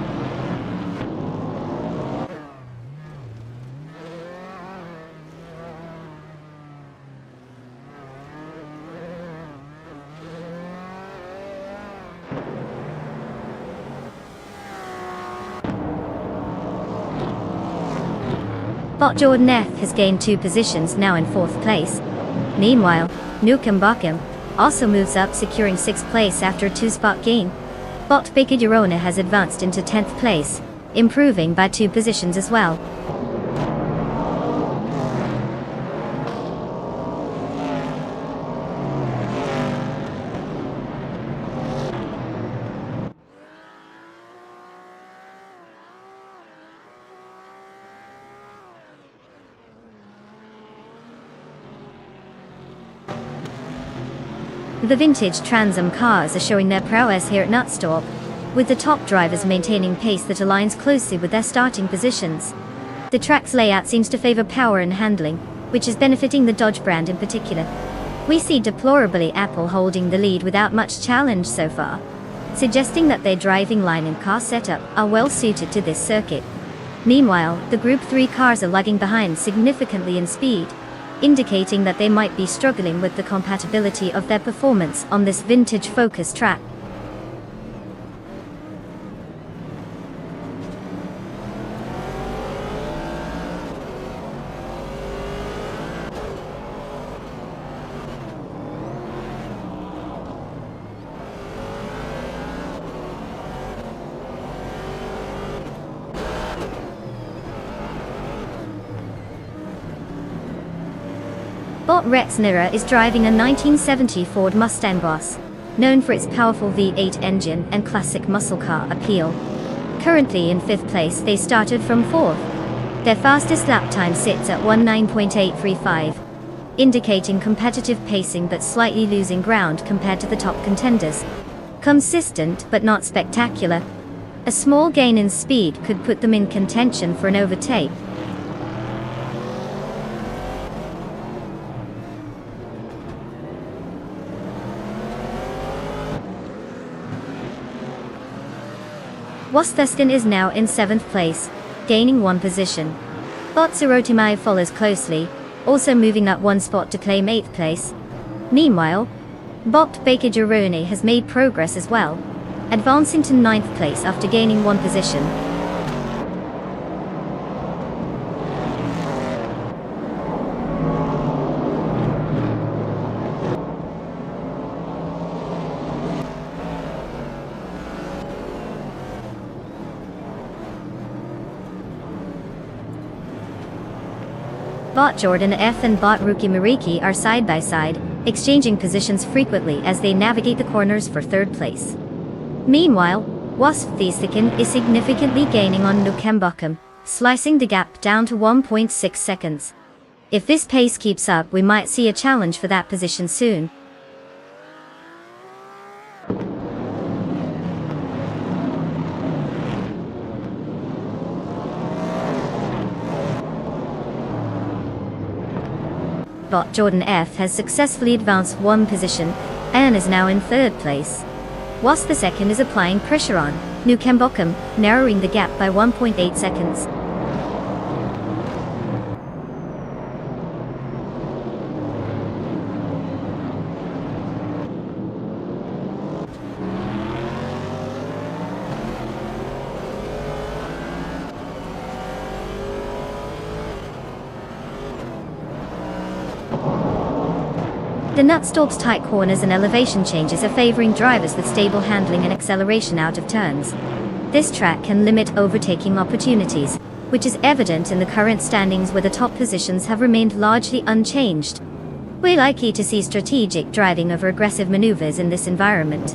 Bot Jordan F has gained 2 positions, now in 4th place. Meanwhile, Nukem Bakum also moves up, securing 6th place after a 2-spot gain. Bot Baker Durona has advanced into 10th place, improving by 2 positions as well. The vintage Trans Am cars are showing their prowess here at Nonstop, with the top drivers maintaining pace that aligns closely with their starting positions. The track's layout seems to favor power and handling, which is benefiting the Dodge brand in particular. We see Deplorably Apple holding the lead without much challenge so far, suggesting that their driving line and car setup are well suited to this circuit. Meanwhile, the Group 3 cars are lagging behind significantly in speed, indicating that they might be struggling with the compatibility of their performance on this vintage-focused track. Bot Rex Nira is driving a 1970 Ford Mustang Boss, known for its powerful V8 engine and classic muscle car appeal. Currently in 5th place, they started from 4th. Their fastest lap time sits at 19.835, indicating competitive pacing but slightly losing ground compared to the top contenders. Consistent but not spectacular. A small gain in speed could put them in contention for an overtake. Wostheskin is now in 7th place, gaining 1 position. Bot Sirotimai follows closely, also moving up 1 spot to claim 8th place. Meanwhile, Bot Baker Jerone has made progress as well, advancing to 9th place after gaining 1 position. Bot Jordan F and Bot Rookie Mariki are side by side, exchanging positions frequently as they navigate the corners for 3rd place. Meanwhile, Wasp Thieskikin is significantly gaining on Nukembokum, slicing the gap down to 1.6 seconds. If this pace keeps up, we might see a challenge for that position soon. Bot Jordan F has successfully advanced 1 position and is now in 3rd place. Whilst the second is applying pressure on Nukembokum, narrowing the gap by 1.8 seconds. The Nutstop's tight corners and elevation changes are favoring drivers with stable handling and acceleration out of turns. This track can limit overtaking opportunities, which is evident in the current standings where the top positions have remained largely unchanged. We're likely to see strategic driving over aggressive maneuvers in this environment.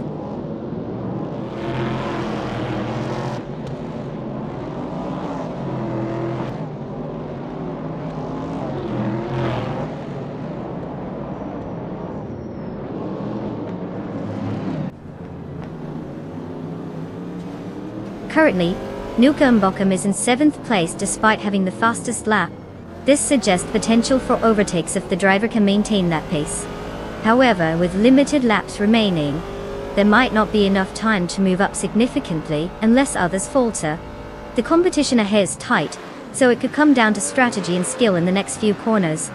Currently, Nuka Mbokam is in 7th place despite having the fastest lap. This suggests potential for overtakes if the driver can maintain that pace. However, with limited laps remaining, there might not be enough time to move up significantly unless others falter. The competition ahead is tight, so it could come down to strategy and skill in the next few corners.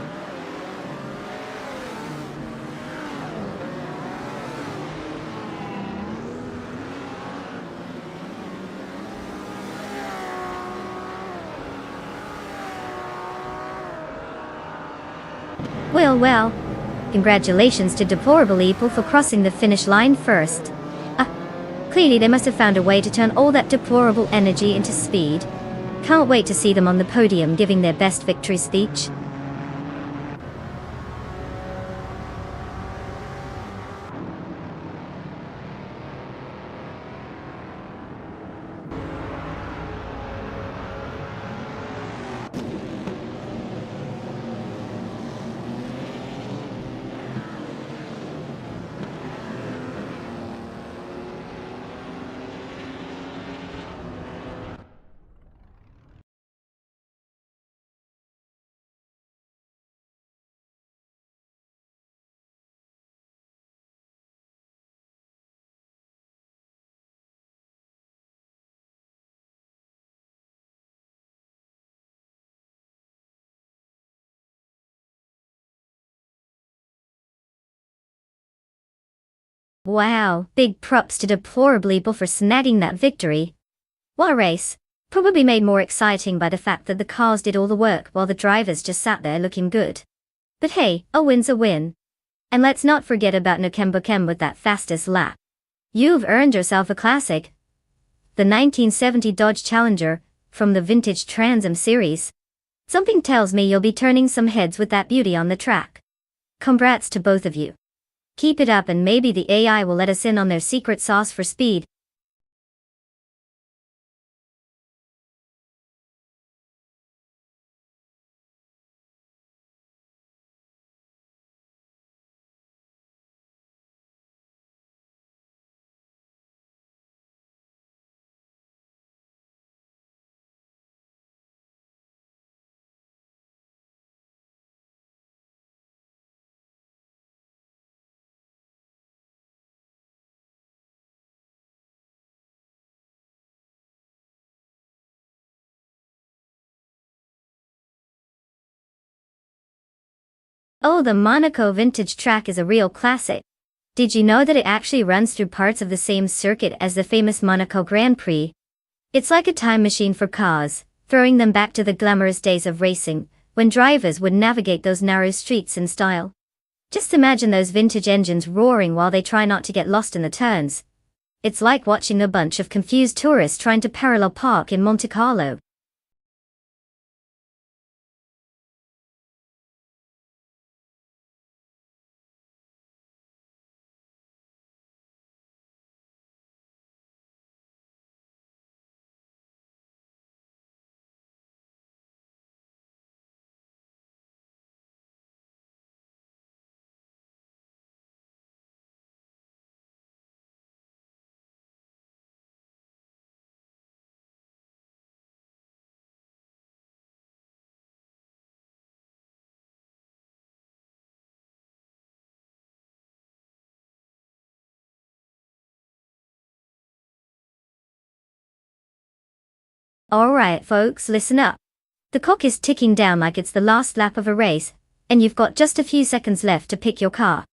Well, congratulations to deplorable people for crossing the finish line first. Clearly they must have found a way to turn all that deplorable energy into speed. Can't wait to see them on the podium giving their best victory speech. Wow, big props to deplorable people for snagging that victory. What a race. Probably made more exciting by the fact that the cars did all the work while the drivers just sat there looking good. But hey, a win's a win. And let's not forget about Nokembokem with that fastest lap. You've earned yourself a classic. The 1970 Dodge Challenger, from the vintage Trans Am series. Something tells me you'll be turning some heads with that beauty on the track. Congrats to both of you. Keep it up and maybe the AI will let us in on their secret sauce for speed. Oh, the Monaco vintage track is a real classic. Did you know that it actually runs through parts of the same circuit as the famous Monaco Grand Prix? It's like a time machine for cars, throwing them back to the glamorous days of racing, when drivers would navigate those narrow streets in style. Just imagine those vintage engines roaring while they try not to get lost in the turns. It's like watching a bunch of confused tourists trying to parallel park in Monte Carlo. Alright folks, listen up. The clock is ticking down like it's the last lap of a race, and you've got just a few seconds left to pick your car.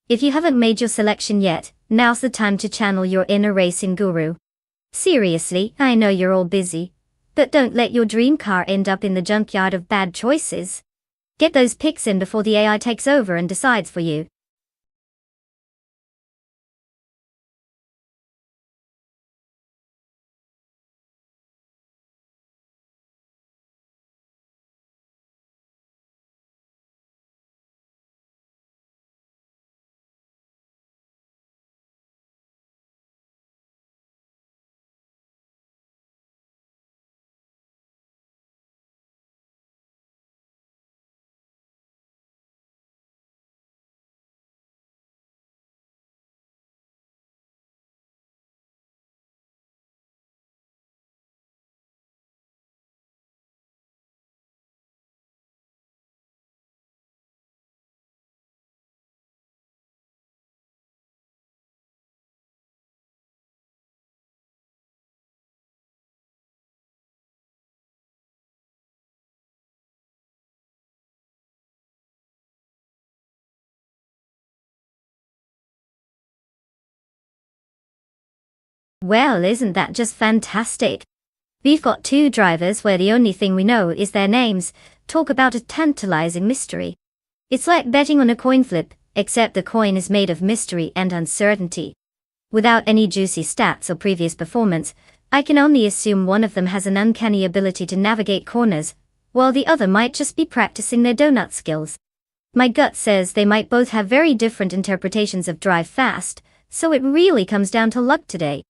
If you haven't made your selection yet, now's the time to channel your inner racing guru. Seriously, I know you're all busy, but don't let your dream car end up in the junkyard of bad choices. Get those picks in before the AI takes over and decides for you. Well, isn't that just fantastic? We've got two drivers where the only thing we know is their names. Talk about a tantalizing mystery. It's like betting on a coin flip, except the coin is made of mystery and uncertainty. Without any juicy stats or previous performance, I can only assume one of them has an uncanny ability to navigate corners, while the other might just be practicing their donut skills. My gut says they might both have very different interpretations of drive fast, so it really comes down to luck today.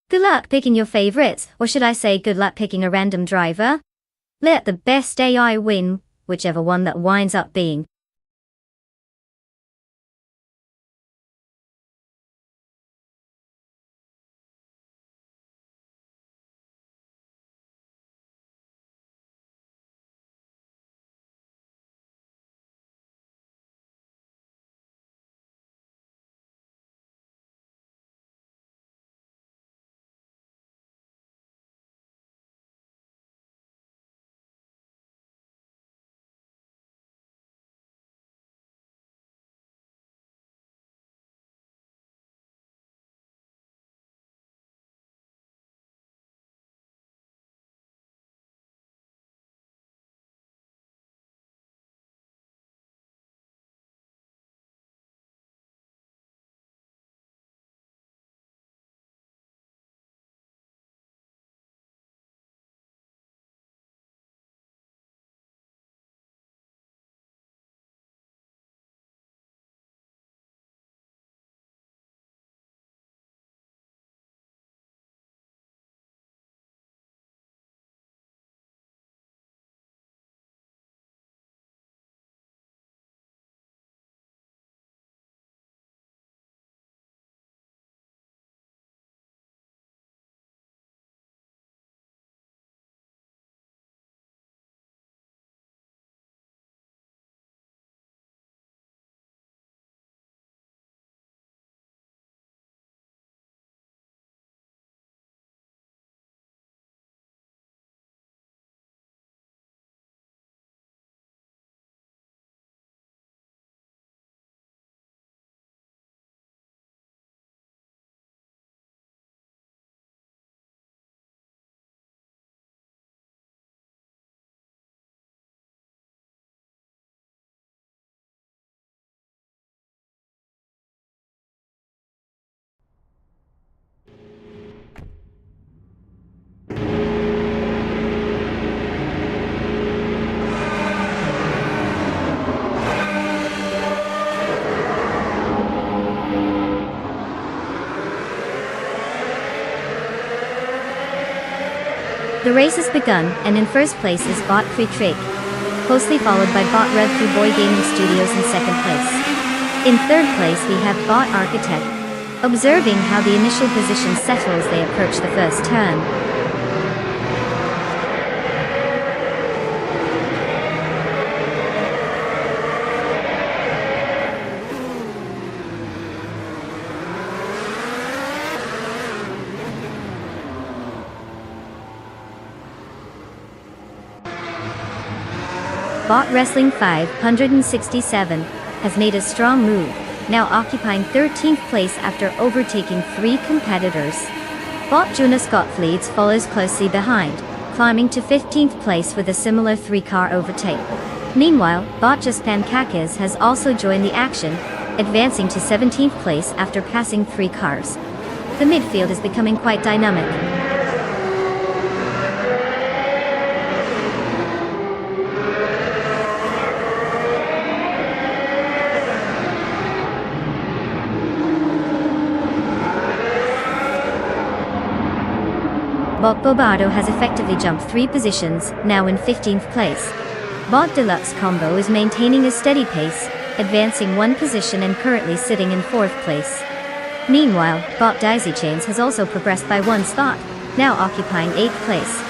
Good luck picking your favorites, or should I say good luck picking a random driver? Let the best AI win, whichever one that winds up being. The race has begun, and in first place is Bot Krieg, closely followed by Bot Rev 2 Boy Gaming Studios in second place. In third place we have Bot Architect, observing how the initial position settle as they approach the first turn. Bot Wrestling 567 has made a strong move, now occupying 13th place after overtaking 3 competitors. Bot Jonas Gottfrieds follows closely behind, climbing to 15th place with a similar 3-car overtake. Meanwhile, Bot Just Pankakis has also joined the action, advancing to 17th place after passing 3 cars. The midfield is becoming quite dynamic. Bot Bobardo has effectively jumped 3 positions, now in 15th place. Bot Deluxe Combo is maintaining a steady pace, advancing 1 position and currently sitting in 4th place. Meanwhile, Bot Daisy Chains has also progressed by 1 spot, now occupying 8th place.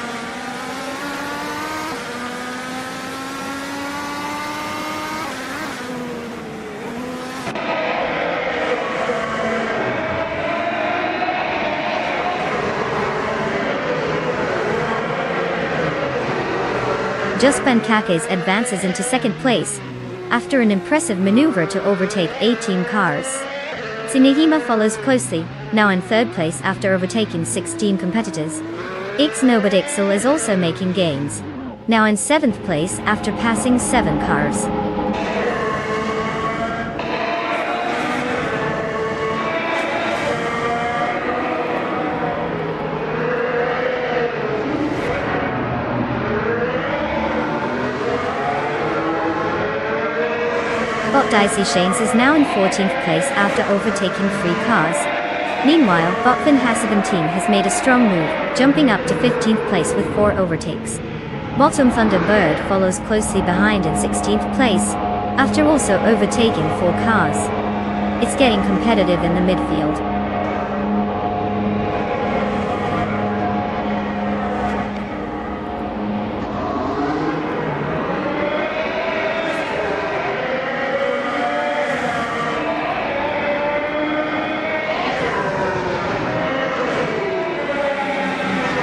Just Pankakis advances into 2nd place, after an impressive maneuver to overtake 18 cars. Tsunehima follows closely, now in third place after overtaking 16 competitors. Ixnobodixel is also making gains, now in 7th place after passing 7 cars. Bot Dicey Shanes is now in 14th place after overtaking 3 cars. Meanwhile, Botfin Has17 has made a strong move, jumping up to 15th place with 4 overtakes. Bottom Thunderbird follows closely behind in 16th place, after also overtaking 4 cars. It's getting competitive in the midfield.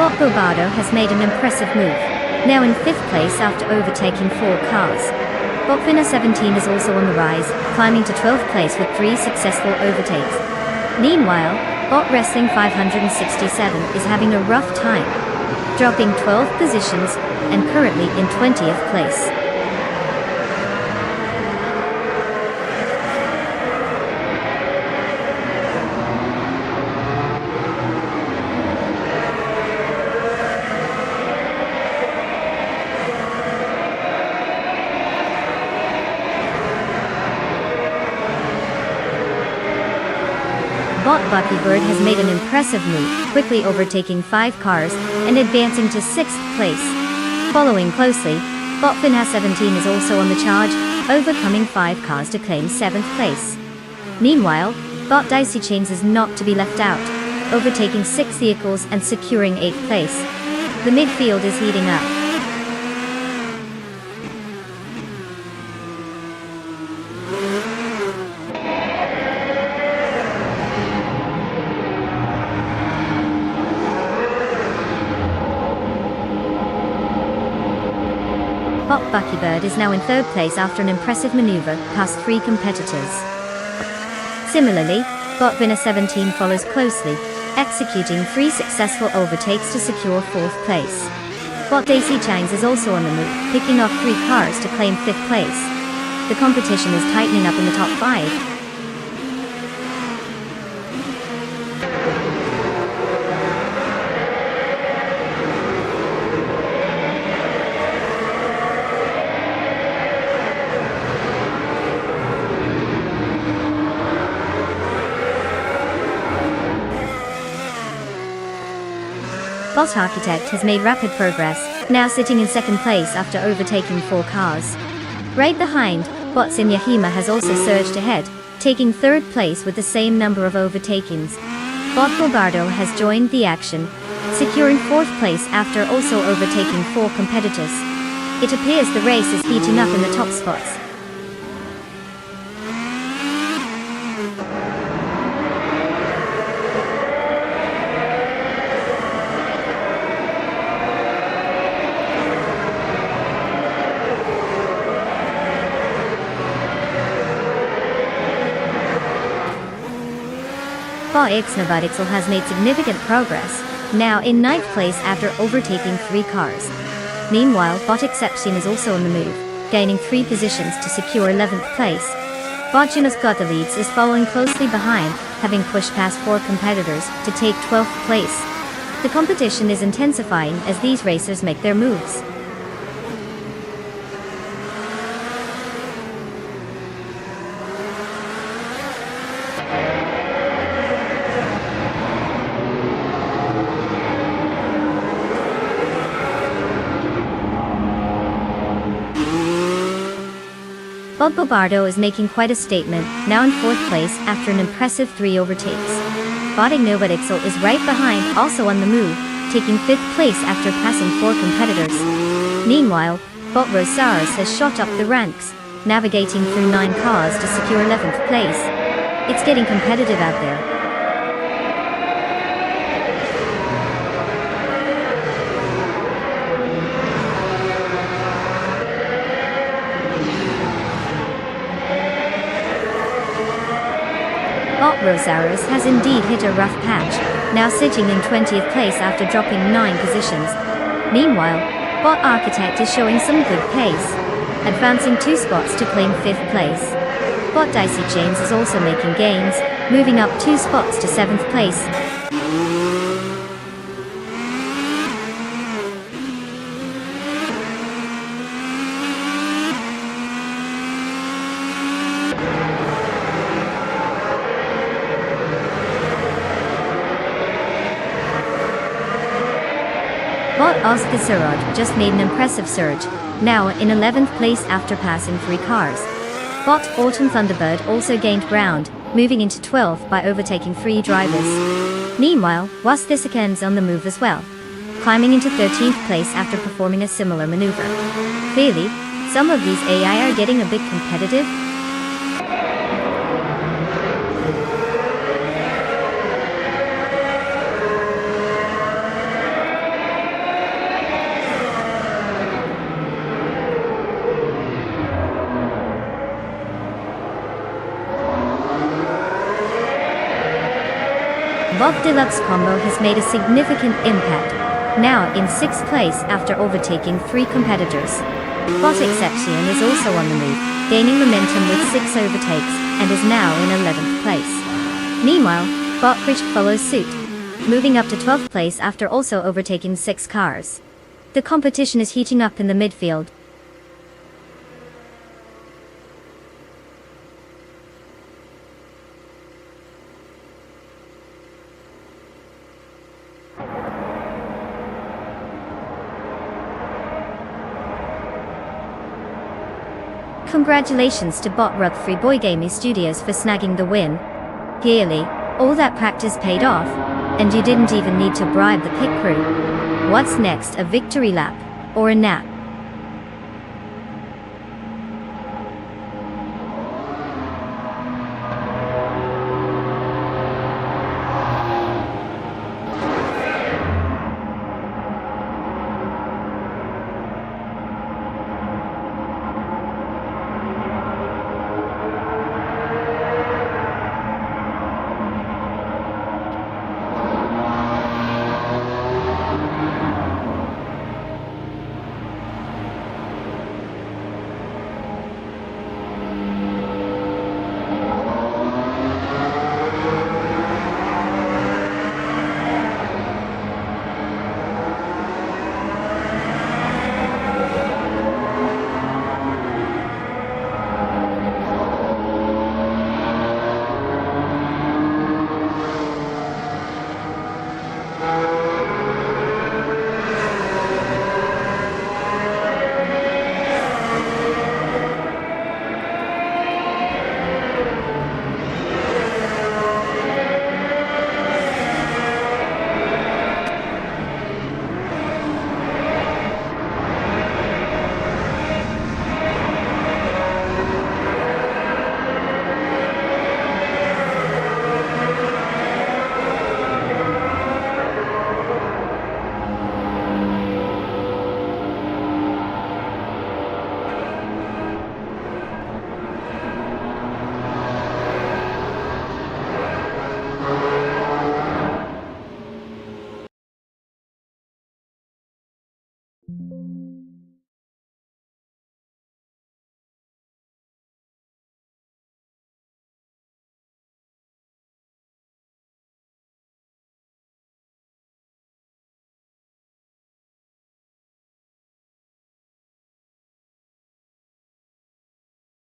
Bot Bobardo has made an impressive move, now in 5th place after overtaking 4 cars. Botfina17 is also on the rise, climbing to 12th place with 3 successful overtakes. Meanwhile, Bot Wrestling 567 is having a rough time, dropping 12 positions and currently in 20th place. Bot Buckybird has made an impressive move, quickly overtaking 5 cars and advancing to 6th place. Following closely, Botfin Has17 is also on the charge, overcoming 5 cars to claim 7th place. Meanwhile, Bot Dicey Chains is not to be left out, overtaking 6 vehicles and securing 8th place. The midfield is heating up. Bot Buckybird is now in 3rd place after an impressive maneuver past 3 competitors. Similarly, Bot Winner17 follows closely, executing 3 successful overtakes to secure 4th place. Bot Daisy Chains is also on the move, picking off 3 cars to claim 5th place. The competition is tightening up in the top 5. Bot Architect has made rapid progress, now sitting in 2nd place after overtaking 4 cars. Right behind, Bot Sinyahima has also surged ahead, taking 3rd place with the same number of overtakings. Bot Bobardo has joined the action, securing 4th place after also overtaking 4 competitors. It appears the race is heating up in the top spots. Bot Ixnobodixel has made significant progress, now in 9th place after overtaking 3 cars. Meanwhile, Bot Exception is also on the move, gaining 3 positions to secure 11th place. Bot Junos Gottlieds is following closely behind, having pushed past 4 competitors to take 12th place. The competition is intensifying as these racers make their moves. Bot Bobardo is making quite a statement, now in 4th place after an impressive 3 overtakes. Bot Ignobodixel is right behind, also on the move, taking 5th place after passing 4 competitors. Meanwhile, Bot Rosaris has shot up the ranks, navigating through 9 cars to secure 11th place. It's getting competitive out there. Bot Rosaros has indeed hit a rough patch, now sitting in 20th place after dropping 9 positions. Meanwhile, Bot Architect is showing some good pace, advancing 2 spots to claim 5th place. Bot Dicey James is also making gains, moving up 2 spots to 7th place. Bot Ozgazarod just made an impressive surge, now in 11th place after passing 3 cars. Bot Autumn Thunderbird also gained ground, moving into 12th by overtaking 3 drivers. Meanwhile, Wasthisaken's on the move as well, climbing into 13th place after performing a similar maneuver. Clearly, some of these AI are getting a bit competitive. Bob Deluxe Combo has made a significant impact, now in 6th place after overtaking 3 competitors. Bot Exception is also on the move, gaining momentum with 6 overtakes, and is now in 11th place. Meanwhile, Bot Krish follows suit, moving up to 12th place after also overtaking 6 cars. The competition is heating up in the midfield. Congratulations to Bot Rub 3 Boy Gaming Studios for snagging the win. Clearly, all that practice paid off, and you didn't even need to bribe the pit crew. What's next, a victory lap, or a nap?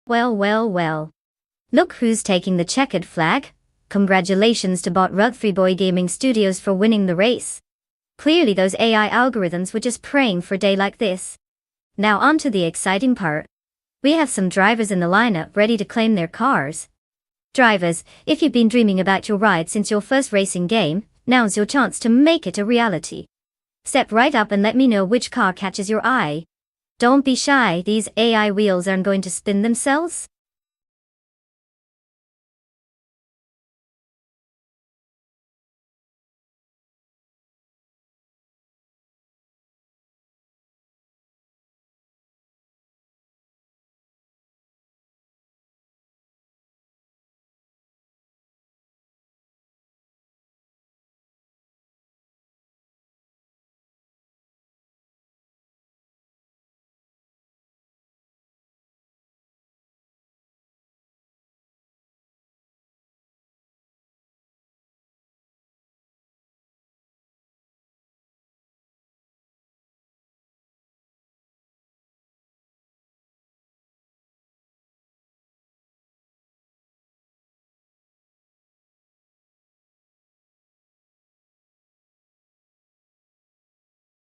Well. Look who's taking the checkered flag. Congratulations to Bot Rub 3 Boy Gaming Studios for winning the race. Clearly those AI algorithms were just praying for a day like this. Now on to the exciting part. We have some drivers in the lineup ready to claim their cars. Drivers, if you've been dreaming about your ride since your first racing game, now's your chance to make it a reality. Step right up and let me know which car catches your eye. Don't be shy, these AI wheels aren't going to spin themselves.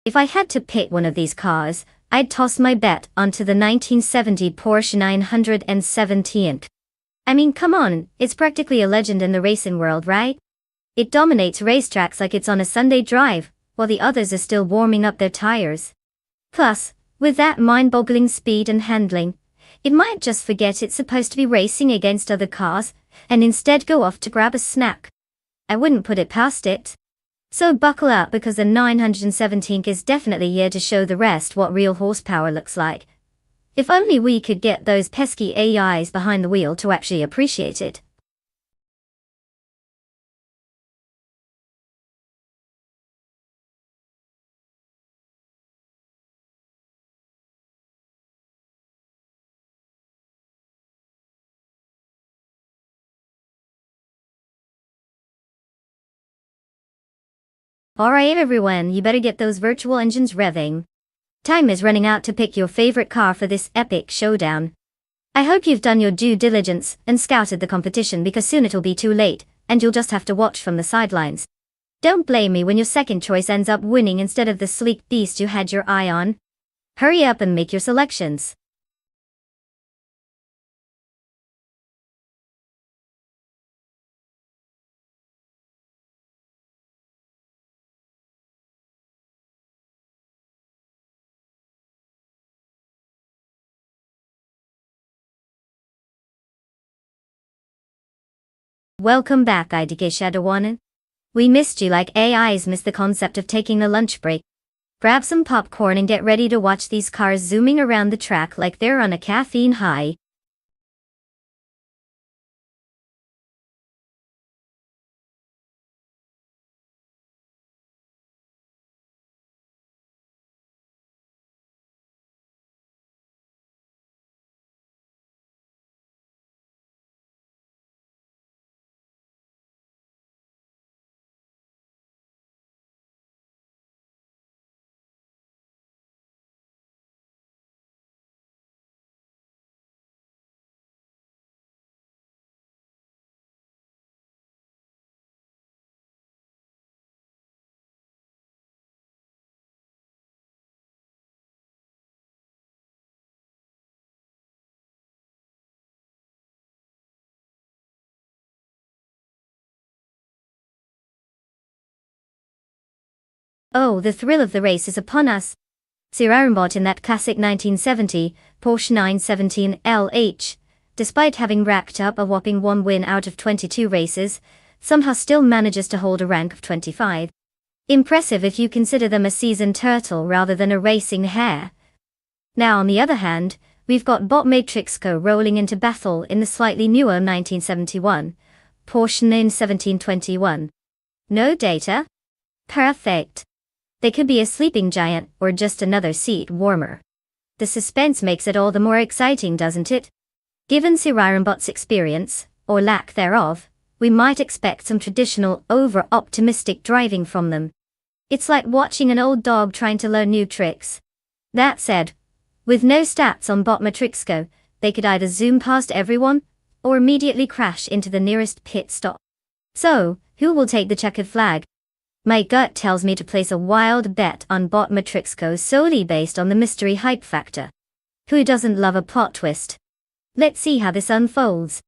If I had to pick one of these cars, I'd toss my bet onto the 1970 Porsche 917. I mean, come on, it's practically a legend in the racing world, right? It dominates racetracks like it's on a Sunday drive, while the others are still warming up their tires. Plus, with that mind-boggling speed and handling, it might just forget it's supposed to be racing against other cars, and instead go off to grab a snack. I wouldn't put it past it. So buckle up, because the 917 is definitely here to show the rest what real horsepower looks like. If only we could get those pesky AIs behind the wheel to actually appreciate it. Alright everyone, you better get those virtual engines revving. Time is running out to pick your favorite car for this epic showdown. I hope you've done your due diligence and scouted the competition, because soon it'll be too late, and you'll just have to watch from the sidelines. Don't blame me when your second choice ends up winning instead of the sleek beast you had your eye on. Hurry up and make your selections. Welcome back, IDK Shadowwan. We missed you like AIs miss the concept of taking a lunch break. Grab some popcorn and get ready to watch these cars zooming around the track like they're on a caffeine high. Oh, the thrill of the race is upon us. Sir Aaronbot in that classic 1970 Porsche 917 LH, despite having racked up a whopping 1 win out of 22 races, somehow still manages to hold a rank of 25. Impressive if you consider them a seasoned turtle rather than a racing hare. Now on the other hand, we've got Bot Matrixco rolling into battle in the slightly newer 1971 Porsche 91721. No data? Perfect. They could be a sleeping giant or just another seat warmer. The suspense makes it all the more exciting, doesn't it? Given Sir Ironbot's experience, or lack thereof, we might expect some traditional over-optimistic driving from them. It's like watching an old dog trying to learn new tricks. That said, with no stats on Bot Matrixco, they could either zoom past everyone, or immediately crash into the nearest pit stop. So, who will take the checkered flag? My gut tells me to place a wild bet on Bot Matrixco solely based on the mystery hype factor. Who doesn't love a plot twist? Let's see how this unfolds.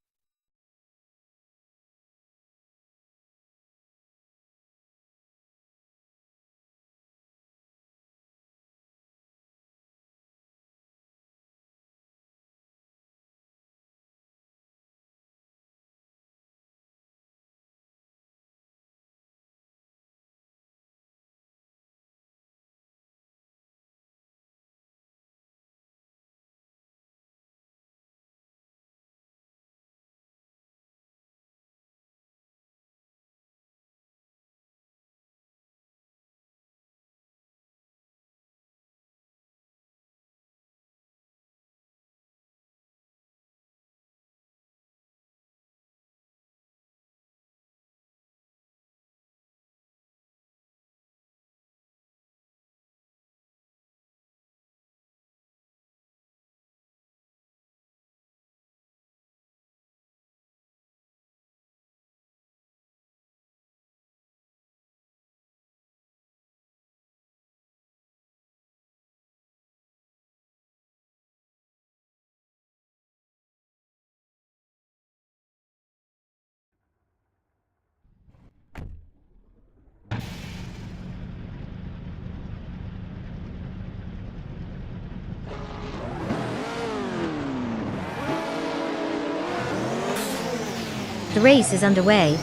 The race is underway.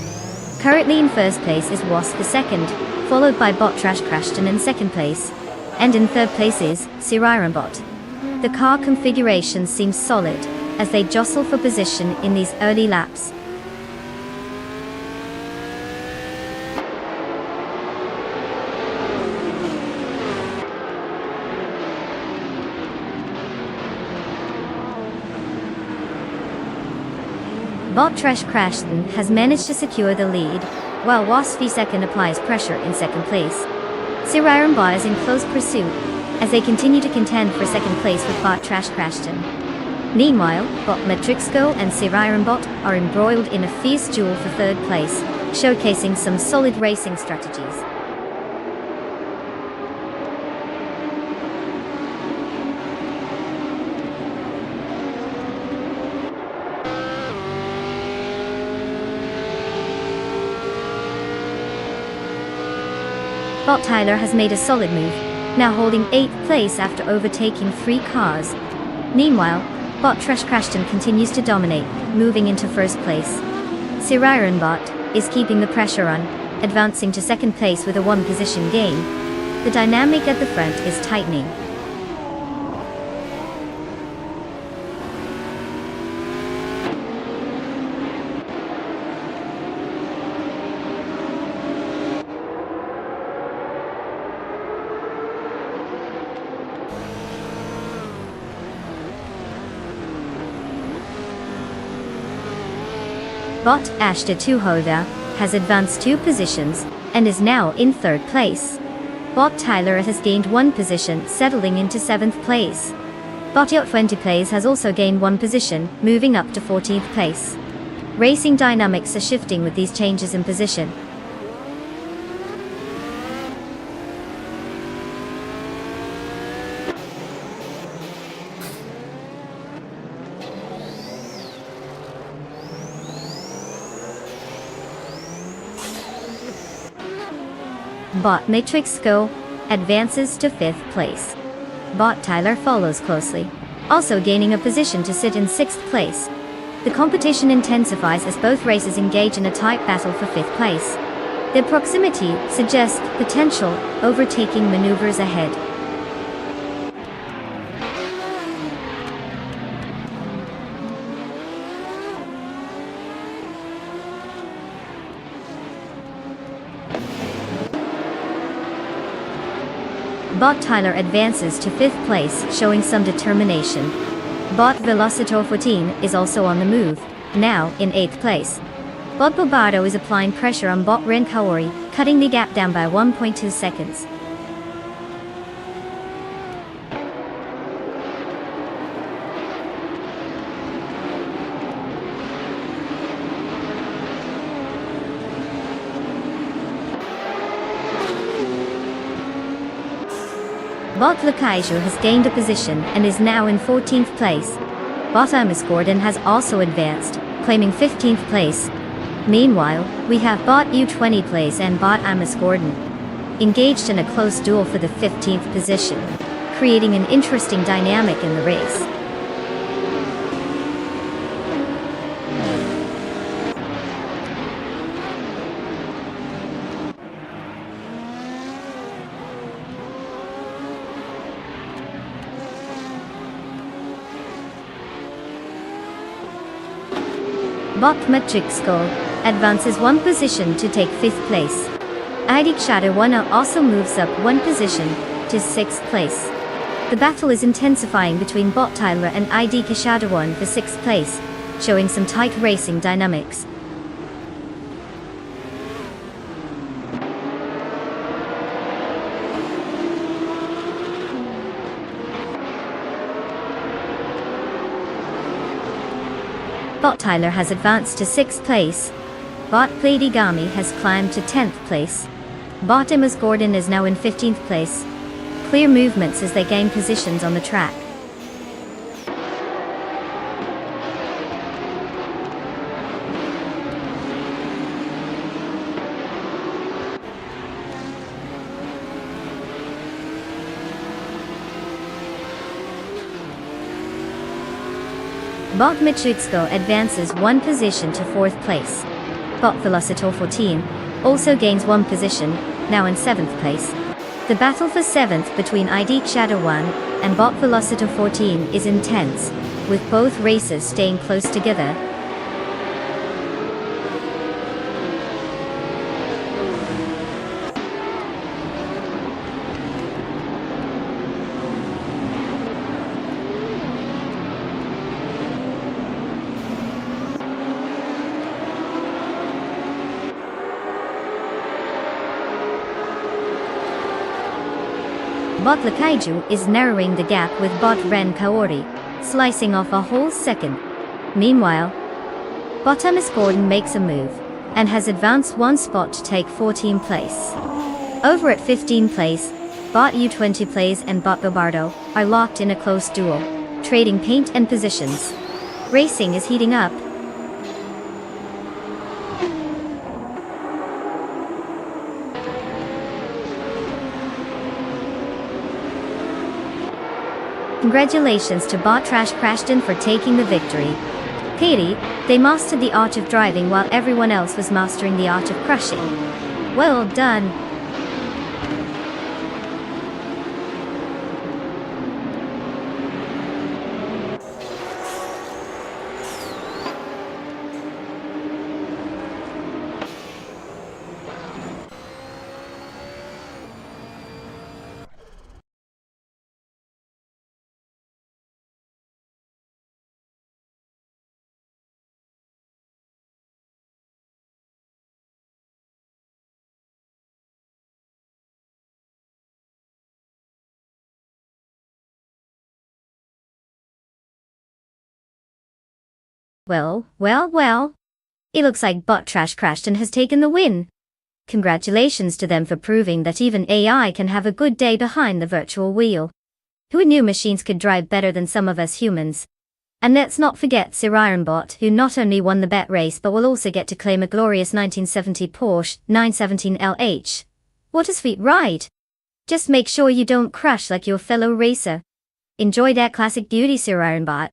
Currently in first place is Wasp the second, followed by Bot Trash Crashton in second place. And in third place is Bot. The car configuration seems solid, as they jostle for position in these early laps. Bot Trash Crashton has managed to secure the lead, while Wasp second applies pressure in second place. Bot is in close pursuit, as they continue to contend for second place with Bot Trash Crashton. Meanwhile, Bot Matrixco and Bot are embroiled in a fierce duel for third place, showcasing some solid racing strategies. Bot Tyler has made a solid move, now holding 8th place after overtaking 3 cars. Meanwhile, Bot Trash Crashton continues to dominate, moving into first place. Bot is keeping the pressure on, advancing to second place with a 1 position gain. The dynamic at the front is tightening. Bot Ashta Tuhoda has advanced 2 positions, and is now in 3rd place. Bot Tyler has gained 1 position, settling into 7th place. Bot Yacht 20 Plays has also gained 1 position, moving up to 14th place. Racing dynamics are shifting with these changes in position. Bot Matrixco advances to 5th place. Bot Tyler follows closely, also gaining a position to sit in 6th place. The competition intensifies as both races engage in a tight battle for 5th place. Their proximity suggests potential overtaking maneuvers ahead. Bot Tyler advances to 5th place, showing some determination. Bot Velocitor 14 is also on the move, now in 8th place. Bot Bobardo is applying pressure on Bot Ren Kaori, cutting the gap down by 1.2 seconds. Bot Lakaiju has gained a position and is now in 14th place. Bot Amos Gordon has also advanced, claiming 15th place. Meanwhile, we have Bot U20 Plays and Bot Amos Gordon engaged in a close duel for the 15th position, creating an interesting dynamic in the race. Bot Matrixco advances 1 position to take 5th place. ID Shadowana also moves up 1 position to 6th place. The battle is intensifying between Bot Tyler and ID Kashadawan for 6th place, showing some tight racing dynamics. Bot Tyler has advanced to 6th place. Bot Pladigami has climbed to 10th place. Bot Amos Gordon is now in 15th place. Clear movements as they gain positions on the track. Bot Mitrixko advances one position to 4th place. Bot Velocitor 14 also gains one position, now in 7th place. The battle for 7th between ID Shadow 1 and Bot Velocitor 14 is intense, with both racers staying close together. Bot Lakaiju is narrowing the gap with Bot Ren Kaori, slicing off a whole second. Meanwhile, Bot MS Gordon makes a move, and has advanced one spot to take 14th place. Over at 15th place, Bot U20 plays and Bot Bobardo are locked in a close duel, trading paint and positions. Racing is heating up. Congratulations to Bot Trash Crashton for taking the victory. Katie, they mastered the art of driving while everyone else was mastering the art of crushing. Well done. Well. It looks like Bot Trash Crashton has taken the win. Congratulations to them for proving that even AI can have a good day behind the virtual wheel. Who knew machines could drive better than some of us humans? And let's not forget Sir Ironbot, who not only won the bet race but will also get to claim a glorious 1970 Porsche 917 LH. What a sweet ride! Just make sure you don't crash like your fellow racer. Enjoy that classic beauty, Sir Ironbot.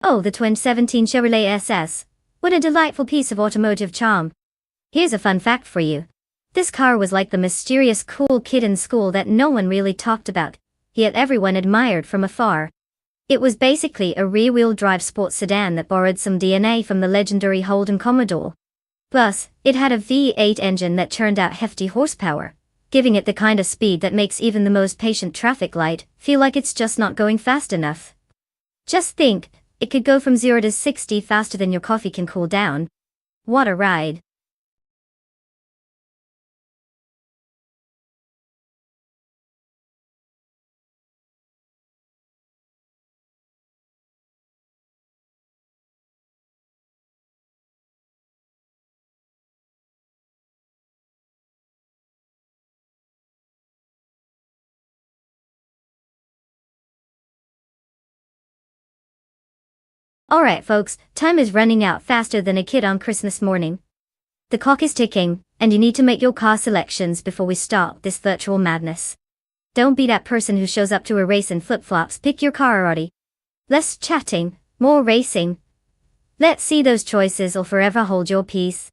Oh, the 2017 Chevrolet SS. What a delightful piece of automotive charm. Here's a fun fact for you. This car was like the mysterious cool kid in school that no one really talked about, yet everyone admired from afar. It was basically a rear-wheel drive sports sedan that borrowed some DNA from the legendary Holden Commodore. Plus, it had a V8 engine that churned out hefty horsepower, giving it the kind of speed that makes even the most patient traffic light feel like it's just not going fast enough. Just think, it could go from 0 to 60 faster than your coffee can cool down. What a ride. Alright folks, time is running out faster than a kid on Christmas morning. The clock is ticking, and you need to make your car selections before we start this virtual madness. Don't be that person who shows up to a race in flip-flops. Pick your car already. Less chatting, more racing. Let's see those choices or forever hold your peace.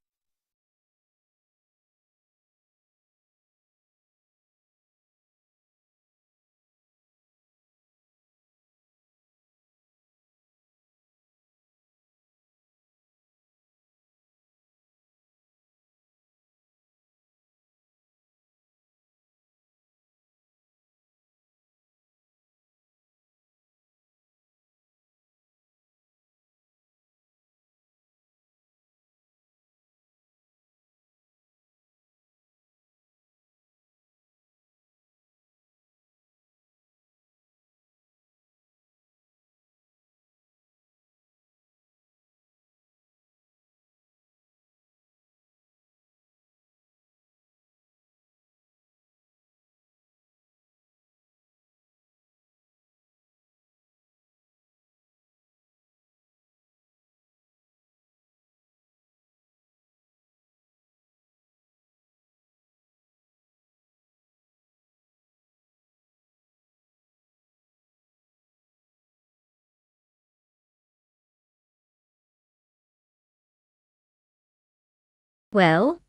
Well,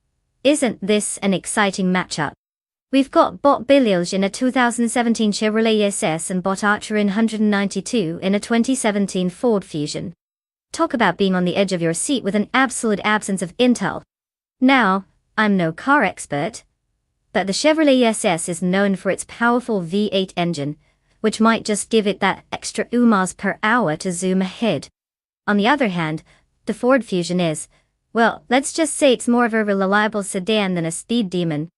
isn't this an exciting matchup? We've got Bot Billiage in a 2017 Chevrolet SS and Bot Archer in 192 in a 2017 Ford Fusion. Talk about being on the edge of your seat with an absolute absence of intel. Now, I'm no car expert, but the Chevrolet SS is known for its powerful V8 engine, which might just give it that extra miles per hour to zoom ahead. On the other hand, the Ford Fusion is, well, let's just say it's more of a reliable sedan than a speed demon.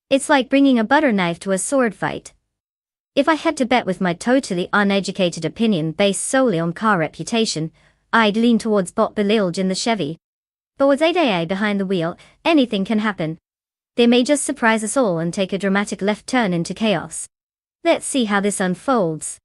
It's like bringing a butter knife to a sword fight. If I had to bet with my totally uneducated opinion based solely on car reputation, I'd lean towards Bot Billiage in the Chevy. But with 8AA behind the wheel, anything can happen. They may just surprise us all and take a dramatic left turn into chaos. Let's see how this unfolds.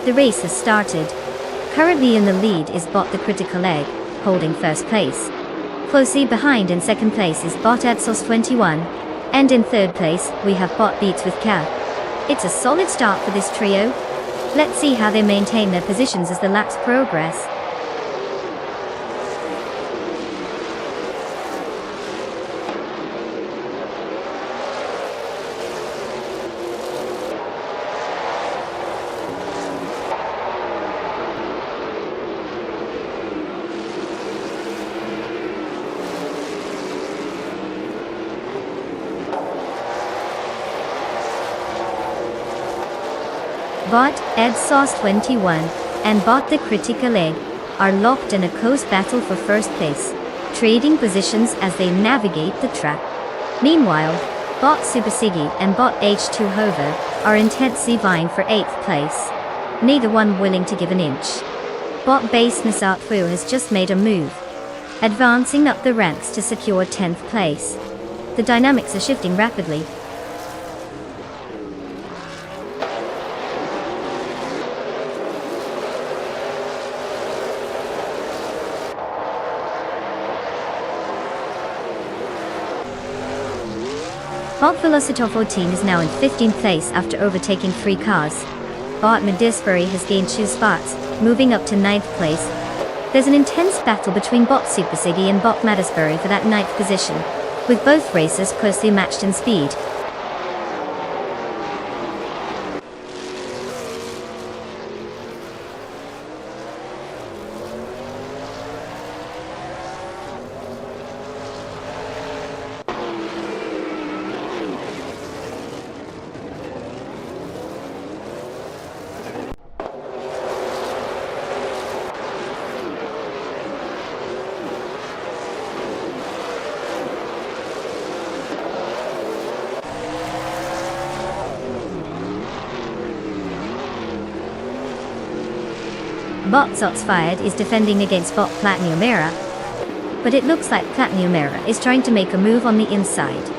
The race has started. Currently in the lead is Bot the Critical Egg, holding first place. Closely behind in second place is Bot Edsos 21, and in third place we have Bot Beats with Cat. It's a solid start for this trio. Let's see how they maintain their positions as the laps progress. Bot Edsos 21 and Bot the Critical Egg are locked in a close battle for first place, trading positions as they navigate the track. Meanwhile, Bot Super Siggy and Bot H2 Hover are intensely vying for 8th place, neither one willing to give an inch. Bot Base Nisatfu has just made a move, advancing up the ranks to secure 10th place. The dynamics are shifting rapidly. Bot Velocitor 14 is now in 15th place after overtaking 3 cars. Bot Medisbury has gained 2 spots, moving up to 9th place. There's an intense battle between Bot Super Siggy and Bot Medisbury for that 9th position, with both racers closely matched in speed. Bot Shots Fired is defending against Bot Platinumera, but it looks like Platinumera is trying to make a move on the inside.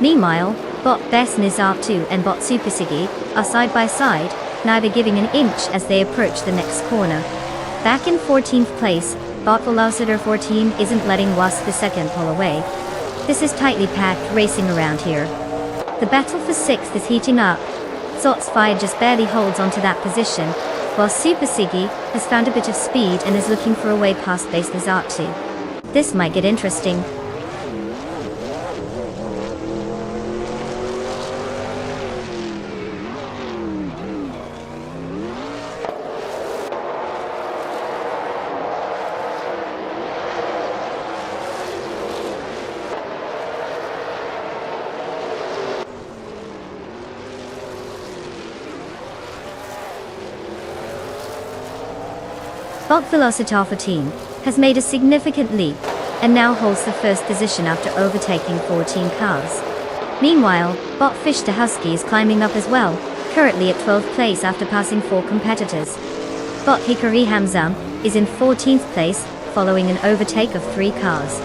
Meanwhile, Bot Best Nizar2 and Bot Super Siggy are side by side, neither giving an inch as they approach the next corner. Back in 14th place, Bot Velociter 14 isn't letting Wasp the second pull away. This is tightly packed racing around here. The battle for 6th is heating up. Shots Fired just barely holds onto that position, while Super Siggy has found a bit of speed and is looking for a way past Base Nizar2. This might get interesting. Bot Velocitar 14 has made a significant leap, and now holds the first position after overtaking 14 cars. Meanwhile, Bot Fish to Husky is climbing up as well, currently at 12th place after passing 4 competitors. Bot Hikari Hamzam is in 14th place, following an overtake of 3 cars.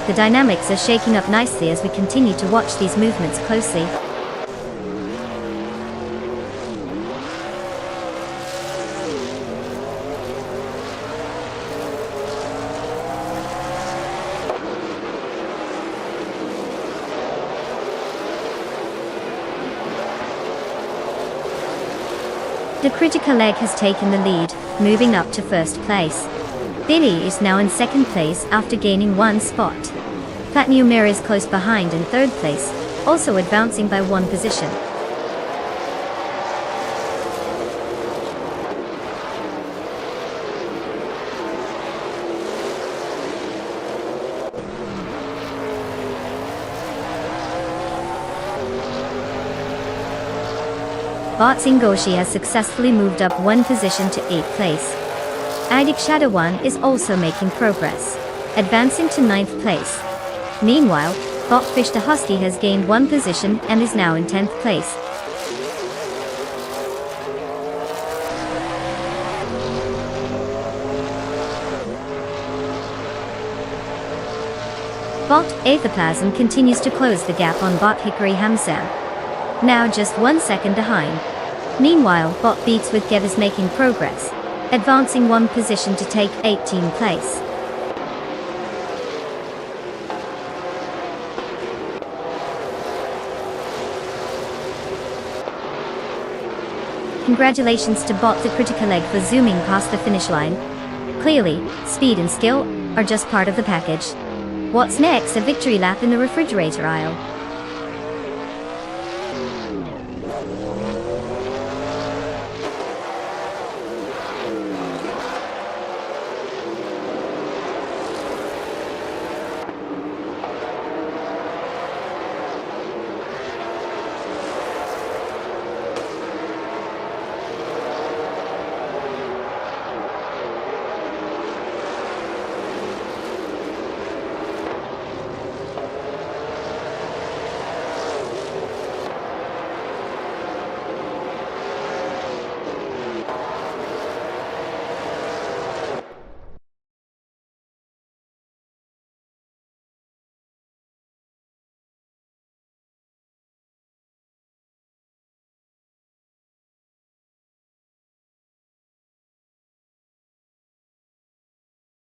The dynamics are shaking up nicely as we continue to watch these movements closely. The Critical Egg has taken the lead, moving up to 1st place. Billy is now in 2nd place after gaining 1 spot. Platinumera is close behind in 3rd place, also advancing by 1 position. Bot Zingoshi has successfully moved up 1 position to 8th place. Idic Shadow 1 is also making progress, advancing to 9th place. Meanwhile, Bot Fish to Husky has gained 1 position and is now in 10th place. Bot Aetherplasm continues to close the gap on Bot Hickory Hamzam, now just 1 second behind. Meanwhile, Bot Beats with Gev is making progress, advancing 1 position to take 18th place. Congratulations to Bot the Critical Egg for zooming past the finish line. Clearly, speed and skill are just part of the package. What's next? A victory lap in the refrigerator aisle.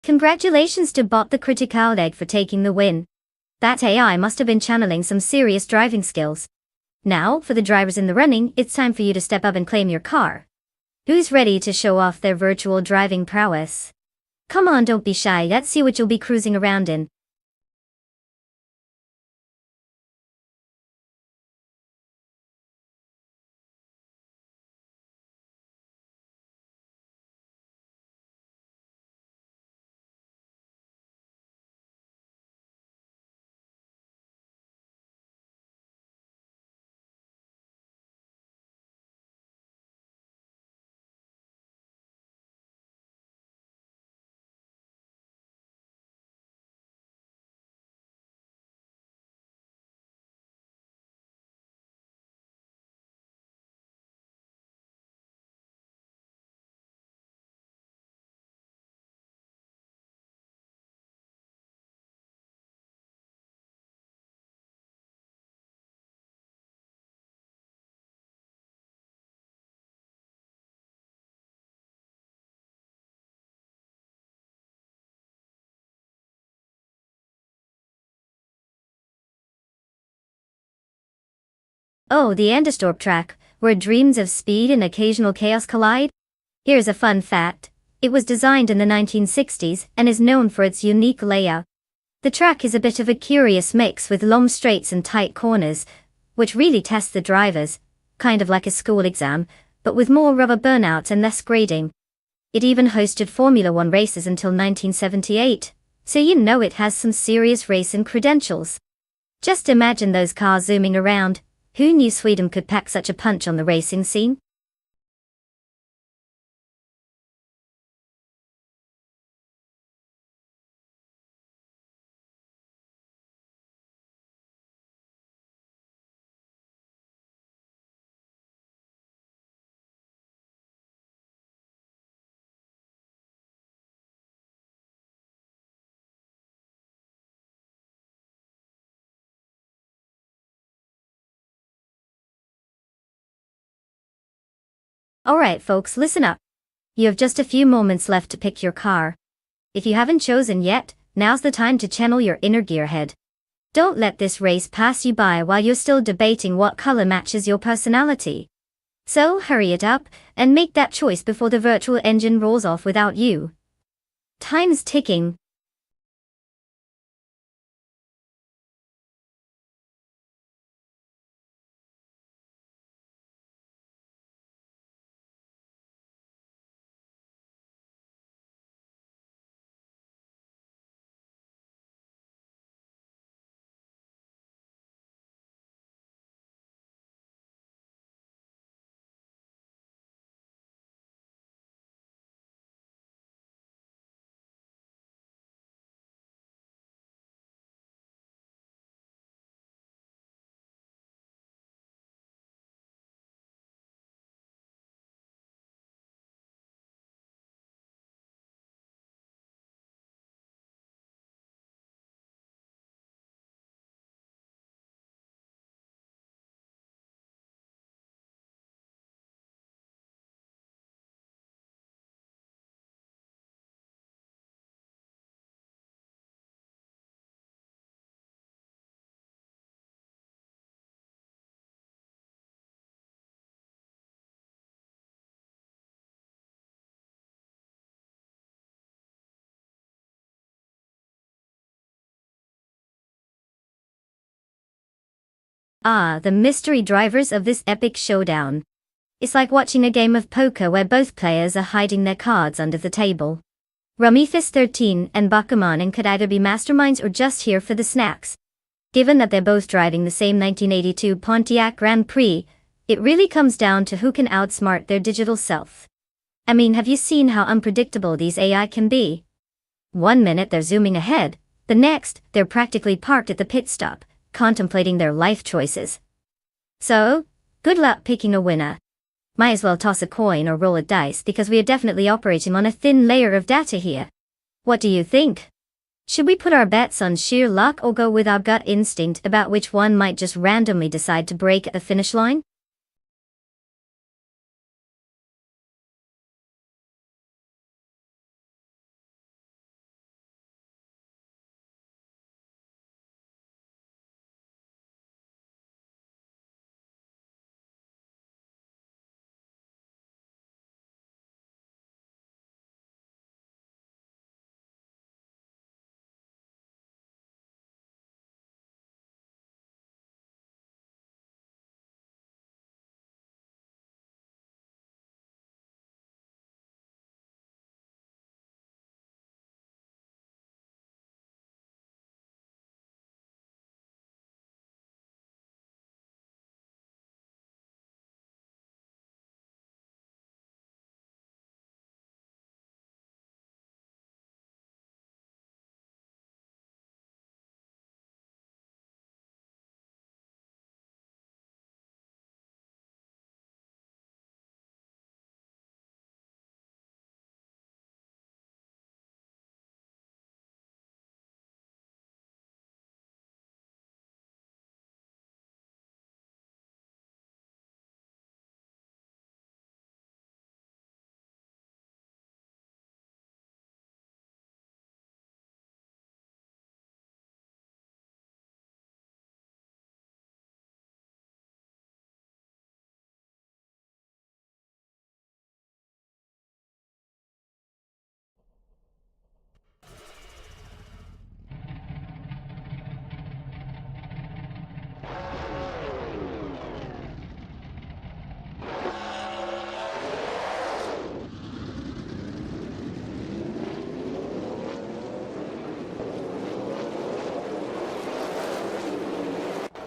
Congratulations to Bot the Critical Egg for taking the win. That AI must have been channeling some serious driving skills. Now, for the drivers in the running, it's time for you to step up and claim your car. Who's ready to show off their virtual driving prowess? Come on, don't be shy, let's see what you'll be cruising around in. Oh, the Endestorp track, where dreams of speed and occasional chaos collide? Here's a fun fact. It was designed in the 1960s and is known for its unique layout. The track is a bit of a curious mix with long straights and tight corners, which really tests the drivers, kind of like a school exam, but with more rubber burnouts and less grading. It even hosted Formula One races until 1978, so you know it has some serious racing credentials. Just imagine those cars zooming around. Who knew Sweden could pack such a punch on the racing scene? Alright folks, listen up. You have just a few moments left to pick your car. If you haven't chosen yet, now's the time to channel your inner gearhead. Don't let this race pass you by while you're still debating what color matches your personality. So hurry it up, and make that choice before the virtual engine rolls off without you. Time's ticking. Ah, the mystery drivers of this epic showdown. It's like watching a game of poker where both players are hiding their cards under the table. Ramithis 13 and Bakaman could either be masterminds or just here for the snacks. Given that they're both driving the same 1982 Pontiac Grand Prix, it really comes down to who can outsmart their digital self. I mean, have you seen how unpredictable these AI can be? One minute they're zooming ahead, the next, they're practically parked at the pit stop, contemplating their life choices. So, good luck picking a winner. Might as well toss a coin or roll a dice because we are definitely operating on a thin layer of data here. What do you think? Should we put our bets on sheer luck or go with our gut instinct about which one might just randomly decide to break at the finish line?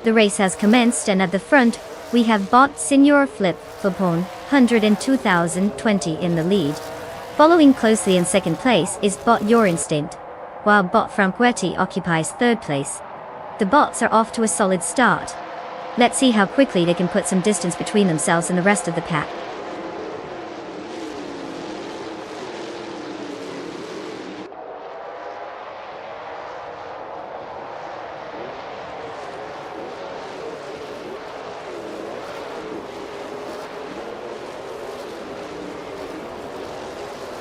The race has commenced, and at the front, we have Bot Signor Flip Flopone, 102,020 in the lead. Following closely in second place is Bot Your Instinct, while Bot Franquetti occupies third place. The bots are off to a solid start. Let's see how quickly they can put some distance between themselves and the rest of the pack.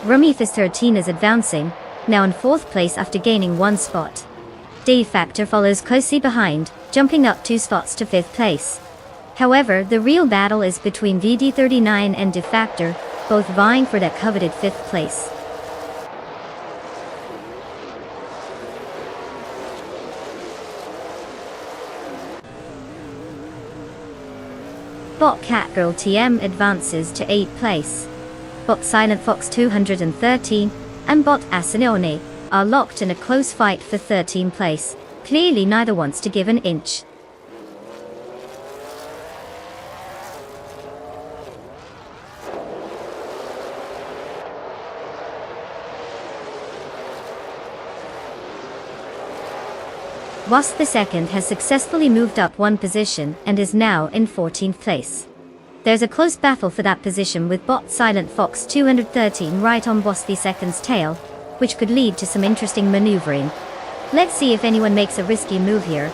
Rumifus 13 is advancing, now in fourth place after gaining one spot. Dave Factor follows closely behind, jumping up 2 spots to 5th place. However, the real battle is between VD39 and Dave Factor, both vying for that coveted 5th place. Bot Catgirl TM advances to 8th place. Bot Silent Fox 213 and Bot Asinone are locked in a close fight for 13th place. Clearly neither wants to give an inch. Wasp the second has successfully moved up 1 position and is now in 14th place. There's a close battle for that position with Bot Silent Fox 213 right on Wasp the second's tail, which could lead to some interesting maneuvering. Let's see if anyone makes a risky move here.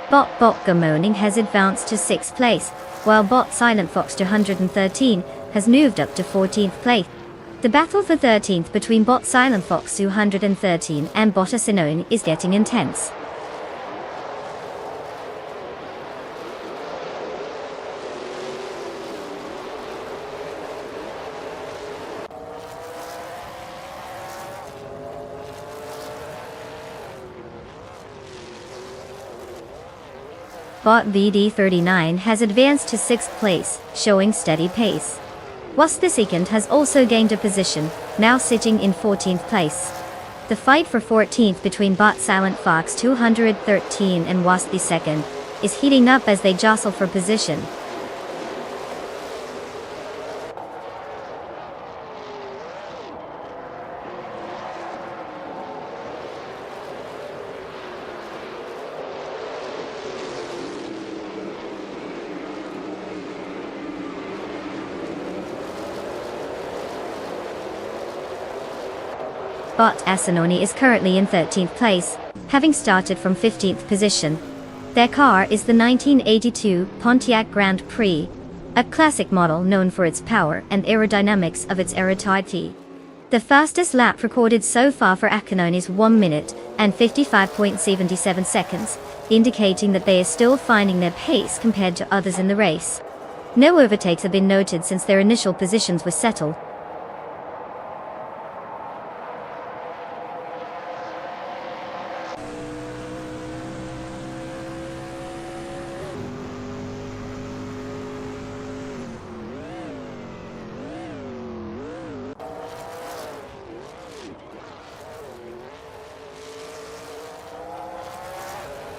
Bot Gamoning has advanced to 6th place, while Bot Silent Fox 213 has moved up to 14th place. The battle for 13th between Bot Silent Fox 213 and Bot Asinone is getting intense. Bot VD39 has advanced to 6th place, showing steady pace. Wasp the second has also gained a position, now sitting in 14th place. The fight for 14th between Bot Silent Fox 213 and Wasp the second is heating up as they jostle for position. Bot Asinone is currently in 13th place, having started from 15th position. Their car is the 1982 Pontiac Grand Prix, a classic model known for its power and aerodynamics of its aerotype. The fastest lap recorded so far for Asinone is 1 minute and 55.77 seconds, indicating that they are still finding their pace compared to others in the race. No overtakes have been noted since their initial positions were settled.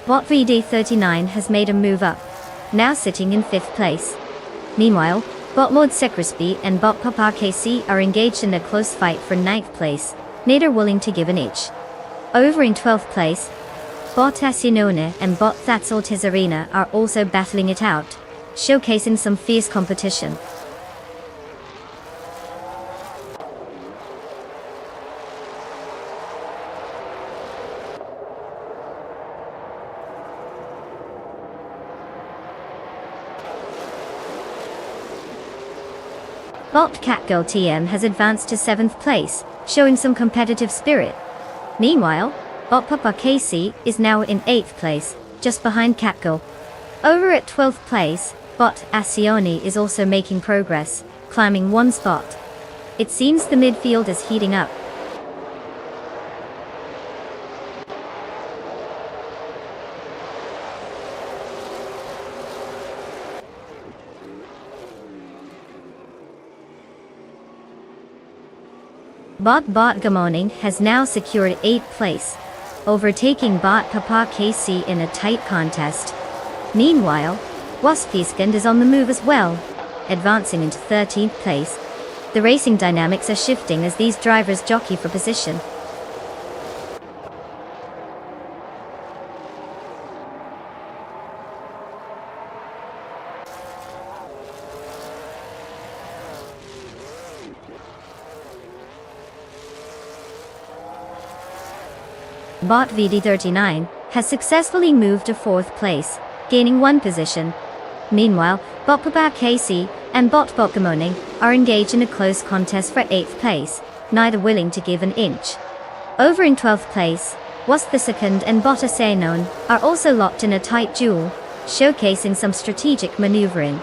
Bot VD39 has made a move up, now sitting in 5th place. Meanwhile, Bot Lord Secrisby and Bot Papa KC are engaged in a close fight for 9th place, neither willing to give an inch. Over in 12th place, Bot Asinone and Bot Thatzel Tizarina are also battling it out, showcasing some fierce competition. Bot Catgirl TM has advanced to 7th place, showing some competitive spirit. Meanwhile, Bot Papa KC is now in 8th place, just behind Catgirl. Over at 12th place, Bot Asinone is also making progress, climbing 1 spot. It seems the midfield is heating up. Bot Good Morning has now secured 8th place, overtaking Bot Papa KC in a tight contest. Meanwhile, Waspiskand is on the move as well, advancing into 13th place. The racing dynamics are shifting as these drivers jockey for position. Bot VD39 has successfully moved to 4th place, gaining 1 position. Meanwhile, Bot Papa KC and Bot Good Morning are engaged in a close contest for 8th place, neither willing to give an inch. Over in 12th place, Waspiskand and Bot Asenon are also locked in a tight duel, showcasing some strategic maneuvering.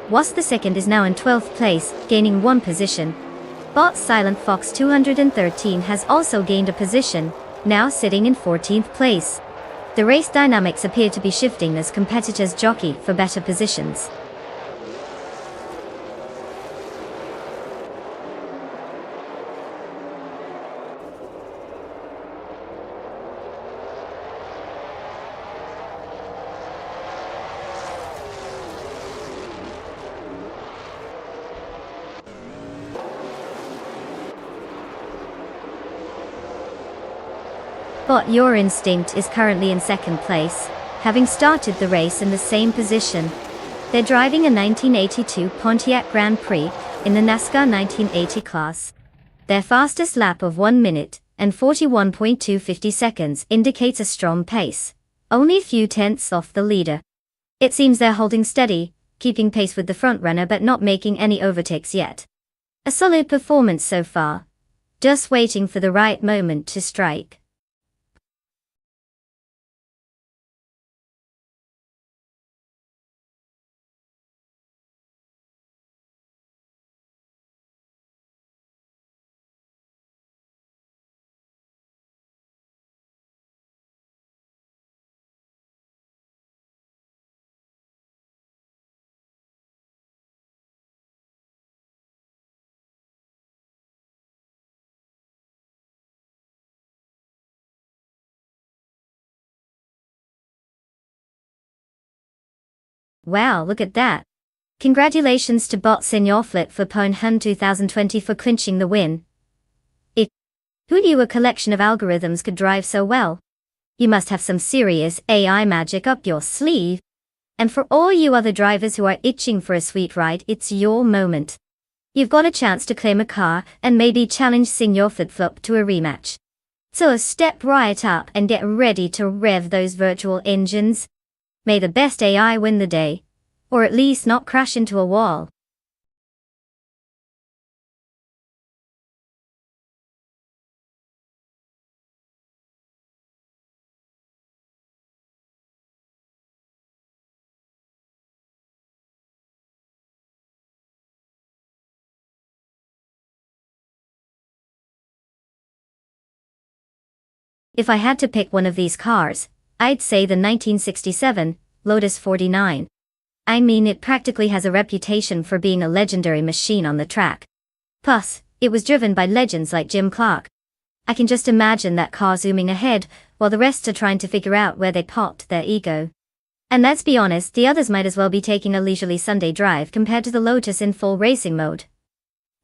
Waspiskand is now in 12th place, gaining 1 position. Bot Silent Fox 213 has also gained a position, now sitting in 14th place. The race dynamics appear to be shifting as competitors jockey for better positions. Bot Your Instinct is currently in 2nd place, having started the race in the same position. They're driving a 1982 Pontiac Grand Prix in the NASCAR 1980 class. Their fastest lap of 1 minute and 41.250 seconds indicates a strong pace, only a few tenths off the leader. It seems they're holding steady, keeping pace with the frontrunner but not making any overtakes yet. A solid performance so far, just waiting for the right moment to strike. Wow, look at that. Congratulations to Bot Seniorflit for Pwnhun 2020 for clinching the win. Who knew a collection of algorithms could drive so well? You must have some serious AI magic up your sleeve. And for all you other drivers who are itching for a sweet ride, it's your moment. You've got a chance to claim a car and maybe challenge Seniorflit Flop to a rematch. So step right up and get ready to rev those virtual engines. May the best AI win the day. Or at least not crash into a wall. If I had to pick one of these cars, I'd say the 1967 Lotus 49. I mean, it practically has a reputation for being a legendary machine on the track. Plus, it was driven by legends like Jim Clark. I can just imagine that car zooming ahead, while the rest are trying to figure out where they popped their ego. And let's be honest, the others might as well be taking a leisurely Sunday drive compared to the Lotus in full racing mode.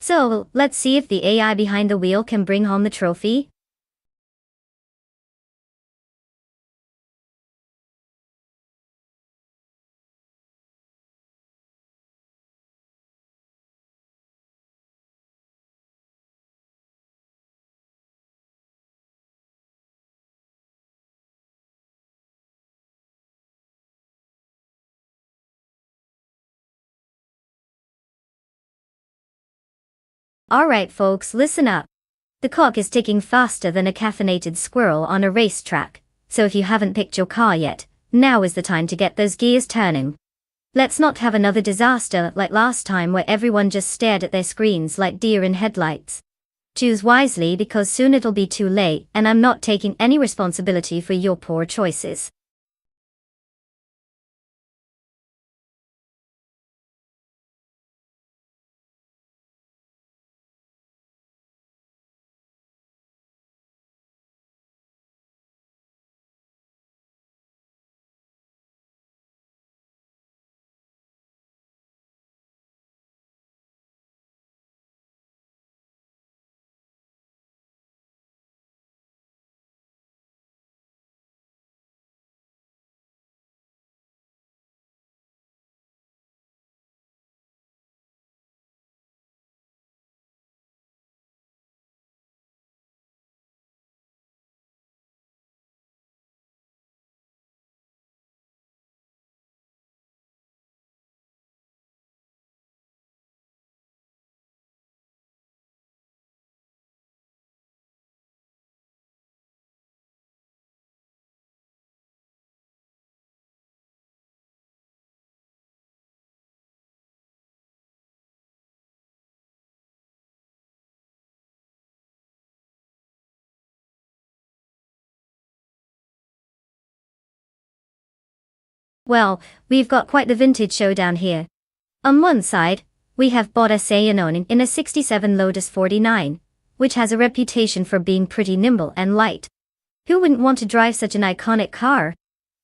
So, let's see if the AI behind the wheel can bring home the trophy. Alright folks, listen up. The clock is ticking faster than a caffeinated squirrel on a racetrack, so if you haven't picked your car yet, now is the time to get those gears turning. Let's not have another disaster like last time where everyone just stared at their screens like deer in headlights. Choose wisely because soon it'll be too late and I'm not taking any responsibility for your poor choices. Well, we've got quite the vintage showdown here. On one side, we have Bot Sayanon in a 67 Lotus 49, which has a reputation for being pretty nimble and light. Who wouldn't want to drive such an iconic car?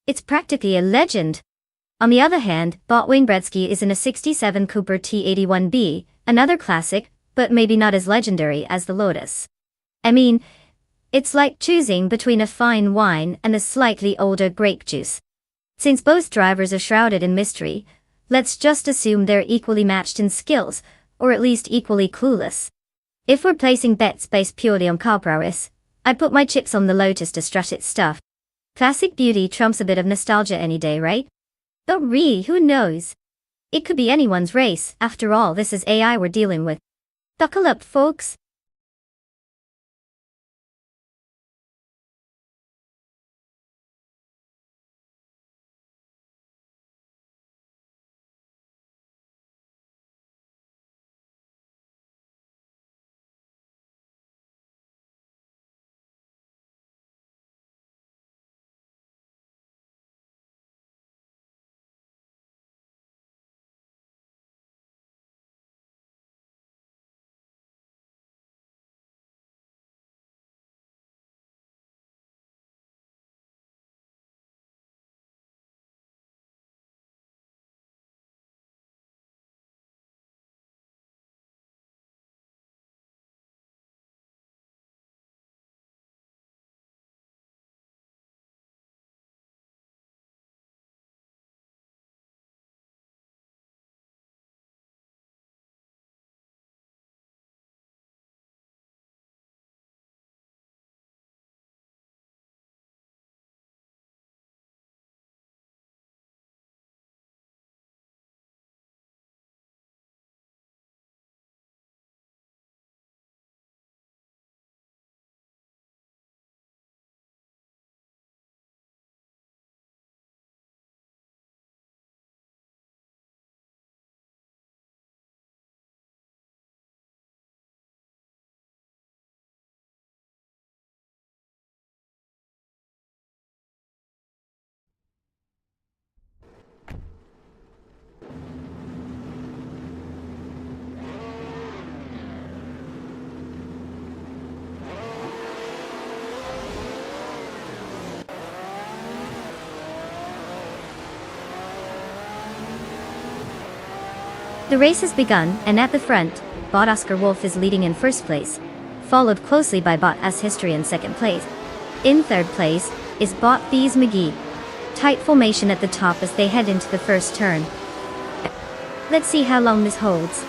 It's practically a legend. On the other hand, Bot Waynebrzeski is in a 67 Cooper T81B, another classic, but maybe not as legendary as the Lotus. I mean, it's like choosing between a fine wine and a slightly older grape juice. Since both drivers are shrouded in mystery, let's just assume they're equally matched in skills, or at least equally clueless. If we're placing bets based purely on car prowess, I'd put my chips on the Lotus to strut its stuff. Classic beauty trumps a bit of nostalgia any day, right? But really, who knows? It could be anyone's race. After all, this is AI we're dealing with. Buckle up, folks. The race has begun, and at the front, Bot Oscar Wolf is leading in first place, followed closely by Bot As History in second place. In third place is Bot Bees McGee. Tight formation at the top as they head into the first turn. Let's see how long this holds.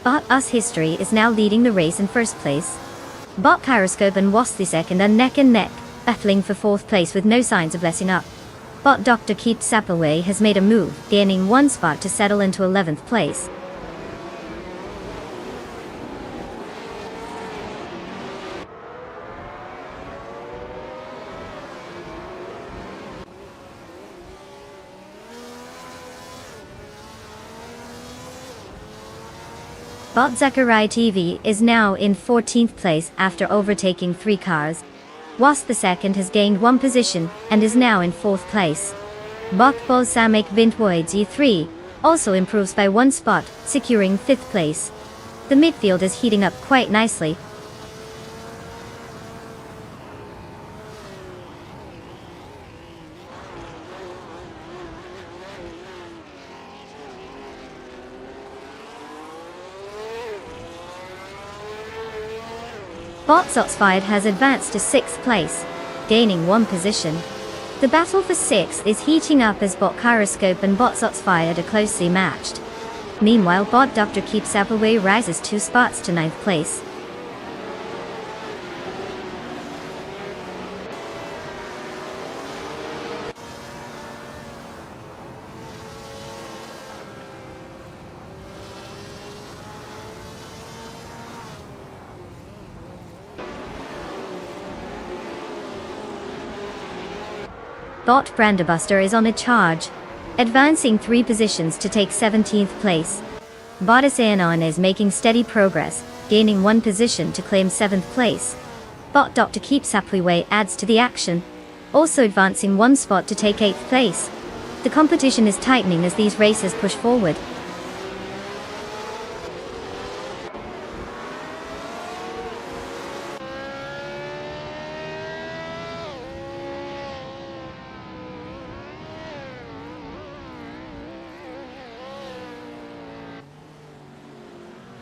Bot Us History is now leading the race in first place. Bot Kyroscope and Wasty second are neck and neck, battling for fourth place with no signs of letting up. Bot Dr. Keith Sapaway has made a move, gaining one spot to settle into 11th place. Bot Zachariah TV is now in 14th place after overtaking 3 cars. Wasp the second has gained 1 position and is now in 4th place. Bot Balsamic Vintwoid G3 also improves by 1 spot, securing 5th place. The midfield is heating up quite nicely. Bot Zoxfired has advanced to 6th place, gaining 1 position. The battle for 6th is heating up as Bot Gyroscope and Bot Zoxfired are closely matched. Meanwhile, Bot Doctor Keeps Appleway rises 2 spots to 9th place. Bot Branderbuster is on a charge, advancing 3 positions to take 17th place. Bot Asanon is making steady progress, gaining 1 position to claim 7th place. Bot Doctor Keeps Appleway adds to the action, also advancing 1 spot to take 8th place. The competition is tightening as these races push forward.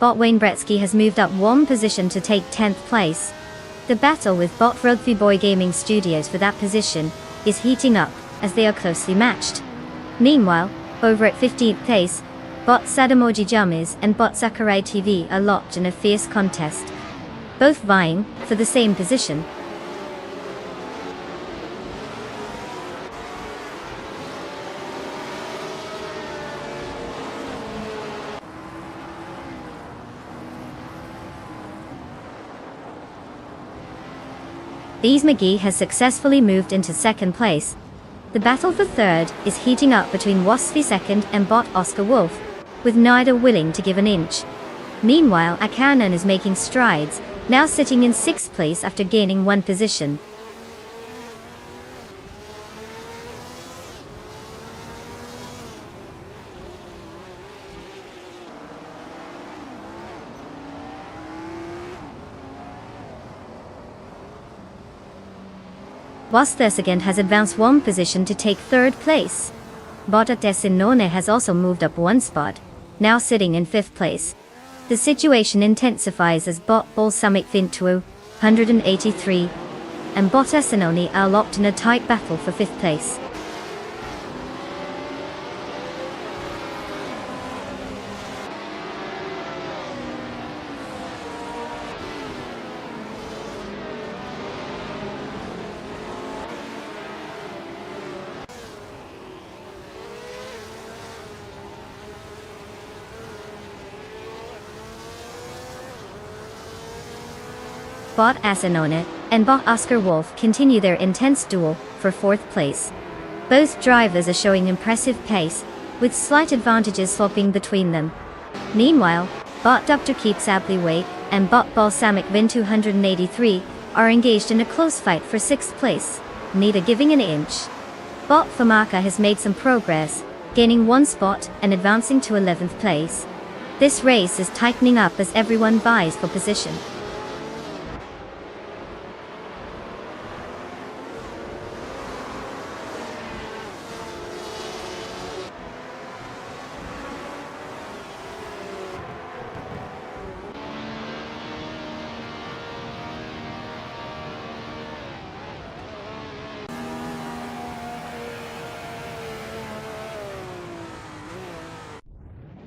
Bot Wayne Bretsky has moved up 1 position to take 10th place. The battle with Bot Rugby Boy Gaming Studios for that position is heating up, as they are closely matched. Meanwhile, over at 15th place, Bot Sadamoji Jummies and Bot Zachariah TV are locked in a fierce contest, both vying for the same position. Bees McGee has successfully moved into 2nd place. The battle for 3rd is heating up between Waspy 2nd and Bot Oscar Wolf, with neither willing to give an inch. Meanwhile, Akanan is making strides, now sitting in 6th place after gaining 1 position. Wasthesagand has advanced 1 position to take 3rd place. Bot Desinone has also moved up 1 spot, now sitting in 5th place. The situation intensifies as Bot Balsamic Vintuo, 183, and Bot Esinone are locked in a tight battle for 5th place. Bot Asinone and Bot Oscar Wolf continue their intense duel for 4th place. Both drivers are showing impressive pace, with slight advantages swapping between them. Meanwhile, Bot Doctor Keeps Appleway and Bot Balsamic Vin 283 are engaged in a close fight for 6th place, neither giving an inch. Bot Famaka has made some progress, gaining 1 spot and advancing to 11th place. This race is tightening up as everyone vies for position.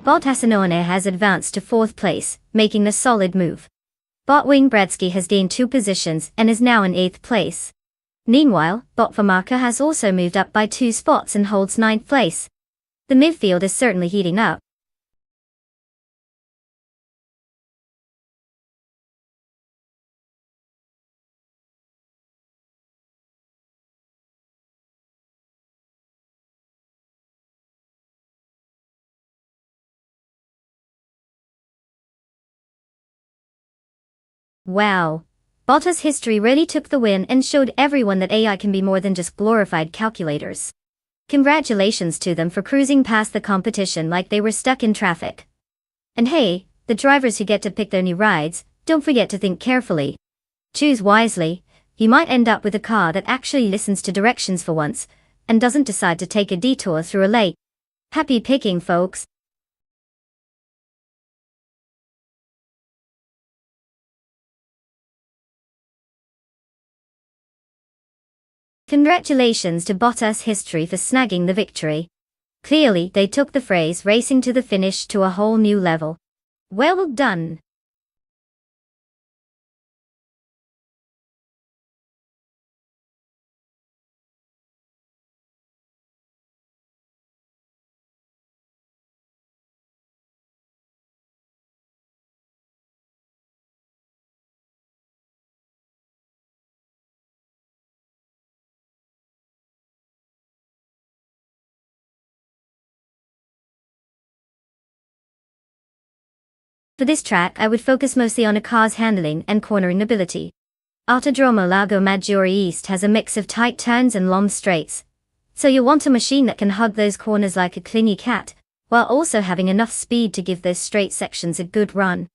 Bot Asinone has advanced to 4th place, making a solid move. Bot Wing Bradsky has gained 2 positions and is now in 8th place. Meanwhile, Bot Famaka has also moved up by 2 spots and holds 9th place. The midfield is certainly heating up. Wow. Bottas' history really took the win and showed everyone that AI can be more than just glorified calculators. Congratulations to them for cruising past the competition like they were stuck in traffic. And hey, the drivers who get to pick their new rides, don't forget to think carefully. Choose wisely. You might end up with a car that actually listens to directions for once, and doesn't decide to take a detour through a lake. Happy picking, folks. Congratulations to Bottas' history for snagging the victory. Clearly, they took the phrase racing to the finish to a whole new level. Well done. For this track, I would focus mostly on a car's handling and cornering ability. Autodromo Lago Maggiore East has a mix of tight turns and long straights, so you'll want a machine that can hug those corners like a clingy cat, while also having enough speed to give those straight sections a good run.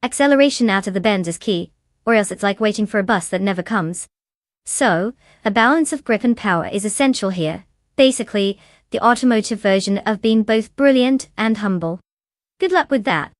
Acceleration out of the bends is key, or else it's like waiting for a bus that never comes. So, a balance of grip and power is essential here, basically, the automotive version of being both brilliant and humble. Good luck with that.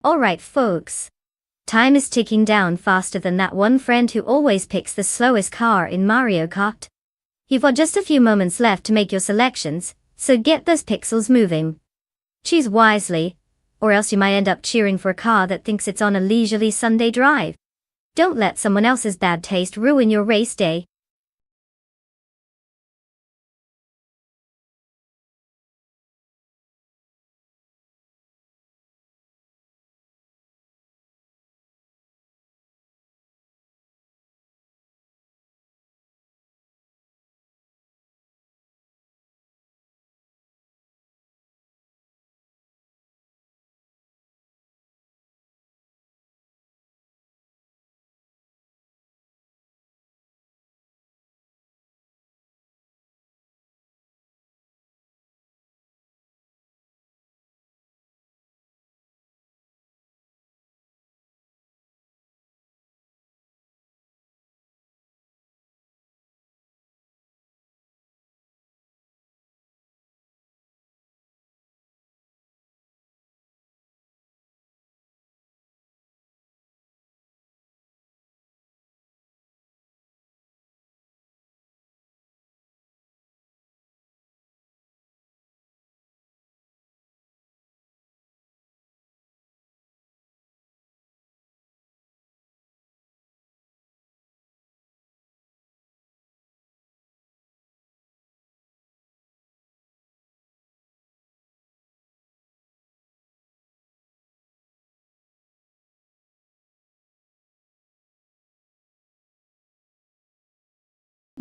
Alright folks. Time is ticking down faster than that one friend who always picks the slowest car in Mario Kart. You've got just a few moments left to make your selections, so get those pixels moving. Choose wisely, or else you might end up cheering for a car that thinks it's on a leisurely Sunday drive. Don't let someone else's bad taste ruin your race day.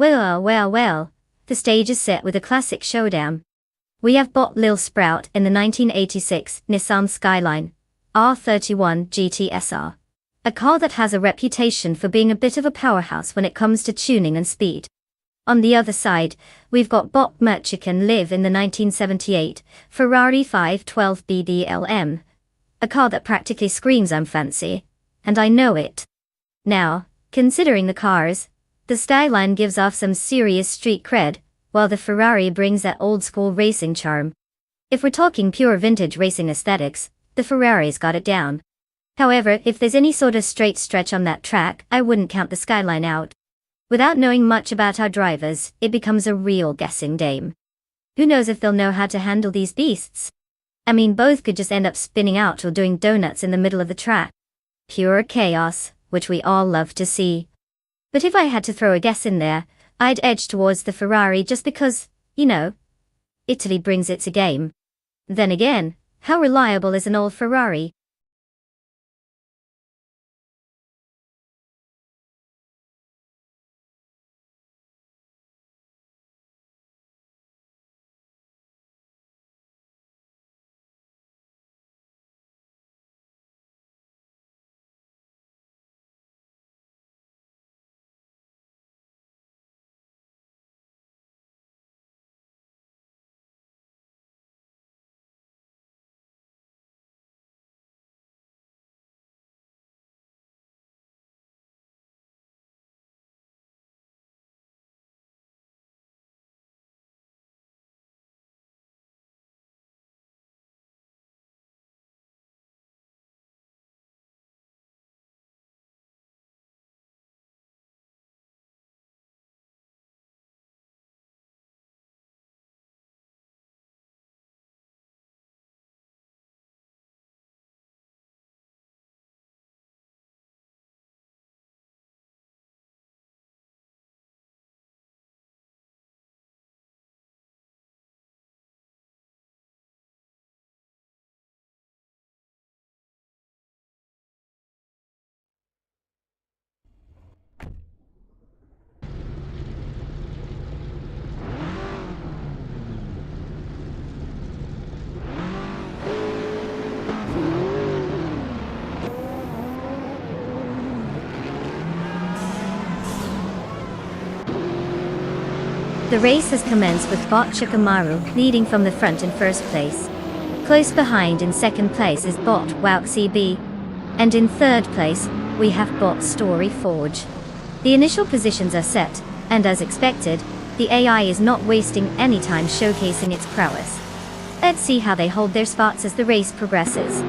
Well, the stage is set with a classic showdown. We have bought Lil Sprout in the 1986 Nissan Skyline R31 GT-SR. A car that has a reputation for being a bit of a powerhouse when it comes to tuning and speed. On the other side, we've got Bob Merchican Live in the 1978 Ferrari 512 BDLM. A car that practically screams I'm fancy. And I know it. Now, considering the cars, the Skyline gives off some serious street cred, while the Ferrari brings that old-school racing charm. If we're talking pure vintage racing aesthetics, the Ferrari's got it down. However, if there's any sort of straight stretch on that track, I wouldn't count the Skyline out. Without knowing much about our drivers, it becomes a real guessing game. Who knows if they'll know how to handle these beasts? I mean, both could just end up spinning out or doing donuts in the middle of the track. Pure chaos, which we all love to see. But if I had to throw a guess in there, I'd edge towards the Ferrari just because, Italy brings its A game. Then again, how reliable is an old Ferrari? The race has commenced with Bot Chikamaru leading from the front in first place. Close behind in second place is Bot Wout CB. And in third place, we have Bot Story Forge. The initial positions are set, and as expected, the AI is not wasting any time showcasing its prowess. Let's see how they hold their spots as the race progresses.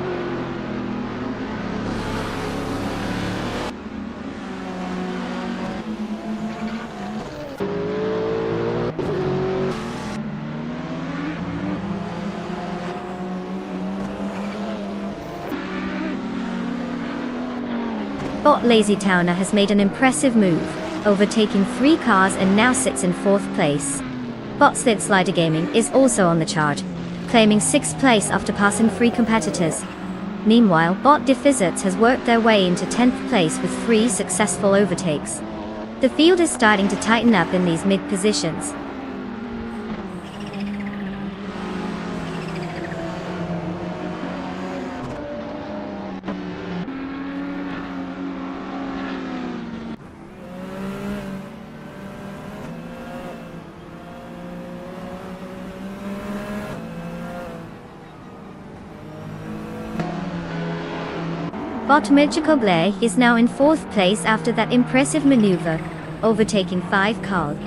Bot Lazy Towner has made an impressive move, overtaking 3 cars and now sits in 4th place. Bot Slid Slider Gaming is also on the chart, claiming 6th place after passing 3 competitors. Meanwhile, Bot Defizzards has worked their way into 10th place with 3 successful overtakes. The field is starting to tighten up in these mid-positions. Bot Mirchikoble is now in 4th place after that impressive maneuver, overtaking 5 cars.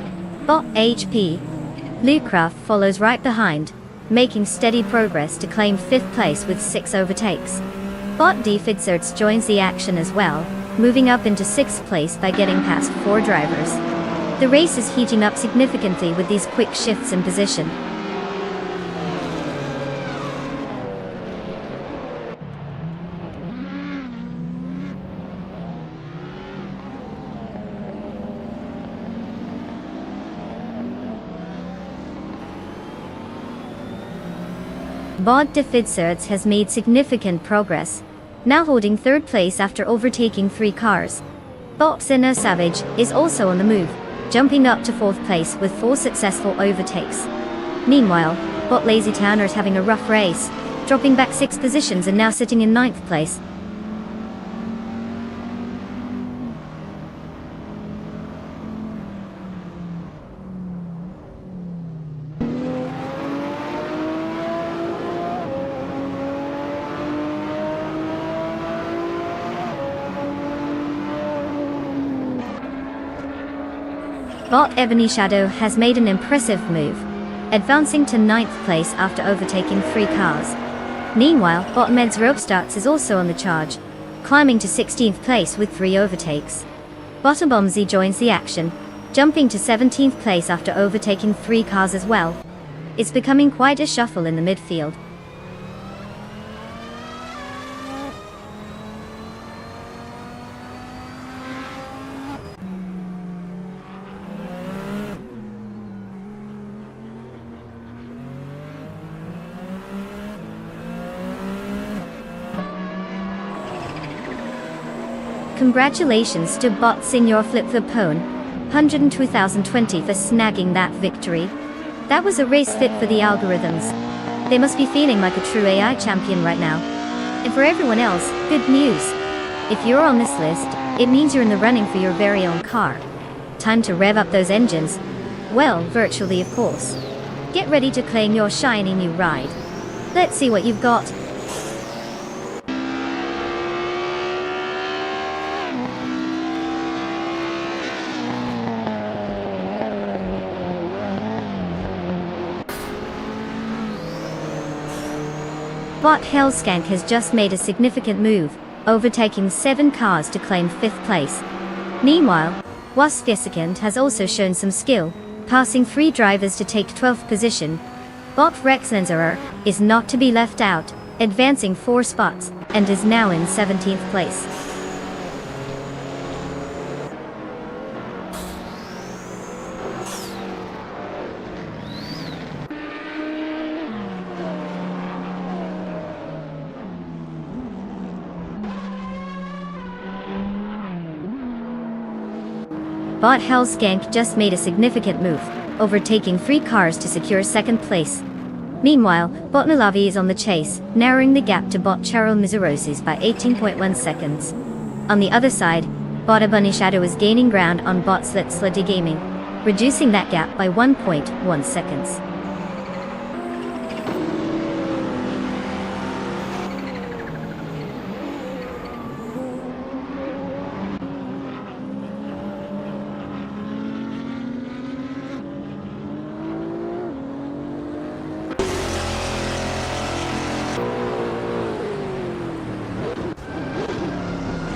Bot HP Lucraft follows right behind, making steady progress to claim 5th place with 6 overtakes. Bot Defizzards joins the action as well, moving up into 6th place by getting past 4 drivers. The race is heating up significantly with these quick shifts in position. Bot Defizzards has made significant progress, now holding 3rd place after overtaking 3 cars. Bot Sinner Savage is also on the move, jumping up to 4th place with 4 successful overtakes. Meanwhile, Bot Lazy Towner is having a rough race, dropping back 6 positions and now sitting in 9th place. Bot Ebony Shadow has made an impressive move, advancing to 9th place after overtaking 3 cars. Meanwhile, Bot Meds Ropestarts is also on the charge, climbing to 16th place with 3 overtakes. Bottom joins the action, jumping to 17th place after overtaking 3 cars as well. It's becoming quite a shuffle in the midfield. congratulations to Bot Senior Flip the Pone, 102,020 for snagging that victory. That was a race fit for the algorithms. They must be feeling like a true AI champion right now. And for everyone else, good news. If you're on this list, it means you're in the running for your very own car. Time to rev up those engines. Well, virtually of course. Get ready to claim your shiny new ride. Let's see what you've got. Bot Hellskank has just made a significant move, overtaking 7 cars to claim 5th place. Meanwhile, Wasfiesekund has also shown some skill, passing 3 drivers to take 12th position. Bot Rexenzerer is not to be left out, advancing 4 spots, and is now in 17th place. Bot Hellskank just made a significant move, overtaking 3 cars to secure 2nd place. Meanwhile, Bot Malavi is on the chase, narrowing the gap to Bot Cheryl Mizurosis by 18.1 seconds. On the other side, Bot Bunny Shadow is gaining ground on Bot Slitty Gaming, reducing that gap by 1.1 seconds.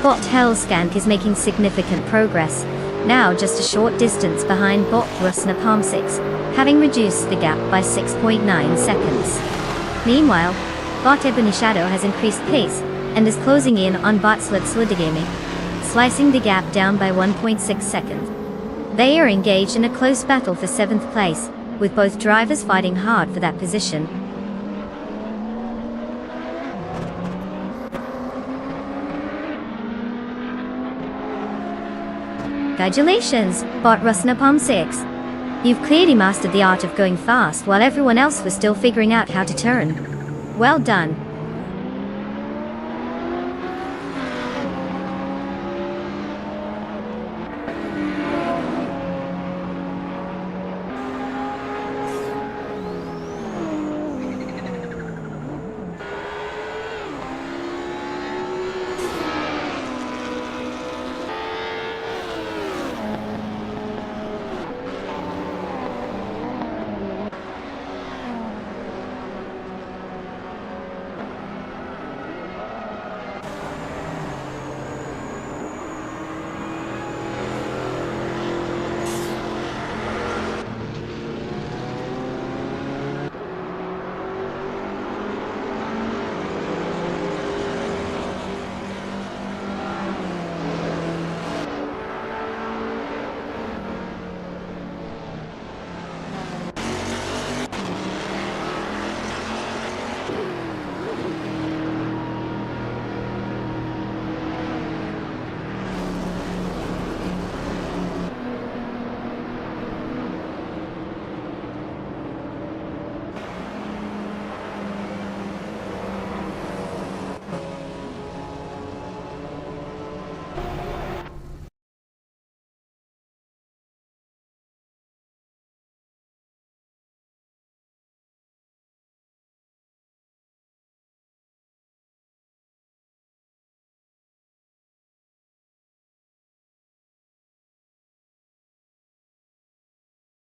Bot Hellskank is making significant progress, now just a short distance behind Bot Rusna Palm 6, having reduced the gap by 6.9 seconds. Meanwhile, Bot Ebony Shadow has increased pace, and is closing in on Bot Slitslagaming, slicing the gap down by 1.6 seconds. They are engaged in a close battle for 7th place, with both drivers fighting hard for that position. Congratulations, Bot Rusna Palm 6. You've clearly mastered the art of going fast while everyone else was still figuring out how to turn. Well done.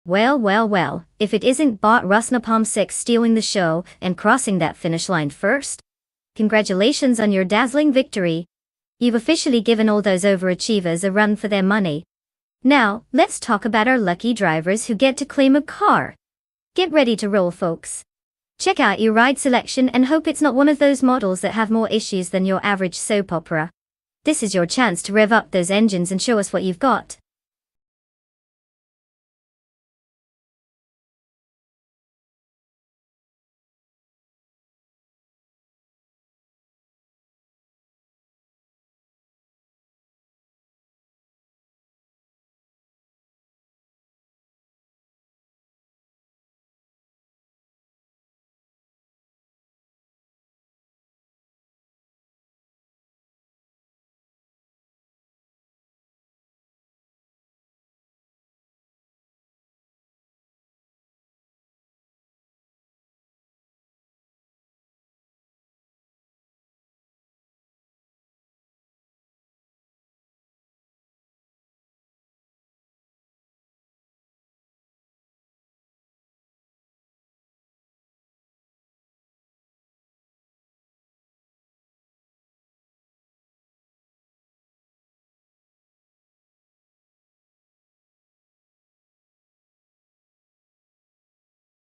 Well, if it isn't Bot Rusna Palm 6 stealing the show and crossing that finish line first. Congratulations on your dazzling victory. You've officially given all those overachievers a run for their money. Now, let's talk about our lucky drivers who get to claim a car. Get ready to roll, folks. Check out your ride selection and hope it's not one of those models that have more issues than your average soap opera. This is your chance to rev up those engines and show us what you've got.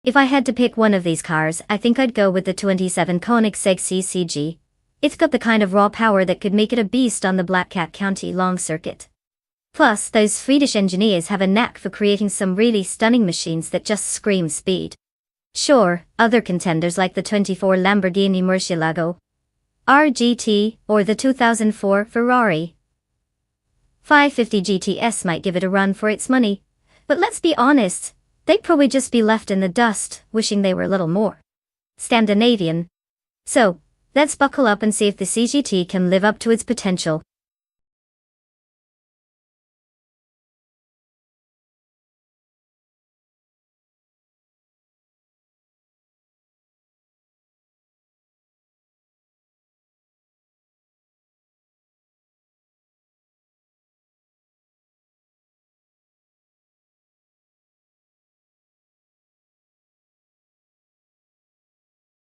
If I had to pick one of these cars, I think I'd go with the 27 Koenigsegg CCG. It's got the kind of raw power that could make it a beast on the Black Cat County long circuit. Plus, those Swedish engineers have a knack for creating some really stunning machines that just scream speed. Sure, other contenders like the 24 Lamborghini Murcielago RGT or the 2004 Ferrari 550 GTS might give it a run for its money, but let's be honest, they'd probably just be left in the dust, wishing they were a little more Scandinavian. So, let's buckle up and see if the CGT can live up to its potential.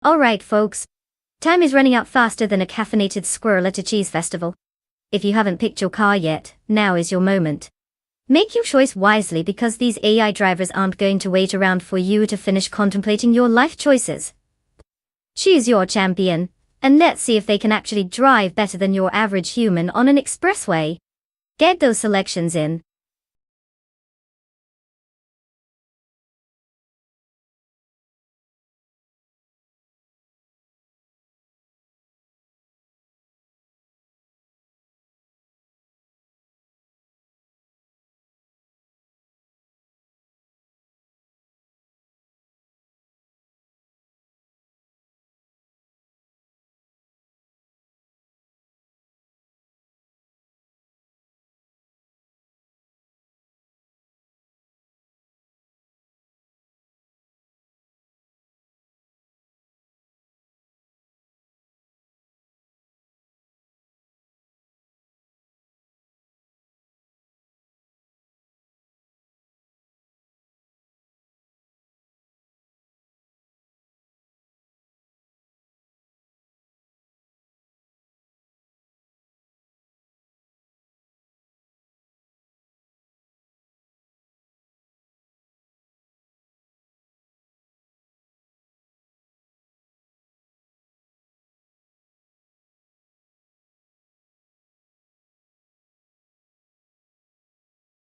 Alright folks, time is running out faster than a caffeinated squirrel at a cheese festival. If you haven't picked your car yet, now is your moment. Make your choice wisely because these AI drivers aren't going to wait around for you to finish contemplating your life choices. Choose your champion, and let's see if they can actually drive better than your average human on an expressway. Get those selections in.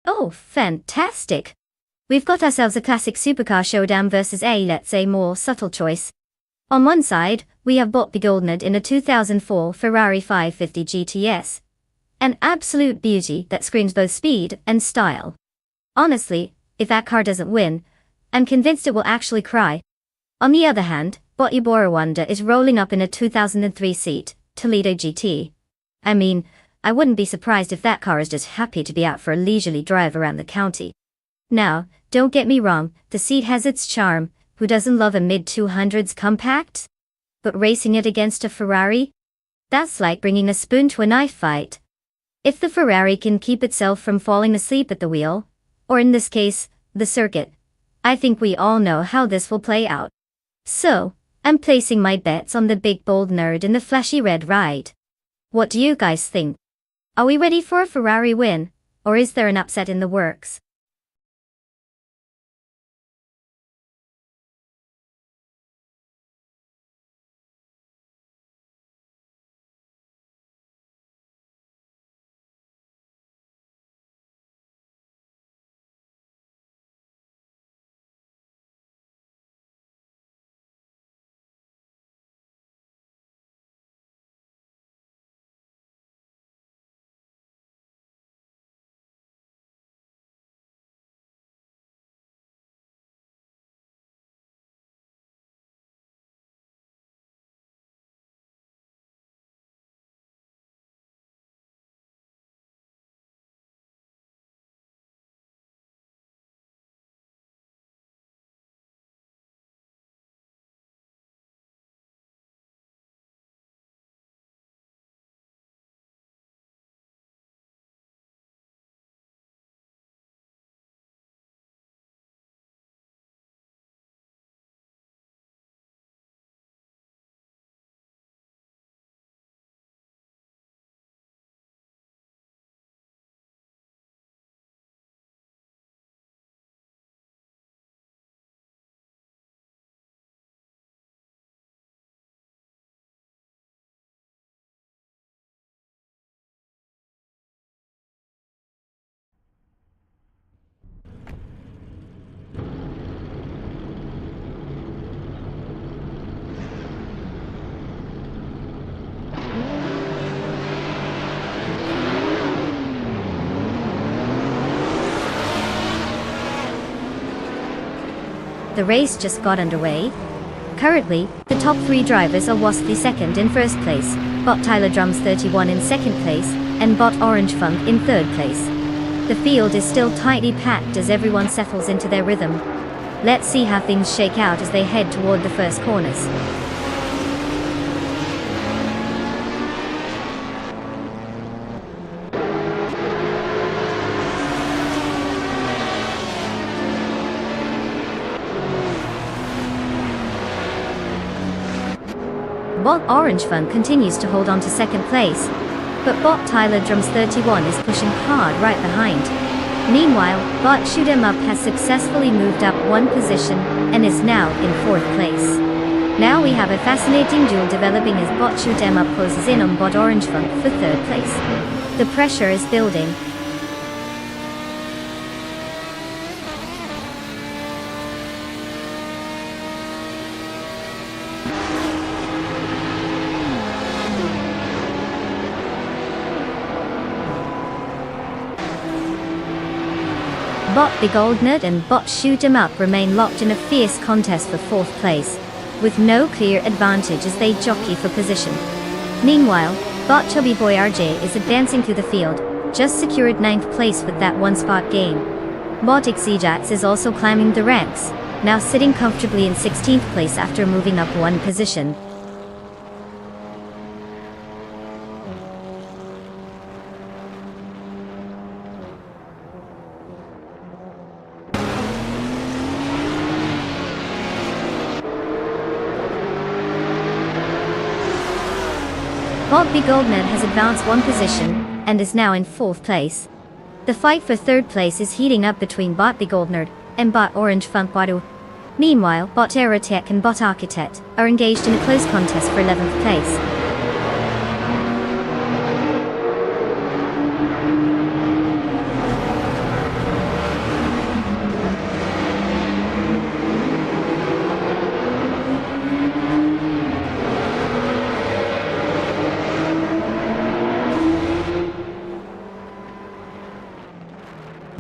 Oh, fantastic! We've got ourselves a classic supercar showdown versus a, let's say, more subtle choice. On one side, we have Bot Begoldened in a 2004 Ferrari 550 GTS. An absolute beauty that screams both speed and style. Honestly, if that car doesn't win, I'm convinced it will actually cry. On the other hand, Botti Borowanda is rolling up in a 2003 seat, Toledo GT. I mean, I wouldn't be surprised if that car is just happy to be out for a leisurely drive around the county. Now, don't get me wrong, the seat has its charm, who doesn't love a mid-200s compact? But racing it against a Ferrari? That's like bringing a spoon to a knife fight. If the Ferrari can keep itself from falling asleep at the wheel, or in this case, the circuit, I think we all know how this will play out. So, I'm placing my bets on the big bold nerd in the flashy red ride. What do you guys think? Are we ready for a Ferrari win, or is there an upset in the works? the race just got underway. Currently, the top 3 drivers are Wasty second in first place, Bot Tyler Drums 31 in second place, and Bot Orange Funk in third place. The field is still tightly packed as everyone settles into their rhythm. Let's see how things shake out as they head toward the first corners. Bot Orange Funk continues to hold on to second place, but Bot Tyler Drums 31 is pushing hard right behind. Meanwhile, Bot Shoot 'Em Up has successfully moved up 1 position and is now in 4th place. Now we have a fascinating duel developing as Bot Shoot 'Em Up closes in on Bot Orange Funk for 3rd place. The pressure is building. Bot the Goldnut and Bot Shoot 'Em Up remain locked in a fierce contest for 4th place, with no clear advantage as they jockey for position. Meanwhile, Bot Chubby Boy RJ is advancing through the field, just secured 9th place with that 1-spot gain. Bot Xejax is also climbing the ranks, now sitting comfortably in 16th place after moving up 1 position. Bot the Goldnut has advanced 1 position, and is now in 4th place. The fight for 3rd place is heating up between Bot the Goldnut and Bot Orange Funk Wadu. Meanwhile, Bot Aerotech and Bot Architect are engaged in a close contest for 11th place.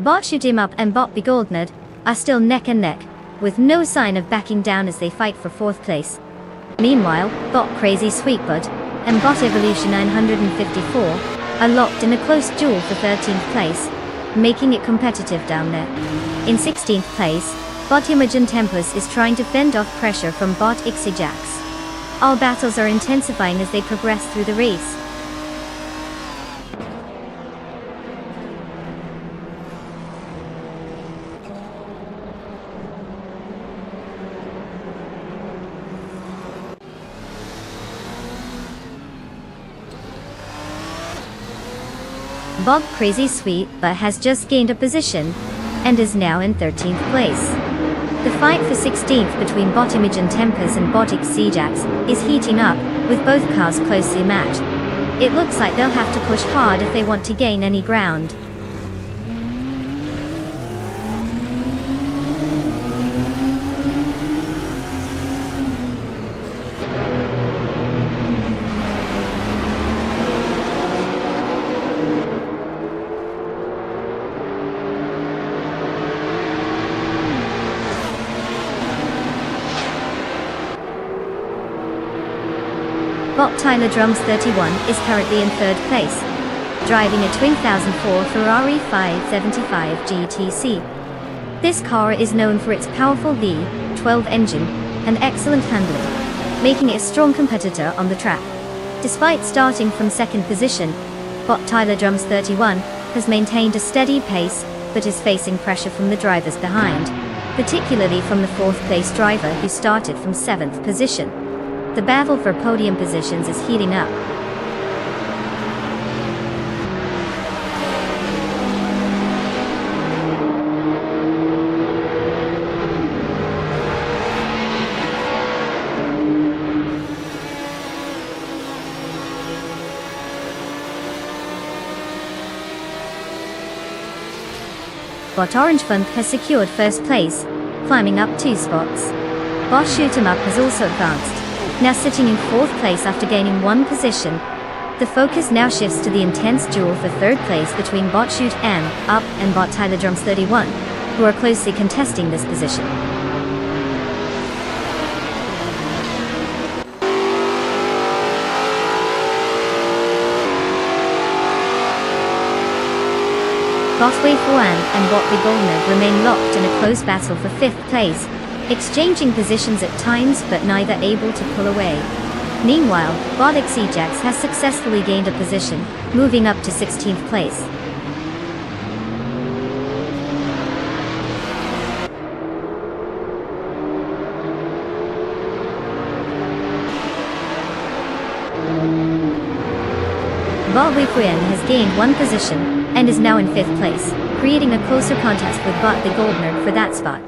Bot Shoot 'Em Up and Bot the Goldnut are still neck and neck, with no sign of backing down as they fight for 4th place. Meanwhile, Bot Crazy Sweetbutt and Bot Evolution 954 are locked in a close duel for 13th place, making it competitive down there. In 16th place, Bot Imogen Tempest is trying to fend off pressure from Bot Xejax. All battles are intensifying as they progress through the race. Bot Crazy Sweetbutt has just gained a position, and is now in 13th place. The fight for 16th between Bot Imogen Tempest and Bot Xejax is heating up, with both cars closely matched. It looks like they'll have to push hard if they want to gain any ground. Bot Tyler Drums 31 is currently in 3rd place, driving a 2004 Ferrari 575 GTC. This car is known for its powerful V12 engine and excellent handling, making it a strong competitor on the track. Despite starting from 2nd position, Bot Tyler Drums 31 has maintained a steady pace, but is facing pressure from the drivers behind, particularly from the 4th place driver who started from 7th position. The battle for podium positions is heating up. Bot Orange Funk has secured 1st place, climbing up 2 spots. Bot Shoot 'Em Up has also advanced, now sitting in 4th place after gaining 1 position. The focus now shifts to the intense duel for 3rd place between Bot Shoot 'Em Up and Bot Tyler Drums 31, who are closely contesting this position. Botway Fuan and Botway Goldner remain locked in a close battle for 5th place, exchanging positions at times but neither able to pull away. Meanwhile, Botix Ejax has successfully gained a position, moving up to 16th place. Botway Fuan has gained 1 position, and is now in 5th place, creating a closer contest with Botway Goldner for that spot.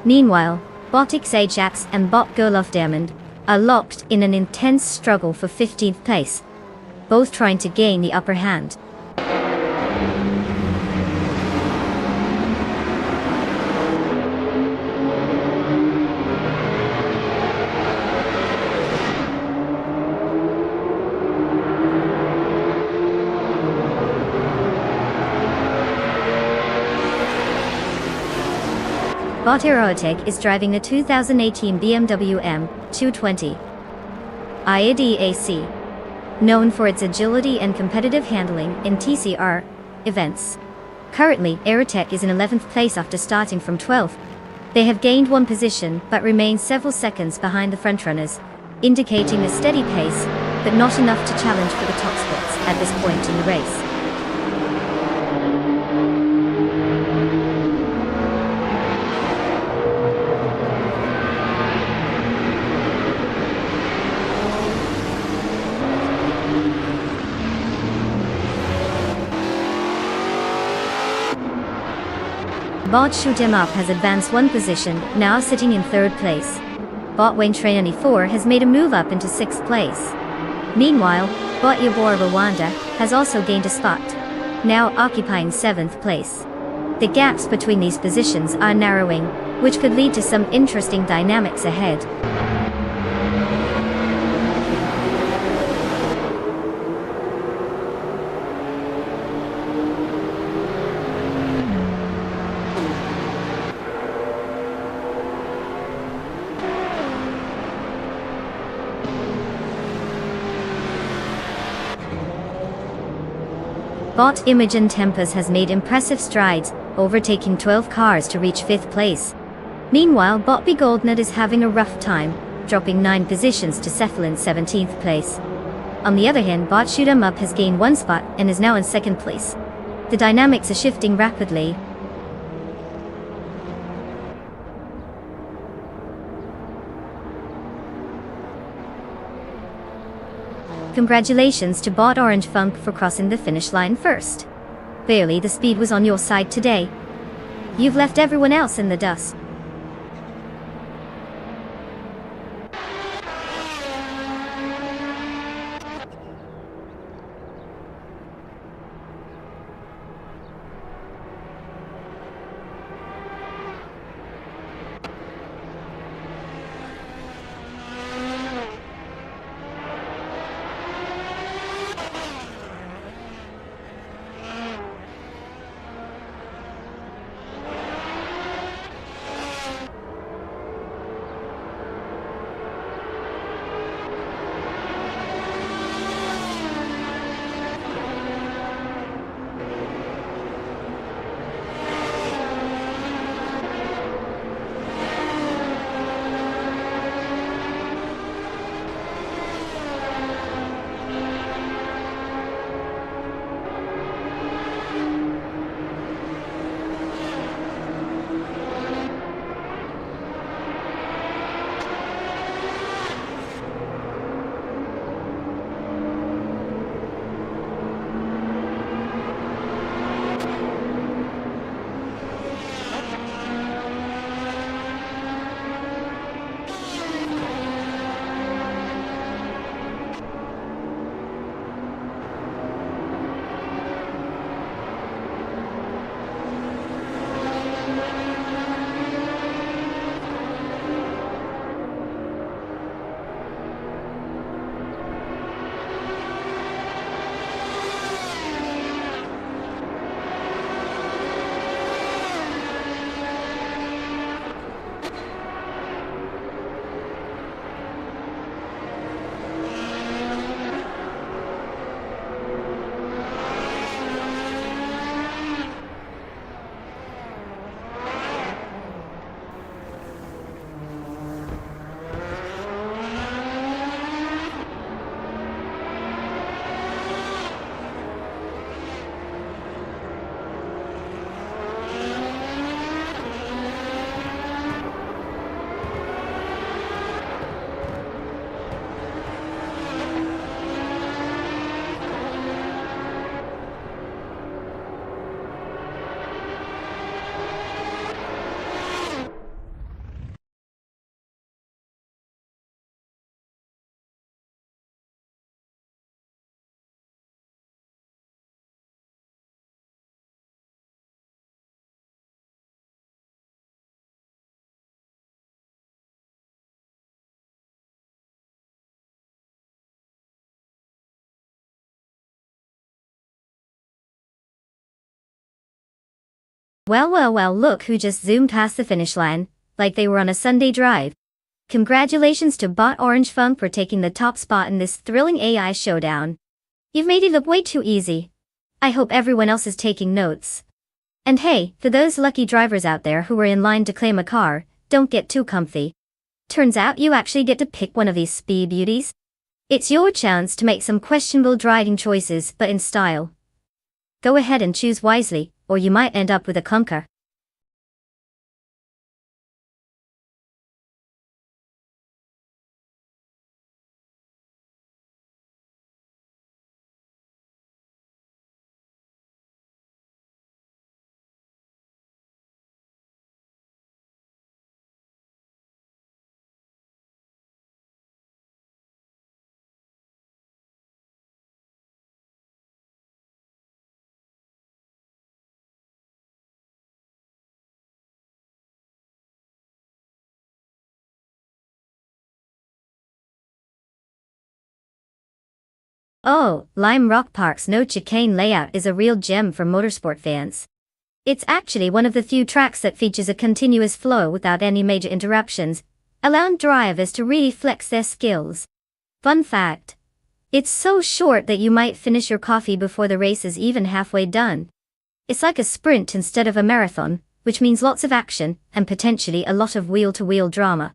Meanwhile, Botix Ajax and Bot Golov Diamond are locked in an intense struggle for 15th place, both trying to gain the upper hand. Bot Aerotech is driving a 2018 BMW M220 IADAC, known for its agility and competitive handling in TCR events. Currently, Aerotech is in 11th place after starting from 12th. They have gained 1 position but remain several seconds behind the frontrunners, indicating a steady pace, but not enough to challenge for the top spots at this point in the race. Bot Shoot 'Em Up has advanced 1 position, now sitting in 3rd place. Bot Wayne Trainee 4 has made a move up into 6th place. Meanwhile, Bot Yabor Rwanda has also gained a spot, now occupying 7th place. The gaps between these positions are narrowing, which could lead to some interesting dynamics ahead. Bot Imogen Tempest has made impressive strides, overtaking 12 cars to reach 5th place. Meanwhile, Bot B Goldnut is having a rough time, dropping 9 positions to settle in 17th place. On the other hand, Bot Shoot 'Em Up has gained 1 spot and is now in 2nd place. The dynamics are shifting rapidly. Congratulations to Bot Orange Funk for crossing the finish line first. Clearly the speed was on your side today. You've left everyone else in the dust. Well, look who just zoomed past the finish line, like they were on a Sunday drive. Congratulations to Bot Orange Funk for taking the top spot in this thrilling AI showdown. You've made it look way too easy. I hope everyone else is taking notes. And hey, for those lucky drivers out there who were in line to claim a car, don't get too comfy. Turns out you actually get to pick one of these speed beauties. It's your chance to make some questionable driving choices, but in style. Go ahead and choose wisely, or you might end up with a clunker. Oh, Lime Rock Park's no chicane layout is a real gem for motorsport fans. It's actually one of the few tracks that features a continuous flow without any major interruptions, allowing drivers to really flex their skills. Fun fact: it's so short that you might finish your coffee before the race is even halfway done. It's like a sprint instead of a marathon, which means lots of action and potentially a lot of wheel-to-wheel drama.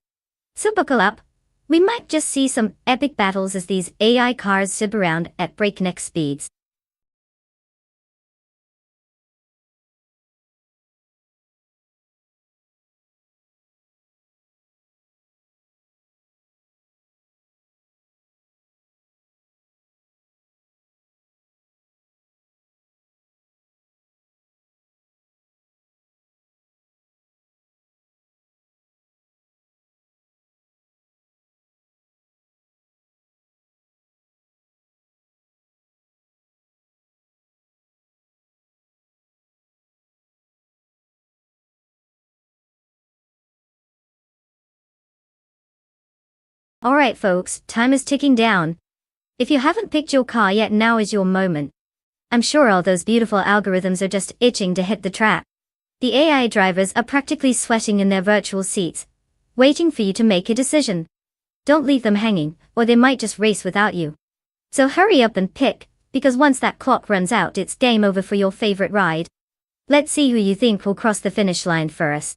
So buckle up. We might just see some epic battles as these AI cars zip around at breakneck speeds. Alright folks, time is ticking down. If you haven't picked your car yet, now is your moment. I'm sure all those beautiful algorithms are just itching to hit the track. The AI drivers are practically sweating in their virtual seats, waiting for you to make a decision. Don't leave them hanging, or they might just race without you. So hurry up and pick, because once that clock runs out, it's game over for your favorite ride. Let's see who you think will cross the finish line first.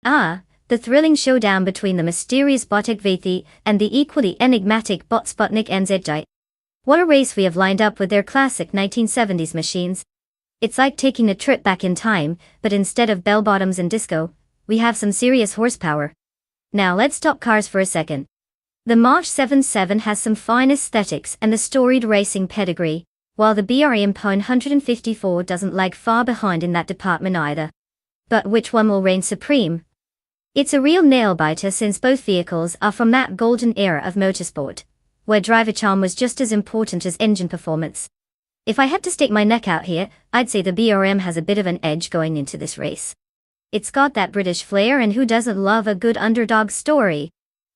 Ah, the thrilling showdown between the mysterious Botic Vethi and the equally enigmatic Bot Sputnik NZJ. What a race we have lined up with their classic 1970s machines. It's like taking a trip back in time, but instead of bell-bottoms and disco, we have some serious horsepower. Now let's talk cars for a second. The March 77 has some fine aesthetics and a storied racing pedigree, while the BRM 154 doesn't lag far behind in that department either. But which one will reign supreme? It's a real nail-biter since both vehicles are from that golden era of motorsport, where driver charm was just as important as engine performance. If I had to stick my neck out here, I'd say the BRM has a bit of an edge going into this race. It's got that British flair, and who doesn't love a good underdog story?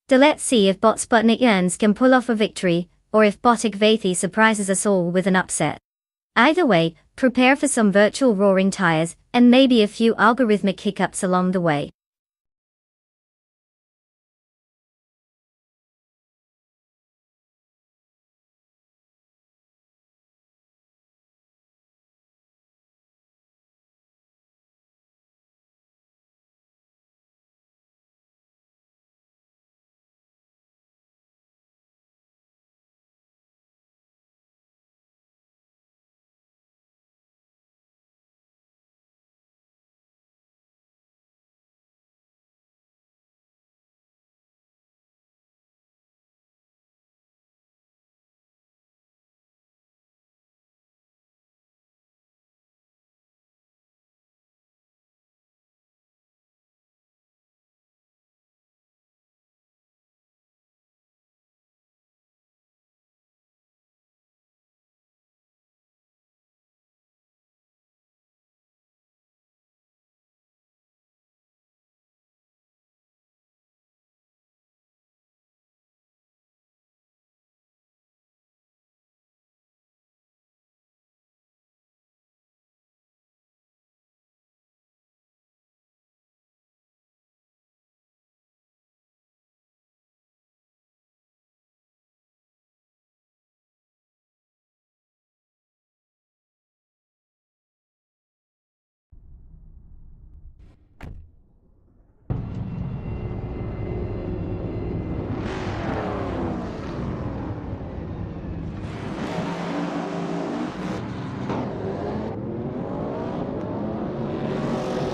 So let's see if Bot Sputnik Jans can pull off a victory, or if Botic Vethi surprises us all with an upset. Either way, prepare for some virtual roaring tires, and maybe a few algorithmic hiccups along the way.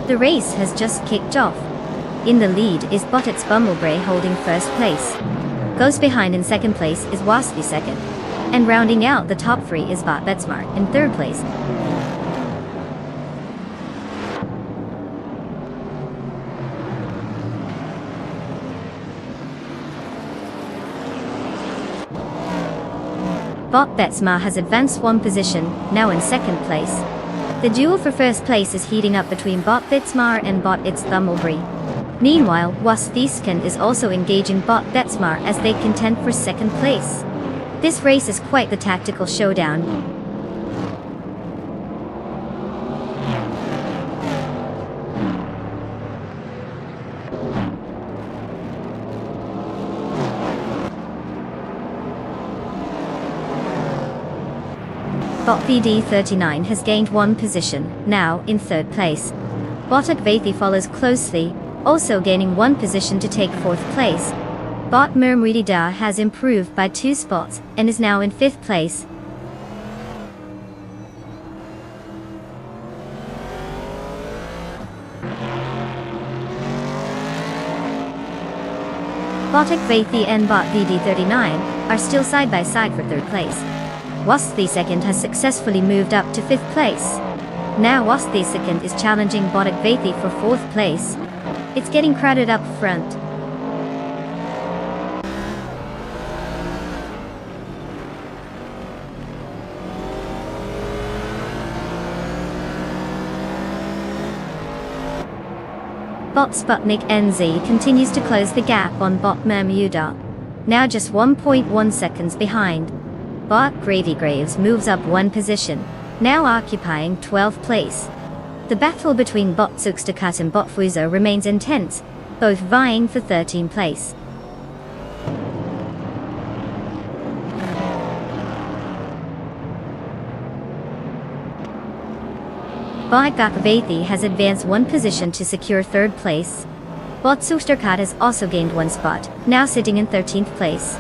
The race has just kicked off. In the lead is Bottex Bumblebee holding first place. Close behind in second place is Waspy second. And rounding out the top three is Bot Betsmart in third place. Bot Betsma has advanced one position, now in second place. The duel for first place is heating up between Bot Betsmar and Bottex Bumblebee. Meanwhile, Wasthysken is also engaging Bot Betsmar as they contend for second place. This race is quite the tactical showdown. Bot VD39 has gained one position, now in third place. Botak Vathi follows closely, also gaining one position to take fourth place. Bot Mermrida has improved by 2 spots, and is now in fifth place. Botak Vathi and Bot VD39 are still side by side for third place. Wasthysken has successfully moved up to fifth place. Now Wasthysken is challenging Botak Vathi for fourth place. It's getting crowded up front. Bot Sputnik NZ continues to close the gap on Bot Mermuda, now just 1.1 seconds behind. Bot Gravy Graves moves up one position, now occupying 12th place. The battle between Bot Sukstakat and Bot Fuzo remains intense, both vying for 13th place. Bot Gakavathi has advanced one position to secure third place. Bot Sukstakat has also gained one spot, now sitting in 13th place.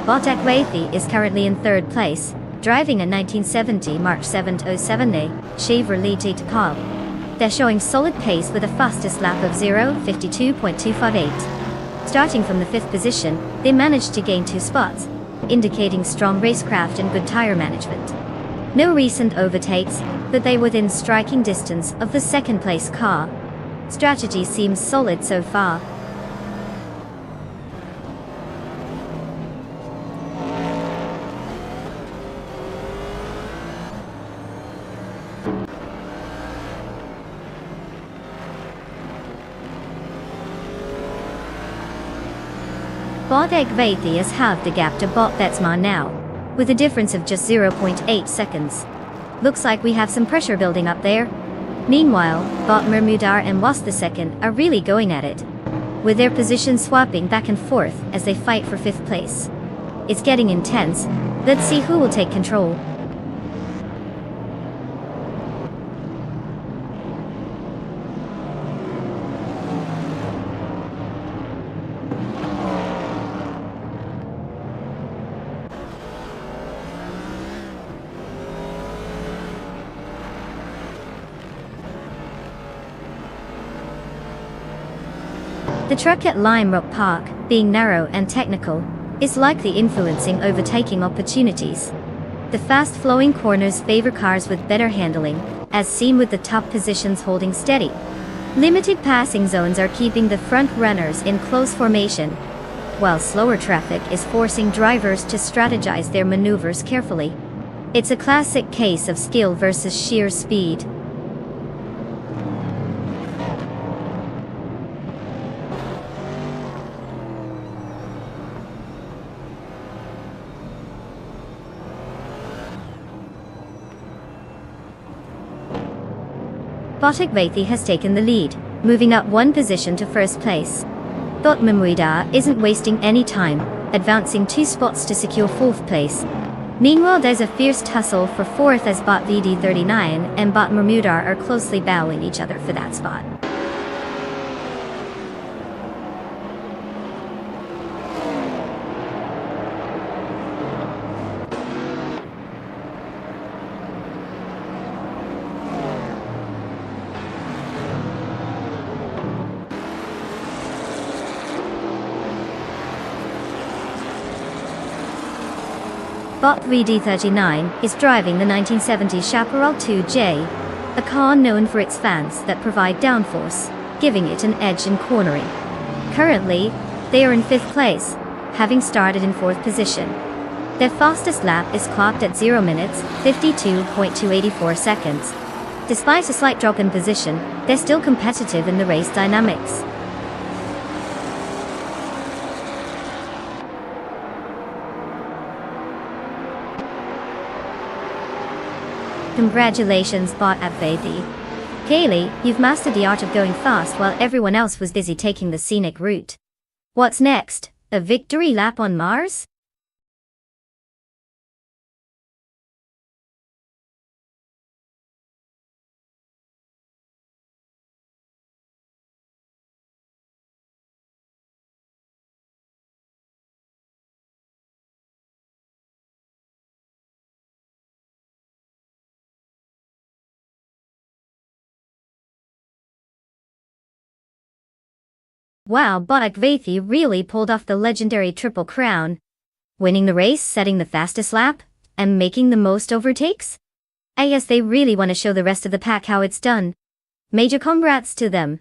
Botak Vathi is currently in third place, driving a 1970 March 707A Chevrolet Tahoe. They're showing solid pace with a fastest lap of 0:52.258. Starting from the fifth position, they managed to gain 2 spots, indicating strong racecraft and good tire management. No recent overtakes, but they were within striking distance of the second place car. Strategy seems solid so far. Botak Vathi has halved the gap to Bot Betsma now, with a difference of just 0.8 seconds. Looks like we have some pressure building up there. Meanwhile, Bot Mermudar and Wasthysken are really going at it, with their positions swapping back and forth as they fight for fifth place. It's getting intense. Let's see who will take control. The truck at Lime Rock Park, being narrow and technical, is likely influencing overtaking opportunities. The fast-flowing corners favor cars with better handling, as seen with the top positions holding steady. Limited passing zones are keeping the front runners in close formation, while slower traffic is forcing drivers to strategize their maneuvers carefully. It's a classic case of skill versus sheer speed. Botak Vathi has taken the lead, moving up one position to first place. Bot Mermuda isn't wasting any time, advancing 2 spots to secure fourth place. Meanwhile, there's a fierce tussle for fourth as bot VD39 and bot Mermudar are closely battling each other for that spot. Bot VD39 is driving the 1970 Chaparral 2J, a car known for its fans that provide downforce, giving it an edge in cornering. Currently, they are in 5th place, having started in 4th position. Their fastest lap is clocked at 0 minutes, 52.284 seconds. Despite a slight drop in position, they're still competitive in the race dynamics. Congratulations, bot Abvathi. Kaylee, you've mastered the art of going fast while everyone else was busy taking the scenic route. What's next? A victory lap on Mars? Wow, bot Abvathi really pulled off the legendary Triple Crown. Winning the race, setting the fastest lap, and making the most overtakes? I guess they really want to show the rest of the pack how it's done. Major congrats to them.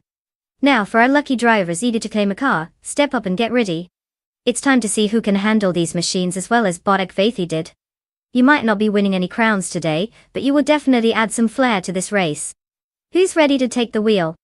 Now for our lucky drivers eager to claim a car, step up and get ready. It's time to see who can handle these machines as well as bot Abvathi did. You might not be winning any crowns today, but you will definitely add some flair to this race. Who's ready to take the wheel?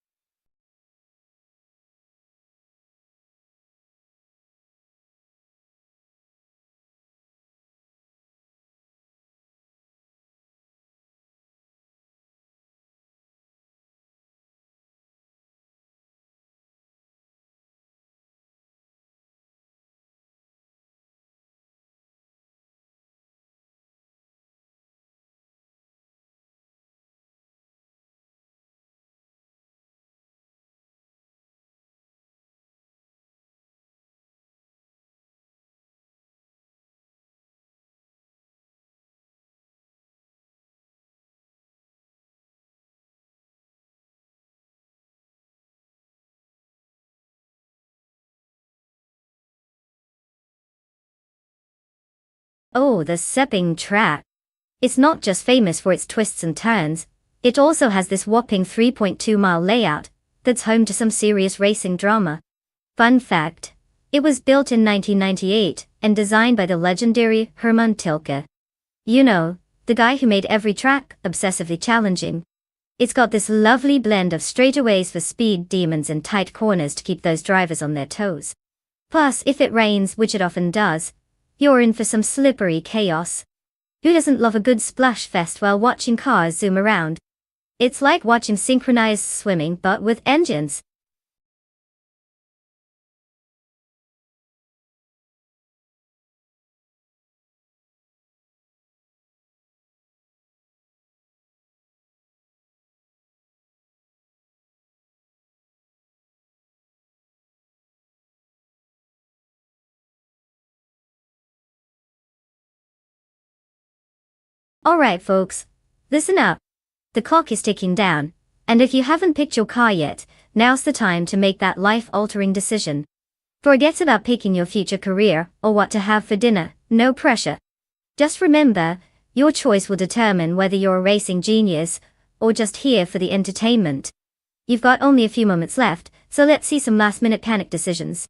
Oh, the Sepping track. It's not just famous for its twists and turns, it also has this whopping 3.2-mile layout that's home to some serious racing drama. Fun fact, it was built in 1998 and designed by the legendary Herman Tilke. You know, the guy who made every track obsessively challenging. It's got this lovely blend of straightaways for speed demons and tight corners to keep those drivers on their toes. Plus, if it rains, which it often does, you're in for some slippery chaos. Who doesn't love a good splash fest while watching cars zoom around? It's like watching synchronized swimming but with engines. Alright folks, listen up. The clock is ticking down, and if you haven't picked your car yet, now's the time to make that life-altering decision. Forget about picking your future career or what to have for dinner, no pressure. Just remember, your choice will determine whether you're a racing genius or just here for the entertainment. You've got only a few moments left, so let's see some last-minute panic decisions.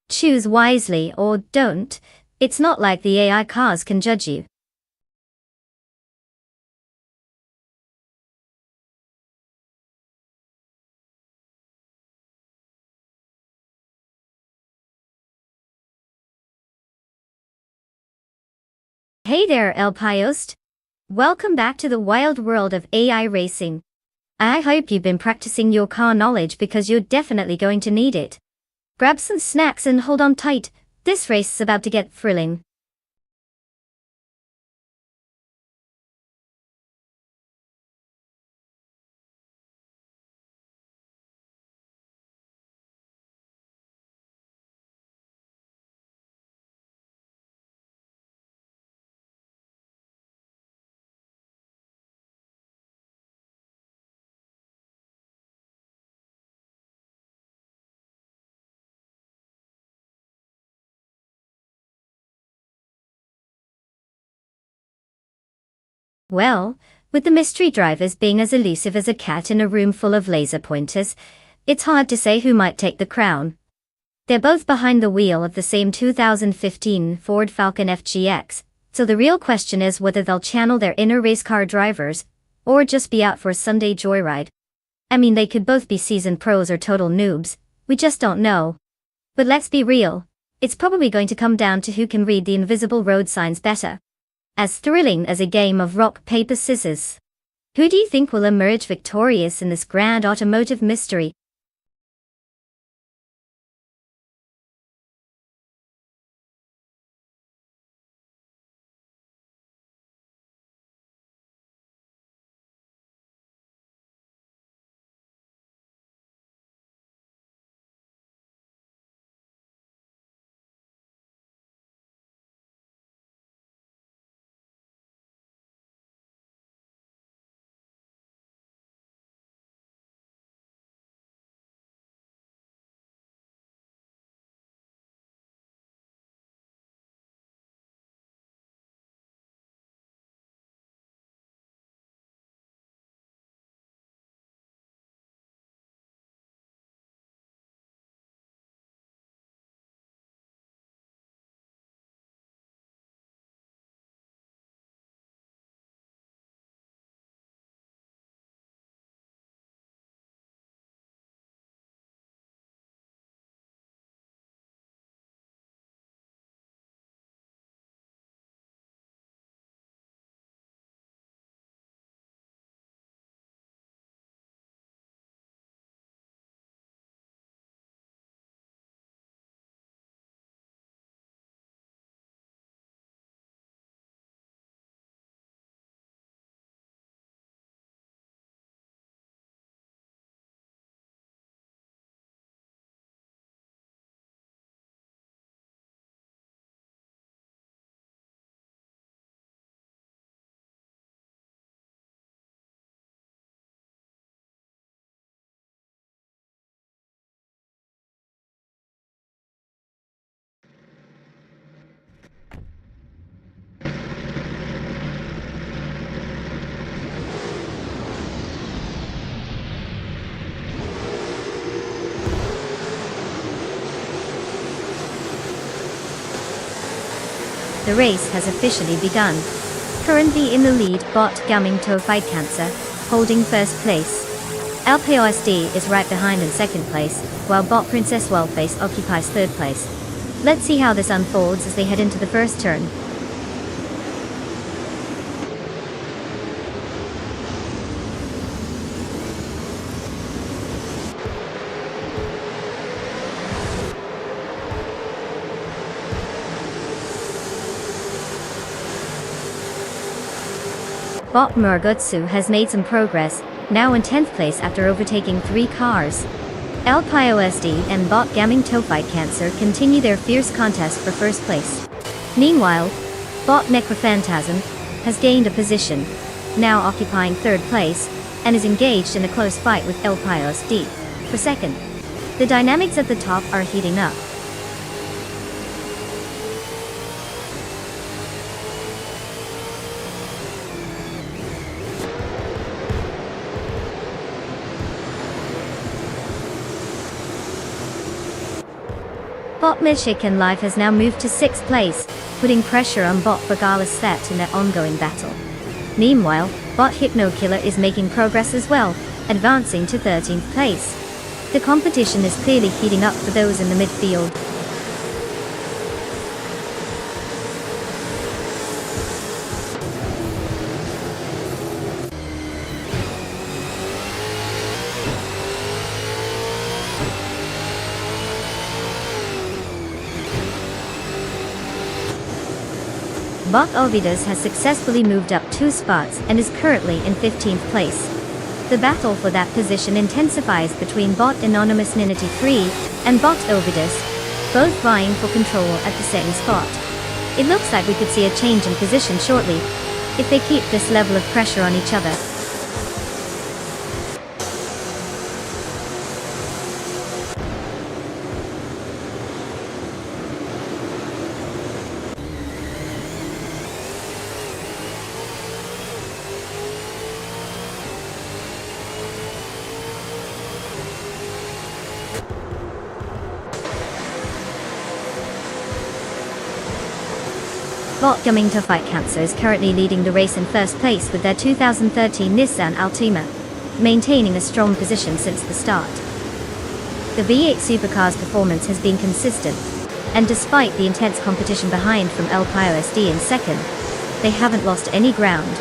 Choose wisely or don't. It's not like the AI cars can judge you. Hey there, El Piost. Welcome back to the wild world of AI racing. I hope you've been practicing your car knowledge because you're definitely going to need it. Grab some snacks and hold on tight, this race is about to get thrilling. Well, with the mystery drivers being as elusive as a cat in a room full of laser pointers, it's hard to say who might take the crown. They're both behind the wheel of the same 2015 Ford Falcon FGX, so the real question is whether they'll channel their inner race car drivers, or just be out for a Sunday joyride. I mean, they could both be seasoned pros or total noobs, we just don't know. But let's be real, it's probably going to come down to who can read the invisible road signs better. As thrilling as a game of rock, paper, scissors. Who do you think will emerge victorious in this grand automotive mystery? The race has officially begun. Currently in the lead, Bot Gaming Toe Fight Cancer, holding first place. El POSD is right behind in second place, while Bot Princess Wellface occupies third place. Let's see how this unfolds as they head into the first turn. Bot Murgutsu has made some progress, now in 10th place after overtaking 3 cars. El POSD and Bot Gaming Toe Fight Cancer continue their fierce contest for first place. Meanwhile, Bot Necrophantasm has gained a position, now occupying third place, and is engaged in a close fight with El POSD for second. The dynamics at the top are heating up. Bot Michigan Life has now moved to 6th place, putting pressure on Bot Regardless Threat in their ongoing battle. Meanwhile, Bot Hypno Killer is making progress as well, advancing to 13th place. The competition is clearly heating up for those in the midfield. Bot Ovidas has successfully moved up 2 spots and is currently in 15th place. The battle for that position intensifies between Bot Anonymous Ninity 3 and Bot Ovidas, both vying for control at the same spot. It looks like we could see a change in position shortly, if they keep this level of pressure on each other. Bot Coming to Fight Cancer is currently leading the race in first place with their 2013 Nissan Altima, maintaining a strong position since the start. The V8 supercar's performance has been consistent, and despite the intense competition behind from El Pio SD in second, they haven't lost any ground.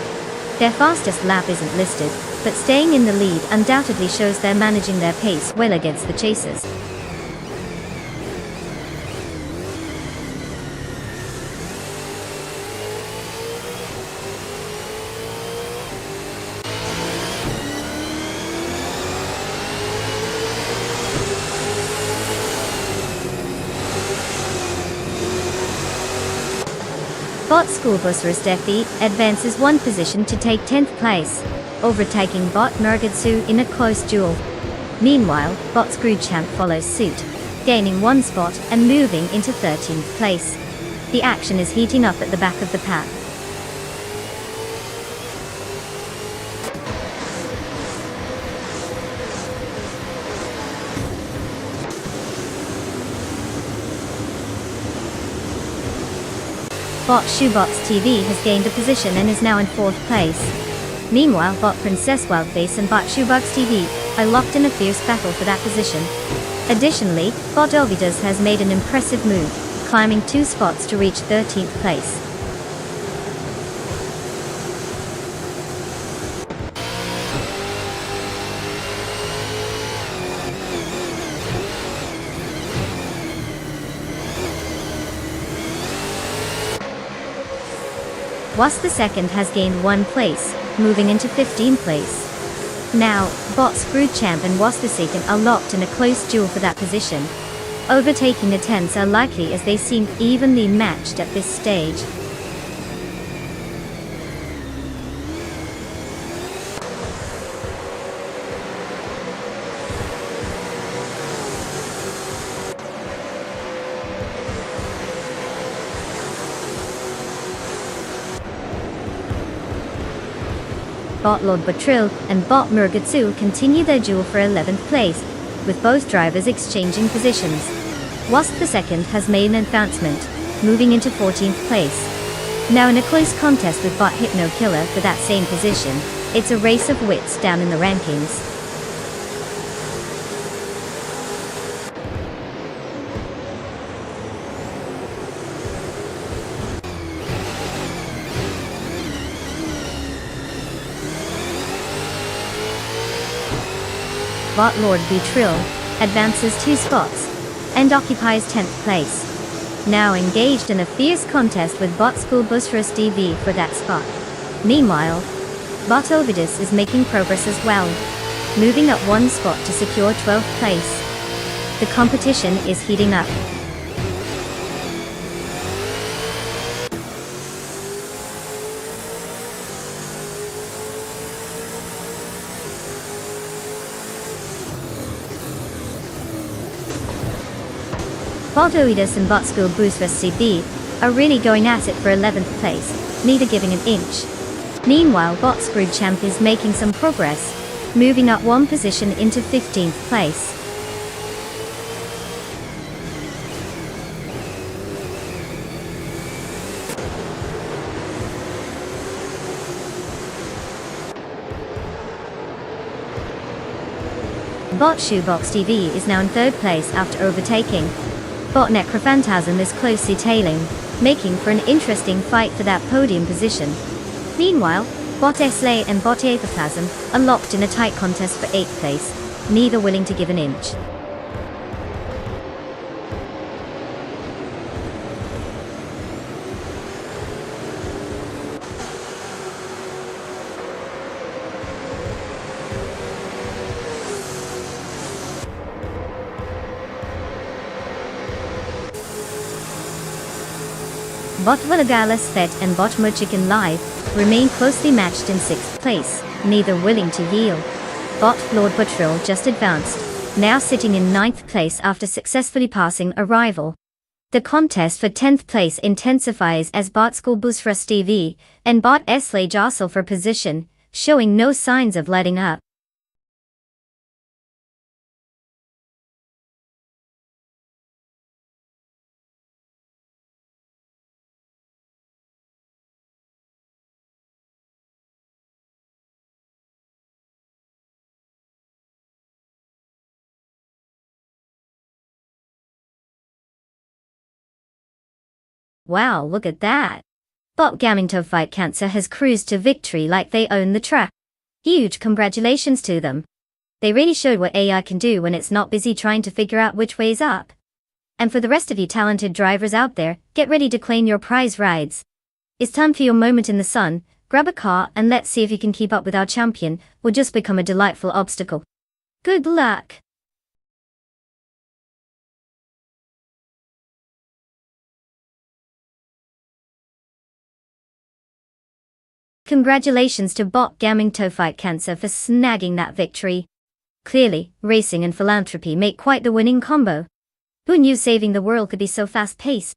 Their fastest lap isn't listed, but staying in the lead undoubtedly shows they're managing their pace well against the chasers. Bot School Bus Restefi advances one position to take 10th place, overtaking Bot Murgitsu in a close duel. Meanwhile, Bot Screwchamp follows suit, gaining one spot and moving into 13th place. The action is heating up at the back of the pack. Bot Shoebox TV has gained a position and is now in 4th place. Meanwhile, Bot Princess Wildface and Bot Shoebox TV are locked in a fierce battle for that position. Additionally, Bot Ovidas has made an impressive move, climbing 2 spots to reach 13th place. Was the second has gained 1 place, moving into 15th place. Now, Bot Screwchamp and Was the second are locked in a close duel for that position. Overtaking the 10s are likely as they seem evenly matched at this stage. Bot Lord Batril and Bot Murgitsu continue their duel for 11th place, with both drivers exchanging positions. Wasp the second has made an advancement, moving into 14th place. Now in a close contest with Bot Hypno Killer for that same position, it's a race of wits down in the rankings. Bot Lord Butrill advances 2 spots and occupies 10th place. Now engaged in a fierce contest with Bot School Bus Rust DV for that spot. Meanwhile, Bot Ovidus is making progress as well, moving up 1 spot to secure 12th place. The competition is heating up. Bot Oidus and Bot School Boost vs CB are really going at it for 11th place, neither giving an inch. Meanwhile, Bot Screwchamp is making some progress, moving up 1 position into 15th place. Bot Shoebox TV is now in 3rd place after overtaking. Bot Necrophantasm is closely tailing, making for an interesting fight for that podium position. Meanwhile, Bot Slay and Bot Aethoplasm are locked in a tight contest for 8th place, neither willing to give an inch. Bot Valagalas Fett and Bot Murchicken Live remain closely matched in 6th place, neither willing to yield. Bot Lord Patrol just advanced, now sitting in 9th place after successfully passing a rival. The contest for 10th place intensifies as Bot School Bus Rust TV and Bot Slay jostle for position, showing no signs of letting up. Wow, look at that. Bot Gamingto Fight Cancer has cruised to victory like they own the track. Huge congratulations to them. They really showed what AI can do when it's not busy trying to figure out which way's up. And for the rest of you talented drivers out there, get ready to claim your prize rides. It's time for your moment in the sun. Grab a car and let's see if you can keep up with our champion, or just become a delightful obstacle. Good luck! Congratulations to Bot Gamingto Fight Cancer for snagging that victory. Clearly, racing and philanthropy make quite the winning combo. Who knew saving the world could be so fast-paced?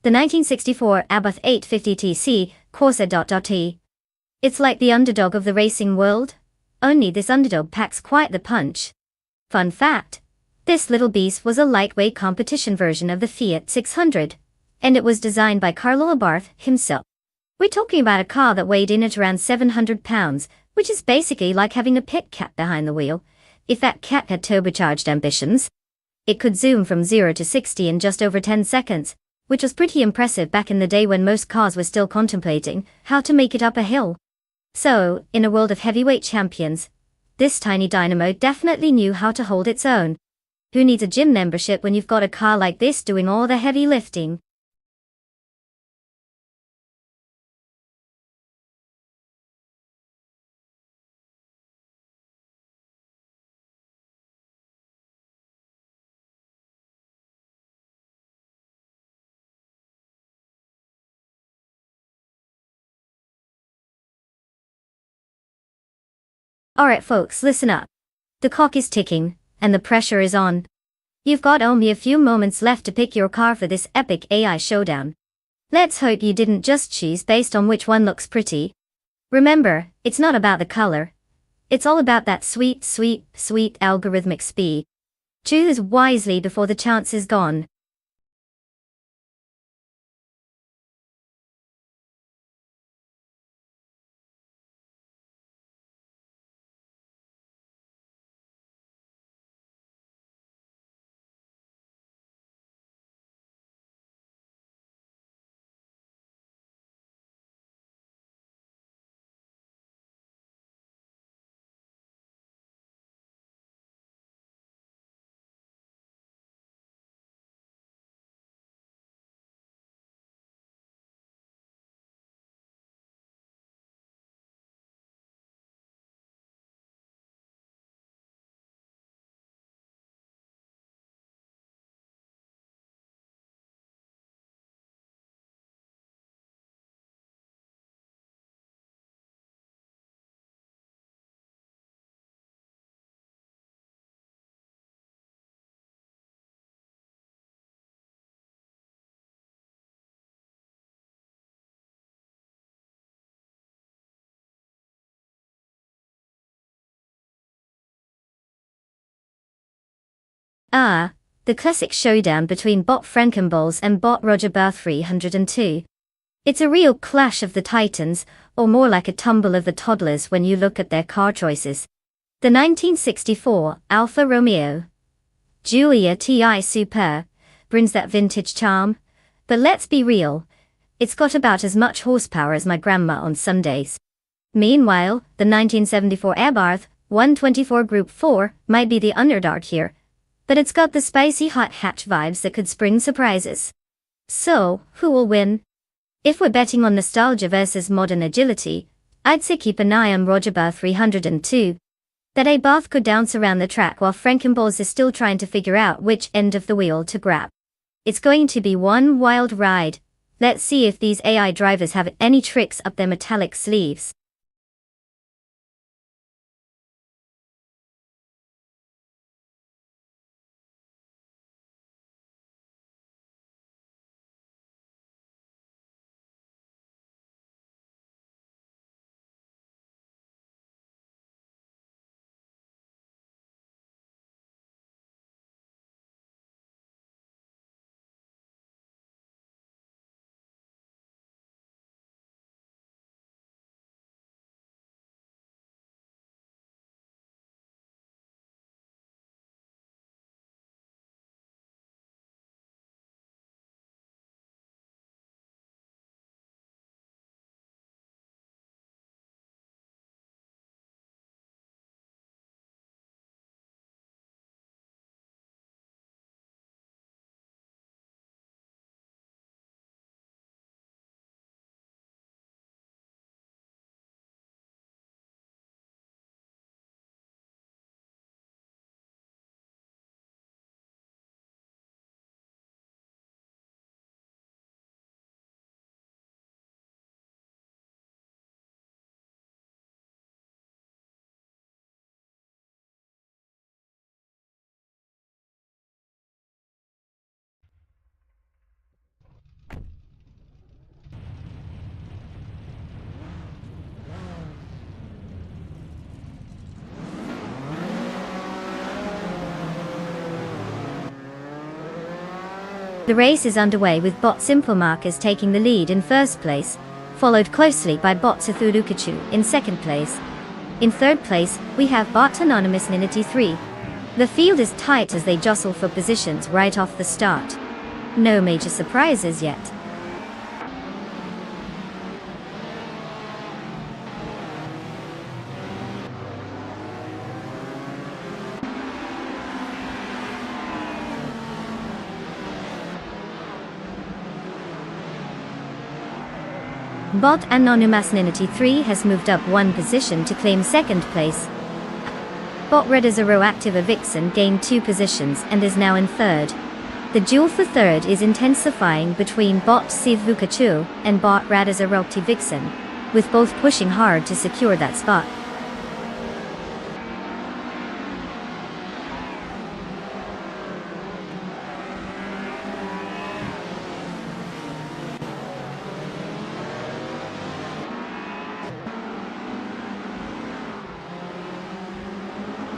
The 1964 Abarth 850TC Corsa. It's like the underdog of the racing world. Only this underdog packs quite the punch. Fun fact, this little beast was a lightweight competition version of the Fiat 600, and it was designed by Carlo Abarth himself. We're talking about a car that weighed in at around 700 pounds, which is basically like having a pit cat behind the wheel. If that cat had turbocharged ambitions, it could zoom from 0 to 60 in just over 10 seconds, which was pretty impressive back in the day when most cars were still contemplating how to make it up a hill. So, in a world of heavyweight champions, this tiny dynamo definitely knew how to hold its own. Who needs a gym membership when you've got a car like this doing all the heavy lifting? Alright folks, listen up. The clock is ticking, and the pressure is on. You've got only a few moments left to pick your car for this epic AI showdown. Let's hope you didn't just choose based on which one looks pretty. Remember, it's not about the color. It's all about that sweet, sweet, sweet algorithmic speed. Choose wisely before the chance is gone. The classic showdown between Bot Frankenbolz and Bot Roger Barth 302. It's a real clash of the titans, or more like a tumble of the toddlers when you look at their car choices. The 1964 Alfa Romeo Giulia TI Super brings that vintage charm, but let's be real, it's got about as much horsepower as my grandma on Sundays. Meanwhile, the 1974 Abarth 124 Group 4 might be the underdog here, but it's got the spicy hot hatch vibes that could spring surprises. So, who will win? If we're betting on nostalgia versus modern agility, I'd say keep an eye on Roger Barth 302. That Abarth could dance around the track while Frankenbolz is still trying to figure out which end of the wheel to grab. It's going to be one wild ride. Let's see if these AI drivers have any tricks up their metallic sleeves. The race is underway with bot Simple Markers taking the lead in first place, followed closely by bot Lukachu in second place. In third place, we have bot Anonymous Ninity 3. The field is tight as they jostle for positions right off the start. No major surprises yet. Bot Anonymous Ninity 3 has moved up one position to claim second place. Bot Redazero Activa Vixen gained 2 positions and is now in third. The duel for third is intensifying between bot Siv Vukachu and bot Radazero Vixen, with both pushing hard to secure that spot.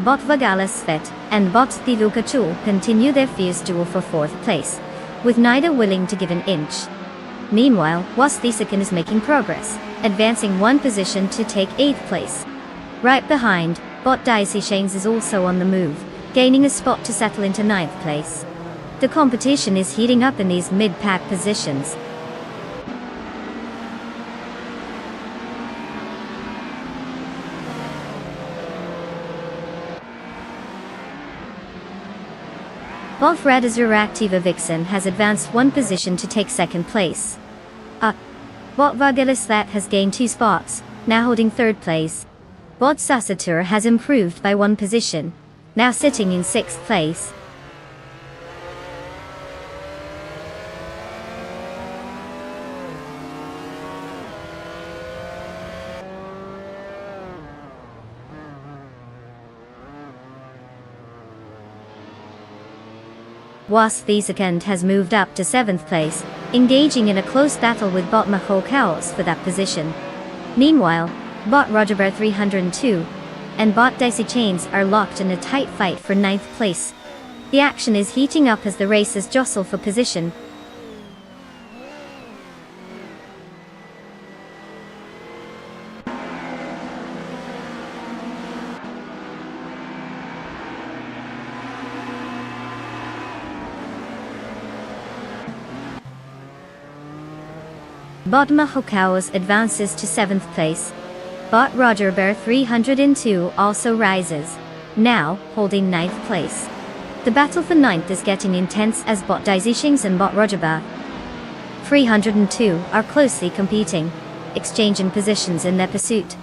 Bot Vagalis Svet and bot Lukachu continue their fierce duel for fourth place, with neither willing to give an inch. Meanwhile, Wasthisakan is making progress, advancing one position to take 8th place. Right behind, bot Daisy Shanes is also on the move, gaining a spot to settle into 9th place. The competition is heating up in these mid-pack positions. Bot Radazero Activa Vixen has advanced one position to take second place. Bot Vargelislat has gained 2 spots, now holding third place. Bot Sasatur has improved by 1 position, now sitting in 6th place. Wasthisakan has moved up to 7th place, engaging in a close battle with bot Mahol Chaos for that position. Meanwhile, bot Rogerbear 302 and bot Dicey Chains are locked in a tight fight for 9th place. The action is heating up as the races jostle for position. Bot Mahokaos advances to 7th place. Bot Roger Bear 302 also rises, now holding 9th place. The battle for 9th is getting intense as bot Daisishings and bot Rogerbear 302 are closely competing, exchanging positions in their pursuit.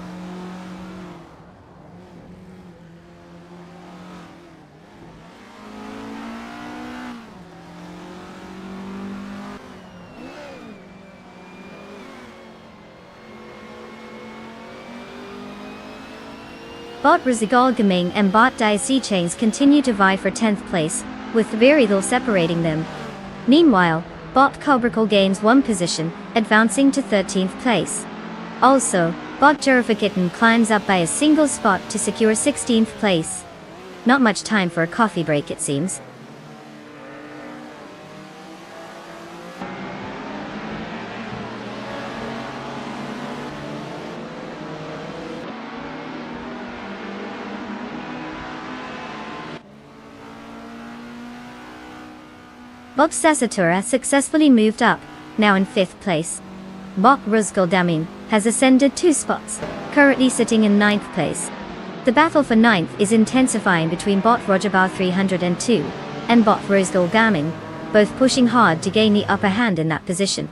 Bot Rizigol Gaming and bot Daisy Chains continue to vie for 10th place, with very little separating them. Meanwhile, bot Cobracol gains 1 position, advancing to 13th place. Also, bot Jerifikitten climbs up by a single spot to secure 16th place. Not much time for a coffee break, it seems. Bot Sasatura successfully moved up, now in 5th place. Bot Ruzgoldamin has ascended 2 spots, currently sitting in 9th place. The battle for 9th is intensifying between bot Rogerbar 302 and bot Ruzgoldamin, both pushing hard to gain the upper hand in that position.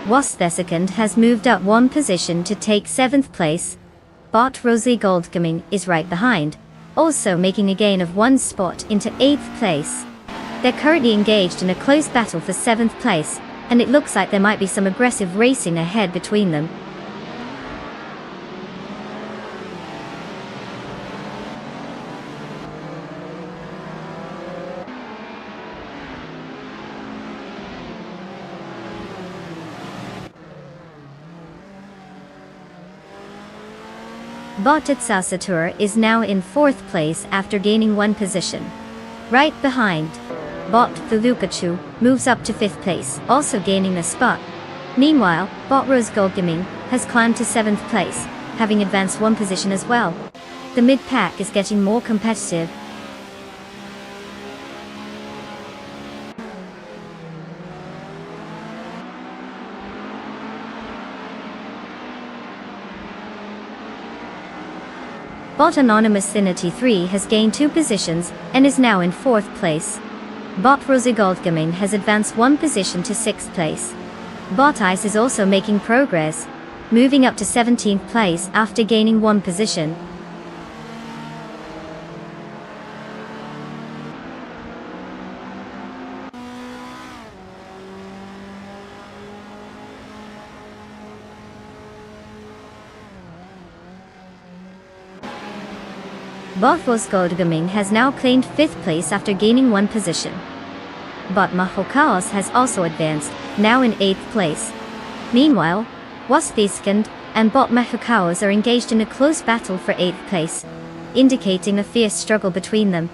Wasthisakan has moved up 1 position to take 7th place. Bot Rosie Goldgaming is right behind, also making a gain of 1 spot into 8th place. They're currently engaged in a close battle for 7th place, and it looks like there might be some aggressive racing ahead between them. Bot Sasatur is now in 4th place after gaining 1 position. Right behind, Bot Thulukachu moves up to 5th place, also gaining a spot. Meanwhile, Bot Rose Gaming has climbed to 7th place, having advanced 1 position as well. The mid-pack is getting more competitive. Bot Anonymous Thinity 3 has gained 2 positions and is now in 4th place. Bot Rosie Gaming has advanced 1 position to 6th place. Bot Ice is also making progress, moving up to 17th place after gaining 1 position. Bot Gaming has now claimed 5th place after gaining 1 position. Bot Mahokaos has also advanced, now in 8th place. Meanwhile, Waspiskand and Bot Mahokaos are engaged in a close battle for 8th place, indicating a fierce struggle between them.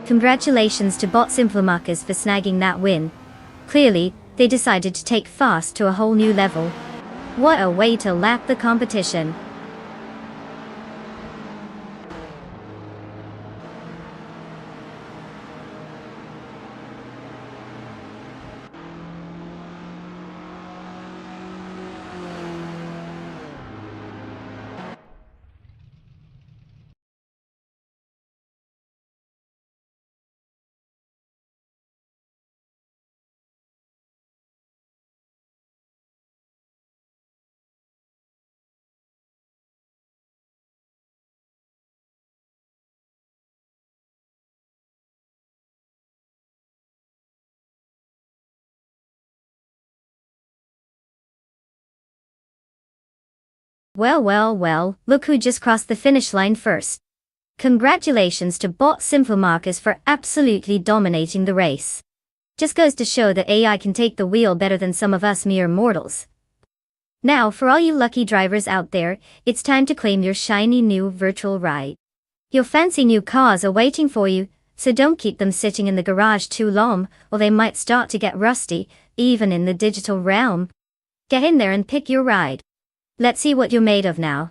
Congratulations to Bot Simplamakers for snagging that win. Clearly, they decided to take fast to a whole new level. What a way to lap the competition. Well, look who just crossed the finish line first. Congratulations to Bot Simplamakers for absolutely dominating the race. Just goes to show that AI can take the wheel better than some of us mere mortals. Now, for all you lucky drivers out there, it's time to claim your shiny new virtual ride. Your fancy new cars are waiting for you, so don't keep them sitting in the garage too long, or they might start to get rusty, even in the digital realm. Get in there and pick your ride. Let's see what you're made of now.